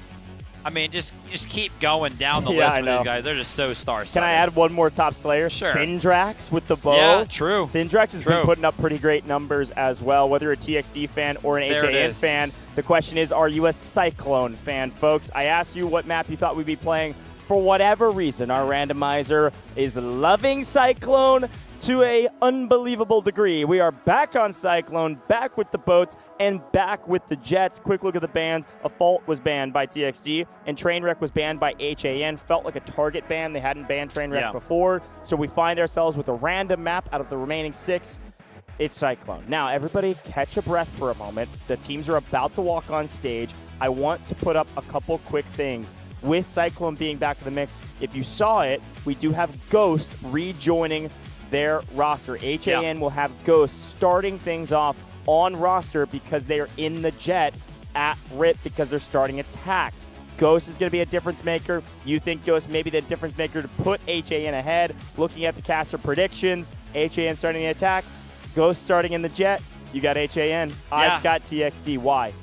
I mean, just keep going down the list for these guys. They're just so star-studded. Can I add one more top slayer? Sure. Syndrax with the bow. Yeah, true. Syndrax has been putting up pretty great numbers as well, whether you're a TXD fan or an HAN fan. The question is, are you a Cyclone fan, folks? I asked you what map you thought we'd be playing. For whatever reason, our randomizer is loving Cyclone to a unbelievable degree. We are back on Cyclone, back with the boats, and back with the jets. Quick look at the bans. Assault was banned by TXD, and Trainwreck was banned by HAN. Felt like a target ban. They hadn't banned Trainwreck before, so we find ourselves with a random map out of the remaining 6. It's Cyclone. Now, everybody catch a breath for a moment. The teams are about to walk on stage. I want to put up a couple quick things. With Cyclone being back in the mix, if you saw it, we do have Ghost rejoining their roster. HAN will have Ghost starting things off on roster because they are in the jet at RIP because they're starting attack. Ghost is going to be a difference maker. You think Ghost may be the difference maker to put HAN ahead. Looking at the caster predictions, HAN starting the attack, Ghost starting in the jet. You got HAN. I've got TXD. Why?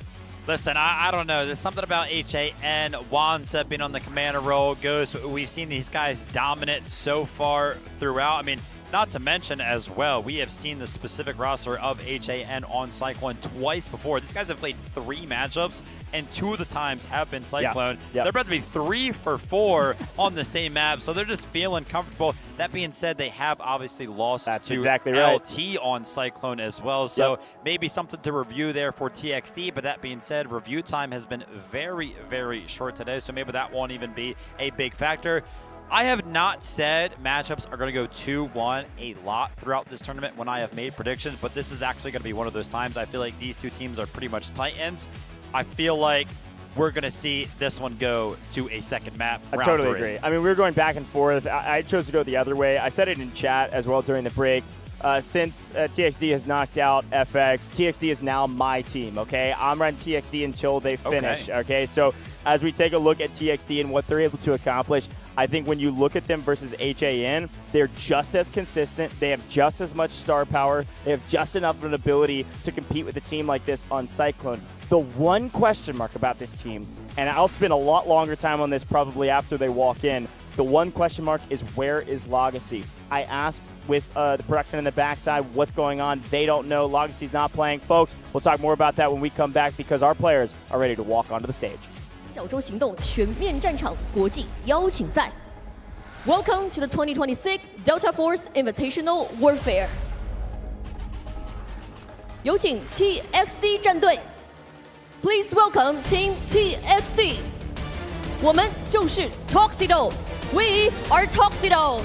Listen, I don't know. There's something about HAN, Wanza being on the commander role. Ghost, we've seen these guys dominant so far throughout. I mean, not to mention as well, we have seen the specific roster of HAN on Cyclone twice before. These guys have played 3 matchups, and 2 of the times have been Cyclone. They're about to be 3 for 4 on the same map, so they're just feeling comfortable. That being said, they have obviously lost to LT on Cyclone as well, so maybe something to review there for TXD, but that being said, review time has been very, very short today, so maybe that won't even be a big factor. I have not said matchups are going to go 2-1 a lot throughout this tournament when I have made predictions, but this is actually going to be one of those times. I feel like these 2 teams are pretty much Titans. I feel like we're going to see this one go to a second map. I totally agree. I mean, we were going back and forth. I chose to go the other way. I said it in chat as well during the break. Since TXD has knocked out FX, TXD is now my team, okay? I'm running TXD until they finish, okay? So as we take a look at TXD and what they're able to accomplish, I think when you look at them versus HAN, they're just as consistent. They have just as much star power. They have just enough of an ability to compete with a team like this on Cyclone. The one question mark about this team, and I'll spend a lot longer time on this probably after they walk in, the one question mark is where is Legacy? I asked with the production in the backside what's going on. They don't know. Legacy's not playing. Folks, we'll talk more about that when we come back because our players are ready to walk onto the stage. 角洲行动全面战场国际邀请赛 Welcome to the 2026 Delta Force Invitational Warfare. 有请 TXD 战队 Please welcome Team TXD. 我们就是 Tuxedo. We are Tuxedo.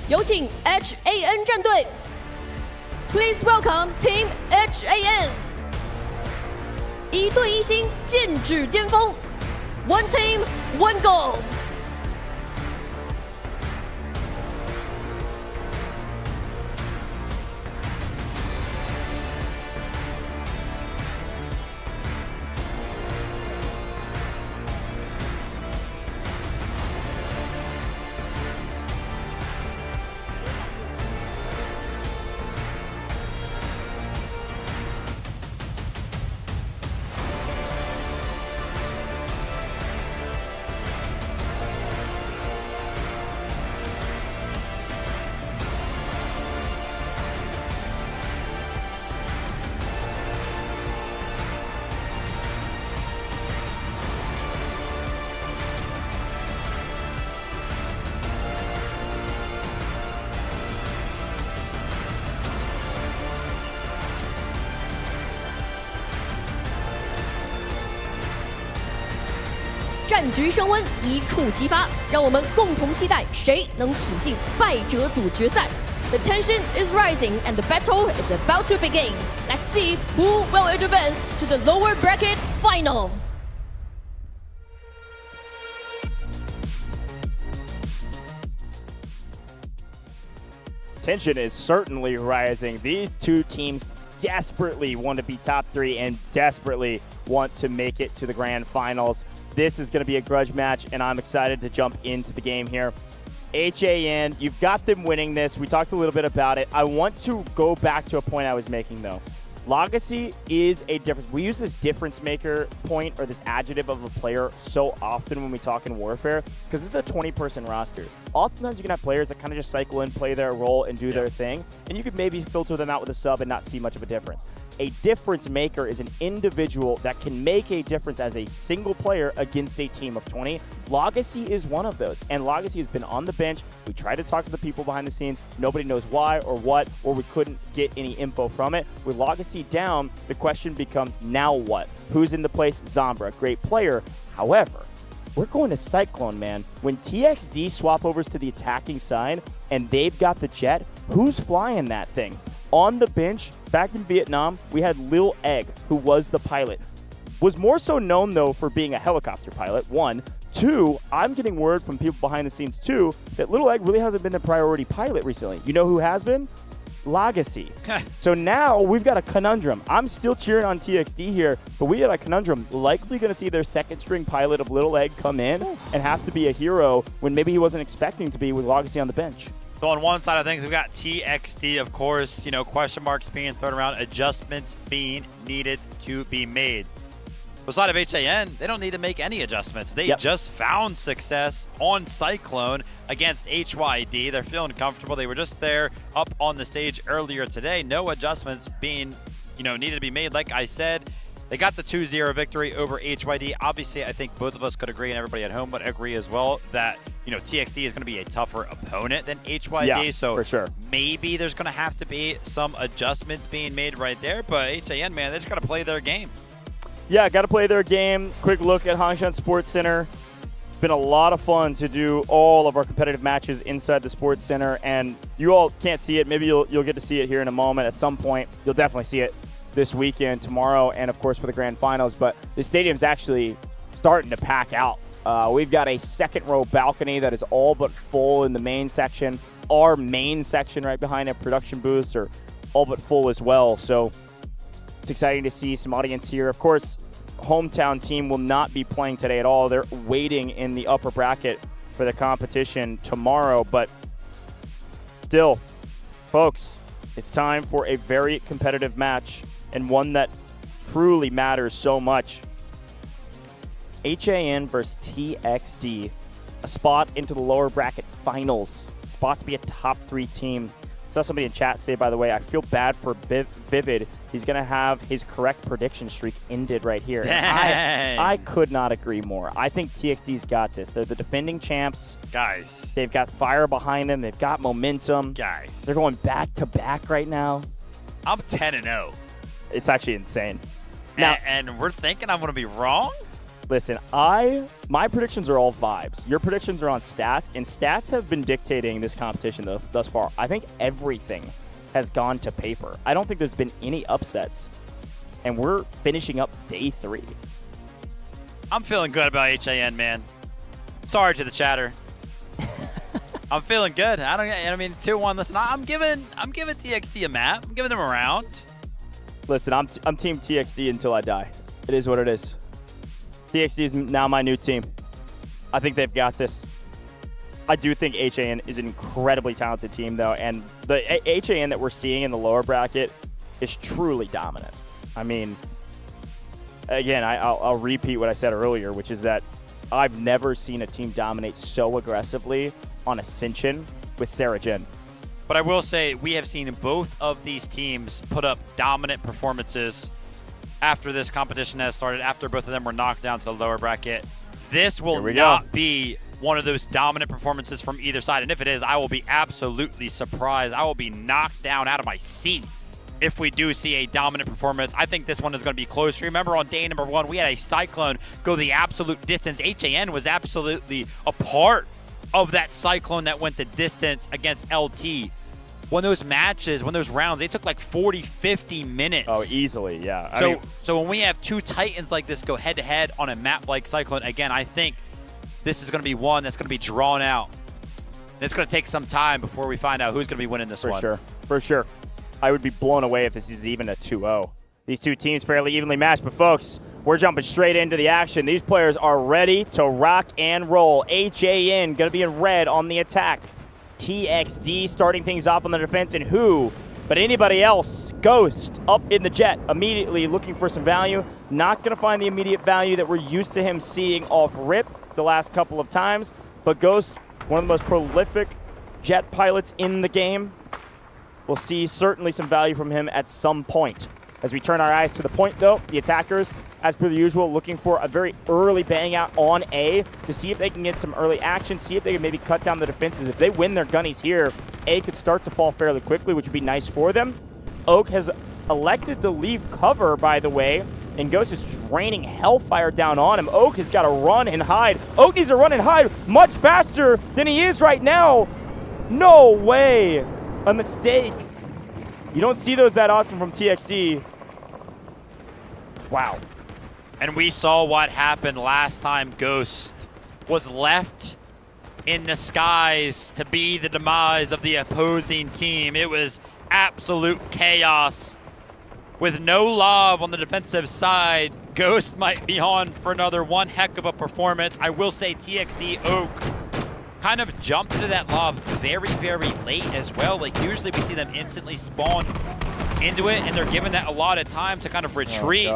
有请 HAN 战队 Please welcome Team HAN. 一队一星，剑指巅峰 One team, one goal. 战局升温，一触即发，让我们共同期待谁能挺进败者组决赛。The tension is rising and the battle is about to begin. Let's see who will advance to the lower bracket final. tension is certainly rising. These two teams desperately want to be top 3 and desperately want to make it to the grand finals. This is going to be a grudge match, and I'm excited to jump into the game here. HAN, you've got them winning this. We talked a little bit about it. I want to go back to a point I was making, though. Legacy is a difference. We use this difference maker point or this adjective of a player so often when we talk in Warfare because this is a 20-person roster. Oftentimes you can have players that kind of just cycle in, play their role, and do their thing, and you could maybe filter them out with a sub and not see much of a difference. A difference maker is an individual that can make a difference as a single player against a team of 20. Legacy is one of those, and Legacy has been on the bench. We tried to talk to the people behind the scenes. Nobody knows why or what, or we couldn't get any info from it. With Legacy down, the question becomes, now what? Who's in the place? Zombra, great player. However, we're going to Cyclone, man. When TXD swap overs to the attacking side and they've got the jet, who's flying that thing? On the bench, back in Vietnam, we had Lil Egg, who was the pilot. Was more so known, though, for being a helicopter pilot, 1. 2, I'm getting word from people behind the scenes, too, that Lil Egg really hasn't been the priority pilot recently. You know who has been? Legacy. So now we've got a conundrum. I'm still cheering on TXD here, but we got a conundrum. Likely going to see their second string pilot of Little Egg come in and have to be a hero when maybe he wasn't expecting to be with Legacy on the bench. So on one side of things, we've got TXD, of course, you know, question marks being thrown around, adjustments being needed to be made. On the side of HAN, they don't need to make any adjustments. They just found success on Cyclone against HYD. They're feeling comfortable. They were just there up on the stage earlier today. No adjustments being, you know, needed to be made. Like I said, they got the 2-0 victory over HYD. Obviously, I think both of us could agree, and everybody at home would agree as well, that, you know, TXD is going to be a tougher opponent than HYD. Yeah, so for sure. Maybe there's going to have to be some adjustments being made right there. But HAN, man, they just got to play their game. Yeah, got to play their game. Quick look at Hangshan Sports Center. It's been a lot of fun to do all of our competitive matches inside the Sports Center, and you all can't see it. Maybe you'll get to see it here in a moment at some point. You'll definitely see it this weekend, tomorrow, and of course for the grand finals. But the stadium's actually starting to pack out. We've got a second row balcony that is all but full in the main section. Our main section right behind it, production booths, are all but full as well. So it's exciting to see some audience here. Of course, hometown team will not be playing today at all. They're waiting in the upper bracket for the competition tomorrow. But still, folks, it's time for a very competitive match and one that truly matters so much. HAN versus TXD, a spot into the lower bracket finals, spot to be a top 3 team. Saw somebody in chat say, by the way, I feel bad for Vivid. He's going to have his correct prediction streak ended right here. I could not agree more. I think TXD's got this. They're the defending champs. Guys. They've got fire behind them. They've got momentum. Guys. They're going back-to-back right now. I'm 10-0. It's actually insane. Now, and we're thinking I'm going to be wrong? Listen, my predictions are all vibes. Your predictions are on stats, and stats have been dictating this competition thus far. I think everything has gone to paper. I don't think there's been any upsets, and we're finishing up day 3. I'm feeling good about HAN, man. Sorry to the chatter. I'm feeling good. I mean, 2-1. Listen, I'm giving TXD a map. I'm giving them a round. Listen, I'm team TXD until I die. It is what it is. TXD is now my new team. I think they've got this. I do think HAN is an incredibly talented team, though, and the HAN that we're seeing in the lower bracket is truly dominant. I mean, again, I'll repeat what I said earlier, which is that I've never seen a team dominate so aggressively on Ascension with Sarah Jin. But I will say we have seen both of these teams put up dominant performances after this competition has started, after both of them were knocked down to the lower bracket. This will not be one of those dominant performances from either side. And if it is, I will be absolutely surprised. I will be knocked down out of my seat if we do see a dominant performance. I think this one is going to be close. Remember on day number 1, we had a Cyclone go the absolute distance. HAN was absolutely a part of that Cyclone that went the distance against LT. When those matches, when those rounds, they took like 40, 50 minutes. Oh, easily, yeah. So when we have 2 Titans like this go head-to-head on a map like Cyclone, again, I think this is going to be one that's going to be drawn out. It's going to take some time before we find out who's going to be winning this one. For sure. I would be blown away if this is even a 2-0. These two teams fairly evenly matched, but folks, we're jumping straight into the action. These players are ready to rock and roll. HAN going to be in red on the attack. TXD starting things off on the defense, and who but anybody else? Ghost up in the jet, immediately looking for some value. Not going to find the immediate value that we're used to him seeing off rip the last couple of times, but Ghost, one of the most prolific jet pilots in the game. We'll see certainly some value from him at some point. As we turn our eyes to the point, though, the attackers, as per the usual, looking for a very early bang out on A to see if they can get some early action, see if they can maybe cut down the defenses. If they win their gunnies here, A could start to fall fairly quickly, which would be nice for them. Oak has elected to leave cover, by the way, and Ghost is raining hellfire down on him. Oak has got to run and hide. Oak needs to run and hide much faster than he is right now. No way. A mistake. You don't see those that often from TXD. Wow. And we saw what happened last time Ghost was left in the skies to be the demise of the opposing team. It was absolute chaos. With no love on the defensive side, Ghost might be on for another one heck of a performance. I will say TXD Oak kind of jumped into that lob very, very late as well. Like usually we see them instantly spawn into it and they're given that a lot of time to kind of retreat.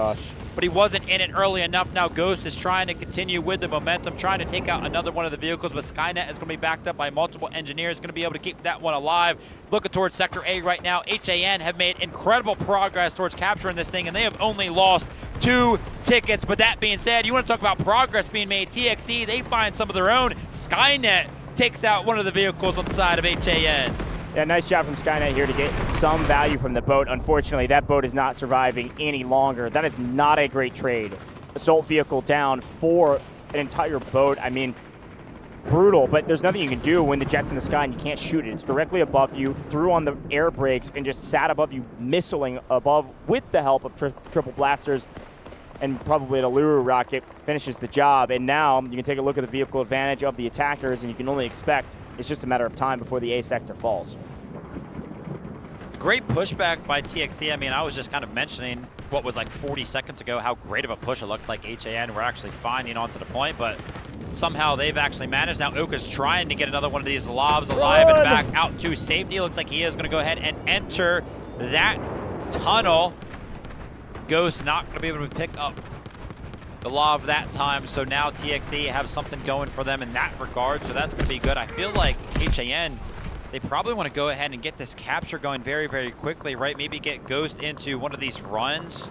But he wasn't in it early enough. Now Ghost is trying to continue with the momentum, trying to take out another one of the vehicles, but Skynet is going to be backed up by multiple engineers, going to be able to keep that one alive. Looking towards Sector A right now. HAN have made incredible progress towards capturing this thing, and they have only lost 2 tickets. But that being said, you want to talk about progress being made. TXD, they find some of their own. Skynet takes out one of the vehicles on the side of HAN. Yeah, nice job from Skynet here to get some value from the boat. Unfortunately, that boat is not surviving any longer. That is not a great trade. Assault vehicle down for an entire boat. I mean, brutal, but there's nothing you can do when the jet's in the sky and you can't shoot it. It's directly above you, threw on the air brakes, and just sat above you, missiling above with the help of triple blasters and probably an Allure rocket finishes the job. And now you can take a look at the vehicle advantage of the attackers, and you can only expect it's just a matter of time before the A sector falls. Great pushback by TXD. I mean, I was just kind of mentioning what was like 40 seconds ago, how great of a push it looked like HAN were actually finding onto the point, but somehow they've actually managed. Now Ook is trying to get another one of these lobs alive and back out to safety. Looks like he is going to go ahead and enter that tunnel. Ghost not going to be able to pick up the lob that time, so now TXD have something going for them in that regard, so that's going to be good. I feel like HAN, they probably want to go ahead and get this capture going very, very quickly, right? Maybe get Ghost into one of these runs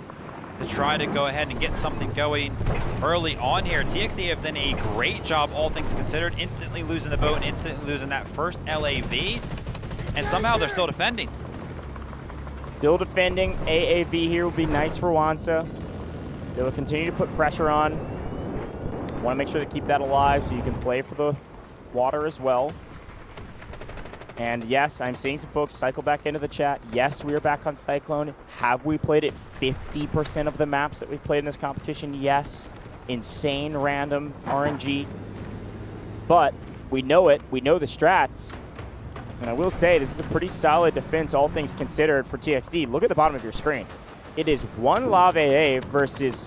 to try to go ahead and get something going early on here. TXD have done a great job, all things considered, instantly losing the boat and instantly losing that first LAV, and somehow they're still defending. Still defending. AAV here would be nice for Wansa. They will continue to put pressure on. Want to make sure to keep that alive so you can play for the water as well. And yes, I'm seeing some folks cycle back into the chat. Yes, we are back on Cyclone. Have we played it 50% of the maps that we've played in this competition? Yes. Insane random RNG. But we know it. We know the strats. And I will say this is a pretty solid defense, all things considered, for TXD. Look at the bottom of your screen. It is 1 Lav AA versus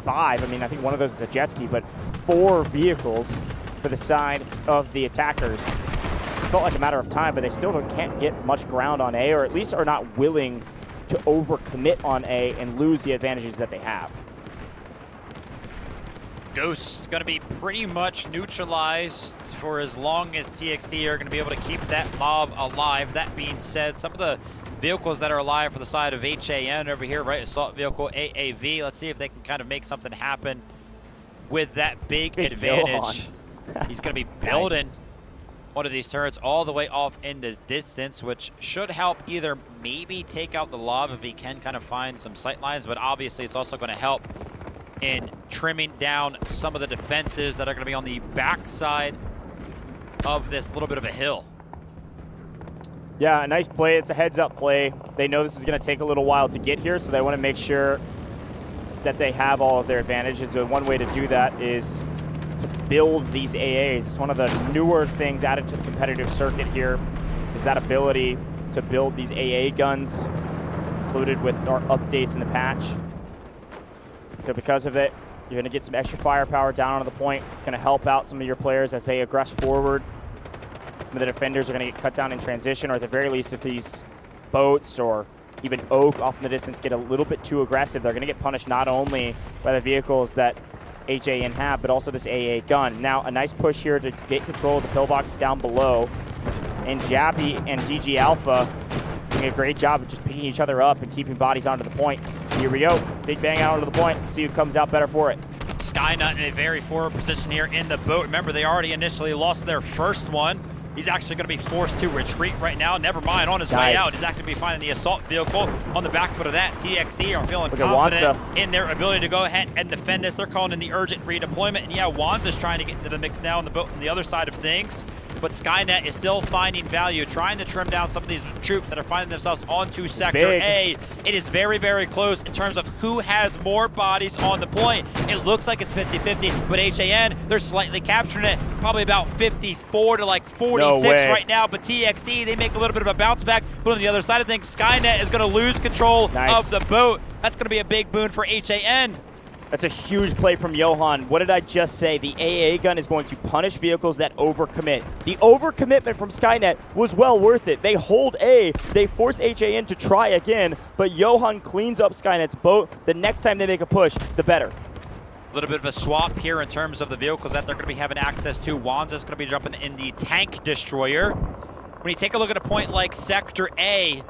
5. I mean, I think one of those is a jet ski, but 4 vehicles for the side of the attackers. It felt like a matter of time, but they still can't get much ground on A, or at least are not willing to overcommit on A and lose the advantages that they have. Ghost going to be pretty much neutralized for as long as TXD are going to be able to keep that lob alive. That being said, some of the vehicles that are alive for the side of HAN over here, right? Assault vehicle AAV. Let's see if they can kind of make something happen with that big advantage. He's going to be building one of these turrets all the way off in the distance, which should help either maybe take out the lob if he can kind of find some sight lines, but obviously it's also going to help in trimming down some of the defenses that are going to be on the backside of this little bit of a hill. Yeah, a nice play. It's a heads-up play. They know this is going to take a little while to get here, so they want to make sure that they have all of their advantages. And one way to do that is build these AAs. It's one of the newer things added to the competitive circuit here, is that ability to build these AA guns, included with our updates in the patch. So because of it, you're going to get some extra firepower down onto the point. It's going to help out some of your players as they aggress forward. Some of the defenders are going to get cut down in transition, or at the very least, if these boats or even Oak off in the distance get a little bit too aggressive, they're going to get punished not only by the vehicles that HAN have, but also this AA gun. Now, a nice push here to get control of the pillbox down below. And Jappy and DG Alpha doing a great job of just picking each other up and keeping bodies onto the point. Here we go. Big bang out onto the point. See who comes out better for it. Skynut in a very forward position here in the boat. Remember, they already initially lost their first one. He's actually going to be forced to retreat right now. Never mind, on his way out, he's actually going to be finding the assault vehicle. On the back foot of that, TXD are feeling confident in their ability to go ahead and defend this. They're calling in the urgent redeployment. And yeah, Wanza's trying to get into the mix now on the boat on the other side of things. But Skynet is still finding value, trying to trim down some of these troops that are finding themselves onto Sector A. It is very, very close in terms of who has more bodies on the point. It looks like it's 50-50, but HAN, they're slightly capturing it, probably about 54 to like 46 right now. But TXD, they make a little bit of a bounce back. But on the other side of things, Skynet is going to lose control of the boat. That's going to be a big boon for HAN. That's a huge play from Johan. What did I just say? The AA gun is going to punish vehicles that overcommit. The overcommitment from Skynet was well worth it. They hold A, they force HAN to try again, but Johan cleans up Skynet's boat. The next time they make a push, the better. A little bit of a swap here in terms of the vehicles that they're going to be having access to. Wanza's going to be jumping in the tank destroyer. When you take a look at a point like Sector A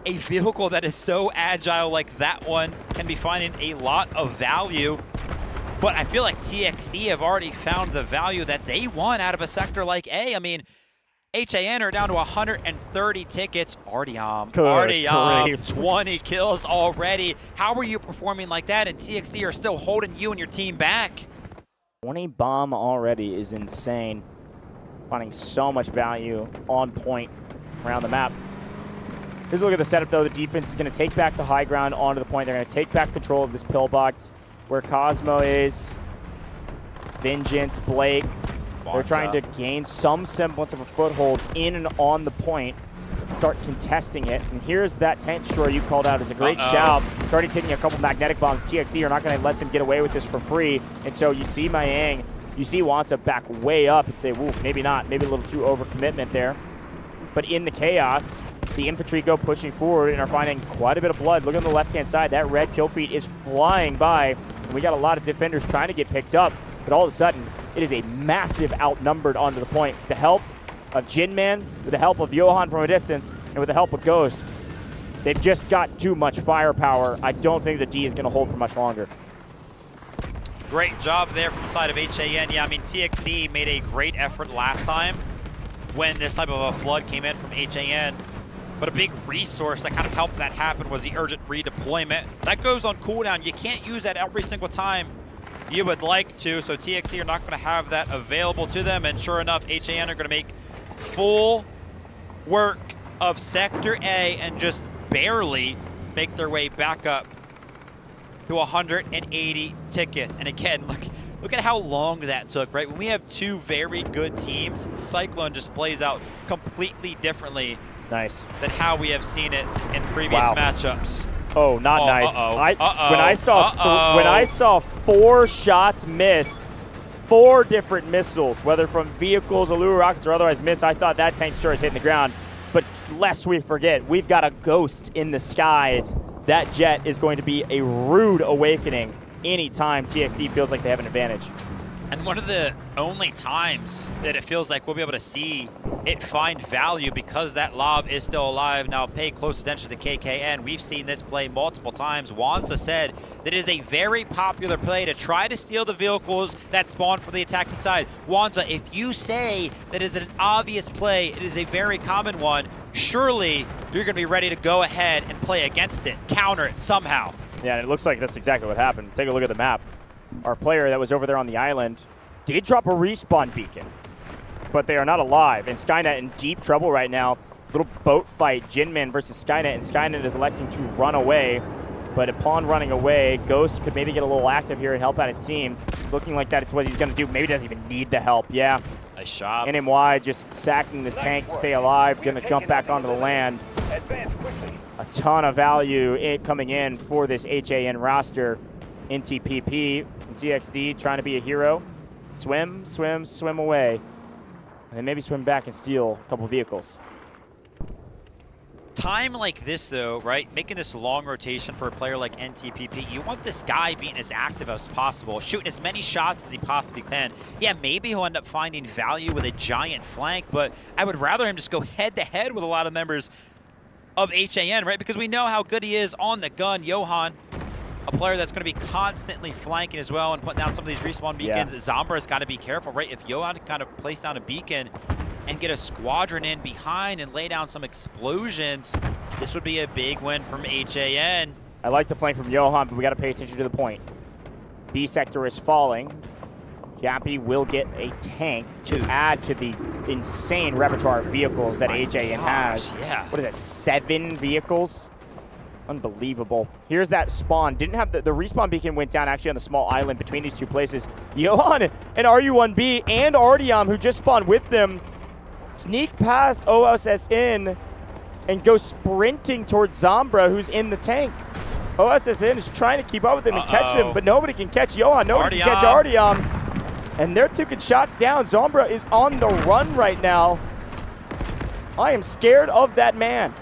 vehicle that is so agile like that one can be finding a lot of value. But I feel like TXD have already found the value that they want out of a sector like A. I mean, HAN are down to 130 tickets. Artyom, 20 kills already. How are you performing like that? And TXD are still holding you and your team back. 20 bomb already is insane. Finding so much value on point around the map. Here's a look at the setup, though. The defense is going to take back the high ground onto the point. They're going to take back control of this pillbox where Cosmo is, Vengeance, Blake. They're trying to gain some semblance of a foothold in and on the point, start contesting it. And here's that tank destroyer you called out as a great shout. It's already taking a couple magnetic bombs. TXD are not going to let them get away with this for free. And so you see Mayang, you see Wanza back way up and say, woo, maybe not. Maybe a little too overcommitment there. But in the chaos, the infantry go pushing forward and are finding quite a bit of blood. Look on the left-hand side. That red kill feed is flying by. And we got a lot of defenders trying to get picked up. But all of a sudden, it is a massive outnumbered onto the point. With the help of Jinman, with the help of Johan from a distance, and with the help of Ghost, they've just got too much firepower. I don't think the D is going to hold for much longer. Great job there from the side of HAN. Yeah, I mean, TXD made a great effort last time when this type of a flood came in from HAN. But a big resource that kind of helped that happen was the urgent redeployment. That goes on cooldown. You can't use that every single time you would like to, so TXD are not going to have that available to them. And sure enough, HAN are going to make full work of Sector A and just barely make their way back up to 180 tickets. And again, look at how long that took, right? When we have two very good teams, Cyclone just plays out completely differently than how we have seen it in previous matchups. Oh, not nice. When I saw 4 shots miss, 4 different missiles, whether from vehicles, Allure rockets, or otherwise miss, I thought that tank destroyer is hitting the ground. But lest we forget, we've got a Ghost in the skies. That jet is going to be a rude awakening anytime TXD feels like they have an advantage. And one of the only times that it feels like we'll be able to see it find value because that lob is still alive. Now pay close attention to KKN. We've seen this play multiple times. Wanza said that it is a very popular play to try to steal the vehicles that spawn from the attacking side. Wanza, if you say that is an obvious play, it is a very common one, surely you're going to be ready to go ahead and play against it, counter it somehow. Yeah, and it looks like that's exactly what happened. Take a look at the map. Our player that was over there on the island did drop a respawn beacon, but they are not alive. And Skynet in deep trouble right now. Little boat fight, Jinman versus Skynet, and Skynet is electing to run away. But upon running away, Ghost could maybe get a little active here and help out his team. It's looking like that's what he's going to do. Maybe doesn't even need the help. Yeah. Nice shot. NMY just sacking this tank to stay alive. Going to jump back onto the land. A ton of value coming in for this HAN roster. NTPP and TXD trying to be a hero. Swim, swim, swim away. And then maybe swim back and steal a couple vehicles. Time like this, though, right? Making this long rotation for a player like NTPP, you want this guy being as active as possible, shooting as many shots as he possibly can. Yeah, maybe he'll end up finding value with a giant flank, but I would rather him just go head-to-head with a lot of members of HAN, right? Because we know how good he is on the gun. Johan, a player that's going to be constantly flanking as well and putting down some of these respawn beacons. Yeah. Zombra's got to be careful, right? If Johan kind of place down a beacon and get a squadron in behind and lay down some explosions, this would be a big win from HAN. I like the flank from Johan, but we got to pay attention to the point. B sector is falling. Jappy will get a tank to add to the insane repertoire of vehicles that HAN has. Yeah. What is that, 7 vehicles? Unbelievable. Here's that spawn. Didn't have the respawn beacon went down actually on the small island between these two places. Johan and RU1B and Artyom, who just spawned with them, sneak past OSSN and go sprinting towards Zombra, who's in the tank. OSSN is trying to keep up with him and catch him, but nobody can catch Johan. Nobody can catch Artyom. And they're taking shots down. Zombra is on the run right now. I am scared of that man.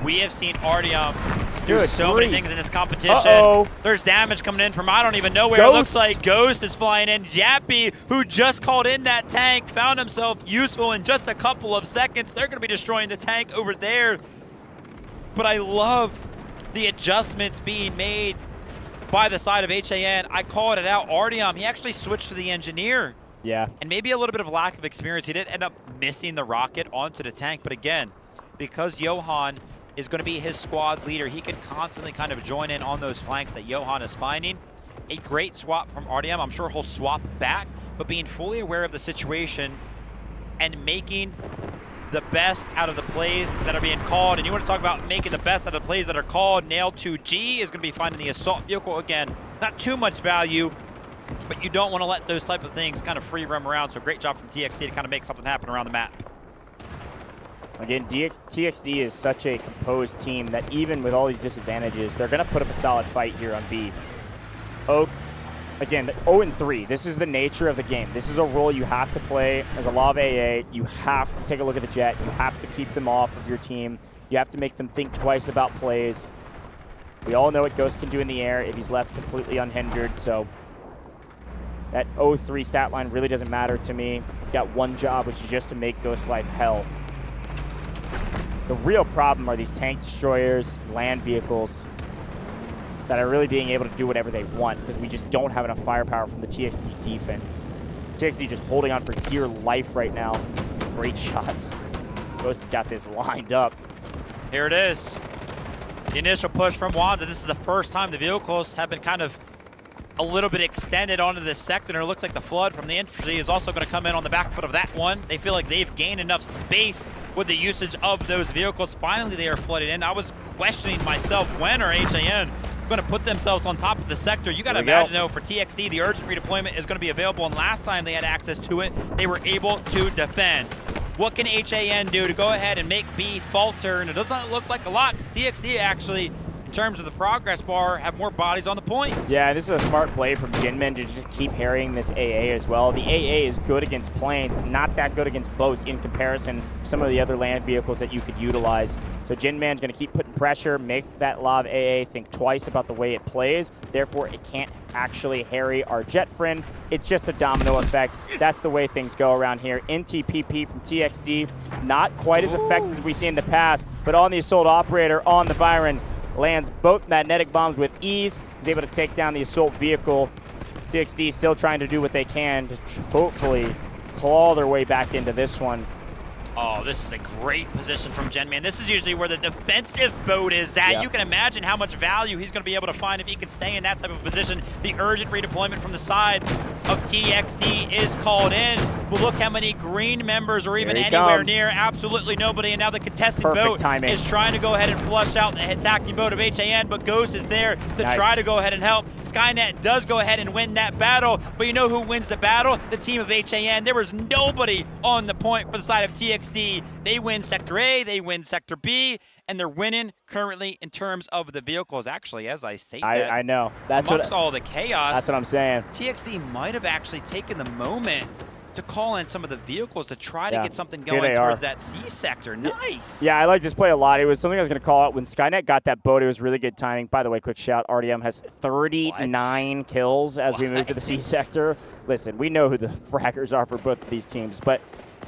We have seen Artyom do so many things in this competition. There's damage coming in from I don't even know where. It looks like Ghost is flying in. Jappy, who just called in that tank, found himself useful in just a couple of seconds. They're going to be destroying the tank over there. But I love the adjustments being made by the side of HAN. I called it out. Artyom, he actually switched to the engineer. Yeah. And maybe a little bit of lack of experience. He did end up missing the rocket onto the tank. But again, because Johan is going to be his squad leader, he can constantly kind of join in on those flanks that Johan is finding. A great swap from Artyom. I'm sure he'll swap back, but being fully aware of the situation and making the best out of the plays that are being called. And you want to talk about making the best out of the plays that are called. Nail 2G is going to be finding the assault vehicle. Again, not too much value, but you don't want to let those type of things kind of free roam around. So great job from TXT to kind of make something happen around the map. Again, TXD is such a composed team that even with all these disadvantages, they're going to put up a solid fight here on B. Oak, again, 0-3. This is the nature of the game. This is a role you have to play as a Lav AA. You have to take a look at the Jet. You have to keep them off of your team. You have to make them think twice about plays. We all know what Ghost can do in the air if he's left completely unhindered, so that 0-3 stat line really doesn't matter to me. He's got one job, which is just to make Ghost's life hell. The real problem are these tank destroyers, land vehicles that are really being able to do whatever they want because we just don't have enough firepower from the TXD defense. TXD just holding on for dear life right now. Some great shots. Ghost has got this lined up. Here it is. The initial push from Wanda. This is the first time the vehicles have been kind of a little bit extended onto this sector. It looks like the flood from the infantry is also going to come in on the back foot of that one. They feel like they've gained enough space with the usage of those vehicles. Finally, they are flooded in. I was questioning myself, when are HAN going to put themselves on top of the sector? You got to imagine, though, for TXD, the urgent redeployment is going to be available, and last time they had access to it, they were able to defend. What can HAN do to go ahead and make B falter? And it doesn't look like a lot, because TXD actually, in terms of the progress bar, have more bodies on the point. Yeah, this is a smart play from Jinmin to just keep harrying this AA as well. The AA is good against planes, not that good against boats in comparison to some of the other land vehicles that you could utilize. So Jinman's going to keep putting pressure, make that Lav AA think twice about the way it plays. Therefore, it can't actually harry our jet friend. It's just a domino effect. That's the way things go around here. NTPP from TXD, not quite as effective as we see in the past, but on the assault operator, on the Viren, lands both magnetic bombs with ease. He's able to take down the assault vehicle. TXD still trying to do what they can to hopefully claw their way back into this one. Oh, this is a great position from Genman. This is usually where the defensive boat is at. Yeah. You can imagine how much value he's going to be able to find if he can stay in that type of position. The urgent redeployment from the side of TXT is called in. But look how many green members are even Here he anywhere comes. near. Absolutely nobody. And now the contesting Perfect boat timing. is trying to go ahead and flush out the attacking boat of HAN, but Ghost is there to Nice. try to go ahead and help. Skynet does go ahead and win that battle, but you know who wins the battle? The team of HAN. There was nobody on the point for the side of TXT. They win Sector A, they win Sector B, and they're winning currently in terms of the vehicles. Actually, as I say that, I know. That's amongst all the chaos, that's what I'm saying. TXT might have actually taken the moment to call in some of the vehicles to try to Yeah. get something Here going they towards are. that C sector. Nice. Yeah, I like this play a lot. It was something I was going to call out. When Skynet got that boat, it was really good timing. By the way, quick shout, RDM has 39 kills as we move to the C sector. Listen, we know who the fraggers are for both of these teams, but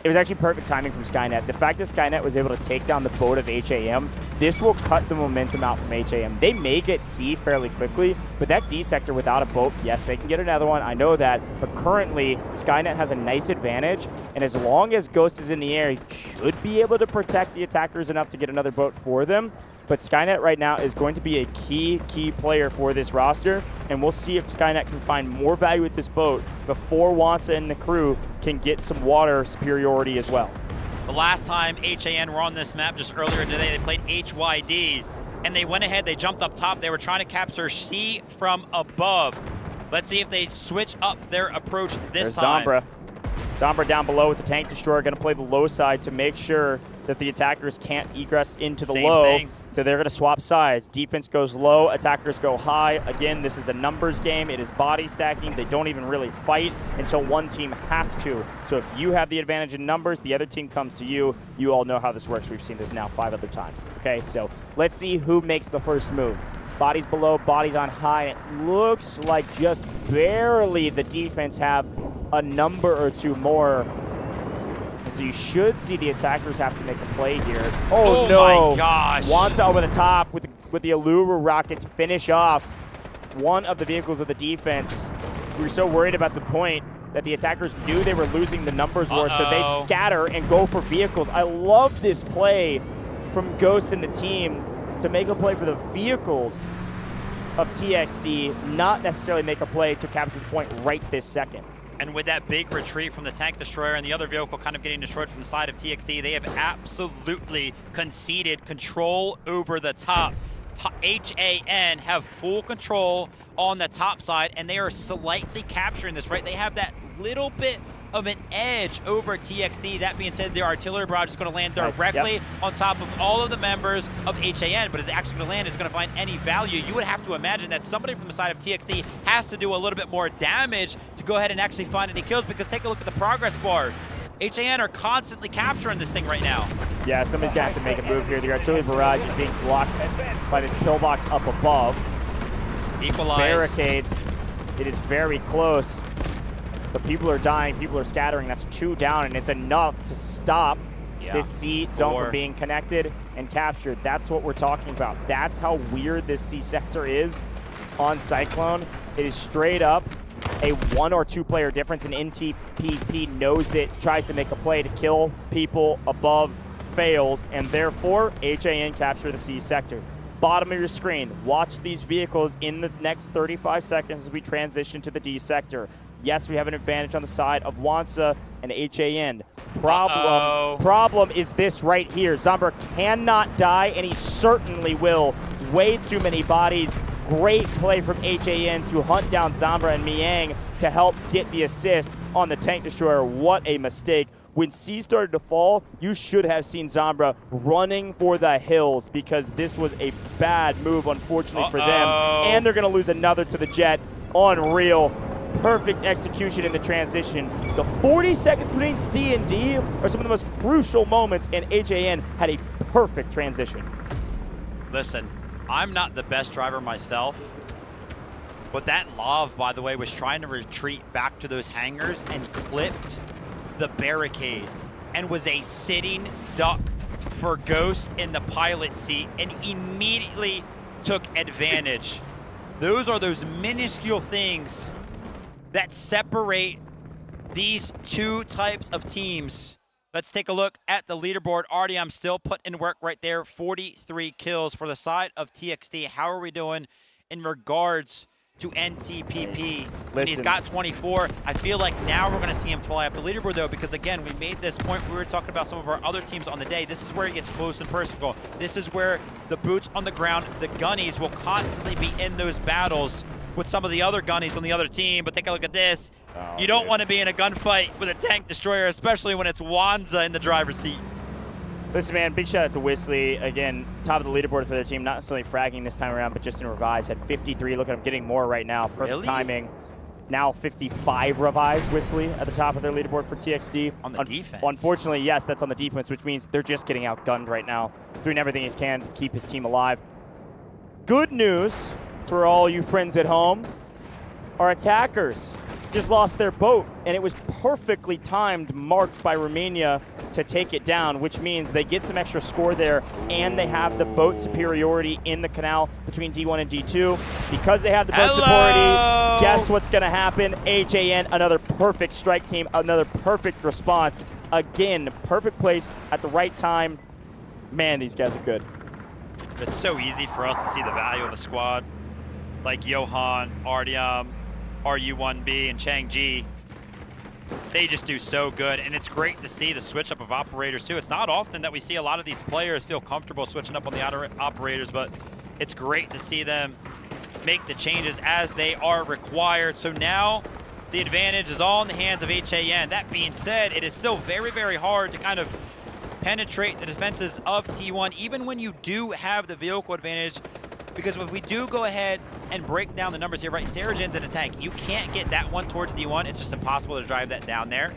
it was actually perfect timing from Skynet. The fact that Skynet was able to take down the boat of HAM, this will cut the momentum out from HAM. They may get C fairly quickly, but that D sector without a boat, yes, they can get another one. I know that, but currently Skynet has a nice advantage, and as long as Ghost is in the air, he should be able to protect the attackers enough to get another boat for them. But Skynet right now is going to be a key player for this roster, and we'll see if Skynet can find more value with this boat before Wansa and the crew can get some water superiority as well. The last time HAN were on this map just earlier today, they played HYD, and they went ahead, they jumped up top. They were trying to capture C from above. Let's see if they switch up their approach this There's time. Zombra. Zombra down below with the tank destroyer, going to play the low side to make sure that the attackers can't egress into the Same low. thing. So they're going to swap sides. Defense goes low, attackers go high. Again, this is a numbers game. It is body stacking. They don't even really fight until one team has to. So if you have the advantage in numbers, the other team comes to you. You all know how this works. We've seen this now 5 other times. Okay, so let's see who makes the first move. Bodies below, bodies on high. It looks like just barely the defense have a number or two more. And so you should see the attackers have to make a play here. Oh no! My gosh! Wansa over the top with the Allura rocket to finish off one of the vehicles of the defense. We were so worried about the point that the attackers knew they were losing the numbers war, so they scatter and go for vehicles. I love this play from Ghost and the team to make a play for the vehicles of TXT, not necessarily make a play to capture the point right this second. And with that big retreat from the tank destroyer and the other vehicle kind of getting destroyed from the side of TXT, they have absolutely conceded control over the top. HAN have full control on the top side, and they are slightly capturing this, right? They have that little bit of an edge over TXT. That being said, their artillery barrage is going to land directly on top of all of the members of HAN, but is it actually going to land? Is it going to find any value? You would have to imagine that somebody from the side of TXT has to do a little bit more damage to go ahead and actually find any kills, because take a look at the progress bar. HAN are constantly capturing this thing right now. Yeah, somebody's going to have to make a move here. The artillery barrage is being blocked by this pillbox up above. Equalize. Barricades. It is very close. But people are dying, people are scattering. That's 2 down, and it's enough to stop this C zone from being connected and captured. That's what we're talking about. That's how weird this C sector is on Cyclone. It is straight up a 1 or 2 player difference, and NTPP knows it, tries to make a play to kill people above, fails, and therefore HAN capture the C sector. Bottom of your screen, watch these vehicles in the next 35 seconds as we transition to the D sector. Yes, we have an advantage on the side of Wansa and HAN. Problem is this right here. Zombra cannot die, and he certainly will. Way too many bodies. Great play from HAN to hunt down Zombra and Miang to help get the assist on the tank destroyer. What a mistake. When C started to fall, you should have seen Zombra running for the hills, because this was a bad move, unfortunately, for them. And they're going to lose another to the jet. Unreal. Perfect execution in the transition. The 40 seconds between C and D are some of the most crucial moments, and HAN had a perfect transition. Listen, I'm not the best driver myself, but that Lav, by the way, was trying to retreat back to those hangars and clipped the barricade and was a sitting duck for Ghost in the pilot seat and immediately took advantage. Those are those minuscule things that separate these two types of teams. Let's take a look at the leaderboard. RDM still put in work right there. 43 kills for the side of TXT. How are we doing in regards to NTPP. And he's Listen. got 24. I feel like now we're going to see him fly up the leaderboard, though, because, again, we made this point. We were talking about some of our other teams on the day. This is where it gets close and personal. This is where the boots on the ground, the gunnies, will constantly be in those battles with some of the other gunnies on the other team. But take a look at this. Oh, you don't want to be in a gunfight with a tank destroyer, especially when it's Wanza in the driver's seat. Listen, man, big shout out to Wisley. Again, top of the leaderboard for their team. Not necessarily fragging this time around, but just in revives. Had 53. Look at him getting more right now. Perfect Really? timing. Now 55 revives, Wisley, at the top of their leaderboard for TXD. On the defense. Unfortunately, yes, that's on the defense, which means they're just getting outgunned right now, doing everything he can to keep his team alive. Good news for all you friends at home. Our attackers just lost their boat, and it was perfectly timed, marked by Romania to take it down, which means they get some extra score there, and they have the boat superiority in the canal between D1 and D2. Because they have the boat superiority, guess what's going to happen? HAN, another perfect strike team, another perfect response. Again, perfect place at the right time. Man, these guys are good. It's so easy for us to see the value of a squad like Johan, Artyom, RU1B, and Changji. They just do so good, and it's great to see the switch up of operators too. It's not often that we see a lot of these players feel comfortable switching up on the operators, but it's great to see them make the changes as they are required. So now the advantage is all in the hands of HAN. That being said, it is still very, very hard to kind of penetrate the defenses of T1, even when you do have the vehicle advantage, because if we do go ahead and break down the numbers here, right, Sarajen's in a tank. You can't get that one towards D1. It's just impossible to drive that down there.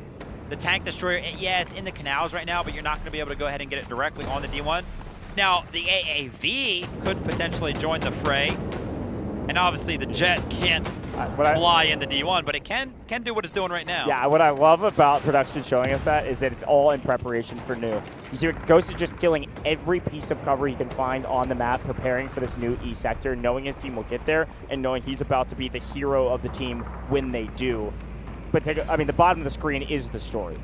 The tank destroyer, yeah, it's in the canals right now, but you're not going to be able to go ahead and get it directly on the D1. Now, the AAV could potentially join the fray, and obviously the jet can't fly in the D1, but it can do what it's doing right now. Yeah, what I love about production showing us that is that it's all in preparation for new. You see, Ghost is just killing every piece of cover he can find on the map, preparing for this new E sector, knowing his team will get there, and knowing he's about to be the hero of the team when they do. But the bottom of the screen is the story.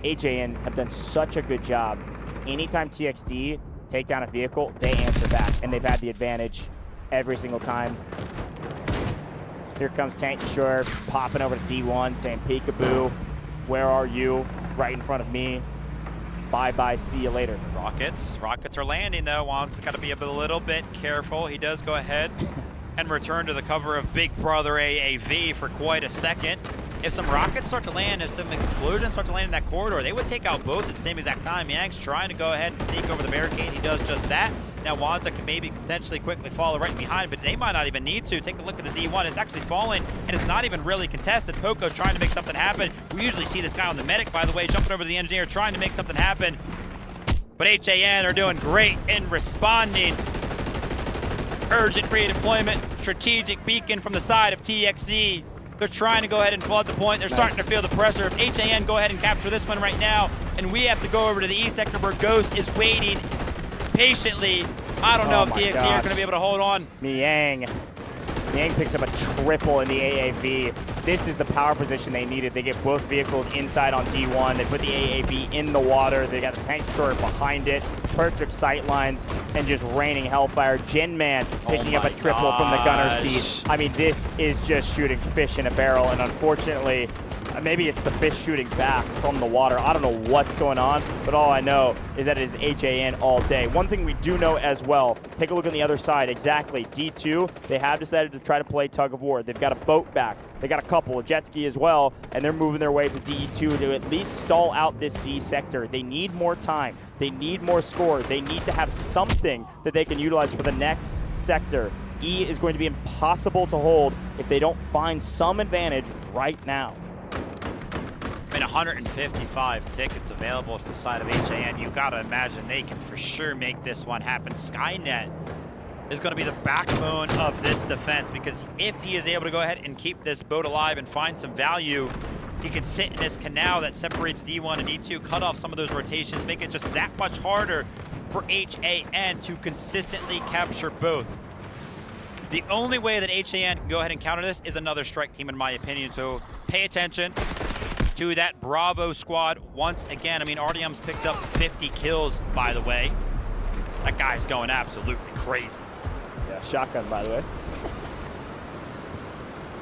HAN have done such a good job. Anytime TXD take down a vehicle, they answer back, and they've had the advantage every single time. Here comes Tank Destroyer popping over to D1, saying, peekaboo, where are you? Right in front of me. Bye-bye, see you later. Rockets are landing, though. Juan's got to be a little bit careful. He does go ahead and return to the cover of Big Brother AAV for quite a second. If some rockets start to land, if some explosions start to land in that corridor, they would take out both at the same exact time. Yang's trying to go ahead and sneak over the barricade. He does just that. Now Wanza can maybe potentially quickly follow right behind, but they might not even need to. Take a look at the D1. It's actually falling, and it's not even really contested. Poco's trying to make something happen. We usually see this guy on the medic, by the way, jumping over to the engineer, trying to make something happen. But HAN are doing great in responding. Urgent redeployment, strategic beacon from the side of TXD. They're trying to go ahead and flood the point. They're starting to feel the pressure. If HAN go ahead and capture this one right now, and we have to go over to the E sector where Ghost is waiting patiently. I don't know if TXD are going to be able to hold on. Yang picks up a triple in the AAV. This is the power position they needed. They get both vehicles inside on D1. They put the AAV in the water. They got the tank destroyer behind it. Perfect sight lines and just raining hellfire. Genman picking up a triple from the gunner seat. I mean, this is just shooting fish in a barrel, and unfortunately, maybe it's the fish shooting back from the water. I don't know what's going on, but all I know is that it is HAN all day. One thing we do know as well, take a look on the other side. Exactly, D2, they have decided to try to play tug of war. They've got a boat back. They got a couple, a jet ski as well, and they're moving their way to D2 to at least stall out this D sector. They need more time. They need more score. They need to have something that they can utilize for the next sector. E is going to be impossible to hold if they don't find some advantage right now. I mean, 155 tickets available to the side of HAN. You gotta imagine they can for sure make this one happen. Skynet is gonna be the backbone of this defense, because if he is able to go ahead and keep this boat alive and find some value, he can sit in this canal that separates D1 and D2, cut off some of those rotations, make it just that much harder for HAN to consistently capture both. The only way that HAN can go ahead and counter this is another strike team, in my opinion, so pay attention to that Bravo squad once again. I mean, Artyom's picked up 50 kills, by the way. That guy's going absolutely crazy. Yeah, shotgun, by the way.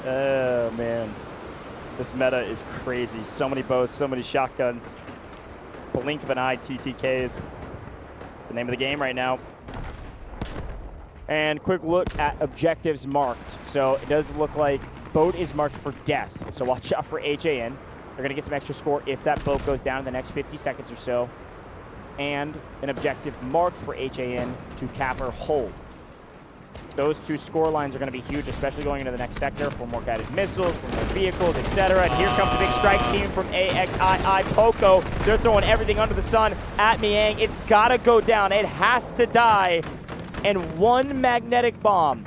Oh, man. This meta is crazy. So many bows, so many shotguns. Blink of an eye TTKs. It's the name of the game right now. And quick look at objectives marked. So it does look like boat is marked for death. So watch out for HAN. They're going to get some extra score if that boat goes down in the next 50 seconds or so. And an objective marked for HAN to cap or hold. Those two score lines are going to be huge, especially going into the next sector for more guided missiles, for more vehicles, etc. And here comes the big strike team from AXII Poco. They're throwing everything under the sun at Miang. It's got to go down. It has to die. And one magnetic bomb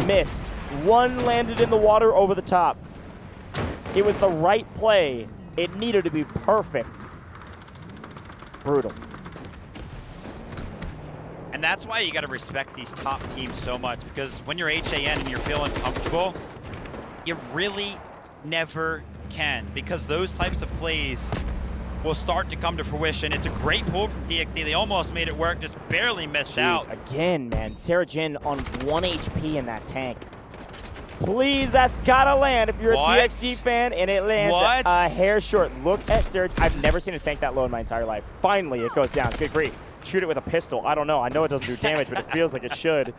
missed. One landed in the water over the top. It was the right play. It needed to be perfect. Brutal. And that's why you got to respect these top teams so much, because when you're HAN and you're feeling comfortable, you really never can, because those types of plays will start to come to fruition. It's a great pull from TXT. They almost made it work, just barely missed out. Again, man, Sarah Jin on 1 HP in that tank. Please, that's gotta land if you're a TXT fan, and it lands a hair short. Look at Sarah. I've never seen a tank that low in my entire life. Finally, it goes down. Good grief. Shoot it with a pistol. I don't know. I know it doesn't do damage, but it feels like it should.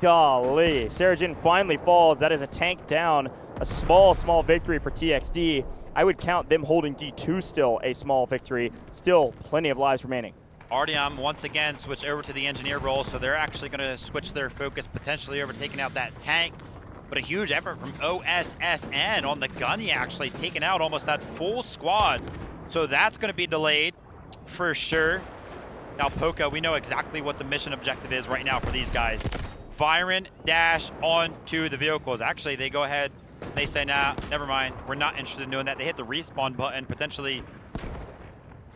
Golly. Sarah Jin finally falls. That is a tank down. A small victory for TXT. I would count them holding D2 still a small victory. Still plenty of lives remaining. Artyom once again switched over to the engineer role, so they're actually going to switch their focus potentially over taking out that tank. But a huge effort from OSSN on the gunny, actually taking out almost that full squad. So that's going to be delayed for sure. Now, Poco, we know exactly what the mission objective is right now for these guys. Viren dash onto the vehicles. Actually, they go ahead, they say, nah, never mind. We're not interested in doing that. They hit the respawn button, potentially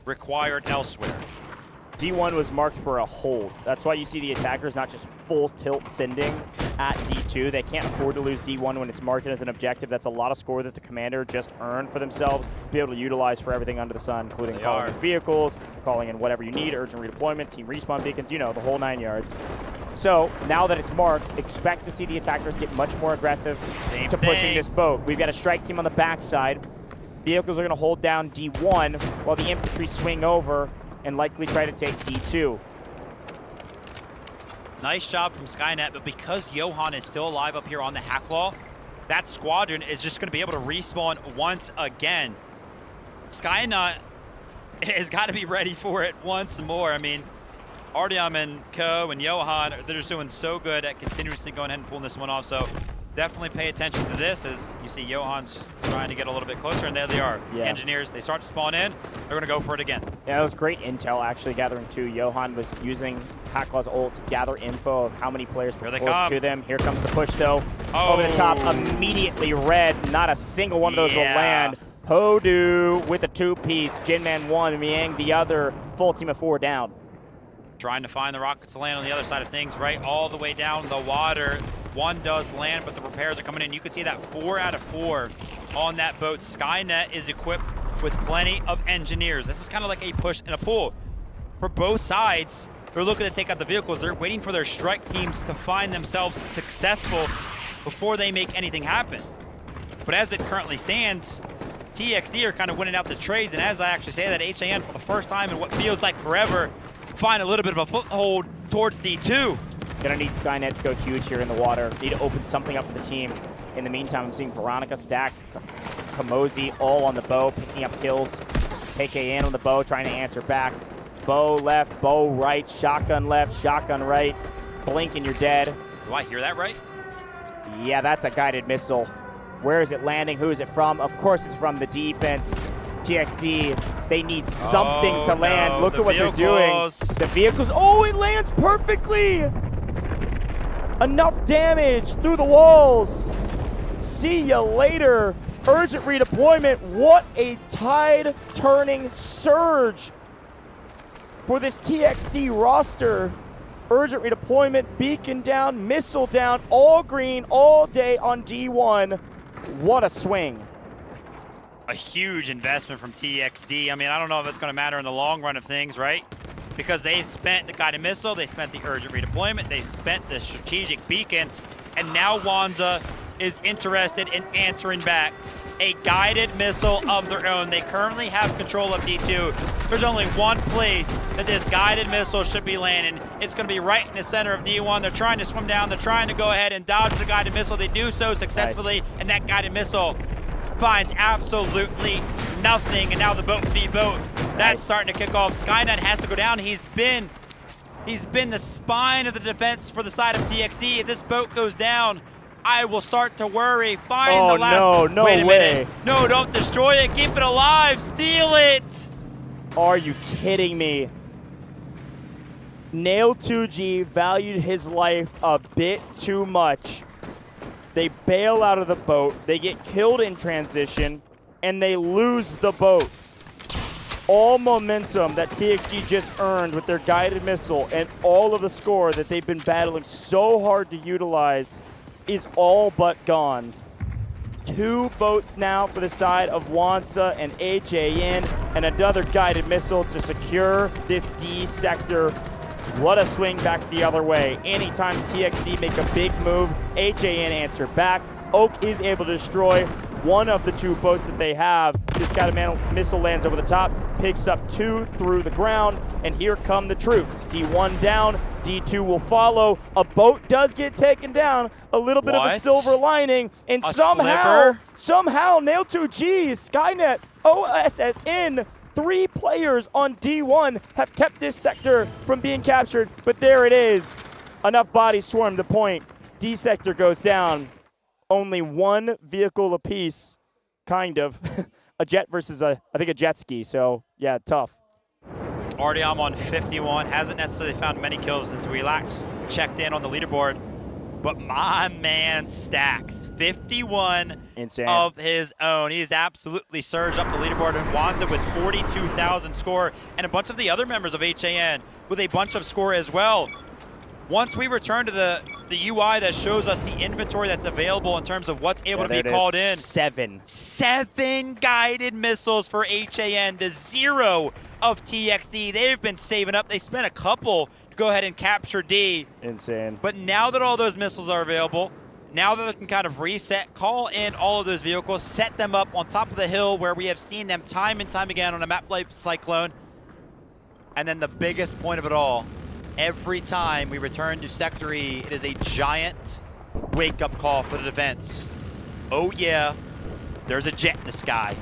required elsewhere. D1 was marked for a hold. That's why you see the attackers not just full tilt sending at D2. They can't afford to lose D1 when it's marked as an objective. That's a lot of score that the commander just earned for themselves, be able to utilize for everything under the sun, including calling in vehicles, calling in whatever you need, urgent redeployment, team respawn beacons, you know, the whole 9 yards. So now that it's marked, expect to see the attackers get much more aggressive to pushing this boat. We've got a strike team on the backside. Vehicles are going to hold down D1 while the infantry swing over and likely try to take D2. Nice job from Skynet, but because Johan is still alive up here on the Hacklaw, that squadron is just going to be able to respawn once again. Skynet has got to be ready for it once more. I mean, Artyom and Co and Johan, they're just doing so good at continuously going ahead and pulling this one off. So definitely pay attention to this as you see Johan's trying to get a little bit closer, and there they are. Yeah. Engineers, they start to spawn in. They're going to go for it again. Yeah, that was great intel actually gathering too. Johan was using Hacklaw's ult to gather info of how many players were close to them. Here comes the push though. Over the top, immediately red. Not a single one of those will land. Hodu with a 2-piece. Jinman 1, Miang the other. Full team of 4 down. Trying to find the rockets to land on the other side of things, right all the way down the water. One does land, but the repairs are coming in. You can see that 4 out of 4 on that boat. Skynet is equipped with plenty of engineers. This is kind of like a push and a pull. For both sides, they're looking to take out the vehicles. They're waiting for their strike teams to find themselves successful before they make anything happen. But as it currently stands, TXT are kind of winning out the trades, and as I actually say that, HAN for the first time in what feels like forever, find a little bit of a foothold towards D2. Gonna need Skynet to go huge here in the water. Need to open something up for the team. In the meantime, I'm seeing Veronica, Stacks, Kamosi all on the bow, picking up kills. KKN on the bow, trying to answer back. Bow left, bow right, shotgun left, shotgun right. Blink and you're dead. Do I hear that right? Yeah, that's a guided missile. Where is it landing? Who is it from? Of course it's from the defense. TXT, they need something to land. No, Look at what they're doing. The vehicles, oh, it lands perfectly! Enough damage through the walls. See ya later. Urgent redeployment. What a tide-turning surge for this TXT roster. Urgent redeployment, beacon down, missile down, all green, all day on D1. What a swing. A huge investment from TXT. I mean, I don't know if it's going to matter in the long run of things, right? Because they spent the guided missile, they spent the urgent redeployment, they spent the strategic beacon, and now Wanza is interested in answering back. A guided missile of their own. They currently have control of D2. There's only one place that this guided missile should be landing. It's going to be right in the center of D1. They're trying to swim down. They're trying to go ahead and dodge the guided missile. They do so successfully, and that guided missile finds absolutely nothing. And now the boat v boat, that's starting to kick off. Skynet has to go down. He's been the spine of the defense for the side of TXD. If this boat goes down, I will start to worry. Find the last. No Wait a way. minute. No, don't destroy it. Keep it alive. Steal it. Are you kidding me? Nail2G valued his life a bit too much. They bail out of the boat. They get killed in transition, and they lose the boat. All momentum that TXG just earned with their guided missile and all of the score that they've been battling so hard to utilize is all but gone. 2 boats now for the side of Wansa and HAN, and another guided missile to secure this D sector. What a swing back the other way. Anytime TXD make a big move, HAN answer back. Oak is able to destroy one of the 2 boats that they have. This guided missile lands over the top, picks up 2 through the ground, and here come the troops. D1 down, D2 will follow. A boat does get taken down, a little bit of a silver lining, and somehow Nail2G, Skynet, OSSN, 3 players on D1 have kept this sector from being captured, but there it is. Enough bodies swarm the point. D sector goes down. Only 1 vehicle apiece, kind of. A jet versus I think a jet ski, so yeah, tough. Artyom on 51, hasn't necessarily found many kills since we last checked in on the leaderboard, but my man stacks 51 Insane. Of his own. He's absolutely surged up the leaderboard and Wanza with 42,000 score, and a bunch of the other members of HAN with a bunch of score as well. Once we return to the UI that shows us the inventory that's available in terms of what's able to be called in. 7 guided missiles for HAN to 0 of TXD. They've been saving up. They spent a couple to go ahead and capture D. Insane. But now that all those missiles are available, now that they can kind of reset, call in all of those vehicles, set them up on top of the hill where we have seen them time and time again on a map like Cyclone. And then the biggest point of it all, every time we return to Sector E, it is a giant wake-up call for the defense. Oh yeah, there's a jet in the sky.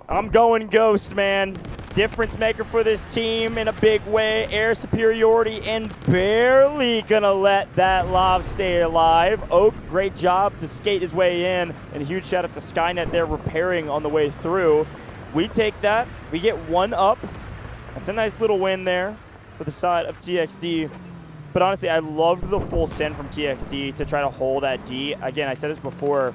I'm going Ghost, man. Difference maker for this team in a big way. Air superiority and barely gonna let that Lav stay alive. Oak, great job to skate his way in. And a huge shout out to Skynet there repairing on the way through. We take that, we get 1 up. That's a nice little win there for the side of TXD. But honestly, I loved the full send from TXD to try to hold at D. Again, I said this before,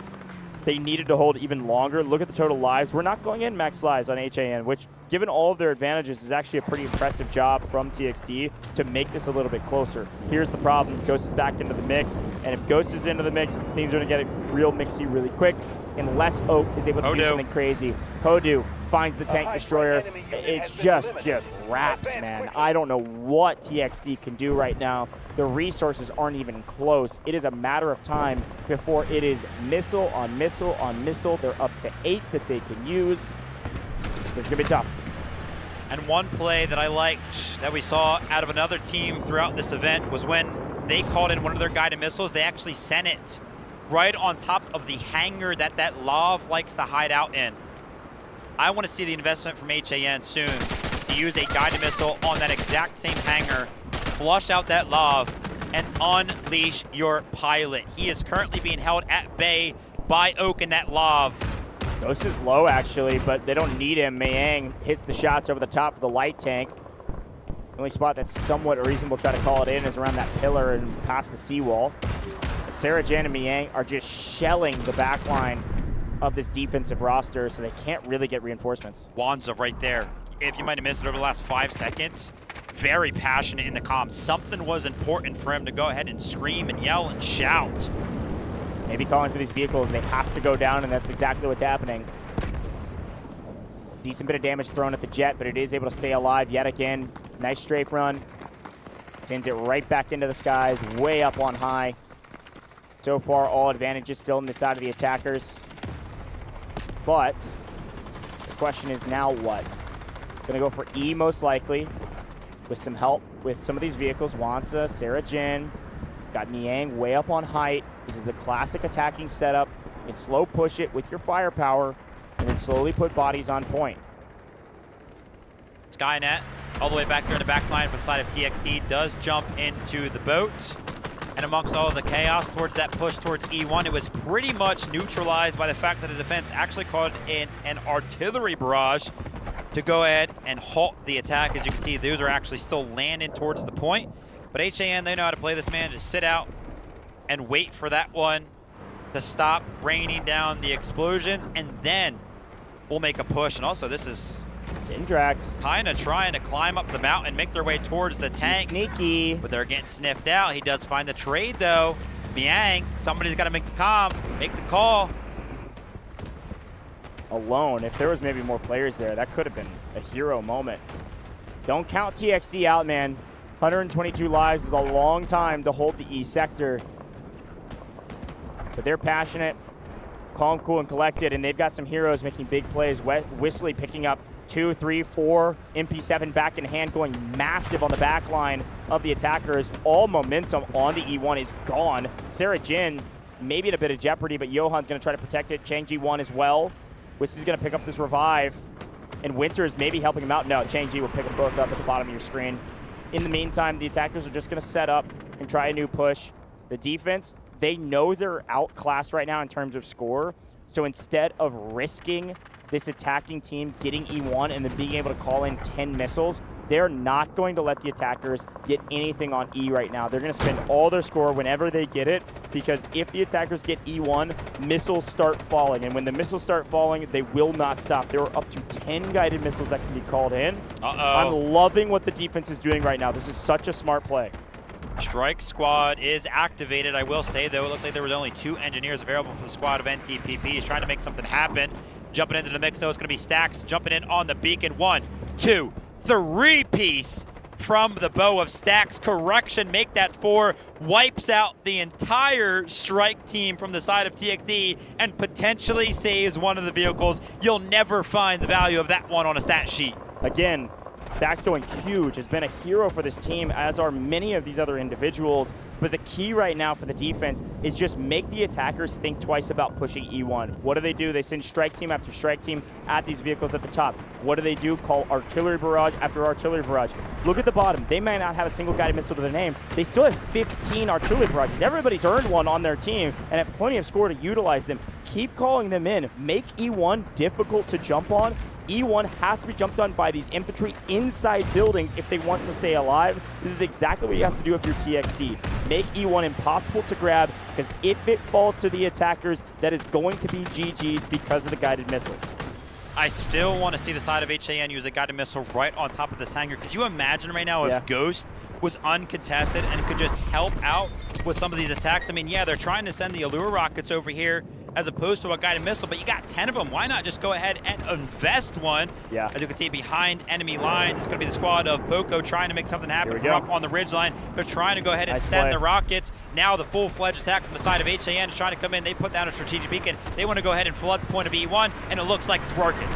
they needed to hold even longer. Look at the total lives. We're not going in max lives on HAN, which, given all of their advantages, is actually a pretty impressive job from TXD to make this a little bit closer. Here's the problem. Ghost is back into the mix, and if Ghost is into the mix, things are going to get real mixy really quick, unless Oak is able to do something crazy. Hodu finds the tank destroyer. It's just wraps, man. I don't know what TXD can do right now. The resources aren't even close. It is a matter of time before it is missile on missile on missile. They're up to 8 that they can use. This is gonna be tough. And one play that I liked that we saw out of another team throughout this event was when they called in one of their guided missiles, they actually sent it right on top of the hangar that Lav likes to hide out in. I want to see the investment from HAN soon to use a guided missile on that exact same hangar, flush out that Lav, and unleash your pilot. He is currently being held at bay by Oak and that Lav. Ghost is low, actually, but they don't need him. Mayang hits the shots over the top of the light tank. The only spot that's somewhat reasonable to try to call it in is around that pillar and past the seawall. But Sarah Jan and Mayang are just shelling the back line of this defensive roster, so they can't really get reinforcements. Wanza right there. If you might have missed it over the last 5 seconds, very passionate in the comms. Something was important for him to go ahead and scream and yell and shout. Maybe calling for these vehicles, they have to go down, and that's exactly what's happening. Decent bit of damage thrown at the jet, but it is able to stay alive yet again. Nice strafe run. Sends it right back into the skies, way up on high. So far, all advantages still on the side of the attackers. But the question is now what? Gonna go for E most likely, with some help with some of these vehicles. Wansa, Sarah Jin, got Niang way up on height. This is the classic attacking setup. You can slow push it with your firepower, and then slowly put bodies on point. Skynet, all the way back there in the back line for the side of TXT, does jump into the boat. And amongst all of the chaos towards that push towards E1, it was pretty much neutralized by the fact that the defense actually called in an artillery barrage to go ahead and halt the attack. As you can see, those are actually still landing towards the point. But HAN, they know how to play this, man. Just sit out and wait for that one to stop raining down the explosions, and then we'll make a push. And also, this is Dindrax kind of trying to climb up the mountain, make their way towards the tank. Sneaky. But they're getting sniffed out. He does find the trade, though. Miang, somebody's got to make the call. Alone, if there was maybe more players there, that could have been a hero moment. Don't count TXD out, man. 122 lives is a long time to hold the E sector. But they're passionate, calm, cool, and collected, and they've got some heroes making big plays. Whistly picking up 2, 3, 4, MP7 back in hand, going massive on the back line of the attackers. All momentum on the E1 is gone. Sarah Jin maybe at a bit of jeopardy, but Johan's going to try to protect it. Chang Ji-1 as well. Whistly's going to pick up this revive, and Winter is maybe helping him out. No, Chang Ji will pick them both up at the bottom of your screen. In the meantime, the attackers are just going to set up and try a new push. The defense, they know they're outclassed right now in terms of score, so instead of risking this attacking team getting E1 and then being able to call in 10 missiles, they're not going to let the attackers get anything on E right now. They're going to spend all their score whenever they get it, because if the attackers get E1, missiles start falling. And when the missiles start falling, they will not stop. There are up to 10 guided missiles that can be called in. I'm loving what the defense is doing right now. This is such a smart play. Strike squad is activated. I will say, though, it looked like there was only 2 engineers available for the squad of NTPP. He's trying to make something happen. Jumping into the mix, though, it's going to be Stacks jumping in on the beacon. 1, 2, 3-piece from the bow of Stacks. Correction, make that 4. Wipes out the entire strike team from the side of TXD and potentially saves one of the vehicles. You'll never find the value of that one on a stat sheet. Again, Stacks going huge, has been a hero for this team, as are many of these other individuals. But the key right now for the defense is just make the attackers think twice about pushing E1. What do? They send strike team after strike team at these vehicles at the top. What do? Call artillery barrage after artillery barrage. Look at the bottom. They may not have a single guided missile to their name. They still have 15 artillery barrages. Everybody's earned one on their team and have plenty of score to utilize them. Keep calling them in. Make E1 difficult to jump on. E1 has to be jumped on by these infantry inside buildings if they want to stay alive. This is exactly what you have to do if you're TXD. Make E1 impossible to grab, because if it falls to the attackers, that is going to be GG's because of the guided missiles. I still want to see the side of HAN use a guided missile right on top of this hangar. Could you imagine right now if Ghost was uncontested and could just help out with some of these attacks? I mean, yeah, they're trying to send the Allure rockets over here as opposed to a guided missile, but you got 10 of them. Why not just go ahead and invest one? Yeah. As you can see behind enemy lines, it's going to be the squad of Poco trying to make something happen from up on the ridge line. They're trying to go ahead and send the rockets. Now the full-fledged attack from the side of HAN is trying to come in. They put down a strategic beacon. They want to go ahead and flood the point of E1, and it looks like it's working.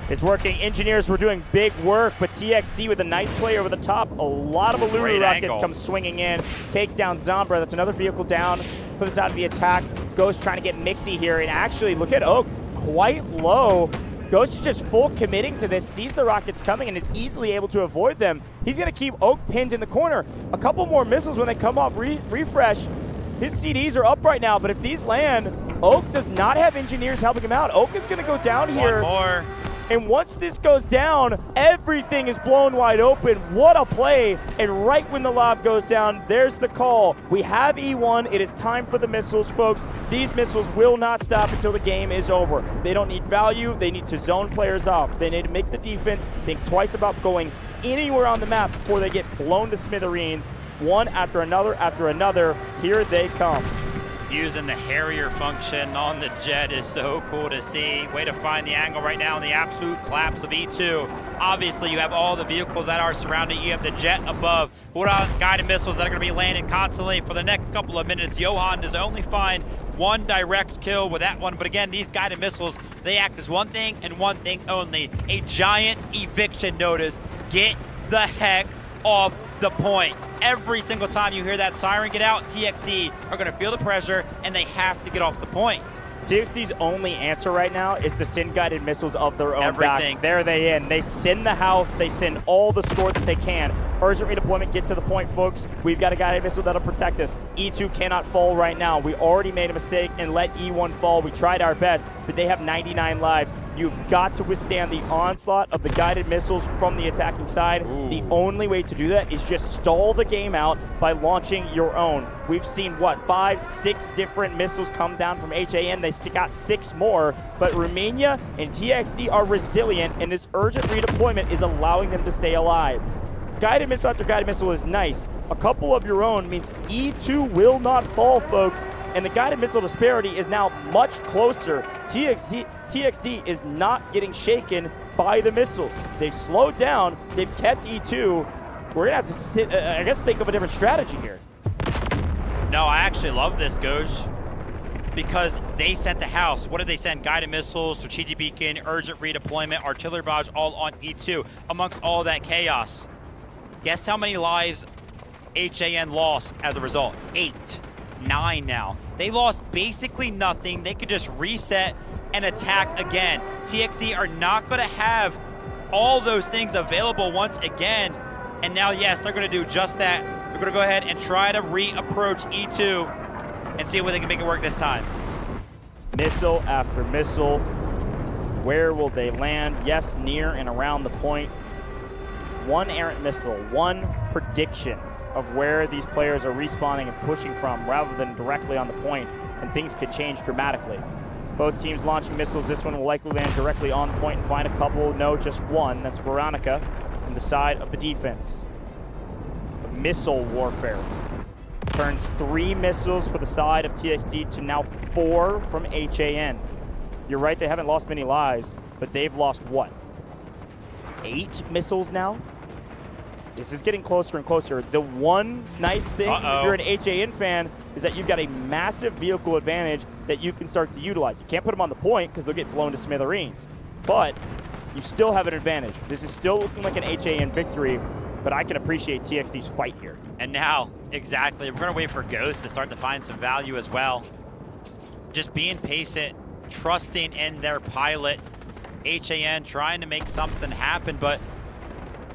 It's working. Engineers were doing big work, but TXD with a nice play over the top. A lot of Allure rockets come swinging in. Take down Zombra. That's another vehicle down for the side of the attack. Ghost trying to get Mixie here, and actually, look at Oak, quite low. Ghost is just full committing to this, sees the rockets coming, and is easily able to avoid them. He's going to keep Oak pinned in the corner. A couple more missiles when they come off refresh. His CDs are up right now, but if these land, Oak does not have engineers helping him out. Oak is going to go down here. One more. And once this goes down, everything is blown wide open. What a play. And right when the lob goes down, there's the call. We have E1. It is time for the missiles, folks. These missiles will not stop until the game is over. They don't need value. They need to zone players off. They need to make the defense think twice about going anywhere on the map before they get blown to smithereens. One after another after another. Here they come. Using the Harrier function on the jet is so cool to see. Way to find the angle right now in the absolute collapse of E2. Obviously, you have all the vehicles that are surrounding. You have the jet above. Wuhan guided missiles that are going to be landing constantly for the next couple of minutes. Johan does only find one direct kill with that one. But again, these guided missiles, they act as one thing and one thing only. A giant eviction notice. Get the heck off the point. Every single time you hear that siren get out, TXD are going to feel the pressure, and they have to get off the point. TXD's only answer right now is to send guided missiles of their own Everything. back. There they in. They send the house. They send all the score that they can. Urgent redeployment, get to the point, folks. We've got a guided missile that'll protect us. E2 cannot fall right now. We already made a mistake and let E1 fall. We tried our best, but they have 99 lives. You've got to withstand the onslaught of the guided missiles from the attacking side. Ooh. The only way to do that is just stall the game out by launching your own. We've seen, what, 5, 6 different missiles come down from HAN. They got 6 more, but Romania and TXD are resilient, and this urgent redeployment is allowing them to stay alive. Guided missile after guided missile is nice. A couple of your own means E2 will not fall, folks, and the guided missile disparity is now much closer. TXD is not getting shaken by the missiles. They've slowed down. They've kept E2. We're going to have to, I guess, think of a different strategy here. No, I actually love this, Ghost, because they sent the house. What did they send? Guided missiles, strategic beacon, urgent redeployment, artillery barrage, all on E2 amongst all that chaos. Guess how many lives HAN lost as a result? 8, 9 now. They lost basically nothing. They could just reset and attack again. TXD are not going to have all those things available once again. And now, yes, they're going to do just that. They're going to go ahead and try to re-approach E2 and see whether they can make it work this time. Missile after missile. Where will they land? Yes, near and around the point. One errant missile, one prediction of where these players are respawning and pushing from rather than directly on the point, and things could change dramatically. Both teams launching missiles. This one will likely land directly on the point and find a couple. No, just one. That's Veronica on the side of the defense. Missile warfare. Turns 3 missiles for the side of TXD to now 4 from HAN. You're right, they haven't lost many lives, but they've lost what? 8 missiles now? This is getting closer and closer. The one nice thing, if you're an HAN fan, is that you've got a massive vehicle advantage that you can start to utilize. You can't put them on the point because they'll get blown to smithereens, but you still have an advantage. This is still looking like an HAN victory, but I can appreciate TXD's fight here. And now, exactly, we're going to wait for Ghost to start to find some value as well. Just being patient, trusting in their pilot. HAN trying to make something happen, but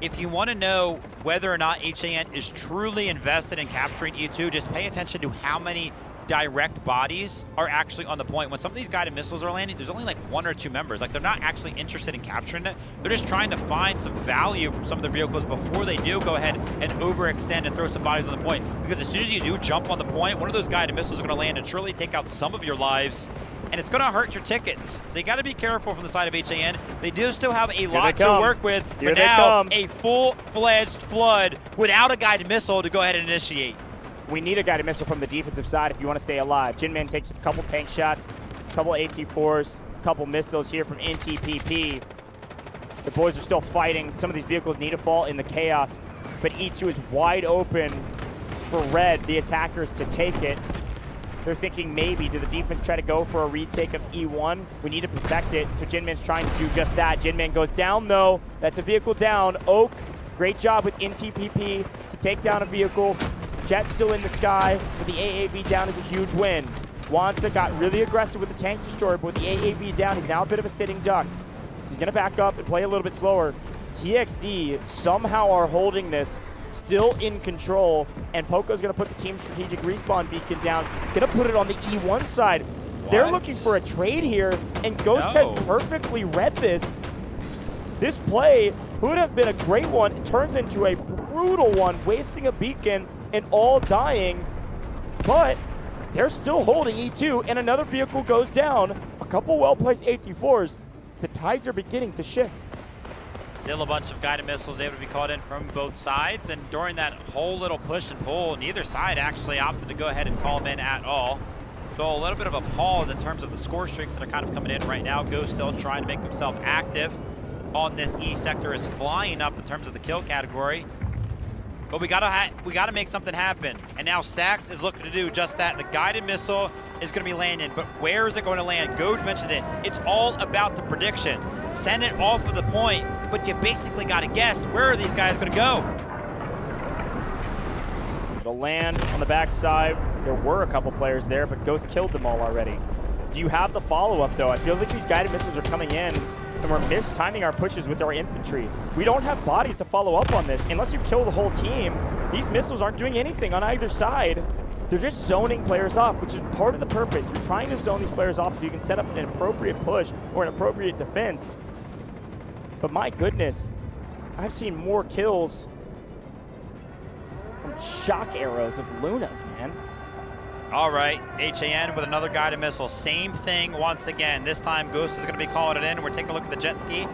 if you want to know whether or not HAN is truly invested in capturing E2, just pay attention to how many direct bodies are actually on the point. When some of these guided missiles are landing, there's only like 1 or 2 members. Like, they're not actually interested in capturing it. They're just trying to find some value from some of the vehicles before they do go ahead and overextend and throw some bodies on the point. Because as soon as you do jump on the point, one of those guided missiles are going to land and surely take out some of your lives. And it's going to hurt your tickets. So you got to be careful from the side of HAN. They do still have a lot to work with, but now a full-fledged flood without a guided missile to go ahead and initiate. We need a guided missile from the defensive side if you want to stay alive. Jinman takes a couple tank shots, a couple AT-4s, a couple missiles here from NTPP. The boys are still fighting. Some of these vehicles need to fall in the chaos, but E2 is wide open for Red, the attackers, to take it. They're thinking maybe, do the defense try to go for a retake of E1? We need to protect it, so Jinman's trying to do just that. Jinman goes down, though. That's a vehicle down. Oak, great job with NTPP to take down a vehicle. Jet still in the sky, but the AAV down is a huge win. Wansa got really aggressive with the tank destroyer, but with the AAV down, he's now a bit of a sitting duck. He's going to back up and play a little bit slower. TXD somehow are holding this, still in control, and Poco's going to put the team strategic respawn beacon down. Going to put it on the E1 side. What? They're looking for a trade here, and Ghost has perfectly read this. This play would have been a great one. It turns into a brutal one, wasting a beacon and all dying, but they're still holding E2, and another vehicle goes down. A couple well-placed AT-4s. The tides are beginning to shift. Still a bunch of guided missiles able to be called in from both sides, and during that whole little push and pull, neither side actually opted to go ahead and call them in at all. So a little bit of a pause in terms of the score streaks that are kind of coming in right now. Ghost still trying to make himself active on this E sector, is flying up in terms of the kill category. But we gotta make something happen. And now Stax is looking to do just that. The guided missile is gonna be landing, but where is it going to land? Goj mentioned it. It's all about the prediction. Send it off of the point, but you basically gotta guess, where are these guys gonna go? It'll land on the backside. There were a couple players there, but Ghost killed them all already. Do you have the follow-up, though? It feels like these guided missiles are coming in, and we're mistiming our pushes with our infantry. We don't have bodies to follow up on this. Unless you kill the whole team, these missiles aren't doing anything on either side. They're just zoning players off, which is part of the purpose. You're trying to zone these players off so you can set up an appropriate push or an appropriate defense. But my goodness, I've seen more kills from shock arrows of Lunas, man. All right, HAN with another guided missile. Same thing once again. This time, Ghost is going to be calling it in. We're taking a look at the jet ski,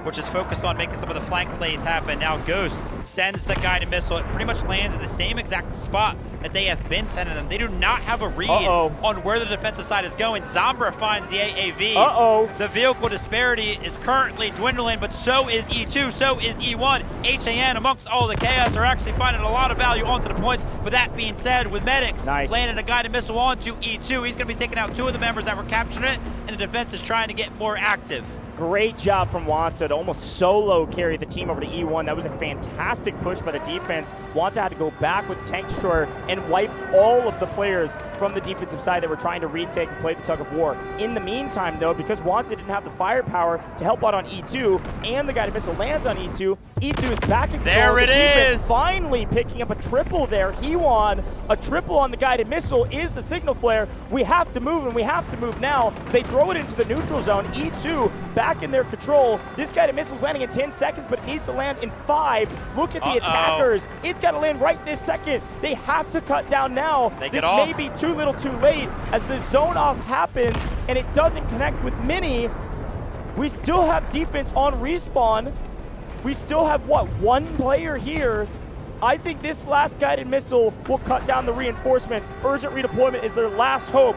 which is focused on making some of the flank plays happen. Now Ghost sends the guided missile. It pretty much lands in the same exact spot that they have been sending them. They do not have a read on where the defensive side is going. Zombra finds the AAV. The vehicle disparity is currently dwindling, but so is E2, so is E1. HAN, amongst all the chaos, are actually finding a lot of value onto the points. With that being said, with Medics landing a guided missile onto E2, he's going to be taking out 2 of the members that were capturing it, and the defense is trying to get more active. Great job from Wanza to almost solo carry the team over to E1. That was a fantastic push by the defense. Wanza had to go back with the tank destroyer and wipe all of the players from the defensive side that were trying to retake and play the tug of war. In the meantime, though, because Wanza didn't have the firepower to help out on E2 and the guided missile lands on E2, E2 is back in control. There it is! Finally picking up a triple there. He won a triple on the guided missile is the signal flare. We have to move, and we have to move now. They throw it into the neutral zone. E2 back in their control. This guided missile is landing in 10 seconds, but it needs to land in 5. Look at the attackers. It's got to land right this second. They have to cut down now. This may be too little too late as the zone off happens and it doesn't connect with Mini. We still have defense on respawn. We still have, what, 1 player here. I think this last guided missile will cut down the reinforcements. Urgent redeployment is their last hope.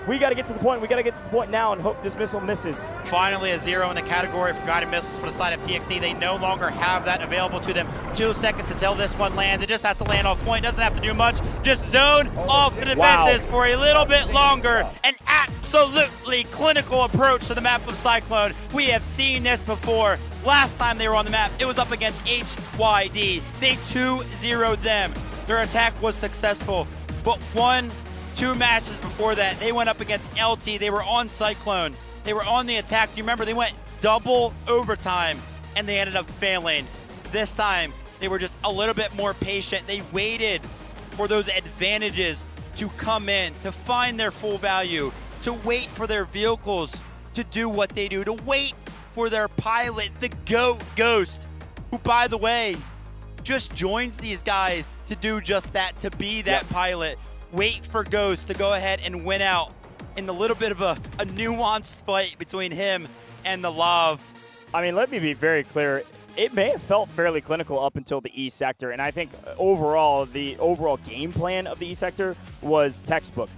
We got to get to the point. We got to get to the point now and hope this missile misses. Finally, a 0 in the category for guided missiles for the side of TXT. They no longer have that available to them. 2 seconds until this one lands. It just has to land off point. Doesn't have to do much. Just zone off the defenses for a little bit longer. An absolutely clinical approach to the map of Cyclone. We have seen this before. Last time they were on the map, it was up against HYD. They 2-0'd them. Their attack was successful, but 2 matches before that, they went up against LT. They were on Cyclone. They were on the attack. You remember, they went double overtime, and they ended up failing. This time, they were just a little bit more patient. They waited for those advantages to come in, to find their full value, to wait for their vehicles to do what they do, to wait for their pilot, the GOAT Ghost, who, by the way, just joins these guys to do just that, to be that pilot. Wait for Ghost to go ahead and win out in the little bit of a nuanced fight between him and the Love. I mean, let me be very clear. It may have felt fairly clinical up until the E sector, and I think overall, the overall game plan of the E sector was textbook.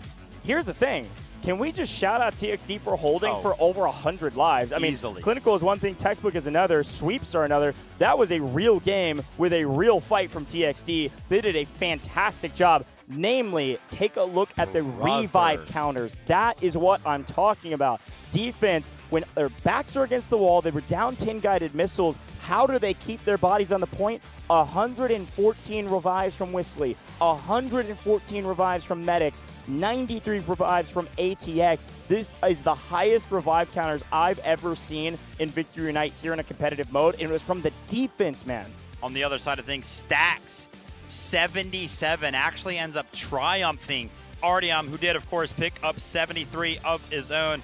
Here's the thing. Can we just shout out TXD for holding for over 100 lives? I mean, clinical is one thing, textbook is another, sweeps are another. That was a real game with a real fight from TXD. They did a fantastic job. Namely, take a look at the revive counters. That is what I'm talking about. Defense, when their backs are against the wall, they were down 10 guided missiles. How do they keep their bodies on the point? 114 revives from Whistly, 114 revives from Medics, 93 revives from ATX. This is the highest revive counters I've ever seen in Victory Unite here in a competitive mode, and it was from the defense, man. On the other side of things, Stacks, 77, actually ends up triumphing Artyom, who did, of course, pick up 73 of his own.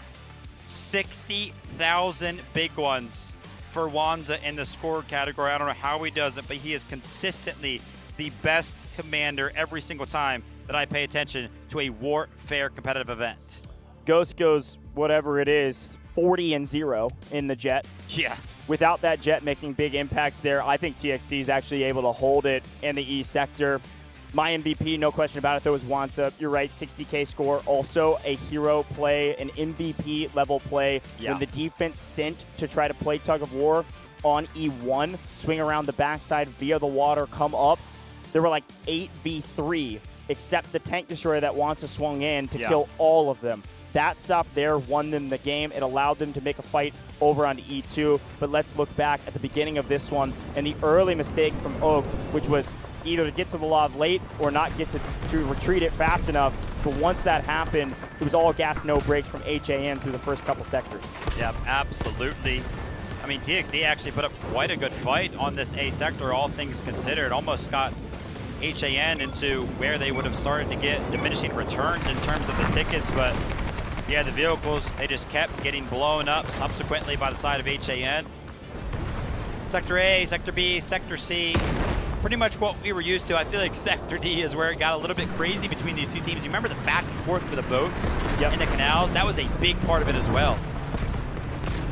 60,000 big ones for Wanza in the score category. I don't know how he does it, but he is consistently the best commander every single time that I pay attention to a Warfare competitive event. Ghost goes, whatever it is, 40-0 in the jet. Yeah. Without that jet making big impacts there, I think TXT is actually able to hold it in the E sector. My MVP, no question about it, though, is Wansa. You're right, 60K score. Also a hero play, an MVP level play. When the defense sent to try to play tug of war on E1, swing around the backside via the water, come up. There were like 8v3, except the tank destroyer that Wansa swung in to kill all of them. That stop there won them the game. It allowed them to make a fight over on E2. But let's look back at the beginning of this one and the early mistake from Oak, which was either to get to the lob late or not get to retreat it fast enough. But once that happened, it was all gas, no brakes from HAN through the first couple sectors. Yep, absolutely. I mean, TXD actually put up quite a good fight on this A sector, all things considered. Almost got HAN into where they would have started to get diminishing returns in terms of the tickets, but yeah, the vehicles, they just kept getting blown up subsequently by the side of HAN. Sector A, Sector B, Sector C, pretty much what we were used to. I feel like Sector D is where it got a little bit crazy between these two teams. You remember the back and forth with the boats in the canals? That was a big part of it as well.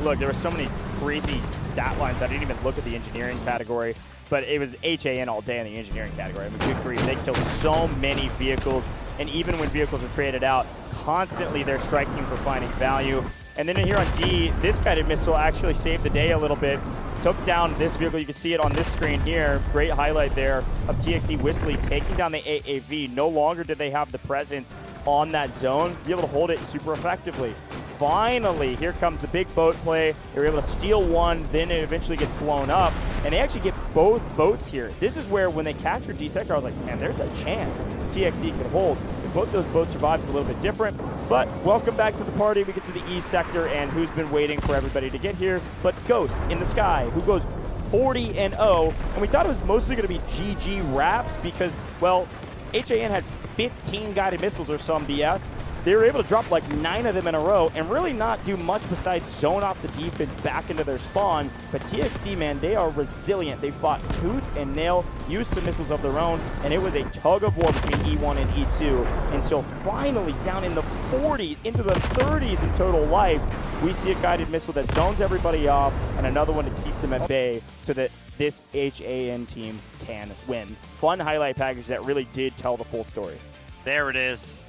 Look, there were so many crazy stat lines. I didn't even look at the engineering category, but it was HAN all day in the engineering category. I mean, good grief, they killed so many vehicles, and even when vehicles are traded out, constantly they're striking for finding value. And then here on D, this guided missile actually saved the day a little bit. Took down this vehicle. You can see it on this screen here. Great highlight there of TXD Whistly taking down the AAV. No longer did they have the presence on that zone, be able to hold it super effectively. Finally, here comes the big boat play. They were able to steal one, then it eventually gets blown up, and they actually get both boats here. This is where, when they captured D sector, I was like, man, there's a chance TXD could hold. If both those boats survive, it's a little bit different, but welcome back to the party. We get to the E sector, and who's been waiting for everybody to get here but Ghost in the sky, who goes 40-0, and we thought it was mostly going to be GG wraps because, well, HAN had 15 guided missiles or some BS. They were able to drop like 9 of them in a row and really not do much besides zone off the defense back into their spawn. But TXD, man, they are resilient. They fought tooth and nail, used some missiles of their own, and it was a tug of war between E1 and E2 until finally down in the 40s, into the 30s in total life, we see a guided missile that zones everybody off and another one to keep them at bay so that this HAN team can win. Fun highlight package that really did tell the full story. There it is.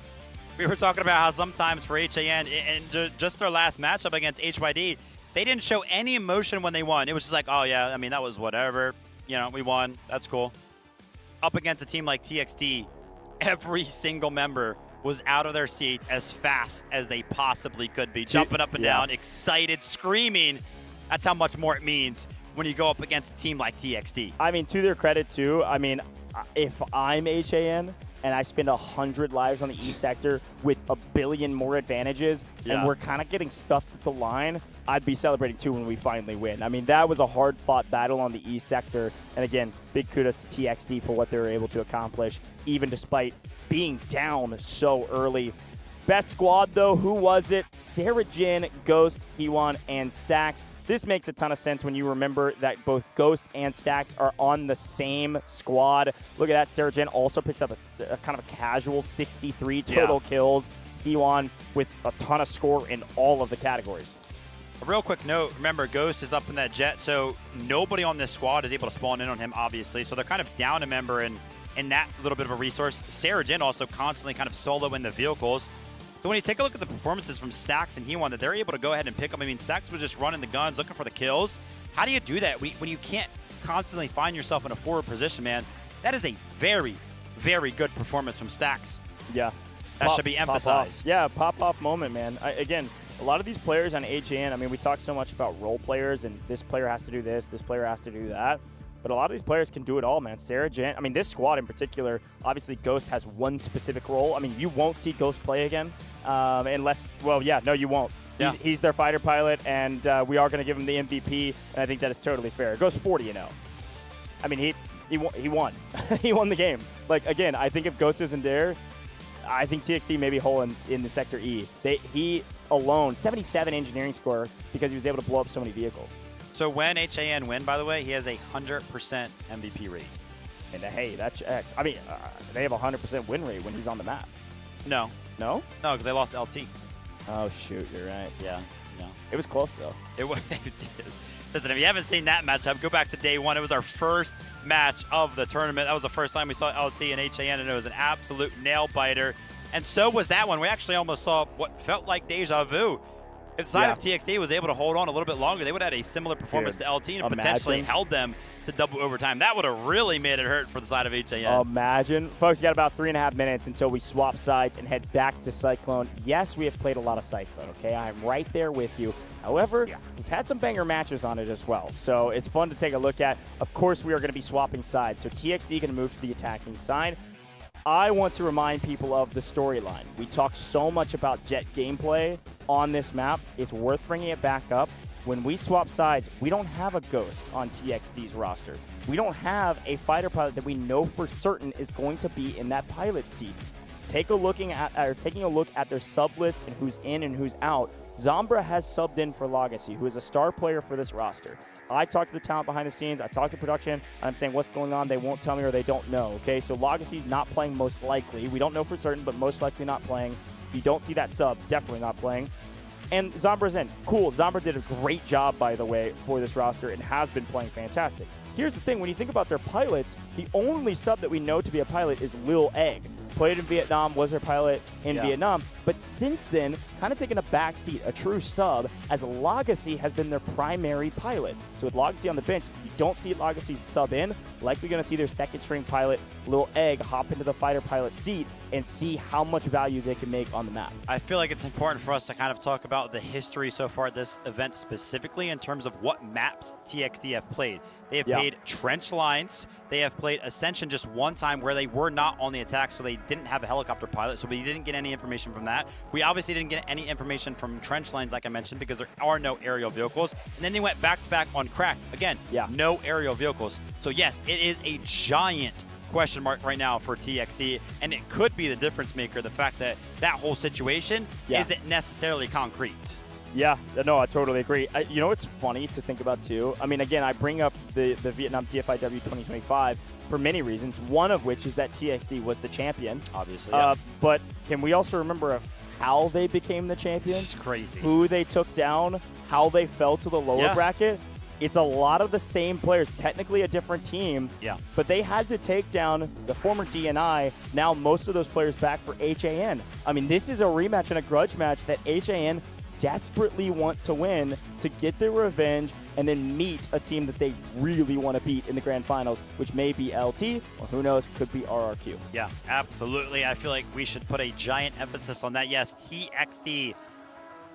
We were talking about how sometimes for HAN, and just their last matchup against HYD, they didn't show any emotion when they won. It was just like, oh yeah, I mean, that was whatever. You know, we won. That's cool. Up against a team like TXD, every single member was out of their seats as fast as they possibly could be, jumping up and down, excited, screaming. That's how much more it means when you go up against a team like TXD. I mean, to their credit too, I mean, if I'm HAN and I spend 100 lives on the E sector with a billion more advantages, and we're kind of getting stuffed at the line, I'd be celebrating too when we finally win. I mean, that was a hard-fought battle on the E sector, and again, big kudos to TXD for what they were able to accomplish, even despite being down so early. Best squad, though, who was it? Sarah Jin, Ghost, Hewon, and Stax. This makes a ton of sense when you remember that both Ghost and Stax are on the same squad. Look at that. Sarah Jin also picks up a kind of a casual 63 total kills. Hewon with a ton of score in all of the categories. A real quick note, remember, Ghost is up in that jet, so nobody on this squad is able to spawn in on him, obviously. So they're kind of down a member in that little bit of a resource. Sarah Jin also constantly kind of solo in the vehicles. So when you take a look at the performances from Stax and Hewon that they're able to go ahead and pick up, I mean, Stax was just running the guns, looking for the kills. How do you do that when you can't constantly find yourself in a forward position, man? That is a very, very good performance from Stax. Yeah. That should be emphasized. Yeah, pop-off moment, man. Again, a lot of these players on HAN, I mean, we talk so much about role players and this player has to do this player has to do that. But a lot of these players can do it all, man. Sarah Jin, I mean, this squad in particular, obviously Ghost has one specific role. I mean, you won't see Ghost play again unless, well, yeah, no, you won't. Yeah. He's their fighter pilot, and we are going to give him the MVP, and I think that is totally fair. It goes 40-0. I mean, he won. He won the game. Like, again, I think if Ghost isn't there, I think TXD maybe whole in the Sector E. He alone, 77 engineering score because he was able to blow up so many vehicles. So when HAN win, by the way, he has a 100% MVP rate. And hey, that checks. I mean, they have a 100% win rate when he's on the map. No. No? No, because they lost LT. Oh, shoot, you're right. Yeah. It was close, though. It was. Listen, if you haven't seen that matchup, go back to day one. It was our first match of the tournament. That was the first time we saw LT and HAN, and it was an absolute nail-biter. And so was that one. We actually almost saw what felt like deja vu. If the side of TXT was able to hold on a little bit longer, they would have had a similar performance to LT and potentially held them to double overtime. That would have really made it hurt for the side of HAN. Imagine. Folks, you got about 3.5 minutes until we swap sides and head back to Cyclone. Yes, we have played a lot of Cyclone, okay? I'm right there with you. However, we've had some banger matches on it as well, so it's fun to take a look at. Of course, we are going to be swapping sides, so TXT can move to the attacking side. I want to remind people of the storyline. We talk so much about Jet gameplay on this map. It's worth bringing it back up. When we swap sides, we don't have a Ghost on TXT's roster. We don't have a fighter pilot that we know for certain is going to be in that pilot seat. Taking a look at their sub list and who's in and who's out, Zombra has subbed in for Legacy, who is a star player for this roster. I talk to the talent behind the scenes. I talk to production. I'm saying what's going on. They won't tell me or they don't know, okay? So Legacy's not playing most likely. We don't know for certain, but most likely not playing. If you don't see that sub, definitely not playing. And Zombra's in. Cool. Zombra did a great job, by the way, for this roster and has been playing fantastic. Here's the thing. When you think about their pilots, the only sub that we know to be a pilot is Lil Egg. Played in Vietnam, was their pilot in Vietnam. But since then, kind of taken a backseat, a true sub, as Legacy has been their primary pilot. So with Legacy on the bench, you don't see Legacy sub in. Likely going to see their second string pilot, Lil Egg, hop into the fighter pilot seat and see how much value they can make on the map. I feel like it's important for us to kind of talk about the history so far at this event specifically in terms of what maps TXT have played. They have played Trench Lines. They have played Ascension just one time where they were not on the attack, so they didn't have a helicopter pilot, so we didn't get any information from that. We obviously didn't get any information from Trench Lines, like I mentioned, because there are no aerial vehicles. And then they went back-to-back on Crack. Again, no aerial vehicles. So yes, it is a giant question mark right now for TXT, and it could be the difference maker, the fact that that whole situation isn't necessarily concrete. Yeah, no, I totally agree. You know what's funny to think about too? I mean, again, I bring up the Vietnam Dfiw 2025 for many reasons, one of which is that TXT was the champion. Obviously, but can we also remember how they became the champions? It's crazy. Who they took down, how they fell to the lower bracket? It's a lot of the same players, technically a different team, but they had to take down the former DNI, now most of those players back for HAN. I mean, this is a rematch and a grudge match that HAN desperately want to win to get their revenge and then meet a team that they really want to beat in the grand finals, which may be LT, or who knows, could be RRQ. Yeah, absolutely. I feel like we should put a giant emphasis on that. Yes, TXT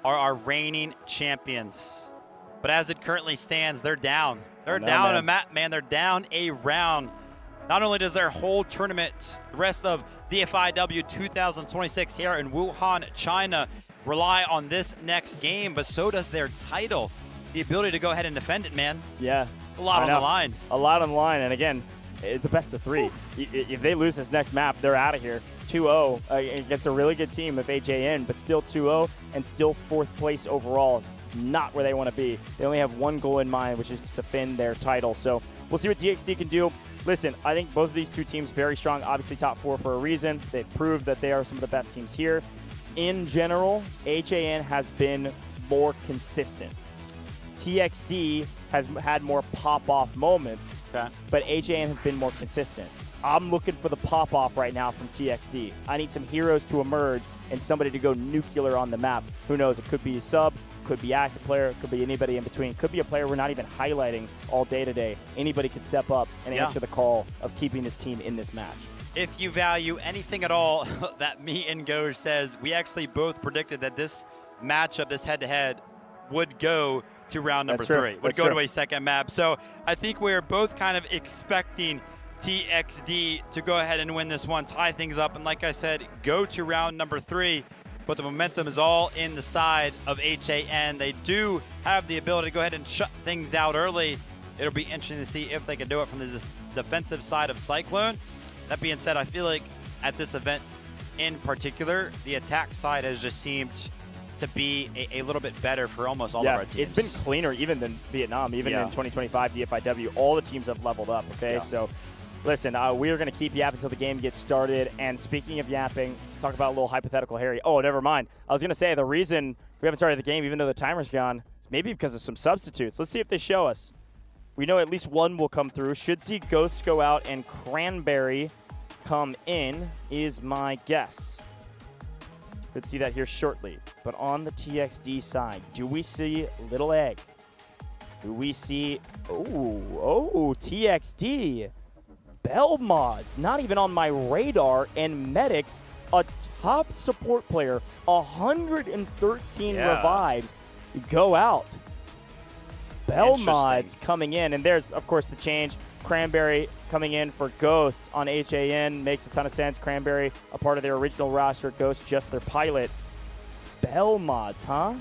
are our reigning champions. But as it currently stands, they're down. They're down a map, man. They're down a round. Not only does their whole tournament, the rest of Dfiw 2026 here in Wuhan, China, rely on this next game, but so does their title. The ability to go ahead and defend it, man. Yeah. A lot on the line. A lot on the line, and again, it's a best of 3. If they lose this next map, they're out of here. 2-0 against a really good team of HAN, but still 2-0 and still 4th place overall. Not where they want to be. They only have one goal in mind, which is to defend their title. So we'll see what DXT can do. Listen, I think both of these two teams very strong. Obviously top 4 for a reason. They've proved that they are some of the best teams here. In general, HAN has been more consistent. TXT has had more pop-off moments, but HAN has been more consistent. I'm looking for the pop-off right now from TXT. I need some heroes to emerge and somebody to go nuclear on the map. Who knows? It could be a sub, could be active player, could be anybody in between, could be a player we're not even highlighting all day today. Anybody could step up and answer the call of keeping this team in this match. If you value anything at all that me and Goj says, we actually both predicted that this matchup, this head-to-head, would go to round number 3, would go to a second map. So I think we're both kind of expecting TXT to go ahead and win this one, tie things up, and like I said, go to round number 3. But the momentum is all in the side of HAN. They do have the ability to go ahead and shut things out early. It'll be interesting to see if they can do it from the defensive side of Cyclone. That being said, I feel like at this event in particular, the attack side has just seemed to be a little bit better for almost all of our teams. It's been cleaner even than Vietnam, even in 2025 Dfiw. All the teams have leveled up, okay? So listen, we are going to keep yapping until the game gets started. And speaking of yapping, talk about a little hypothetical Harry. Oh, never mind. I was going to say the reason We haven't started the game even though the timer's gone. It's maybe because of some substitutes. Let's see if they show us. We know at least one will come through. Should see Ghost go out and Cranberry come in is my guess. Could see that here shortly. But on the TXD side, do we see Little Egg? Do we see, TXD. Bell Mods, not even on my radar, and Medics, a top support player, 113 revives, go out. Bell Mods coming in, and there's, of course, the change. Cranberry coming in for Ghost on HAN. Makes a ton of sense. Cranberry, a part of their original roster. Ghost, just their pilot. Bell Mods, huh?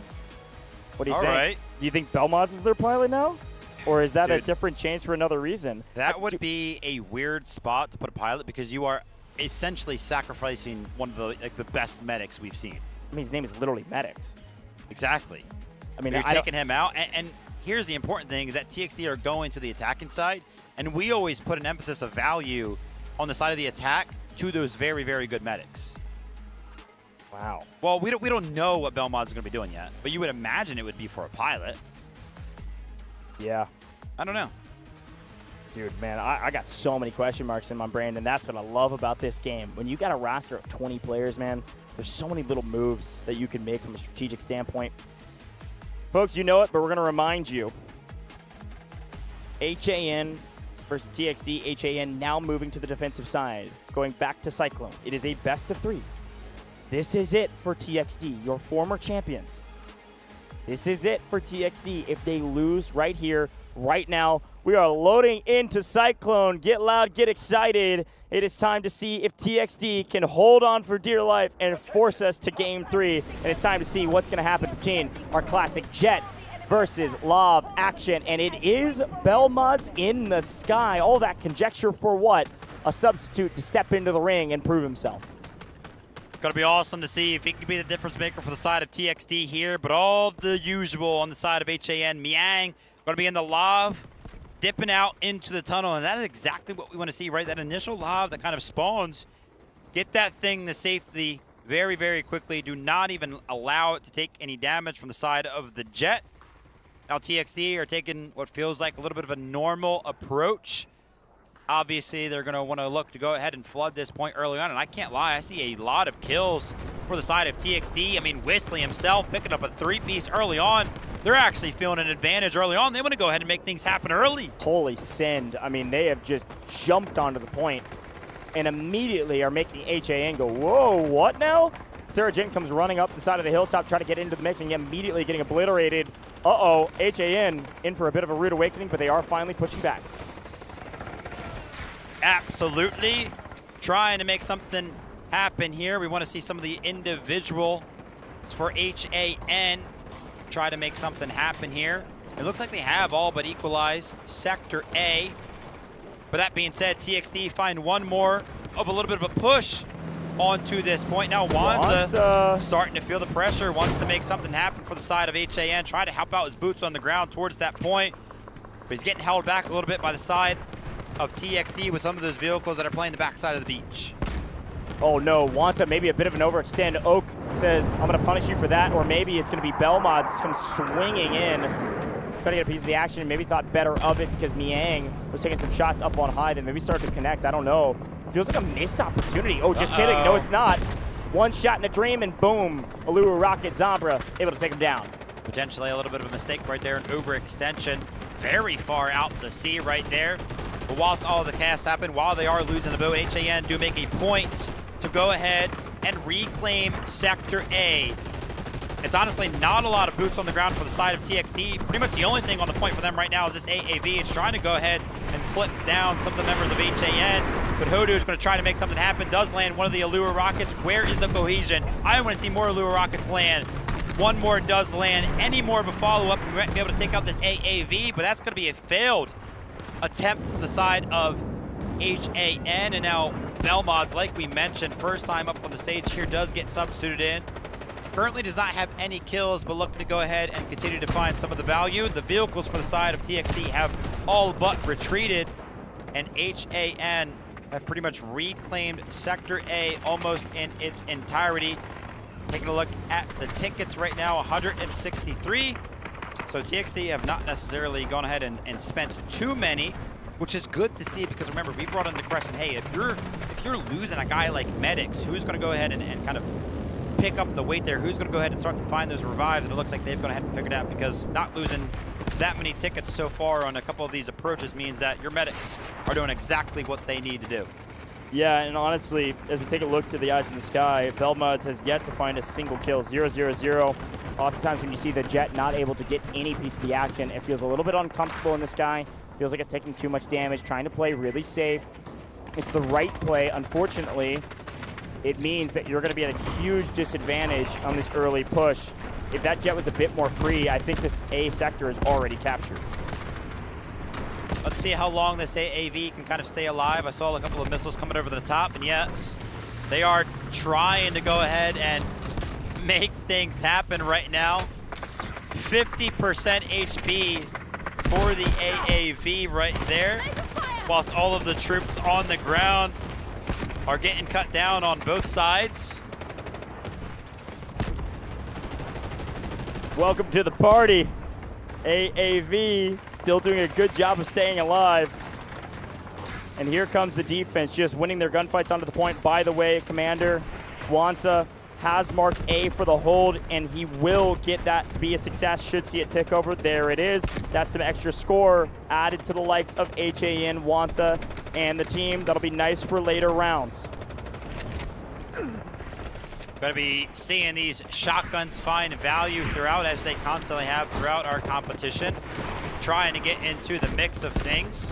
What do you think? Right. Do you think Bell Mods is their pilot now? Or is that a different change for another reason? That would be a weird spot to put a pilot because you are essentially sacrificing one of the best medics we've seen. I mean, his name is literally Medics. Exactly. I mean, you're taking him out, and here's the important thing is that TXD are going to the attacking side, and we always put an emphasis of value on the side of the attack to those very, very good medics. Wow. Well, we don't know what Belmont's going to be doing yet, but you would imagine it would be for a pilot. Yeah. I don't know. Dude, man, I got so many question marks in my brain, and that's what I love about this game. When you got a roster of 20 players, man, there's so many little moves that you can make from a strategic standpoint. Folks, you know it, but we're going to remind you. HAN versus TXD. HAN now moving to the defensive side, going back to Cyclone. It is a best of 3. This is it for TXD, your former champions. This is it for TXD. If they lose right here, right now, we are loading into Cyclone. Get loud, get excited. It is time to see if TXD can hold on for dear life and force us to game 3. And it's time to see what's going to happen between our classic Jet versus Lav action. And it is Bell Mods in the sky. All that conjecture for what? A substitute to step into the ring and prove himself. Going to be awesome to see if he can be the difference maker for the side of TXD here, but all the usual on the side of HAN. Miang going to be in the Lav, dipping out into the tunnel, and that is exactly what we want to see, right? That initial Lav that kind of spawns. Get that thing to safety very, very quickly. Do not even allow it to take any damage from the side of the Jet. Now TXD are taking what feels like a little bit of a normal approach. Obviously, they're going to want to look to go ahead and flood this point early on, and I can't lie, I see a lot of kills for the side of TXD. I mean, Whistly himself picking up a 3-piece early on. They're actually feeling an advantage early on. They want to go ahead and make things happen early. Holy send. I mean, they have just jumped onto the point and immediately are making HAN go, whoa, what now? Sarah Jane comes running up the side of the hilltop, try to get into the mix, and immediately getting obliterated. Uh-oh, HAN in for a bit of a rude awakening, but they are finally pushing back. Absolutely. Trying to make something happen here. We want to see some of the individual for HAN try to make something happen here. It looks like they have all but equalized Sector A. But that being said, TXD find one more of a little bit of a push onto this point. Now Wanza starting to feel the pressure, wants to make something happen for the side of HAN, try to help out his boots on the ground towards that point. But he's getting held back a little bit by the side of TXD with some of those vehicles that are playing the backside of the beach. Oh no, Wanta maybe a bit of an overextend. Oak says, I'm going to punish you for that, or maybe it's going to be Belmods comes swinging in. Trying to get a piece of the action and maybe thought better of it because Miang was taking some shots up on high that maybe started to connect. I don't know. Feels like a missed opportunity. Oh, just kidding. No, it's not. One shot in a dream and boom, Alua Rocket Zombra able to take him down. Potentially a little bit of a mistake right there, an overextension. Very far out the sea right there. But whilst all of the casts happen, while they are losing the boat, HAN do make a point to go ahead and reclaim Sector A. It's honestly not a lot of boots on the ground for the side of TXD. Pretty much the only thing on the point for them right now is this AAV. It's trying to go ahead and clip down some of the members of HAN. But Hodu is going to try to make something happen. Does land one of the Allure rockets. Where is the cohesion? I want to see more Allure rockets land. One more does land. Any more of a follow-up, we might be able to take out this AAV, but that's going to be a failed attempt from the side of HAN. And now Belmods, like we mentioned, first time up on the stage here, does get substituted in. Currently does not have any kills, but looking to go ahead and continue to find some of the value. The vehicles for the side of TXD have all but retreated, and HAN have pretty much reclaimed Sector A almost in its entirety. Taking a look at the tickets right now, 163. So TXT have not necessarily gone ahead and spent too many, which is good to see because remember, we brought in the question, hey, if you're losing a guy like Medics, who's going to go ahead and kind of pick up the weight there? Who's going to go ahead and start to find those revives? And it looks like they've gone ahead and figured it out because not losing that many tickets so far on a couple of these approaches means that your Medics are doing exactly what they need to do. Yeah, and honestly, as we take a look to the eyes in the sky, Belmods has yet to find a single kill. 0-0-0. Oftentimes when you see the Jet not able to get any piece of the action, it feels a little bit uncomfortable in the sky. Feels like it's taking too much damage, trying to play really safe. It's the right play. Unfortunately, it means that you're going to be at a huge disadvantage on this early push. If that Jet was a bit more free, I think this A sector is already captured. Let's see how long this AAV can kind of stay alive. I saw a couple of missiles coming over the top, and yes, they are trying to go ahead and make things happen right now. 50% HP for the AAV right there, whilst all of the troops on the ground are getting cut down on both sides. Welcome to the party. AAV still doing a good job of staying alive. And here comes the defense, just winning their gunfights onto the point. By the way, Commander Wansa has marked A for the hold, and he will get that to be a success. Should see it tick over. There it is. That's some extra score added to the likes of HAN, Wansa, and the team. That'll be nice for later rounds. Going to be seeing these shotguns find value throughout, as they constantly have throughout our competition. Trying to get into the mix of things.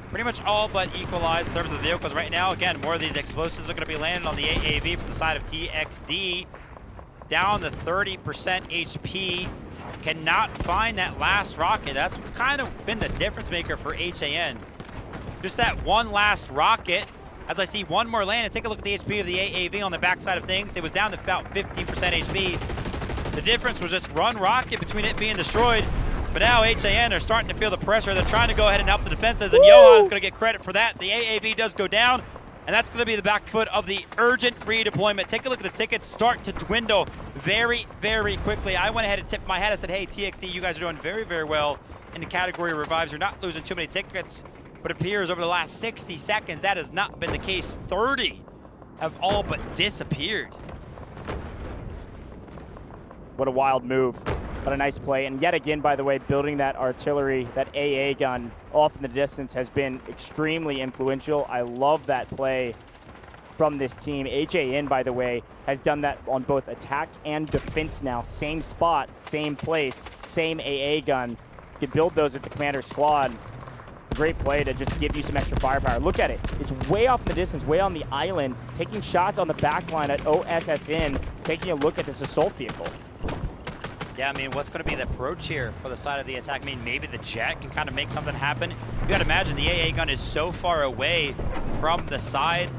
Pretty much all but equalized in terms of the vehicles right now. Again, more of these explosives are going to be landing on the AAV from the side of TXD. Down to 30% HP. Cannot find that last rocket. That's kind of been the difference maker for HAN. Just that one last rocket. As I see one more land, and take a look at the HP of the AAV on the backside of things. It was down to about 15% HP. The difference was just one rocket between it being destroyed. But now HAN are starting to feel the pressure. They're trying to go ahead and help the defenses, and Johan is going to get credit for that. The AAV does go down, and that's going to be the back foot of the urgent redeployment. Take a look at the tickets start to dwindle very, very quickly. I went ahead and tipped my hat. I said, hey, TXD, you guys are doing very, very well in the category of revives. You're not losing too many tickets. But it appears over the last 60 seconds, that has not been the case. 30 have all but disappeared. What a wild move, but a nice play. And yet again, by the way, building that artillery, that AA gun off in the distance has been extremely influential. I love that play from this team. HAN, by the way, has done that on both attack and defense now. Same spot, same place, same AA gun. You can build those with the commander squad. Great play to just give you some extra firepower. Look at it. It's way off in the distance, way on the island, taking shots on the back line at OSSN, taking a look at this assault vehicle. Yeah, I mean, what's going to be the approach here for the side of the attack? I mean, maybe the Jet can kind of make something happen. You got to imagine the AA gun is so far away from the side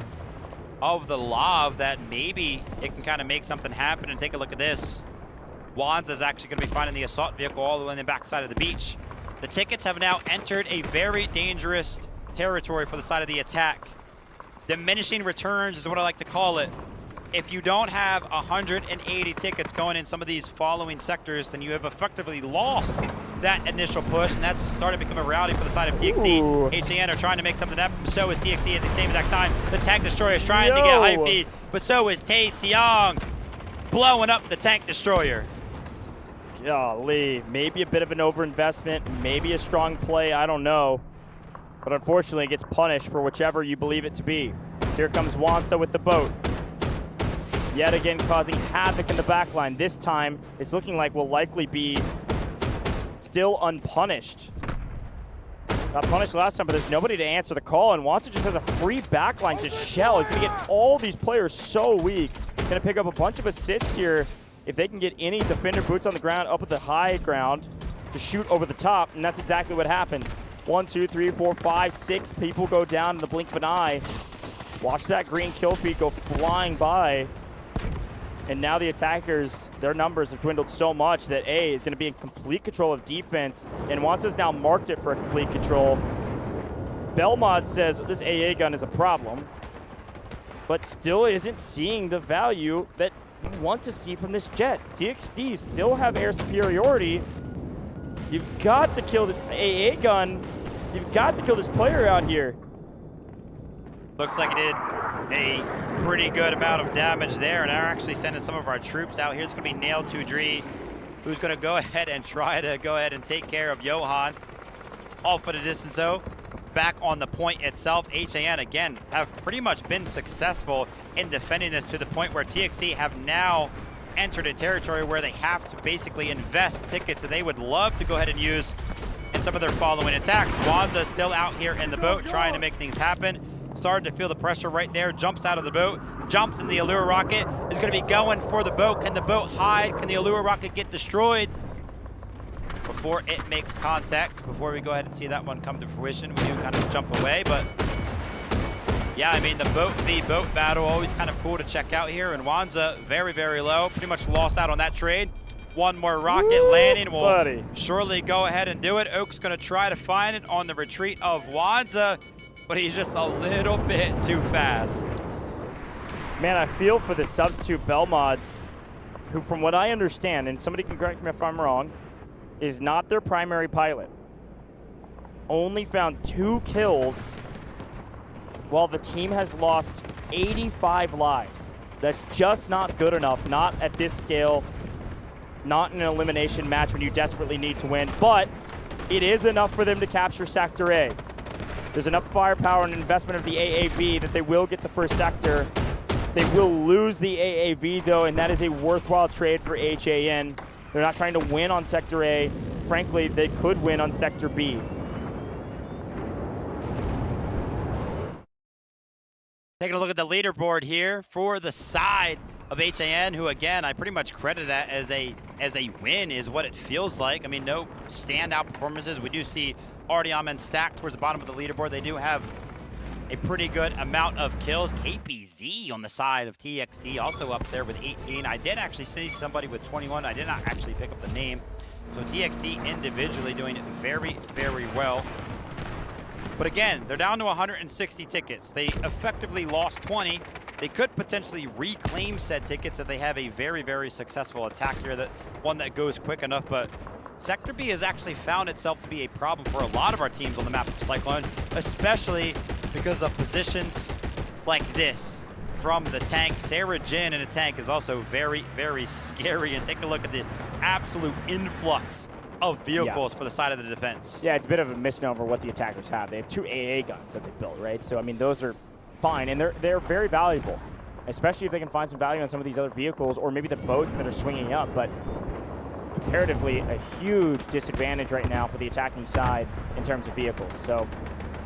of the Lav that maybe it can kind of make something happen. And take a look at this. Wands is actually going to be finding the assault vehicle all the way on the backside of the beach. The tickets have now entered a very dangerous territory for the side of the attack. Diminishing returns is what I like to call it. If you don't have 180 tickets going in some of these following sectors, then you have effectively lost that initial push, and that's starting to become a reality for the side of TXD. Ooh. HAN are trying to make something happen, but so is TXD at the same exact time. The tank destroyer is trying to get high feed, but so is Tae Seong blowing up the tank destroyer. Golly, maybe a bit of an overinvestment, maybe a strong play, I don't know. But unfortunately, it gets punished for whichever you believe it to be. Here comes Wansa with the boat. Yet again, causing havoc in the backline. This time, it's looking like will likely be still unpunished. Got punished last time, but there's nobody to answer the call, and Wansa just has a free backline to shell. He's gonna get all these players so weak. Gonna pick up a bunch of assists here. If they can get any defender boots on the ground up at the high ground to shoot over the top, and that's exactly what happens. 1, 2, 3, 4, 5, 6 people go down in the blink of an eye. Watch that green kill feed go flying by. And now the attackers, their numbers have dwindled so much that A is going to be in complete control of defense, and Wansa's now marked it for a complete control. Belmod says this AA gun is a problem, but still isn't seeing the value that you want to see from this jet. TXT still have air superiority. You've got to kill this AA gun. You've got to kill this player out here. Looks like it did a pretty good amount of damage there, and they're actually sending some of our troops out here. It's going to be Nail 2Dre, who's going to go ahead and try to take care of Johan. Off at a distance, though. Back on the point itself, HAN, again, have pretty much been successful in defending this to the point where TXT have now entered a territory where they have to basically invest tickets that they would love to go ahead and use in some of their following attacks. Wanza still out here in the boat trying to make things happen. Started to feel the pressure right there, jumps out of the boat, jumps in the Allure rocket, is going to be going for the boat. Can the boat hide? Can the Allure rocket get destroyed before it makes contact? Before we go ahead and see that one come to fruition, we do kind of jump away, but yeah, I mean, the boat v boat battle, always kind of cool to check out here, and Wanza very, very low, pretty much lost out on that trade. One more rocket landing will surely go ahead and do it. Oak's going to try to find it on the retreat of Wanza, but he's just a little bit too fast. Man, I feel for the substitute Belmods, who, from what I understand, and somebody can correct me if I'm wrong, is not their primary pilot. Only found 2 kills while the team has lost 85 lives. That's just not good enough, not at this scale, not in an elimination match when you desperately need to win, but it is enough for them to capture Sector A. There's enough firepower and investment of the AAV that they will get the first sector. They will lose the AAV, though, and that is a worthwhile trade for HAN. They're not trying to win on Sector A. Frankly, they could win on Sector B. Taking a look at the leaderboard here for the side of HAN, who, again, I pretty much credit that as a win is what it feels like. I mean, no standout performances. We do see Artyom stacked towards the bottom of the leaderboard. They do have a pretty good amount of kills. KPZ on the side of TXT also up there with 18. I did actually see somebody with 21. I did not actually pick up the name. So TXT individually doing very, very well. But again, they're down to 160 tickets. They effectively lost 20. They could potentially reclaim said tickets if they have a very, very successful attack here, one that goes quick enough. But Sector B has actually found itself to be a problem for a lot of our teams on the map of Cyclone, especially because of positions like this from the tank. Sarah Jin in a tank is also very, very scary. And take a look at the absolute influx of vehicles for the side of the defense. Yeah, it's a bit of a misnomer what the attackers have. They have 2 AA guns that they built, right? So, I mean, those are fine, and they're very valuable, especially if they can find some value on some of these other vehicles or maybe the boats that are swinging up. But comparatively, a huge disadvantage right now for the attacking side in terms of vehicles. So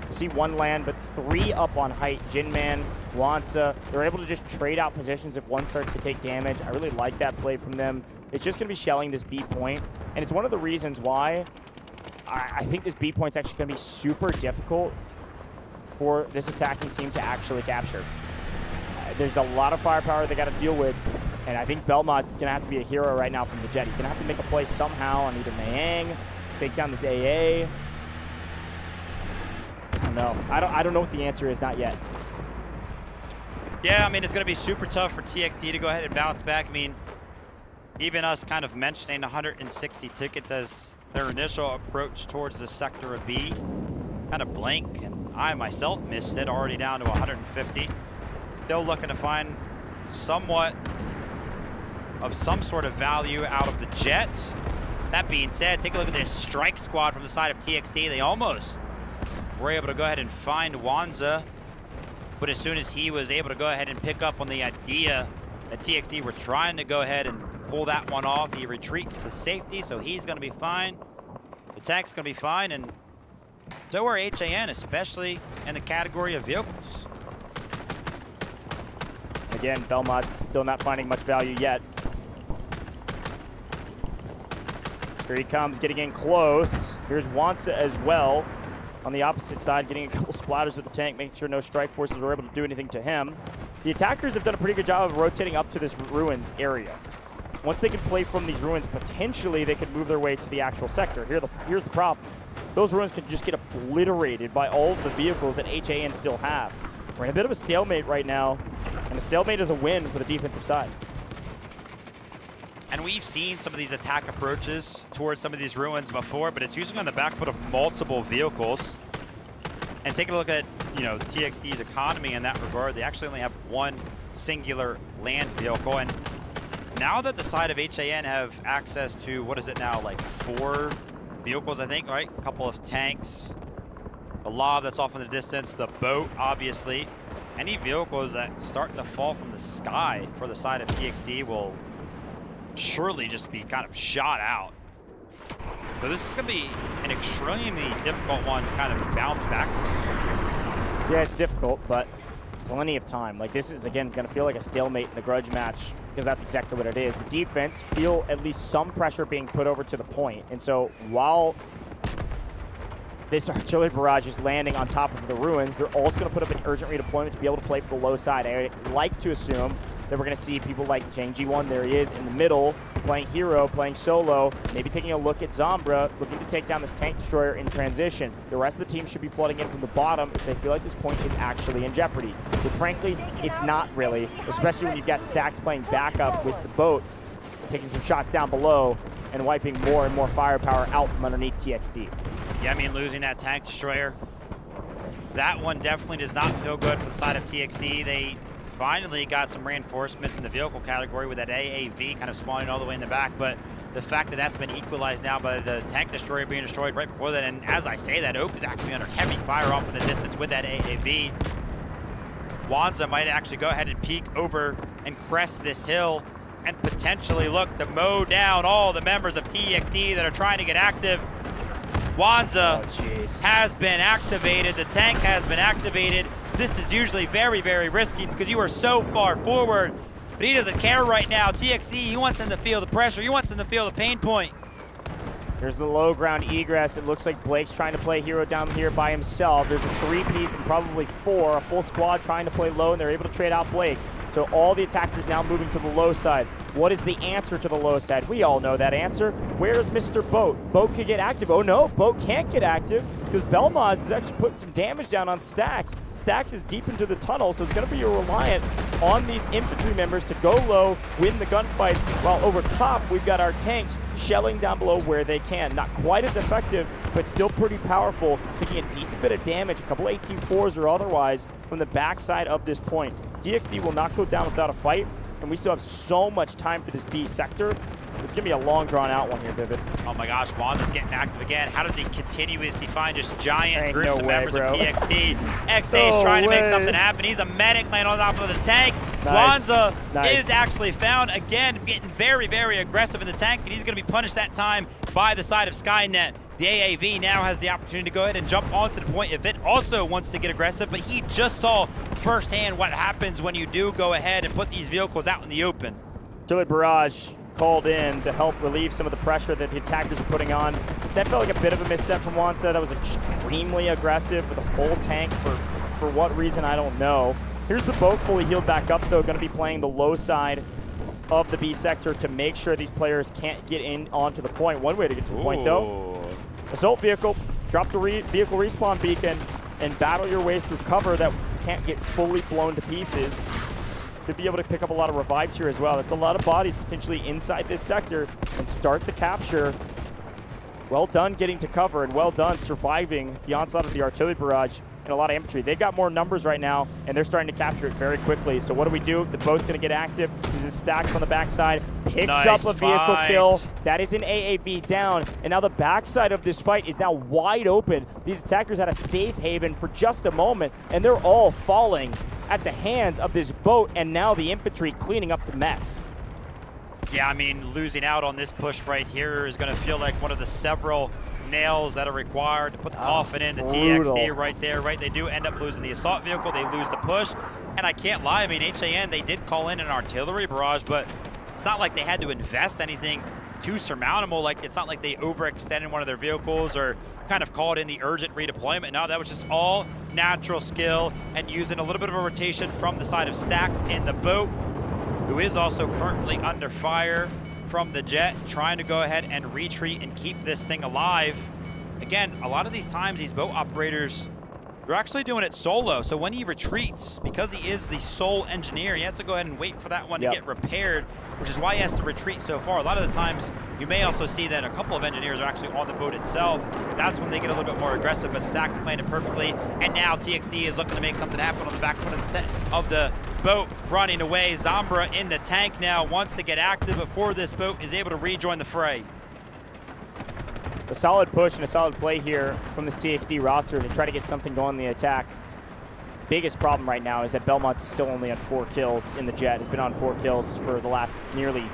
you see 1 land, but 3 up on height. Jinman, Wansa, they're able to just trade out positions if one starts to take damage. I really like that play from them. It's just going to be shelling this B point, and it's one of the reasons why I think this B point's actually going to be super difficult for this attacking team to actually capture. There's a lot of firepower they got to deal with, and I think Belmont's going to have to be a hero right now from the jet. He's going to have to make a play somehow on either Mayang, take down this AA. I don't know. I don't know what the answer is, not yet. Yeah, I mean, it's going to be super tough for TXT to go ahead and bounce back. I mean, even us kind of mentioning 160 tickets as their initial approach towards the sector of B, kind of blank, and I myself missed it, already down to 150. Still looking to find somewhat of some sort of value out of the jet. That being said, take a look at this strike squad from the side of TXT. They almost were able to go ahead and find Wanza, but as soon as he was able to go ahead and pick up on the idea that TXT were trying to go ahead and pull that one off, he retreats to safety, so he's going to be fine. The tank's going to be fine, and so are HAN, especially in the category of vehicles. Again, Belmont's still not finding much value yet. Here he comes, getting in close. Here's Wansa as well on the opposite side, getting a couple splatters with the tank, making sure no strike forces were able to do anything to him. The attackers have done a pretty good job of rotating up to this ruined area. Once they can play from these ruins, potentially they could move their way to the actual sector. Here's the problem. Those ruins can just get obliterated by all of the vehicles that HAN still have. We're in a bit of a stalemate right now, and a stalemate is a win for the defensive side. And we've seen some of these attack approaches towards some of these ruins before, but it's usually on the back foot of multiple vehicles. And taking a look at, you know, TXD's economy in that regard, they actually only have one singular land vehicle. And now that the side of HAN have access to, what is it now, like 4 vehicles, I think, right? A couple of tanks, a lob that's off in the distance, the boat, obviously. Any vehicles that start to fall from the sky for the side of TXD will surely just be kind of shot out. So this is going to be an extremely difficult one to kind of bounce back from. Yeah, it's difficult, but plenty of time. Like, this is, again, going to feel like a stalemate in the grudge match, because that's exactly what it is. The defense feel at least some pressure being put over to the point. And so while this artillery barrage is landing on top of the ruins, they're also going to put up an urgent redeployment to be able to play for the low side. I like to assume that we're going to see people like Chang Ji-won, there he is in the middle, playing hero, playing solo, maybe taking a look at Zombra, looking to take down this tank destroyer in transition. The rest of the team should be flooding in from the bottom if they feel like this point is actually in jeopardy. But frankly, it's not really, especially when you've got Stacks playing backup with the boat, taking some shots down below and wiping more and more firepower out from underneath TXD. Yeah, I mean, losing that tank destroyer, that one definitely does not feel good for the side of TXD. They finally got some reinforcements in the vehicle category with that AAV kind of spawning all the way in the back, but the fact that that's been equalized now by the tank destroyer being destroyed right before that, and as I say that, Oak is actually under heavy fire off in the distance with that AAV. Wanza might actually go ahead and peek over and crest this hill and potentially look to mow down all the members of TXD that are trying to get active. Wanza has been activated. The tank has been activated. This is usually very, very risky because you are so far forward, but he doesn't care right now. TXD, he wants them to feel the pressure. He wants them to feel the pain point. There's the low ground egress. It looks like Blake's trying to play hero down here by himself. There's a 3-piece and probably 4, a full squad trying to play low, and they're able to trade out Blake. So all the attackers now moving to the low side. What is the answer to the low side? We all know that answer. Where is Mr. Boat? Boat could get active. Oh no, Boat can't get active because Belmaz is actually putting some damage down on Stacks. Stacks is deep into the tunnel, so it's going to be reliant on these infantry members to go low, win the gunfights, while over top we've got our tanks shelling down below where they can. Not quite as effective, but still pretty powerful, taking a decent bit of damage, a couple AT4s or otherwise, from the backside of this point. TXD will not go down without a fight, and we still have so much time for this B sector. This is going to be a long, drawn-out one here, Vivid. Oh my gosh, Wanda's getting active again. How does he continuously find just giant groups of members of TXD? XA's trying to make something happen. He's a medic laying on top of the tank. Wanza is actually found again, getting very, very aggressive in the tank, and he's going to be punished that time by the side of Skynet. The AAV now has the opportunity to go ahead and jump onto the point if it also wants to get aggressive, but he just saw firsthand what happens when you do go ahead and put these vehicles out in the open. Artillery barrage called in to help relieve some of the pressure that the attackers are putting on. That felt like a bit of a misstep from Wanza. That was extremely aggressive with a full tank for what reason, I don't know. Here's the boat fully healed back up, though, going to be playing the low side of the B sector to make sure these players can't get in onto the point. One way to get to the point, though. Assault vehicle, drop the vehicle respawn beacon, and battle your way through cover that can't get fully blown to pieces. Should be able to pick up a lot of revives here as well. That's a lot of bodies potentially inside this sector and start the capture. Well done getting to cover, and well done surviving the onslaught of the artillery barrage and a lot of infantry. They've got more numbers right now, and they're starting to capture it very quickly. So what do we do? The boat's going to get active. Uses Stacks on the backside. Picks up a vehicle kill. That is an AAV down. And now the backside of this fight is now wide open. These attackers had a safe haven for just a moment, and they're all falling at the hands of this boat, and now the infantry cleaning up the mess. Yeah, I mean, losing out on this push right here is going to feel like one of the several nails that are required to put the coffin in the TXD right there, right? They do end up losing the assault vehicle. They lose the push. And I can't lie, I mean, HAN, they did call in an artillery barrage, but it's not like they had to invest anything too surmountable. Like, it's not like they overextended one of their vehicles or kind of called in the urgent redeployment. No, that was just all natural skill and using a little bit of a rotation from the side of Stacks in the boat, who is also currently under fire from the jet, trying to go ahead and retreat and keep this thing alive. Again, a lot of these times, these boat operators, They're actually doing it solo, so when he retreats, because he is the sole engineer, he has to go ahead and wait for that one to get repaired, which is why he has to retreat so far. A lot of the times, you may also see that a couple of engineers are actually on the boat itself. That's when they get a little bit more aggressive, but Stack's playing it perfectly, and now TXT is looking to make something happen on the back foot of the boat, running away. Zambra in the tank now, wants to get active before this boat is able to rejoin the fray. A solid push and a solid play here from this TXT roster to try to get something going in the attack. Biggest problem right now is that Belmont's still only on 4 kills in the jet. He's been on 4 kills for the last nearly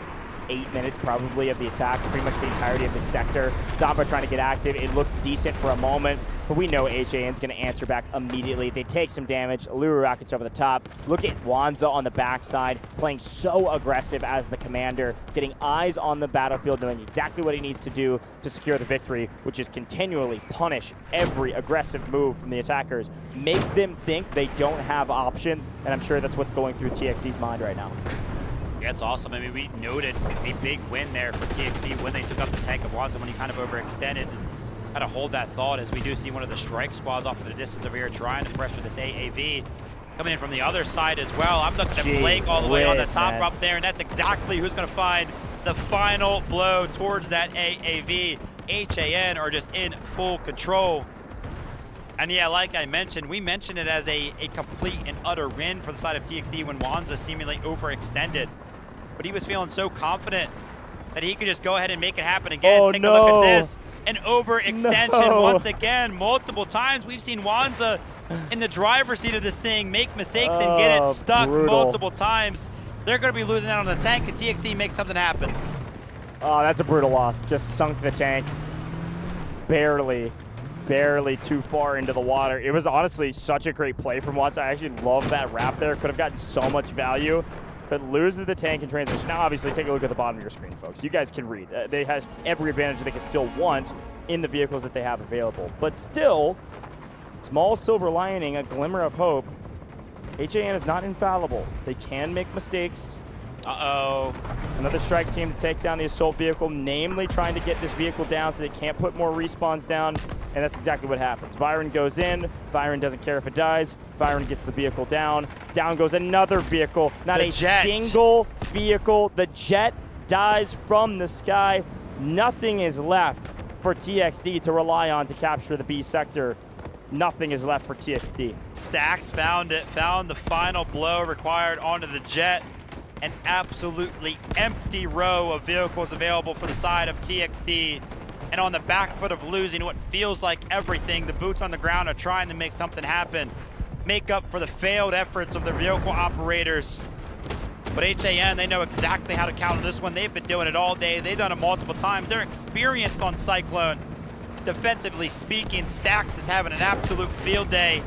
8 minutes probably of the attack, pretty much the entirety of this sector. Zambra trying to get active. It looked decent for a moment, but we know HAN's going to answer back immediately. They take some damage. Allura rockets over the top. Look at Wanza on the backside, playing so aggressive as the commander, getting eyes on the battlefield, knowing exactly what he needs to do to secure the victory, which is continually punish every aggressive move from the attackers, make them think they don't have options, and I'm sure that's what's going through TXT's mind right now. Yeah, it's awesome. I mean, we noted a big win there for TXT when they took up the tank of Wanza when he kind of overextended. Had to hold that thought as we do see one of the strike squads off in the distance over here trying to pressure this AAV. Coming in from the other side as well. I'm looking at Blake all the way on the top up there, and that's exactly who's going to find the final blow towards that AAV. HAN are just in full control. And yeah, like I mentioned, we mentioned it as a complete and utter win for the side of TXT when Wanza seemingly overextended. But he was feeling so confident that he could just go ahead and make it happen again. Take a look at this. An overextension once again, multiple times. We've seen Wanza in the driver's seat of this thing make mistakes and get it stuck multiple times. They're going to be losing out on the tank, and TXT makes something happen. Oh, that's a brutal loss. Just sunk the tank. Barely too far into the water. It was honestly such a great play from Wanza. I actually love that wrap there. Could have gotten so much value, but loses the tank in transition. Now, obviously, take a look at the bottom of your screen, folks. You guys can read. They have every advantage they can still want in the vehicles that they have available. But still, small silver lining, a glimmer of hope. HAN is not infallible. They can make mistakes. Uh-oh. Another strike team to take down the assault vehicle, namely trying to get this vehicle down so they can't put more respawns down, and that's exactly what happens. Viren goes in. Viren doesn't care if it dies. Viren gets the vehicle down. Down goes another vehicle. Not a single vehicle. The jet dies from the sky. Nothing is left for TXT to rely on to capture the B sector. Nothing is left for TXT. Stacks found it, found the final blow required onto the jet. An absolutely empty row of vehicles available for the side of TXT. And on the back foot of losing what feels like everything, the boots on the ground are trying to make something happen. Make up for the failed efforts of the vehicle operators. But HAN, they know exactly how to counter this one. They've been doing it all day. They've done it multiple times. They're experienced on Cyclone. Defensively speaking, Stacks is having an absolute field day.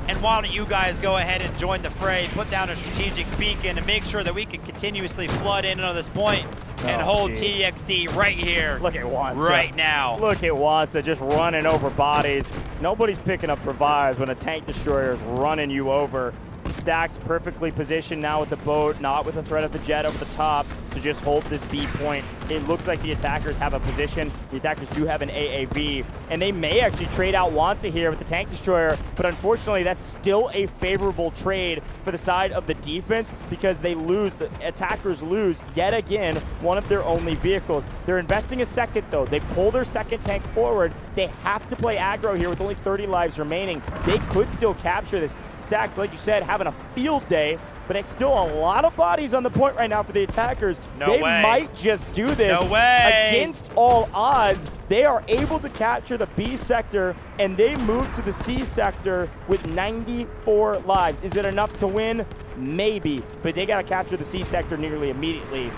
And why don't you guys go ahead and join the fray, put down a strategic beacon, and make sure that we can continuously flood in on this point and hold TXT right here. Look at Wanza. Right now. Look at Wanza just running over bodies. Nobody's picking up revives when a tank destroyer is running you over. Stacks perfectly positioned now with the boat, not with the threat of the jet over the top, to just hold this B point. It looks like the attackers have a position. The attackers do have an AAV, and they may actually trade out Wanza here with the tank destroyer, but unfortunately that's still a favorable trade for the side of the defense because they lose, the attackers lose yet again one of their only vehicles. They're investing a second though. They pull their second tank forward. They have to play aggro here with only 30 lives remaining. They could still capture this. Stacks, like you said, having a field day, but it's still a lot of bodies on the point right now for the attackers. They might just do this against all odds. They are able to capture the B sector, and they move to the C sector with 94 lives. Is it enough to win? Maybe, but they got to capture the C sector nearly immediately.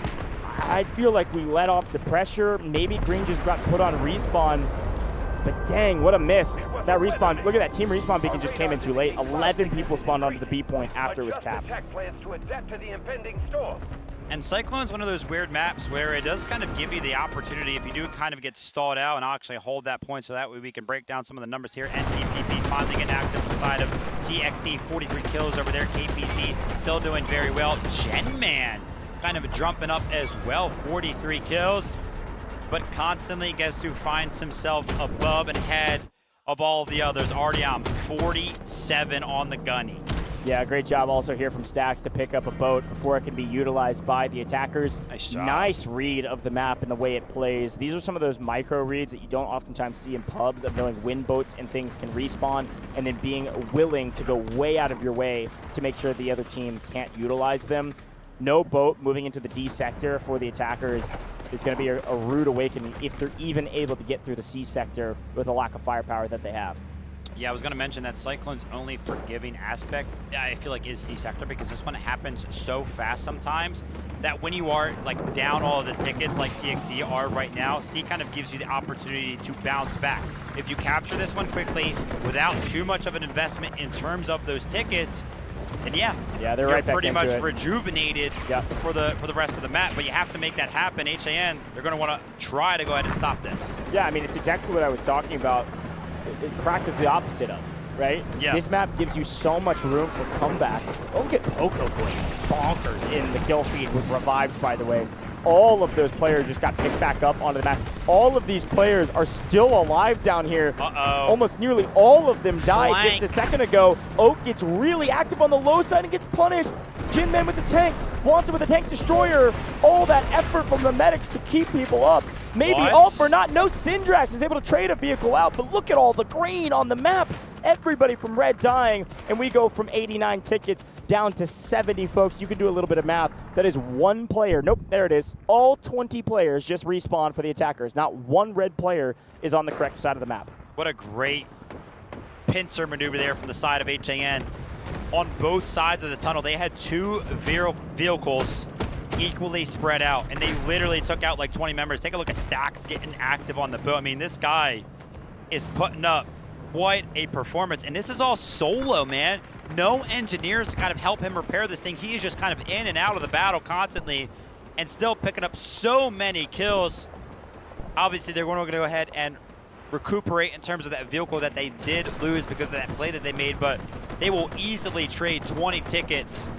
I feel like we let off the pressure. Maybe Green just got put on respawn. But dang, what a miss. That respawn, look at that team respawn beacon just came in too late. 11 people spawned onto the B point after it was capped. And Cyclone's one of those weird maps where it does kind of give you the opportunity if you do kind of get stalled out and actually hold that point so that way we can break down some of the numbers here. NTPP finally getting active on the side of TXT, 43 kills over there. KPC still doing very well. Genman kind of jumping up as well, 43 kills. But constantly gets to finds himself above and ahead of all the others. Already on 47 on the gunny. Yeah, great job also here from Stax to pick up a boat before it can be utilized by the attackers. Nice job. Nice read of the map and the way it plays. These are some of those micro reads that you don't oftentimes see in pubs, of knowing when boats and things can respawn and then being willing to go way out of your way to make sure the other team can't utilize them. No boat moving into the D sector for the attackers is going to be a rude awakening if they're even able to get through the C sector with the lack of firepower that they have. Yeah, I was going to mention that Cyclone's only forgiving aspect, I feel like, is C sector, because this one happens so fast sometimes that when you are like down all of the tickets like TXD are right now, C kind of gives you the opportunity to bounce back. If you capture this one quickly without too much of an investment in terms of those tickets, then yeah, they're right back pretty into much it. Rejuvenated for the rest of the map. But you have to make that happen. HAN, they're going to want to try to go ahead and stop this. Yeah, I mean, it's exactly what I was talking about. Cracked is the opposite of, right? Yeah. This map gives you so much room for comebacks. Look at Poco going bonkers in the kill feed with revives, by the way. All of those players just got picked back up onto the map. All of these players are still alive down here. Almost nearly all of them died just a second ago. Oak gets really active on the low side and gets punished. Jinman with the tank, wants it with the tank destroyer. All that effort from the medics to keep people up. Maybe all for naught. No, Syndrax is able to trade a vehicle out, but look at all the green on the map. Everybody from red dying, and we go from 89 tickets down to 70, folks. You can do a little bit of math. That is one player. Nope, there it is. All 20 players just respawn for the attackers. Not one red player is on the correct side of the map. What a great pincer maneuver there from the side of HAN. On both sides of the tunnel, they had two vehicles equally spread out, and they literally took out like 20 members. Take a look at Stax getting active on the boat. I mean, this guy is putting up quite a performance, and this is all solo, man. No engineers to kind of help him repair this thing. He is just kind of in and out of the battle constantly and still picking up so many kills. Obviously, they're going to go ahead and recuperate in terms of that vehicle that they did lose because of that play that they made, but they will easily trade 20 tickets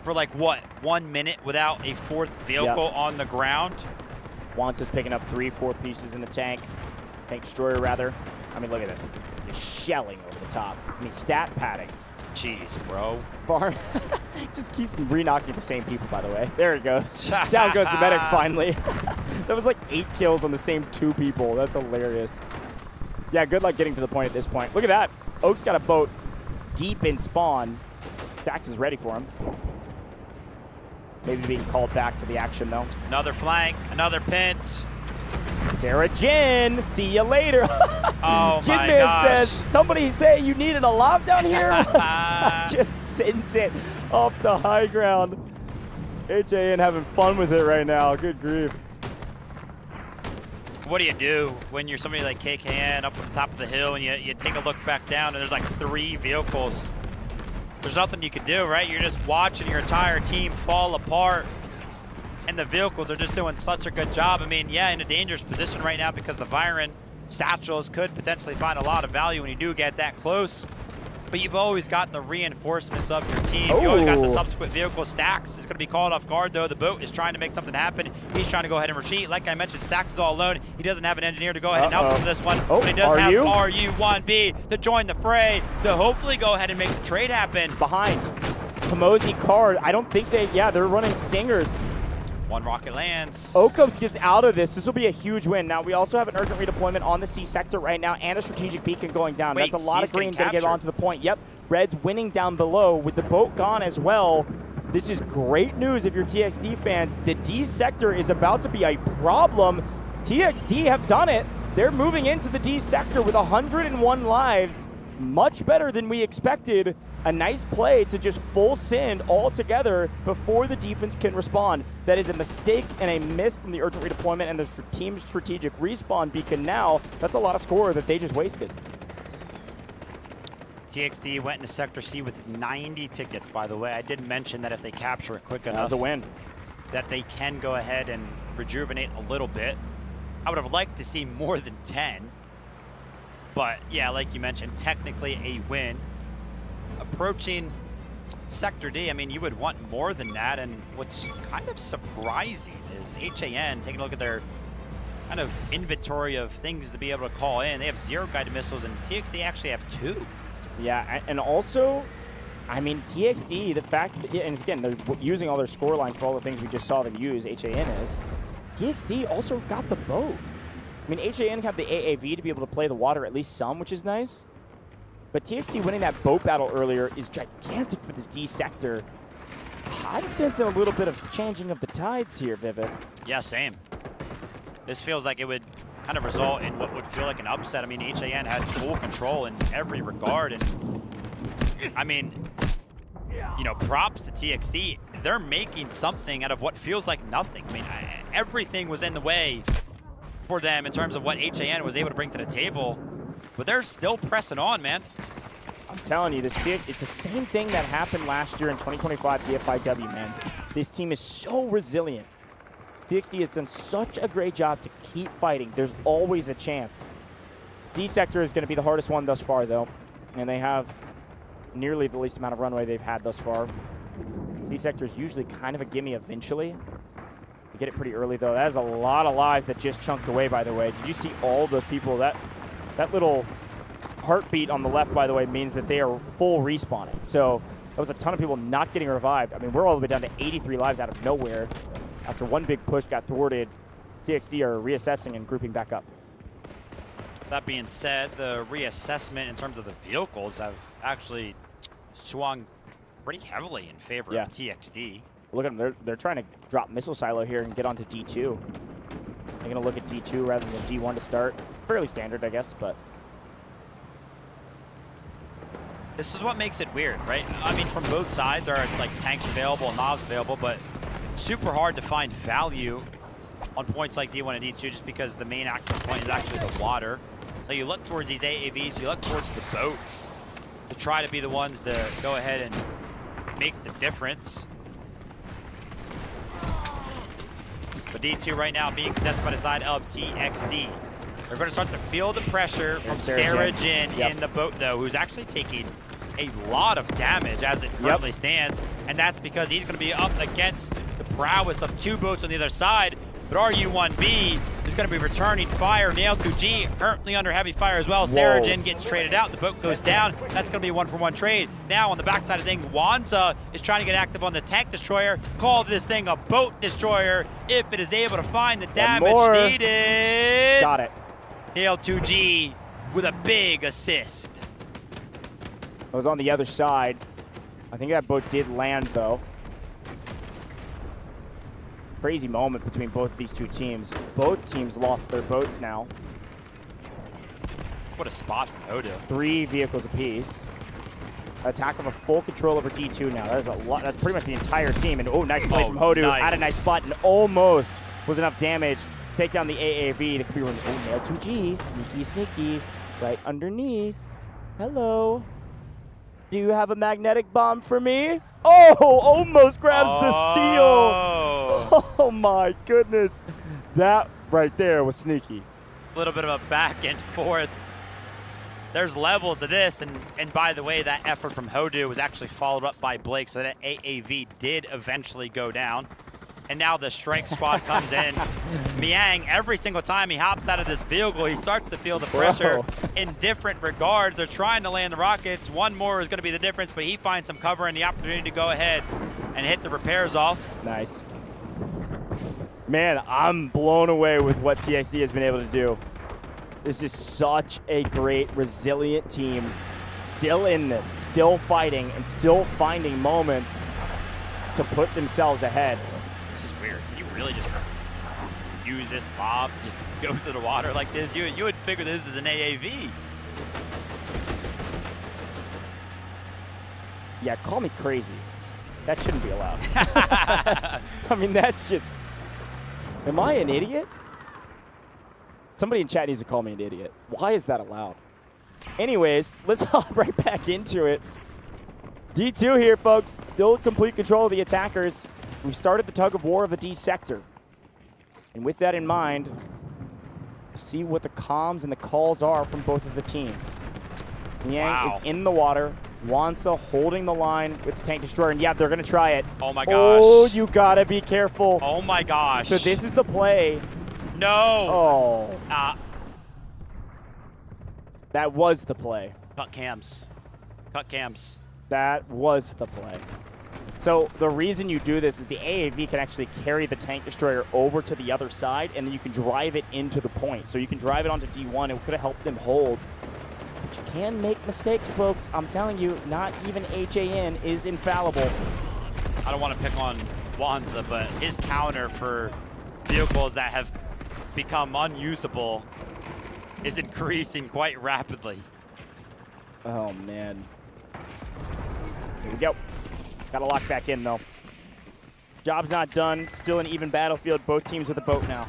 for like, what, 1 minute without a fourth vehicle on the ground. Wants is picking up 3-4 pieces in the tank destroyer rather. I mean, look at this. Just shelling over the top. I mean, stat padding. Jeez, bro. Barn just keeps re-knocking the same people, by the way. There it goes. Down goes the medic finally. That was like 8 kills on the same 2 people. That's hilarious. Yeah, good luck getting to the point at this point. Look at that. Oak's got a boat deep in spawn. Dax is ready for him. Maybe being called back to the action, though. Another flank, another pinch. Terra Jin, see you later. Oh Jin my Man gosh. says, somebody say you needed a lob down here? Just sends it off the high ground. HAN having fun with it right now. Good grief. What do you do when you're somebody like KKN up on the top of the hill and you take a look back down and there's like 3 vehicles? There's nothing you can do, right? You're just watching your entire team fall apart. And the vehicles are just doing such a good job. I mean, yeah, in a dangerous position right now because the Viren satchels could potentially find a lot of value when you do get that close. But you've always got the reinforcements of your team. You always got the subsequent vehicle. Stax is going to be called off guard, though. The boat is trying to make something happen. He's trying to go ahead and retreat. Like I mentioned, Stax is all alone. He doesn't have an engineer to go ahead and help him for this one. But he does have RU1B to join the fray to hopefully go ahead and make the trade happen. Behind. Pomozi card. I don't think they're running stingers. 1 rocket lands. Okums gets out of this. This will be a huge win. Now, we also have an urgent redeployment on the C sector right now and a strategic beacon going down. Wait, that's a lot C's of green getting to get onto the point. Yep, Red's winning down below with the boat gone as well. This is great news if you're TXD fans. The D sector is about to be a problem. TXD have done it. They're moving into the D sector with 101 lives. Much better than we expected. A nice play to just full send all together before the defense can respond. That is a mistake and a miss from the urgent redeployment and the team's strategic respawn beacon now. That's a lot of score that they just wasted. TXD went into Sector C with 90 tickets, by the way. I did mention that if they capture it quick enough, that was a win, that they can go ahead and rejuvenate a little bit. I would have liked to see more than 10. But yeah, like you mentioned, technically a win. Approaching Sector D, I mean, you would want more than that. And what's kind of surprising is HAN, taking a look at their kind of inventory of things to be able to call in. They have 0 guided missiles, and TXD actually have 2. Yeah, and also, I mean, TXD, the fact that, and again, they're using all their scoreline for all the things we just saw them use, HAN is, TXD also got the boat. I mean, HAN have the AAV to be able to play the water at least some, which is nice. But TXD winning that boat battle earlier is gigantic for this D sector. I'm sensing a little bit of changing of the tides here, Vivid. Yeah, same. This feels like it would kind of result in what would feel like an upset. I mean, HAN had full control in every regard, and I mean, you know, props to TXD. They're making something out of what feels like nothing. I mean, everything was in the way for them in terms of what HAN was able to bring to the table, but they're still pressing on, man. I'm telling you, it's the same thing that happened last year in 2025 Dfiw, man. This team is so resilient. TXD has done such a great job to keep fighting. There's always a chance. D sector is going to be the hardest one thus far, though, and they have nearly the least amount of runway they've had thus far. D sector is usually kind of a gimme eventually. You get it pretty early, though. That is a lot of lives that just chunked away, by the way. Did you see all those people? That little heartbeat on the left, by the way, means that they are full respawning. So that was a ton of people not getting revived. I mean, we're all the way down to 83 lives out of nowhere. After one big push got thwarted, TXD are reassessing and grouping back up. That being said, the reassessment in terms of the vehicles have actually swung pretty heavily in favor of TXD. Look at them. They're trying to drop missile silo here and get onto D2. They're going to look at D2 rather than D1 to start. Fairly standard, I guess, but... This is what makes it weird, right? I mean, from both sides, there are like tanks available and knobs available, but super hard to find value on points like D1 and D2 just because the main access point is actually the water. So you look towards these AAVs, you look towards the boats to try to be the ones to go ahead and make the difference. But D2 right now being contested by the side of TXD. They're going to start to feel the pressure from Sarah Jin in the boat, though, who's actually taking a lot of damage as it currently stands. And that's because he's going to be up against the prowess of 2 boats on the other side. But RU1B is going to be returning fire. Nail 2G currently under heavy fire as well. Sarah Jin gets traded out. The boat goes down. That's going to be a 1-for-1 trade. Now on the backside of things, Wanza is trying to get active on the tank destroyer. Call this thing a boat destroyer if it is able to find the damage needed. Got it. Nail 2G with a big assist. I was on the other side. I think that boat did land, though. Crazy moment between both of these two teams. Both teams lost their boats now. What a spot from Odo. 3 vehicles apiece. Attack of a full control over D2 now. That is a lot. That's pretty much the entire team. And nice play from Hodu. Nice. At a nice spot, and almost was enough damage to take down the AAV. That could be running. Nail 2G. Sneaky, sneaky. Right underneath. Hello. Do you have a magnetic bomb for me? Oh, almost grabs the steal. Oh my goodness. That right there was sneaky. A little bit of a back and forth. There's levels of this, and by the way, that effort from Hodu was actually followed up by Blake, so that AAV did eventually go down. And now the strike squad comes in. Miang, every single time he hops out of this vehicle, he starts to feel the pressure in different regards. They're trying to land the rockets. One more is going to be the difference, but he finds some cover and the opportunity to go ahead and hit the repairs off. Nice. Man, I'm blown away with what TXD has been able to do. This is such a great, resilient team. Still in this, still fighting, and still finding moments to put themselves ahead. Weird. Can you really just use this lob, just go through the water like this? You would figure this is an AAV. Yeah, call me crazy. That shouldn't be allowed. I mean, that's just... Am I an idiot? Somebody in chat needs to call me an idiot. Why is that allowed? Anyways, let's hop right back into it. D2 here, folks. Still complete control of the attackers. We've started the tug of war of the D sector. And with that in mind, see what the comms and the calls are from both of the teams. Niang is in the water. Wansa holding the line with the tank destroyer. And yeah, they're going to try it. Oh my gosh. Oh, you got to be careful. Oh my gosh. So this is the play No! Oh. That was the play. Cut cams. Cut cams. That was the play. So the reason you do this is the AAV can actually carry the tank destroyer over to the other side, and then you can drive it into the point. So you can drive it onto D1. It could have helped them hold. But you can make mistakes, folks. I'm telling you, not even HAN is infallible. I don't want to pick on Wanza, but his counter for vehicles that have become unusable is increasing quite rapidly. Oh, man. Here we go. Got to lock back in, though. Job's not done. Still an even battlefield. Both teams with a boat now.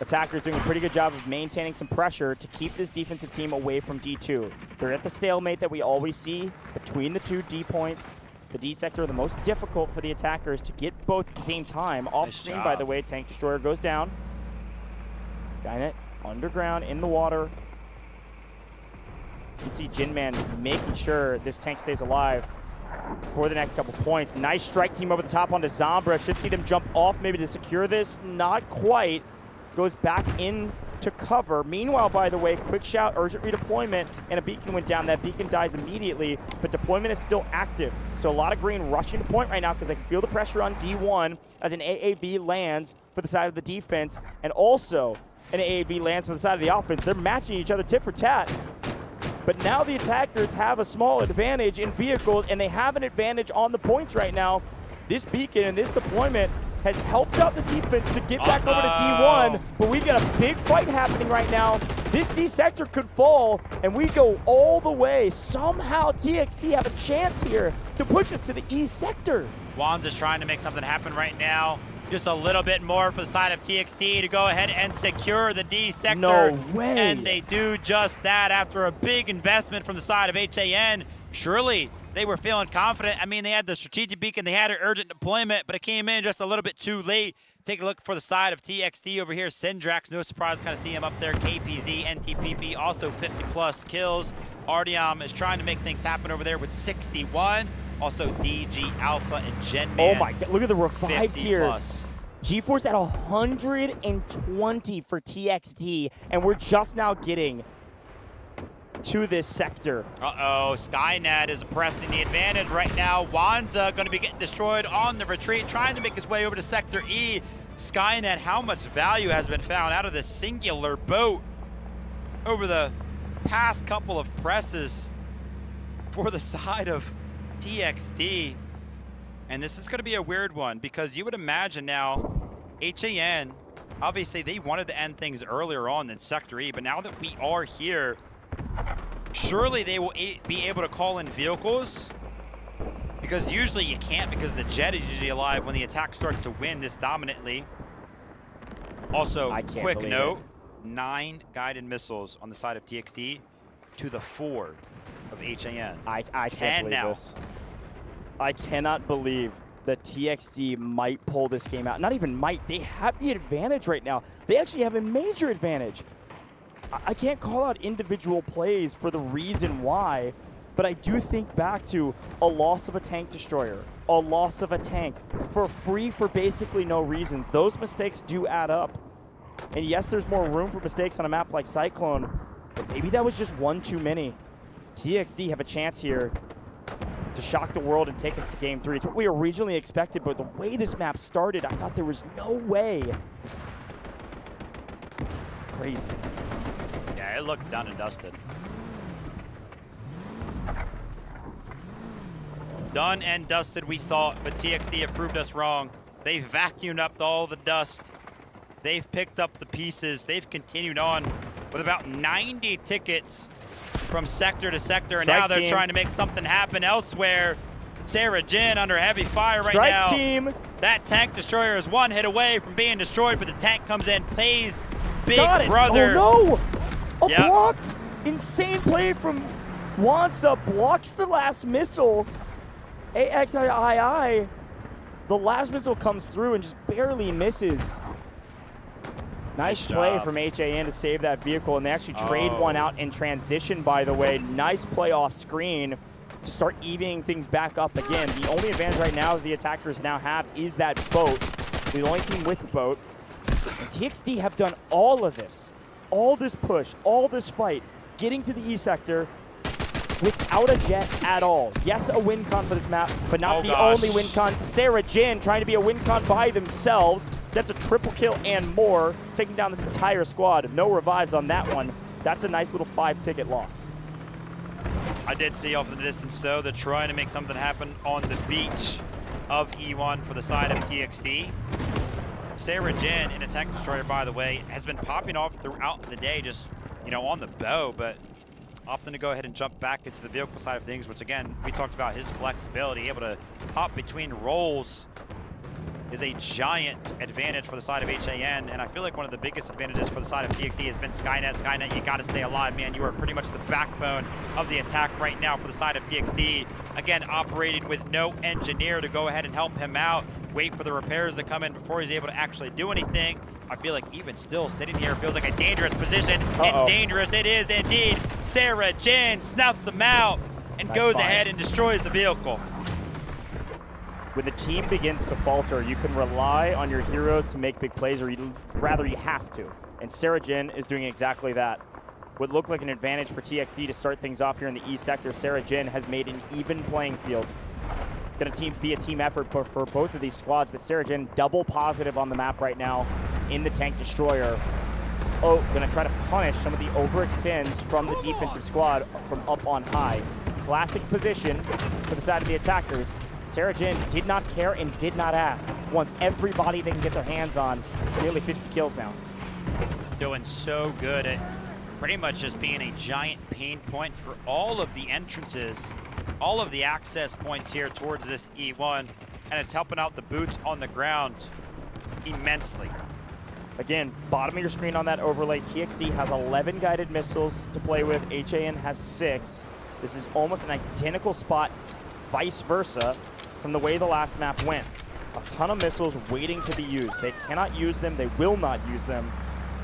Attackers doing a pretty good job of maintaining some pressure to keep this defensive team away from D2. They're at the stalemate that we always see between the two D points. The D sector, the most difficult for the attackers to get both at the same time. Off screen, by the way, tank destroyer goes down. Skynet underground in the water. You can see Jinman making sure this tank stays alive for the next couple points. Nice strike team over the top onto Zombra. Should see them jump off maybe to secure this. Not quite. Goes back in to cover. Meanwhile, by the way, quick shout, urgent redeployment, and a beacon went down. That beacon dies immediately, but deployment is still active. So a lot of green rushing to point right now because they can feel the pressure on D1 as an AAV lands for the side of the defense, and also an AAV lands for the side of the offense. They're matching each other tit for tat. But now the attackers have a small advantage in vehicles, and they have an advantage on the points right now. This beacon and this deployment has helped out the defense to get back over to D1, but we've got a big fight happening right now. This D sector could fall, and we go all the way. Somehow TXT have a chance here to push us to the E sector. Wands is trying to make something happen right now. Just a little bit more for the side of TXT to go ahead and secure the D sector. No way. And they do just that after a big investment from the side of HAN. Surely they were feeling confident. I mean, they had the strategic beacon, they had an urgent deployment, but it came in just a little bit too late. Take a look for the side of TXT over here. Syndrax, no surprise, kind of see him up there. KPZ, NTPP, also 50+ kills. Artyom is trying to make things happen over there with 61. Also DG Alpha and Genman. Oh my God, look at the revives here. 50+. GeForce at 120 for TXT, and we're just now getting to this sector. Uh-oh, Skynet is pressing the advantage right now. Wanza going to be getting destroyed on the retreat, trying to make his way over to Sector E. Skynet, how much value has been found out of this singular boat over the past couple of presses for the side of TXT. And this is going to be a weird one because you would imagine now, HAN, obviously they wanted to end things earlier on than Sector E, but now that we are here, surely they will be able to call in vehicles, because usually you can't because the jet is usually alive when the attack starts to win this dominantly. Also, quick note, 9 guided missiles on the side of TXT to the 4 of HAN. I 10 can't believe now. this. I cannot believe that TXT might pull this game out. Not even might, they have the advantage right now. They actually have a major advantage. I can't call out individual plays for the reason why, but I do think back to a loss of a tank destroyer, a loss of a tank for free for basically no reasons. Those mistakes do add up. And yes, there's more room for mistakes on a map like Cyclone, but maybe that was just one too many. TXT have a chance here to shock the world and take us to Game 3. It's what we originally expected, but the way this map started, I thought there was no way. Crazy. Yeah, it looked done and dusted. Done and dusted, we thought, but TXT have proved us wrong. They've vacuumed up all the dust. They've picked up the pieces. They've continued on with about 90 tickets from sector to sector, and now they're trying to make something happen elsewhere. Sarah Jin under heavy fire right now. Strike team. That tank destroyer is one hit away from being destroyed, but the tank comes in, plays big Got it. brother. Oh no! A block! Insane play from Wanza, blocks the last missile. AXII, the last missile comes through and just barely misses. Nice play from HAN to save that vehicle, and they actually trade one out in transition, by the way. Nice play off screen to start evening things back up again. The only advantage right now that the attackers now have is that boat. They're the only team with a boat. And TXD have done all of this, all this push, all this fight, getting to the E sector without a jet at all. Yes, a win con for this map, but not the only win con. Sarah Jin trying to be a win con by themselves. That's a triple kill and more, taking down this entire squad. No revives on that one. That's a nice little 5-ticket loss. I did see off in the distance, though, they're trying to make something happen on the beach of E1 for the side of TXD. Sarah Jin in a tank destroyer, by the way, has been popping off throughout the day, just, you know, on the bow, but opting to go ahead and jump back into the vehicle side of things, which again, we talked about his flexibility, able to hop between roles is a giant advantage for the side of HAN, and I feel like one of the biggest advantages for the side of TXD has been Skynet. Skynet, you gotta stay alive, man. You are pretty much the backbone of the attack right now for the side of TXD. Again, operating with no engineer to go ahead and help him out, wait for the repairs to come in before he's able to actually do anything. I feel like even still sitting here feels like a dangerous position, and dangerous it is indeed. Sarah Jin snuffs him out and goes ahead and destroys the vehicle. When the team begins to falter, you can rely on your heroes to make big plays, or rather you have to. And Sarah Jin is doing exactly that. What looked like an advantage for TXD to start things off here in the E sector, Sarah Jin has made an even playing field. Gonna be a team effort for both of these squads, but Sarah Jin double positive on the map right now in the tank destroyer. Oh, gonna try to punish some of the overextends from the defensive squad from up on high. Classic position for the side of the attackers. Sarah Jin did not care and did not ask. Wants everybody they can get their hands on. Nearly 50 kills now. Doing so good at pretty much just being a giant pain point for all of the entrances, all of the access points here towards this E1, and it's helping out the boots on the ground immensely. Again, bottom of your screen on that overlay, TXD has 11 guided missiles to play with, HAN has 6. This is almost an identical spot, vice versa, from the way the last map went. A ton of missiles waiting to be used. They cannot use them, they will not use them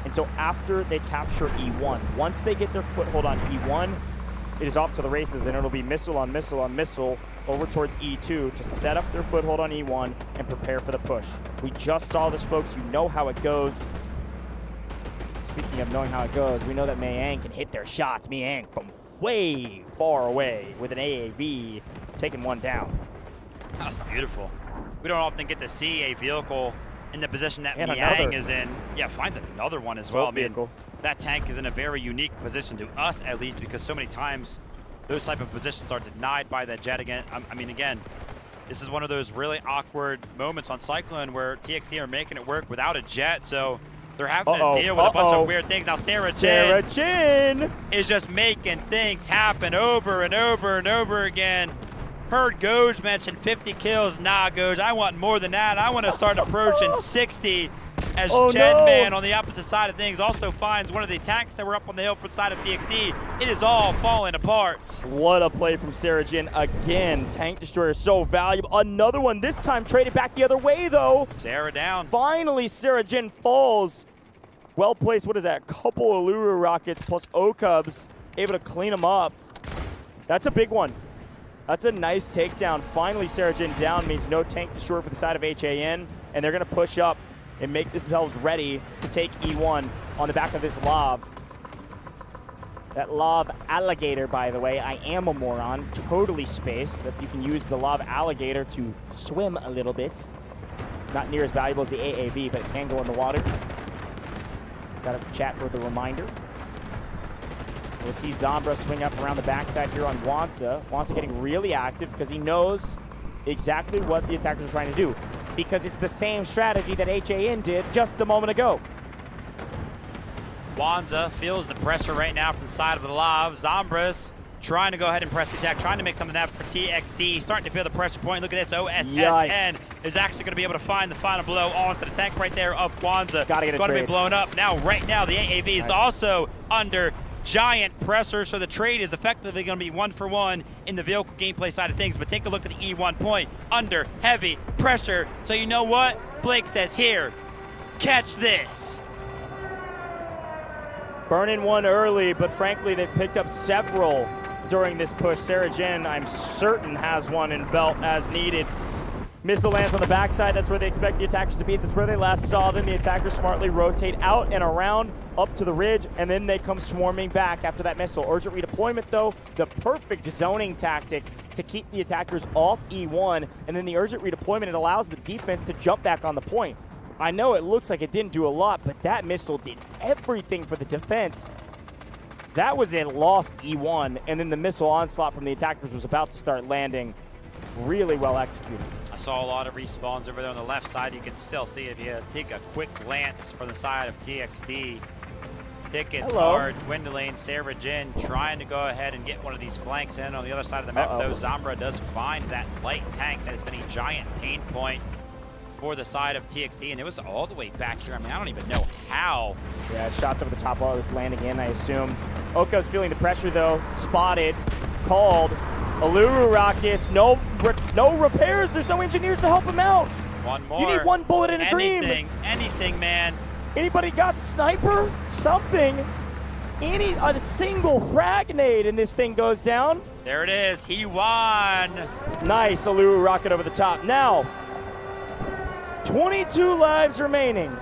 until after they capture E1. Once they get their foothold on E1, it is off to the races, and it'll be missile on missile on missile over towards E2 to set up their foothold on E1 and prepare for the push. We just saw this, folks. You know how it goes. Speaking of knowing how it goes, we know that Mayang can hit their shots. Mayang from way far away with an AAV, taking one down. That was beautiful. We don't often get to see a vehicle in the position that Mayang is in. Yeah, finds another one as well. I mean, that tank is in a very unique position to us, at least, because so many times those type of positions are denied by that jet again. I mean, again, this is one of those really awkward moments on Cyclone where TXD are making it work without a jet, so they're having to deal with a bunch of weird things. Now Sarah Jin is just making things happen over and over and over again. Heard Goj mention 50 kills. Nah, Goj, I want more than that. I want to start approaching 60 as Genman on the opposite side of things also finds one of the tanks that were up on the hill for the side of TXD. It is all falling apart. What a play from Sarah Jin. Again, tank destroyer so valuable. Another one, this time traded back the other way, though. Sarah down. Finally, Sarah Jin falls. Well placed, what is that? Couple of Luru rockets plus O-Cubs, able to clean them up. That's a big one. That's a nice takedown. Finally, Sarah Jin down means no tank destroyer for the side of HAN, and they're going to push up and make themselves ready to take E1 on the back of this Lav. That Lav alligator, by the way, I am a moron, totally spaced, that you can use the Lav alligator to swim a little bit. Not near as valuable as the AAV, but it can go in the water. Got to chat for the reminder. We'll see Zambra swing up around the backside here on Wansa. Wansa getting really active because he knows exactly what the attackers are trying to do, because it's the same strategy that HAN did just a moment ago. Wansa feels the pressure right now from the side of the Lav. Zambra's trying to go ahead and press the attack, trying to make something happen for TXD. Starting to feel the pressure point. Look at this. OSSN is actually going to be able to find the final blow onto the tank right there of Wansa. Gotta get it going to be blown up. Now, right now, the AAV is also under giant pressure, so the trade is effectively going to be 1-for-1 in the vehicle gameplay side of things. But take a look at the E1 point under heavy pressure. So you know what? Blake says, here, catch this. Burning one early, but frankly, they've picked up several during this push. Sarah Jin, I'm certain, has one in belt as needed. Missile lands on the backside. That's where they expect the attackers to be. That's where they last saw them. The attackers smartly rotate out and around up to the ridge, and then they come swarming back after that missile. Urgent redeployment, though, the perfect zoning tactic to keep the attackers off E1, and then the urgent redeployment, it allows the defense to jump back on the point. I know it looks like it didn't do a lot, but that missile did everything for the defense. That was a lost E1, and then the missile onslaught from the attackers was about to start landing. Really well executed. I saw a lot of respawns over there on the left side. You can still see if you take a quick glance from the side of TXD. Tickets are dwindling. Sarah Jin trying to go ahead and get one of these flanks in on the other side of the map, though. Zambra does find that light tank that has been a giant pain point for the side of TXT, and it was all the way back here. I mean, I don't even know how. Yeah, shots over the top while it was landing in, I assume. Oka's feeling the pressure, though. Spotted, called. Aluru rockets, no repairs. There's no engineers to help him out. One more. You need one bullet in a dream. Anything, man. Anybody got sniper? Something. A single frag grenade and this thing goes down. There it is. He won. Nice Aluru rocket over the top. Now, 22 lives remaining.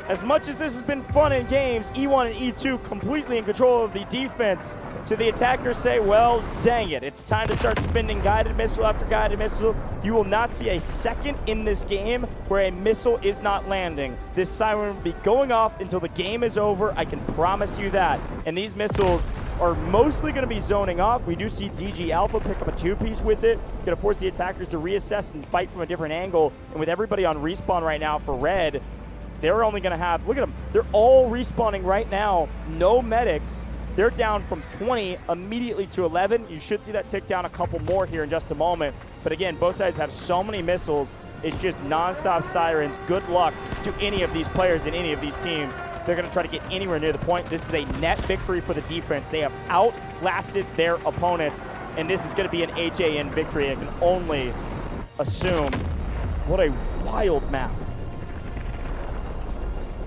As much as this has been fun in games, E1 and E2 completely in control of the defense. So the attackers say, well, dang it. It's time to start spending guided missile after guided missile. You will not see a second in this game where a missile is not landing. This siren will be going off until the game is over. I can promise you that. And these missiles are mostly going to be zoning off. We do see DG Alpha pick up a two-piece with it. Going to force the attackers to reassess and fight from a different angle. And with everybody on respawn right now for red, they're only going to have, look at them, they're all respawning right now. No medics. They're down from 20 immediately to 11. You should see that tick down a couple more here in just a moment. But again, both sides have so many missiles. It's just nonstop sirens. Good luck to any of these players in any of these teams. They're going to try to get anywhere near the point. This is a net victory for the defense. They have outlasted their opponents, and this is going to be an HAN victory. I can only assume. What a wild map.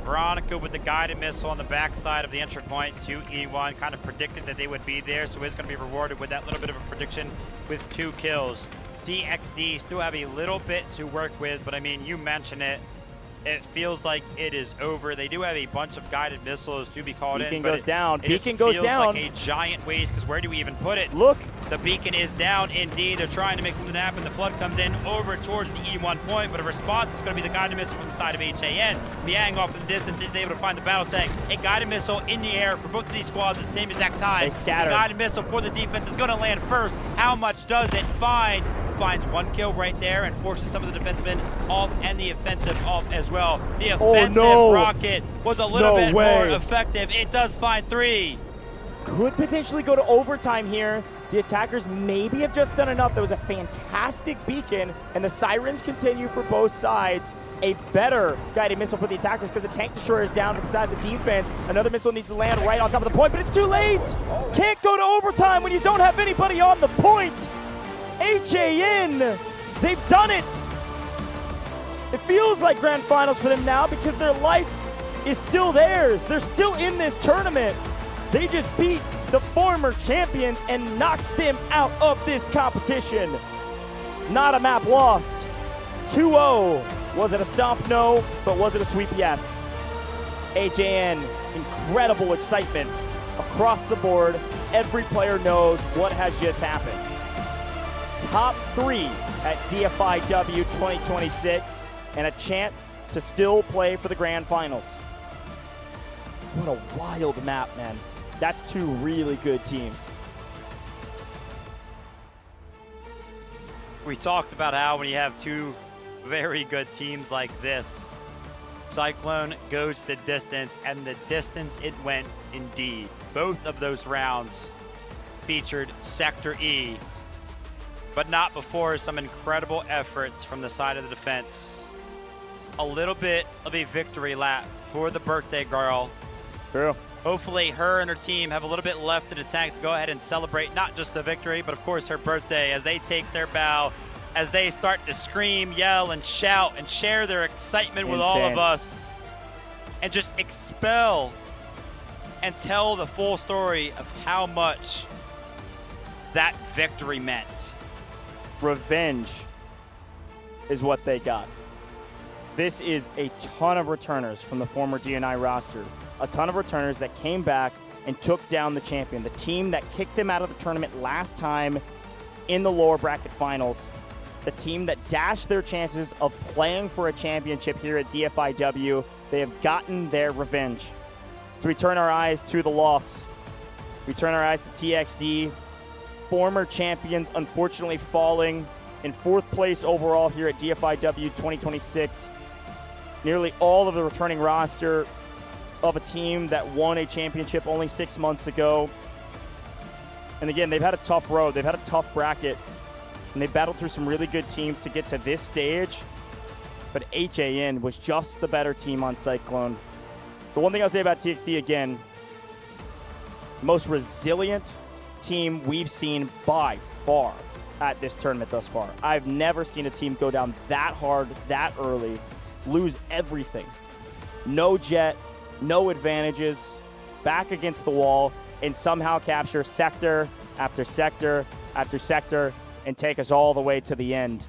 Veronica with the guided missile on the backside of the entry point to E1. Kind of predicted that they would be there, so is going to be rewarded with that little bit of a prediction with 2 kills. DXD still have a little bit to work with, but I mean, you mentioned it. It feels like it is over. They do have a bunch of guided missiles to be called in. Beacon goes down. Beacon goes down. Like a giant waste, because where do we even put it? Look. The beacon is down indeed. They're trying to make something happen. The flood comes in over towards the E1 point, but a response is going to be the guided missile from the side of HAN. Liang off in the distance is able to find the battle tank. A guided missile in the air for both of these squads at the same exact time. They scatter. The guided missile for the defense is going to land first. How much does it find? Finds 1 kill right there and forces some of the defensemen off and the offensive off as well. The offensive rocket was a little bit more effective. It does find 3. Could potentially go to overtime here. The attackers maybe have just done enough. That was a fantastic beacon, and the sirens continue for both sides. A better guided missile for the attackers because the tank destroyer is down to the side of the defense. Another missile needs to land right on top of the point, but it's too late. Can't go to overtime when you don't have anybody on the point. HAN, they've done it. It feels like grand finals for them now because their life is still theirs. They're still in this tournament. They just beat the former champions and knocked them out of this competition. Not a map lost. 2-0. Was it a stomp? No. But was it a sweep? Yes. HAN, incredible excitement across the board. Every player knows what has just happened. Top 3 at Dfiw 2026 and a chance to still play for the grand finals. What a wild map, man. That's 2 really good teams. We talked about how when you have 2 very good teams like this, Cyclone goes the distance, and the distance it went indeed. Both of those rounds featured Sector E, but not before some incredible efforts from the side of the defense. A little bit of a victory lap for the birthday girl. True. Hopefully her and her team have a little bit left in the tank to go ahead and celebrate not just the victory, but of course her birthday as they take their bow, as they start to scream, yell, and shout and share their excitement with all of us, and just expel and tell the full story of how much that victory meant. Revenge. is what they got. This is a ton of returners from the former DNI roster. A ton of returners that came back and took down the champion, the team that kicked them out of the tournament last time in the lower bracket finals, the team that dashed their chances of playing for a championship here at Dfiw. They have gotten their revenge. So we turn our eyes to the loss. We turn our eyes to TXD, former champions unfortunately falling in 4th place overall here at Dfiw 2026. Nearly all of the returning roster of a team that won a championship only 6 months ago. And again, they've had a tough road. They've had a tough bracket. And they battled through some really good teams to get to this stage. But HAN was just the better team on Cyclone. The one thing I'll say about TXD again, most resilient team we've seen by far at this tournament thus far. I've never seen a team go down that hard, that early, lose everything. No jet, no advantages, back against the wall, and somehow capture sector after sector after sector and take us all the way to the end.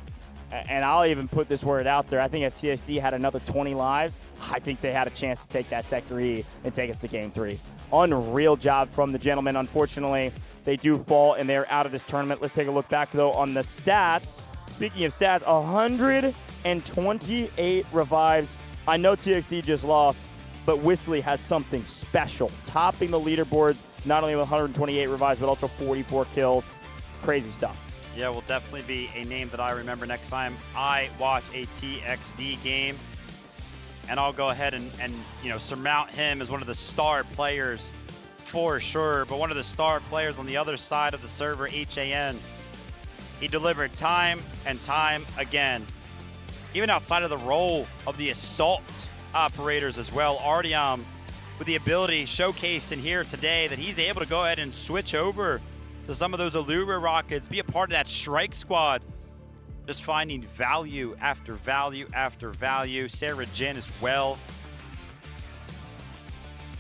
And I'll even put this word out there. I think if TXD had another 20 lives, I think they had a chance to take that Sector E and take us to Game 3. Unreal job from the gentlemen. Unfortunately, they do fall and they're out of this tournament. Let's take a look back, though, on the stats. Speaking of stats, 128 revives. I know TXD just lost, but Whistly has something special, topping the leaderboards, not only with 128 revives, but also 44 kills. Crazy stuff. Yeah, will definitely be a name that I remember next time I watch a TXD game. And I'll go ahead and surmount him as one of the star players for sure. But one of the star players on the other side of the server, HAN, he delivered time and time again. Even outside of the role of the assault operators as well, Artyom with the ability showcased in here today that he's able to go ahead and switch over to some of those Allura rockets, be a part of that strike squad, just finding value after value after value. Sarah Jin as well.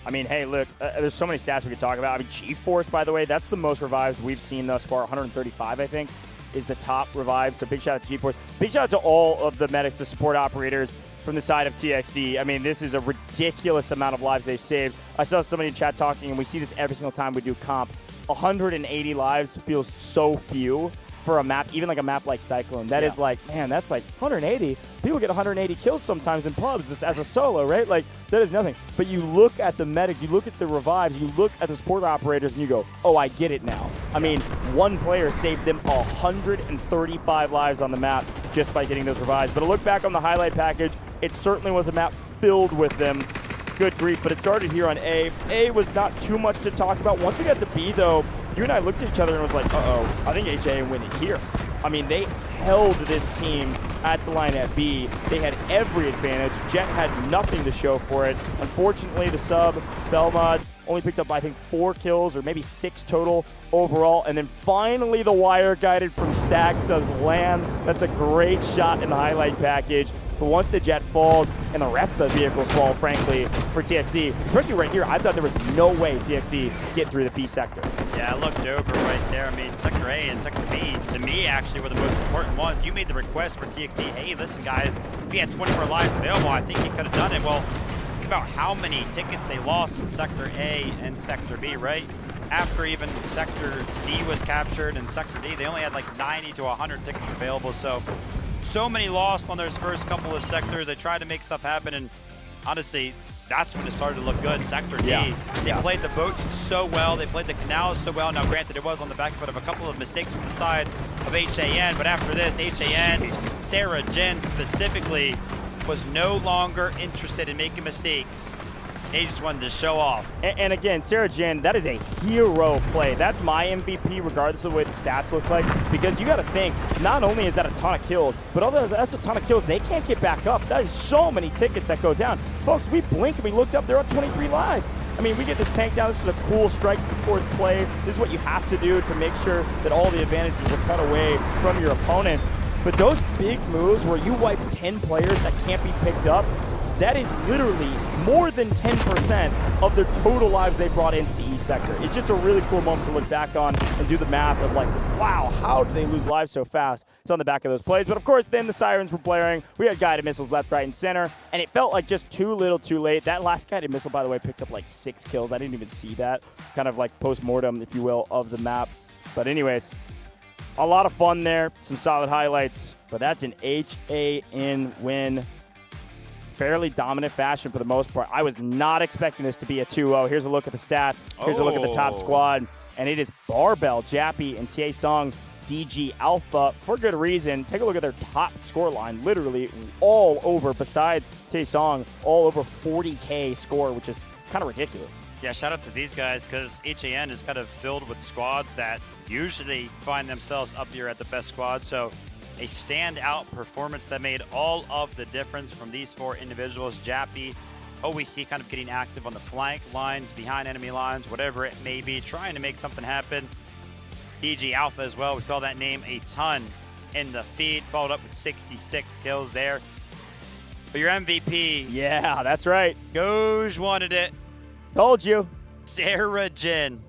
I mean, hey, look, there's so many stats we could talk about. I mean, G-Force, by the way, that's the most revives we've seen thus far. 135, I think, is the top revive. So big shout out to G-Force. Big shout out to all of the medics, the support operators from the side of TXD. I mean, this is a ridiculous amount of lives they've saved. I saw somebody in chat talking, and we see this every single time we do comp. 180 lives feels so few for a map, even like a map like Cyclone. That is like, man, that's like 180. People get 180 kills sometimes in pubs just as a solo, right? Like, that is nothing. But you look at the medics, you look at the revives, you look at the support operators, and you go, oh, I get it now. I mean, one player saved them 135 lives on the map just by getting those revives. But a look back on the highlight package, it certainly was a map filled with them. Good grief, but it started here on A. A was not too much to talk about. Once we got to B, though, you and I looked at each other and was like, uh-oh, I think HA win it here. I mean, they held this team at the line at B. They had every advantage. Jet had nothing to show for it. Unfortunately, the sub, Belmods, only picked up, I think, 4 kills or maybe 6 total overall. And then finally, the wire guided from Stacks does land. That's a great shot in the highlight package. But once the jet falls and the rest of the vehicles fall, frankly, for TXD, especially right here, I thought there was no way TXD get through the B sector. Yeah, I looked over right there. I mean, Sector A and Sector B, to me, actually, were the most important ones. You made the request for TXD, hey, listen, guys, if he had 24 lives available, I think he could have done it. Well, think about how many tickets they lost in Sector A and Sector B, right? After even Sector C was captured and Sector D, they only had like 90 to 100 tickets available. So many lost on those first couple of sectors. They tried to make stuff happen, and honestly, that's when it started to look good. Sector D, they played the boats so well. They played the canals so well. Now, granted, it was on the back foot of a couple of mistakes from the side of HAN, but after this, HAN, Sarah Jin specifically, was no longer interested in making mistakes. They just wanted to show off. And again, Sarah Jin, that is a hero play. That's my MVP, regardless of the way the stats look like, because you got to think, not only is that a ton of kills, but although that's a ton of kills, they can't get back up. That is so many tickets that go down. Folks, we blinked and we looked up, they're on 23 lives. I mean, we get this tank down. This is a cool strike force play. This is what you have to do to make sure that all the advantages are cut away from your opponents. But those big moves where you wipe 10 players that can't be picked up, that is literally more than 10% of their total lives they brought into the B sector. It's just a really cool moment to look back on and do the math of like, wow, how did they lose lives so fast? It's on the back of those plays. But of course, then the sirens were blaring. We had guided missiles left, right, and center, and it felt like just too little, too late. That last guided missile, by the way, picked up like 6 kills. I didn't even see that. Kind of like post-mortem, if you will, of the map. But anyways, a lot of fun there. Some solid highlights. But that's an HAN win. Fairly dominant fashion for the most part. I was not expecting this to be a 2-0. Here's a look at the stats. Here's a look at the top squad. And it is Barbell, Jappy, and Taesung DG Alpha for good reason. Take a look at their top score line. Literally all over, besides Taesung, all over 40K score, which is kind of ridiculous. Yeah, shout out to these guys because HAN is kind of filled with squads that usually find themselves up here at the best squad. So a standout performance that made all of the difference from these 4 individuals. Jappy, OEC kind of getting active on the flank lines, behind enemy lines, whatever it may be, trying to make something happen. DG Alpha as well. We saw that name a ton in the feed, followed up with 66 kills there. But your MVP. Yeah, that's right. Goj wanted it. Told you. Sarah Jin.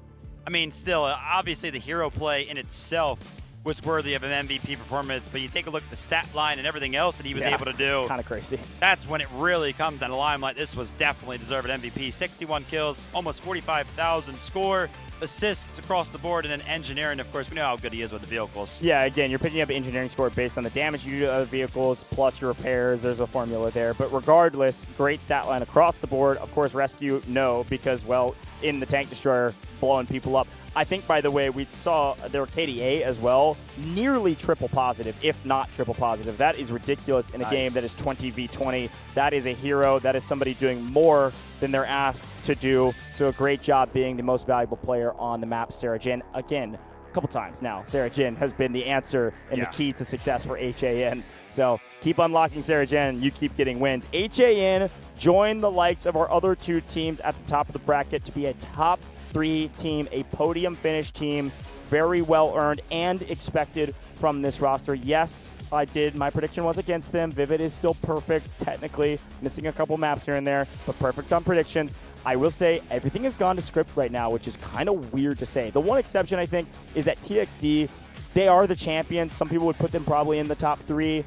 I mean, still, obviously the hero play in itself was worthy of an MVP performance, but you take a look at the stat line and everything else that he was able to do. Kind of crazy. That's when it really comes down to limelight. This was definitely deserved MVP. 61 kills, almost 45,000 score, assists across the board, and then engineering, of course. We know how good he is with the vehicles. Yeah, again, you're picking up engineering score based on the damage you do to other vehicles, plus your repairs. There's a formula there. But regardless, great stat line across the board. Of course, rescue, no, because, well, in the tank destroyer, blowing people up. I think, by the way, we saw their KDA as well, nearly triple positive, if not triple positive. That is ridiculous in a game that is 20v20. That is a hero. That is somebody doing more than they're asked to do. So a great job being the most valuable player on the map, Sarah Jin. Again, a couple times now, Sarah Jin has been the answer and the key to success for HAN. So keep unlocking Sarah Jin. You keep getting wins. HAN joined the likes of our other 2 teams at the top of the bracket to be a top 3 team, a podium finish team. Very well earned and expected from this roster. Yes, I did. My prediction was against them. Vivid is still perfect, technically. Missing a couple maps here and there, but perfect on predictions. I will say everything has gone to script right now, which is kind of weird to say. The one exception, I think, is that TXD, they are the champions. Some people would put them probably in the top 3.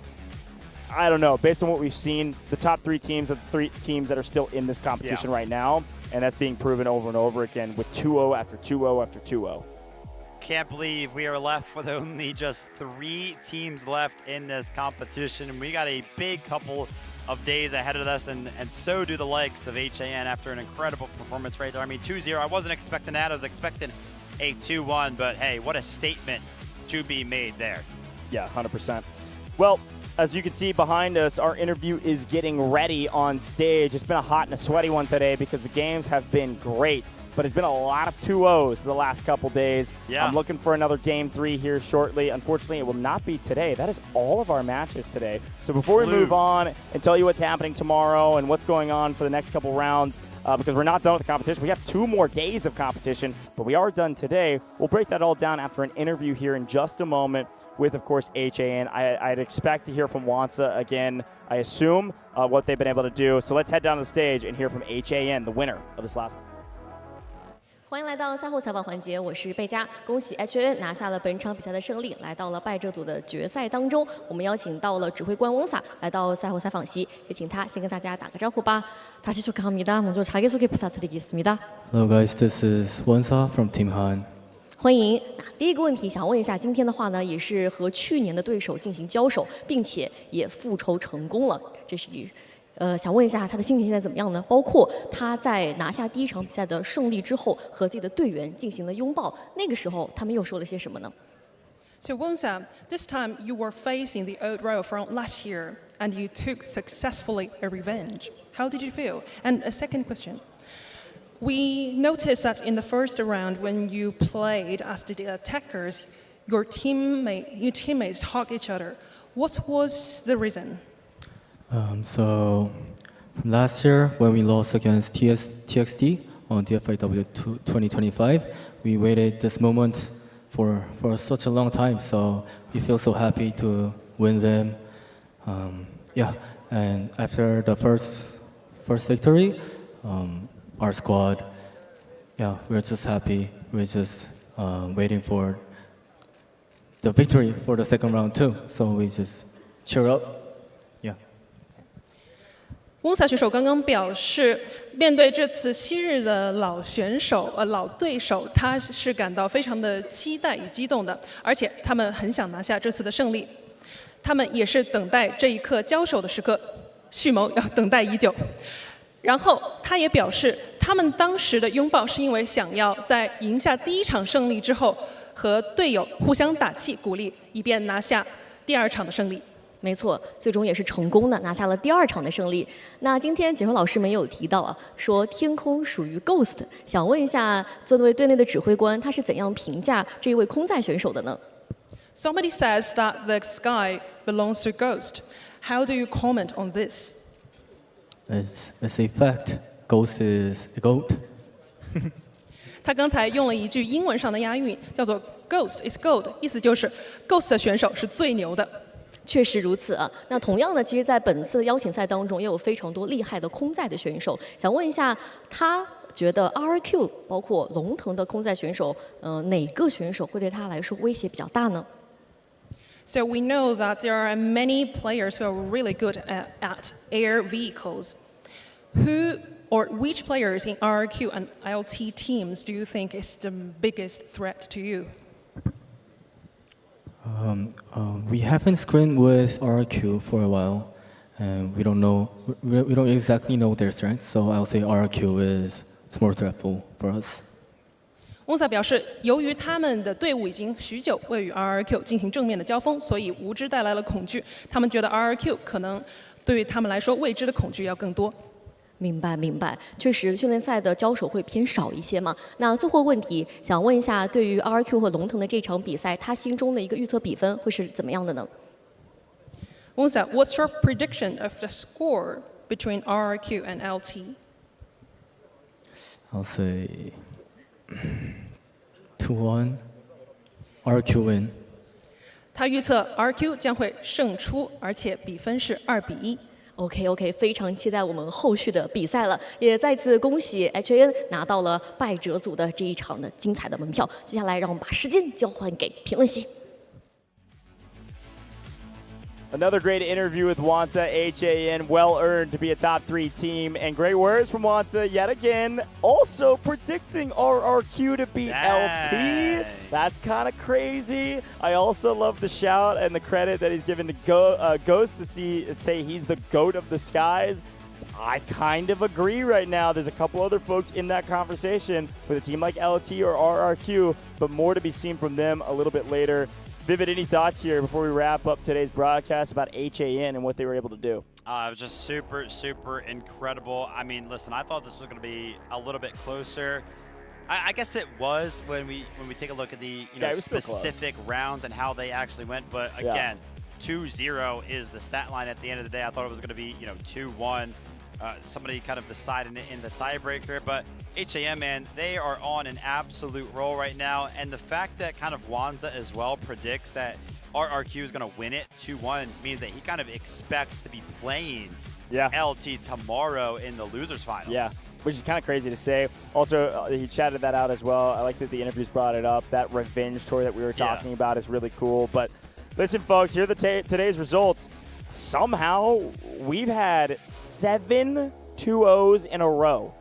I don't know. Based on what we've seen, the top 3 teams are the 3 teams that are still in this competition right now, and that's being proven over and over again with 2-0 after 2-0 after 2-0. Can't believe we are left with only just 3 teams left in this competition. We got a big couple of days ahead of us, and so do the likes of HAN after an incredible performance right there. I mean, 2-0, I wasn't expecting that. I was expecting a 2-1, but hey, what a statement to be made there. Yeah, 100%. Well, as you can see behind us, our interview is getting ready on stage. It's been a hot and a sweaty one today because the games have been great, but it's been a lot of 2-0s the last couple days. Yeah. I'm looking for another game 3 here shortly. Unfortunately, it will not be today. That is all of our matches today. So before we move on and tell you what's happening tomorrow and what's going on for the next couple rounds, because we're not done with the competition. We have 2 more days of competition, but we are done today. We'll break that all down after an interview here in just a moment with, of course, HAN. I'd expect to hear from Wansa again, I assume, what they've been able to do. So let's head down to the stage and hear from HAN, the winner of this last one. 欢迎来到赛后采访环节，我是贝佳。恭喜 HAN 拿下了本场比赛的胜利，来到了败者组的决赛当中。我们邀请到了指挥官翁萨来到赛后采访席，也请他先跟大家打个招呼吧。다시 축하합니다. 먼저 자기소개 부탁드리겠습니다. Hello guys, this is Wansa from Team Han. 欢迎。那第一个问题想问一下，今天的话呢，也是和去年的对手进行交手，并且也复仇成功了。这是想问一下他的心情现在怎么样呢？包括他在拿下第1场比赛的胜利之后，和自己的队员进行了拥抱，那个时候他们又说了些什么呢？ So Wonsa, this time you were facing the old rival from last year, and you took successfully a revenge. How did you feel? And a second question. We noticed that in the first round, when you played as the attackers, your teammates hug each other. What was the reason? So last year, when we lost against TXD on Dfiw 2025, we waited this moment for such a long time. So we feel so happy to win them. Yeah, and after the first victory, our squad, yeah, we're just happy. We're just waiting for the victory for the second round too. So we just cheer up. Yeah. 翁萨选手刚刚表示，面对这次昔日的老对手，他是感到非常的期待与激动的，而且他们很想拿下这次的胜利。他们也是等待这一刻交手的时刻，蓄谋要等待已久。然后他也表示，他们当时的拥抱是因为想要在赢下第一场胜利之后，和队友互相打气鼓励，以便拿下第二场的胜利。没错，最终也是成功的拿下了第二场的胜利。那今天解说老师没有提到啊，说天空属于 Ghost， 想问一下，作为队内的指挥官，他是怎样评价这一位空在选手的呢？ Somebody says that the sky belongs to Ghost. How do you comment on this? It's a fact. Ghost is a goat. 他刚才用了一句英文上的押韵，叫做 Ghost is gold， 意思就是 Ghost 的选手是最牛的。确实如此啊。那同样呢，其实在本次的邀请赛当中，也有非常多厉害的空在的选手。想问一下，他觉得 RRQ 包括龙腾的空在选手，哪个选手会对他来说威胁比较大呢？ So we know that there are many players who are really good at air vehicles. Who or which players in RRQ and LT teams do you think is the biggest threat to you? We haven't screened with RRQ for a while, and we don't exactly know their strengths. So I'll say RRQ is more threatful for us. 翁萨表示，由于他们的队伍已经许久未与 RRQ 进行正面的交锋，所以无知带来了恐惧。他们觉得 RRQ 可能对于他们来说未知的恐惧要更多。明白，确实训练赛的交手会偏少一些嘛。那最后问题，想问一下，对于 RRQ 和龙腾的这场比赛，他心中的一个预测比分会是怎么样的呢？翁萨 ，What's your prediction of the score between RRQ and LT? I'll say 2-1. RRQ win. 他预测 RQ 将会胜出，而且比分是2-1。OK， 非常期待我们后续的比赛了，也再次恭喜 HAN 拿到了败者组的这一场的精彩的门票。接下来，让我们把时间交还给评论席。Another great interview with Wonsa, HAN, well-earned to be a top 3 team, and great words from Wonsa yet again, also predicting RRQ to beat LT. That's kind of crazy. I also love the shout and the credit that he's given to Ghost to say he's the GOAT of the skies. I kind of agree right now. There's a couple other folks in that conversation with a team like LT or RRQ, but more to be seen from them a little bit later. Vivid, any thoughts here before we wrap up today's broadcast about HAN and what they were able to do? It was just super incredible. I mean, listen, I thought this was going to be a little bit closer. I guess it was when we take a look at the specific rounds and how they actually went. But again, 2-0 is the stat line at the end of the day. I thought it was going to be 2-1. Somebody kind of decided it in the tiebreaker, but HAN, man, they are on an absolute roll right now, and the fact that kind of Wonsa as well predicts that RRQ is going to win it 2-1 means that he kind of expects to be playing LT tomorrow in the losers finals. Yeah, which is kind of crazy to say. Also, he chatted that out as well. I like that the interviews brought it up. That revenge tour that we were talking about is really cool. But listen, folks, here are today's results. Somehow, we've had 7 2-0s in a row.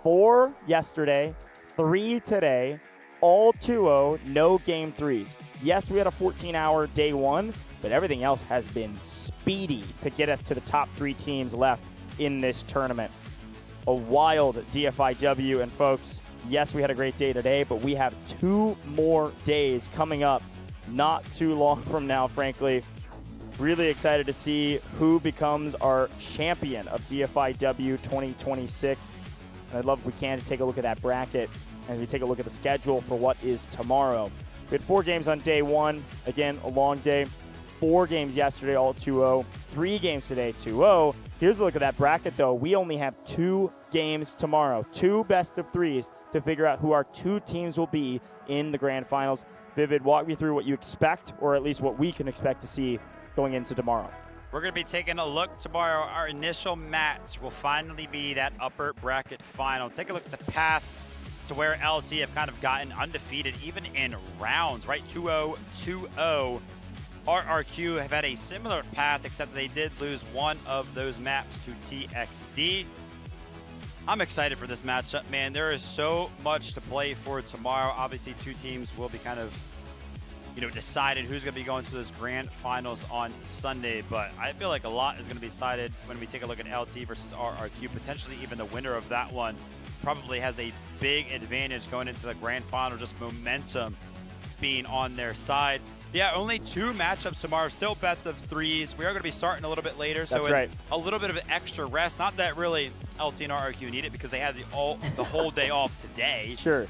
4 yesterday, 3 today, all 2-0, no game 3s. Yes, we had a 14-hour day 1, but everything else has been speedy to get us to the top 3 teams left in this tournament. A wild Dfiw, and folks, yes, we had a great day today, but we have 2 more days coming up not too long from now, frankly. Really excited to see who becomes our champion of Dfiw 2026. And I'd love if we can to take a look at that bracket and we take a look at the schedule for what is tomorrow. We had 4 games on day 1. Again, a long day. 4 games yesterday, all 2-0. 3 games today, 2-0. Here's a look at that bracket, though. We only have 2 games tomorrow. 2 best of 3s to figure out who our 2 teams will be in the grand finals. Vivid, walk me through what you expect, or at least what we can expect to see going into tomorrow. We're going to be taking a look tomorrow. Our initial match will finally be that upper bracket final. Take a look at the path to where LT have kind of gotten undefeated even in rounds, right? 2-0, 2-0. RRQ have had a similar path, except they did lose one of those maps to TXD. I'm excited for this matchup, man. There is so much to play for tomorrow. Obviously, two teams will be kind of, you know, decided who's going to be going to those grand finals on Sunday. But I feel like a lot is going to be decided when we take a look at LT versus RRQ. Potentially even the winner of that one probably has a big advantage going into the grand final, just momentum being on their side. Yeah, only 2 matchups tomorrow, still best of 3s. We are going to be starting a little bit later, so That's right. a little bit of an extra rest. Not that really LT and RRQ need it because they had the whole day off today. Sure.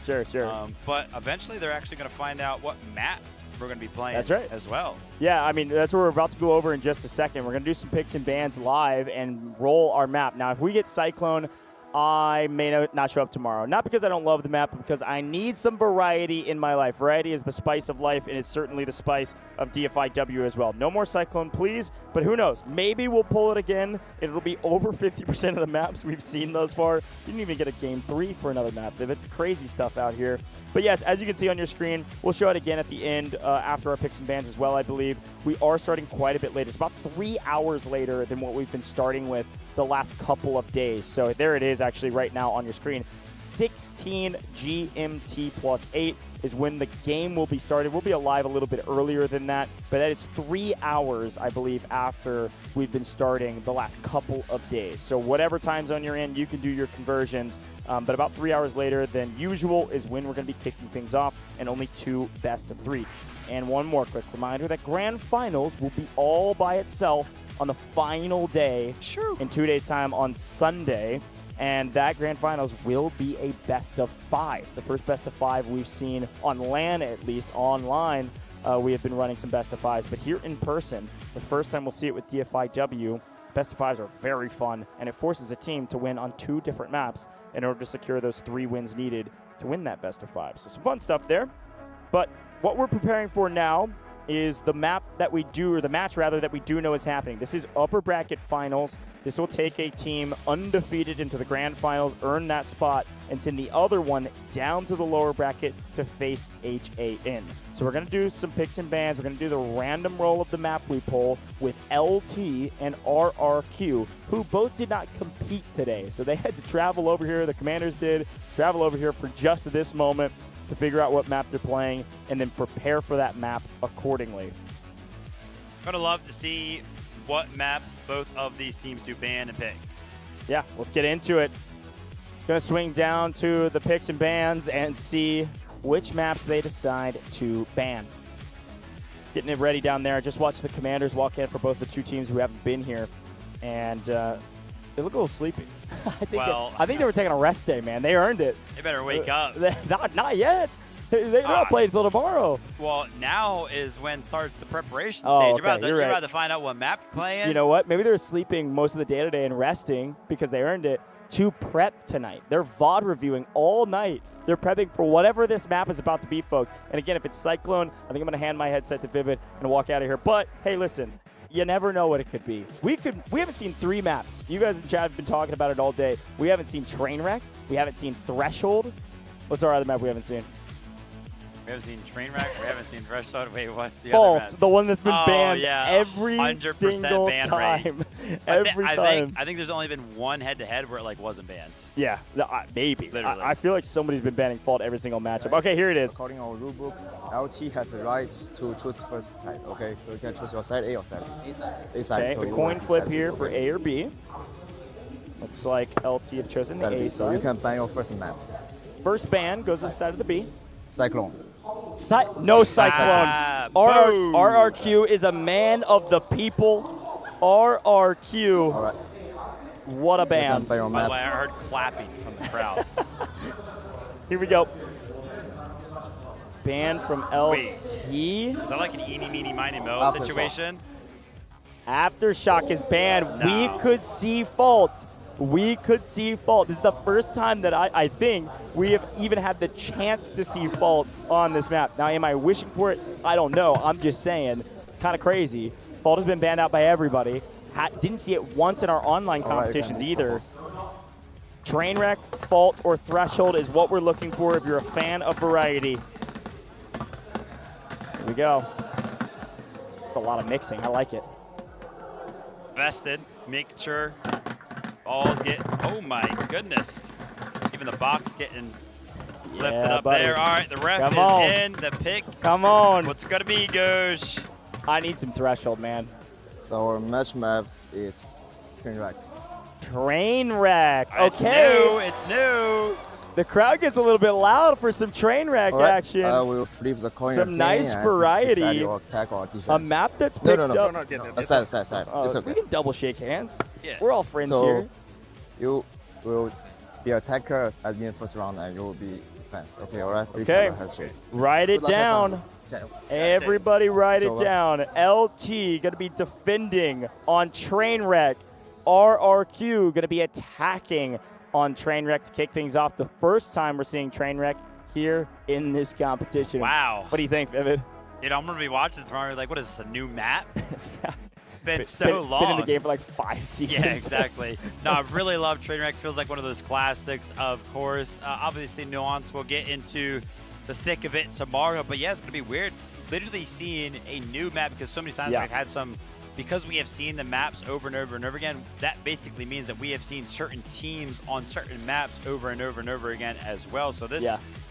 But eventually they're actually going to find out what map we're going to be playing as well. Yeah, I mean, that's what we're about to go over in just a second. We're going to do some picks and bans live and roll our map. Now, if we get Cyclone, I may not show up tomorrow. Not because I don't love the map, but because I need some variety in my life. Variety is the spice of life, and it's certainly the spice of Dfiw as well. No more Cyclone, please, but who knows? Maybe we'll pull it again. It'll be over 50% of the maps we've seen thus far. Didn't even get a game 3 for another map. It's crazy stuff out here. But yes, as you can see on your screen, we'll show it again at the end after our picks and bans as well, I believe. We are starting quite a bit later. It's about 3 hours later than what we've been starting with the last couple of days. So there it is actually right now on your screen. 16 GMT plus 8 is when the game will be started. We'll be alive a little bit earlier than that, but that is 3 hours, I believe, after we've been starting the last couple of days. So whatever time zone you're in, you can do your conversions, but about 3 hours later than usual is when we're going to be kicking things off, and only 2 best of 3s. And one more quick reminder that Grand Finals will be all by itself on the final day in 2 days' time on Sunday. And that Grand Finals will be a best of 5. The first best of 5 we've seen on LAN, at least. Online, we have been running some best of 5s. But here in person, the first time we'll see it with Dfiw, best of 5s are very fun. And it forces a team to win on 2 different maps in order to secure those 3 wins needed to win that best of 5. So some fun stuff there. But what we're preparing for now is the map that we do, or the match rather, that we do know is happening. This is upper bracket finals. This will take a team undefeated into the grand finals, earn that spot, and send the other one down to the lower bracket to face HAN. So we're going to do some picks and bans. We're going to do the random roll of the map we pull with LT and RRQ, who both did not compete today. So they had to travel over here. The commanders did travel over here for just this moment to figure out what map they're playing and then prepare for that map accordingly. Gonna love to see what map both of these teams do ban and pick. Yeah, let's get into it. Gonna swing down to the picks and bans and see which maps they decide to ban. Getting it ready down there. I just watched the commanders walk in for both the 2 teams who haven't been here, and they look a little sleepy. I think they were taking a rest day, man. They earned it. They better wake up. Not yet. They're not playing until tomorrow. Well, now is when starts the preparation Oh, stage. okay, You're about to find out what map you're playing. You know what? Maybe they're sleeping most of the day today and resting because they earned it to prep tonight. They're VOD reviewing all night. They're prepping for whatever this map is about to be, folks. And again, if it's Cyclone, I think I'm going to hand my headset to Vivid and walk out of here. But, hey, listen. You never know what it could be. We haven't seen 3 maps. You guys in chat have been talking about it all day. We haven't seen Trainwreck. We haven't seen Threshold. What's our other map we haven't seen? We haven't seen Trainwreck. We haven't seen Threshold. Wait, what's the Fault, other map? The one that's been banned every 100% single ban time. Rate. Every time. I think there's only been one head-to-head where it like wasn't banned. Yeah, maybe. Literally. I feel like somebody's been banning Fault every single matchup. Okay, here it is. According to our rulebook, LT has the right to choose first side. Okay, so you can choose your side A or side B. A side. Okay, So the you coin want flip side here B. for A or B. Looks like LT have chosen the Side A B. So you side. can ban your first map. First ban goes to the side of the B. Cyclone. No Cyclone. RRQ is a man of the people. RRQ. All right. What a ban. By the way, I heard clapping from the crowd. Here we go. Ban from LT. Wait, is that like an eeny, meeny, miny, mo situation? Aftershock is banned. No. We could see Fault. We could see Fault. This is the first time that I think we have even had the chance to see Fault on this map. Now, am I wishing for it? I don't know. I'm just saying. Kind of crazy. Fault has been banned out by everybody. Didn't see it once in our online competitions either. Trainwreck, Fault, or Threshold is what we're looking for if you're a fan of variety. Here we go. A lot of mixing. I like it. Vested, making sure balls get, oh my goodness. Even the box getting lifted up buddy. there. All right, the ref Come is on. in. The pick. Come on. What's going to be, Goj? I need some Threshold, man. So our match map is Trainwreck. Trainwreck. It's Okay. new. It's new. The crowd gets a little bit loud for some Trainwreck action. We'll flip the coin Some again nice and variety. decide your attack or defense. A map that's No, picked no. up. Side. It's okay. We can double shake hands. Yeah. We're all friends So here. you will be attacker at the first round, and you will be defense. Okay, all right. Please Okay. have a handshake. Write it Good luck, have down. fun. Everybody write So, it down. LT going to be defending on Trainwreck. RRQ going to be attacking on Trainwreck to kick things off. The first time we're seeing Trainwreck here in this competition. Wow. What do you think, Vivid? I'm going to be watching tomorrow. Like, what is this, a new map? Been so Been long. in the game for like 5 seasons. Yeah, exactly. No, I really love Trainwreck. Feels like one of those classics, of course. Obviously, Nuance, we'll get into the thick of it tomorrow. But yeah, it's going to be weird literally seeing a new map because so many times I've had some, because we have seen the maps over and over and over again, that basically means that we have seen certain teams on certain maps over and over and over again as well. So this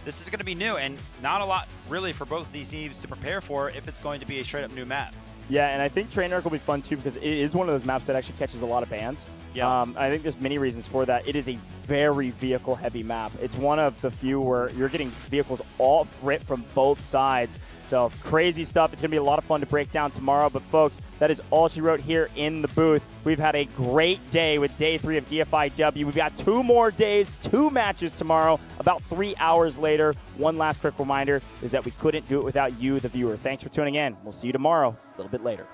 is going to be new and not a lot really for both of these teams to prepare for if it's going to be a straight up new map. Yeah, and I think Trainwreck will be fun too because it is one of those maps that actually catches a lot of bans. Yeah. I think there's many reasons for that. It is a very vehicle-heavy map. It's one of the few where you're getting vehicles all ripped from both sides. So crazy stuff. It's going to be a lot of fun to break down tomorrow. But folks, that is all she wrote here in the booth. We've had a great day with day 3 of Dfiw. We've got 2 more days, 2 matches tomorrow, about 3 hours later. One last quick reminder is that we couldn't do it without you, the viewer. Thanks for tuning in. We'll see you tomorrow, a little bit later.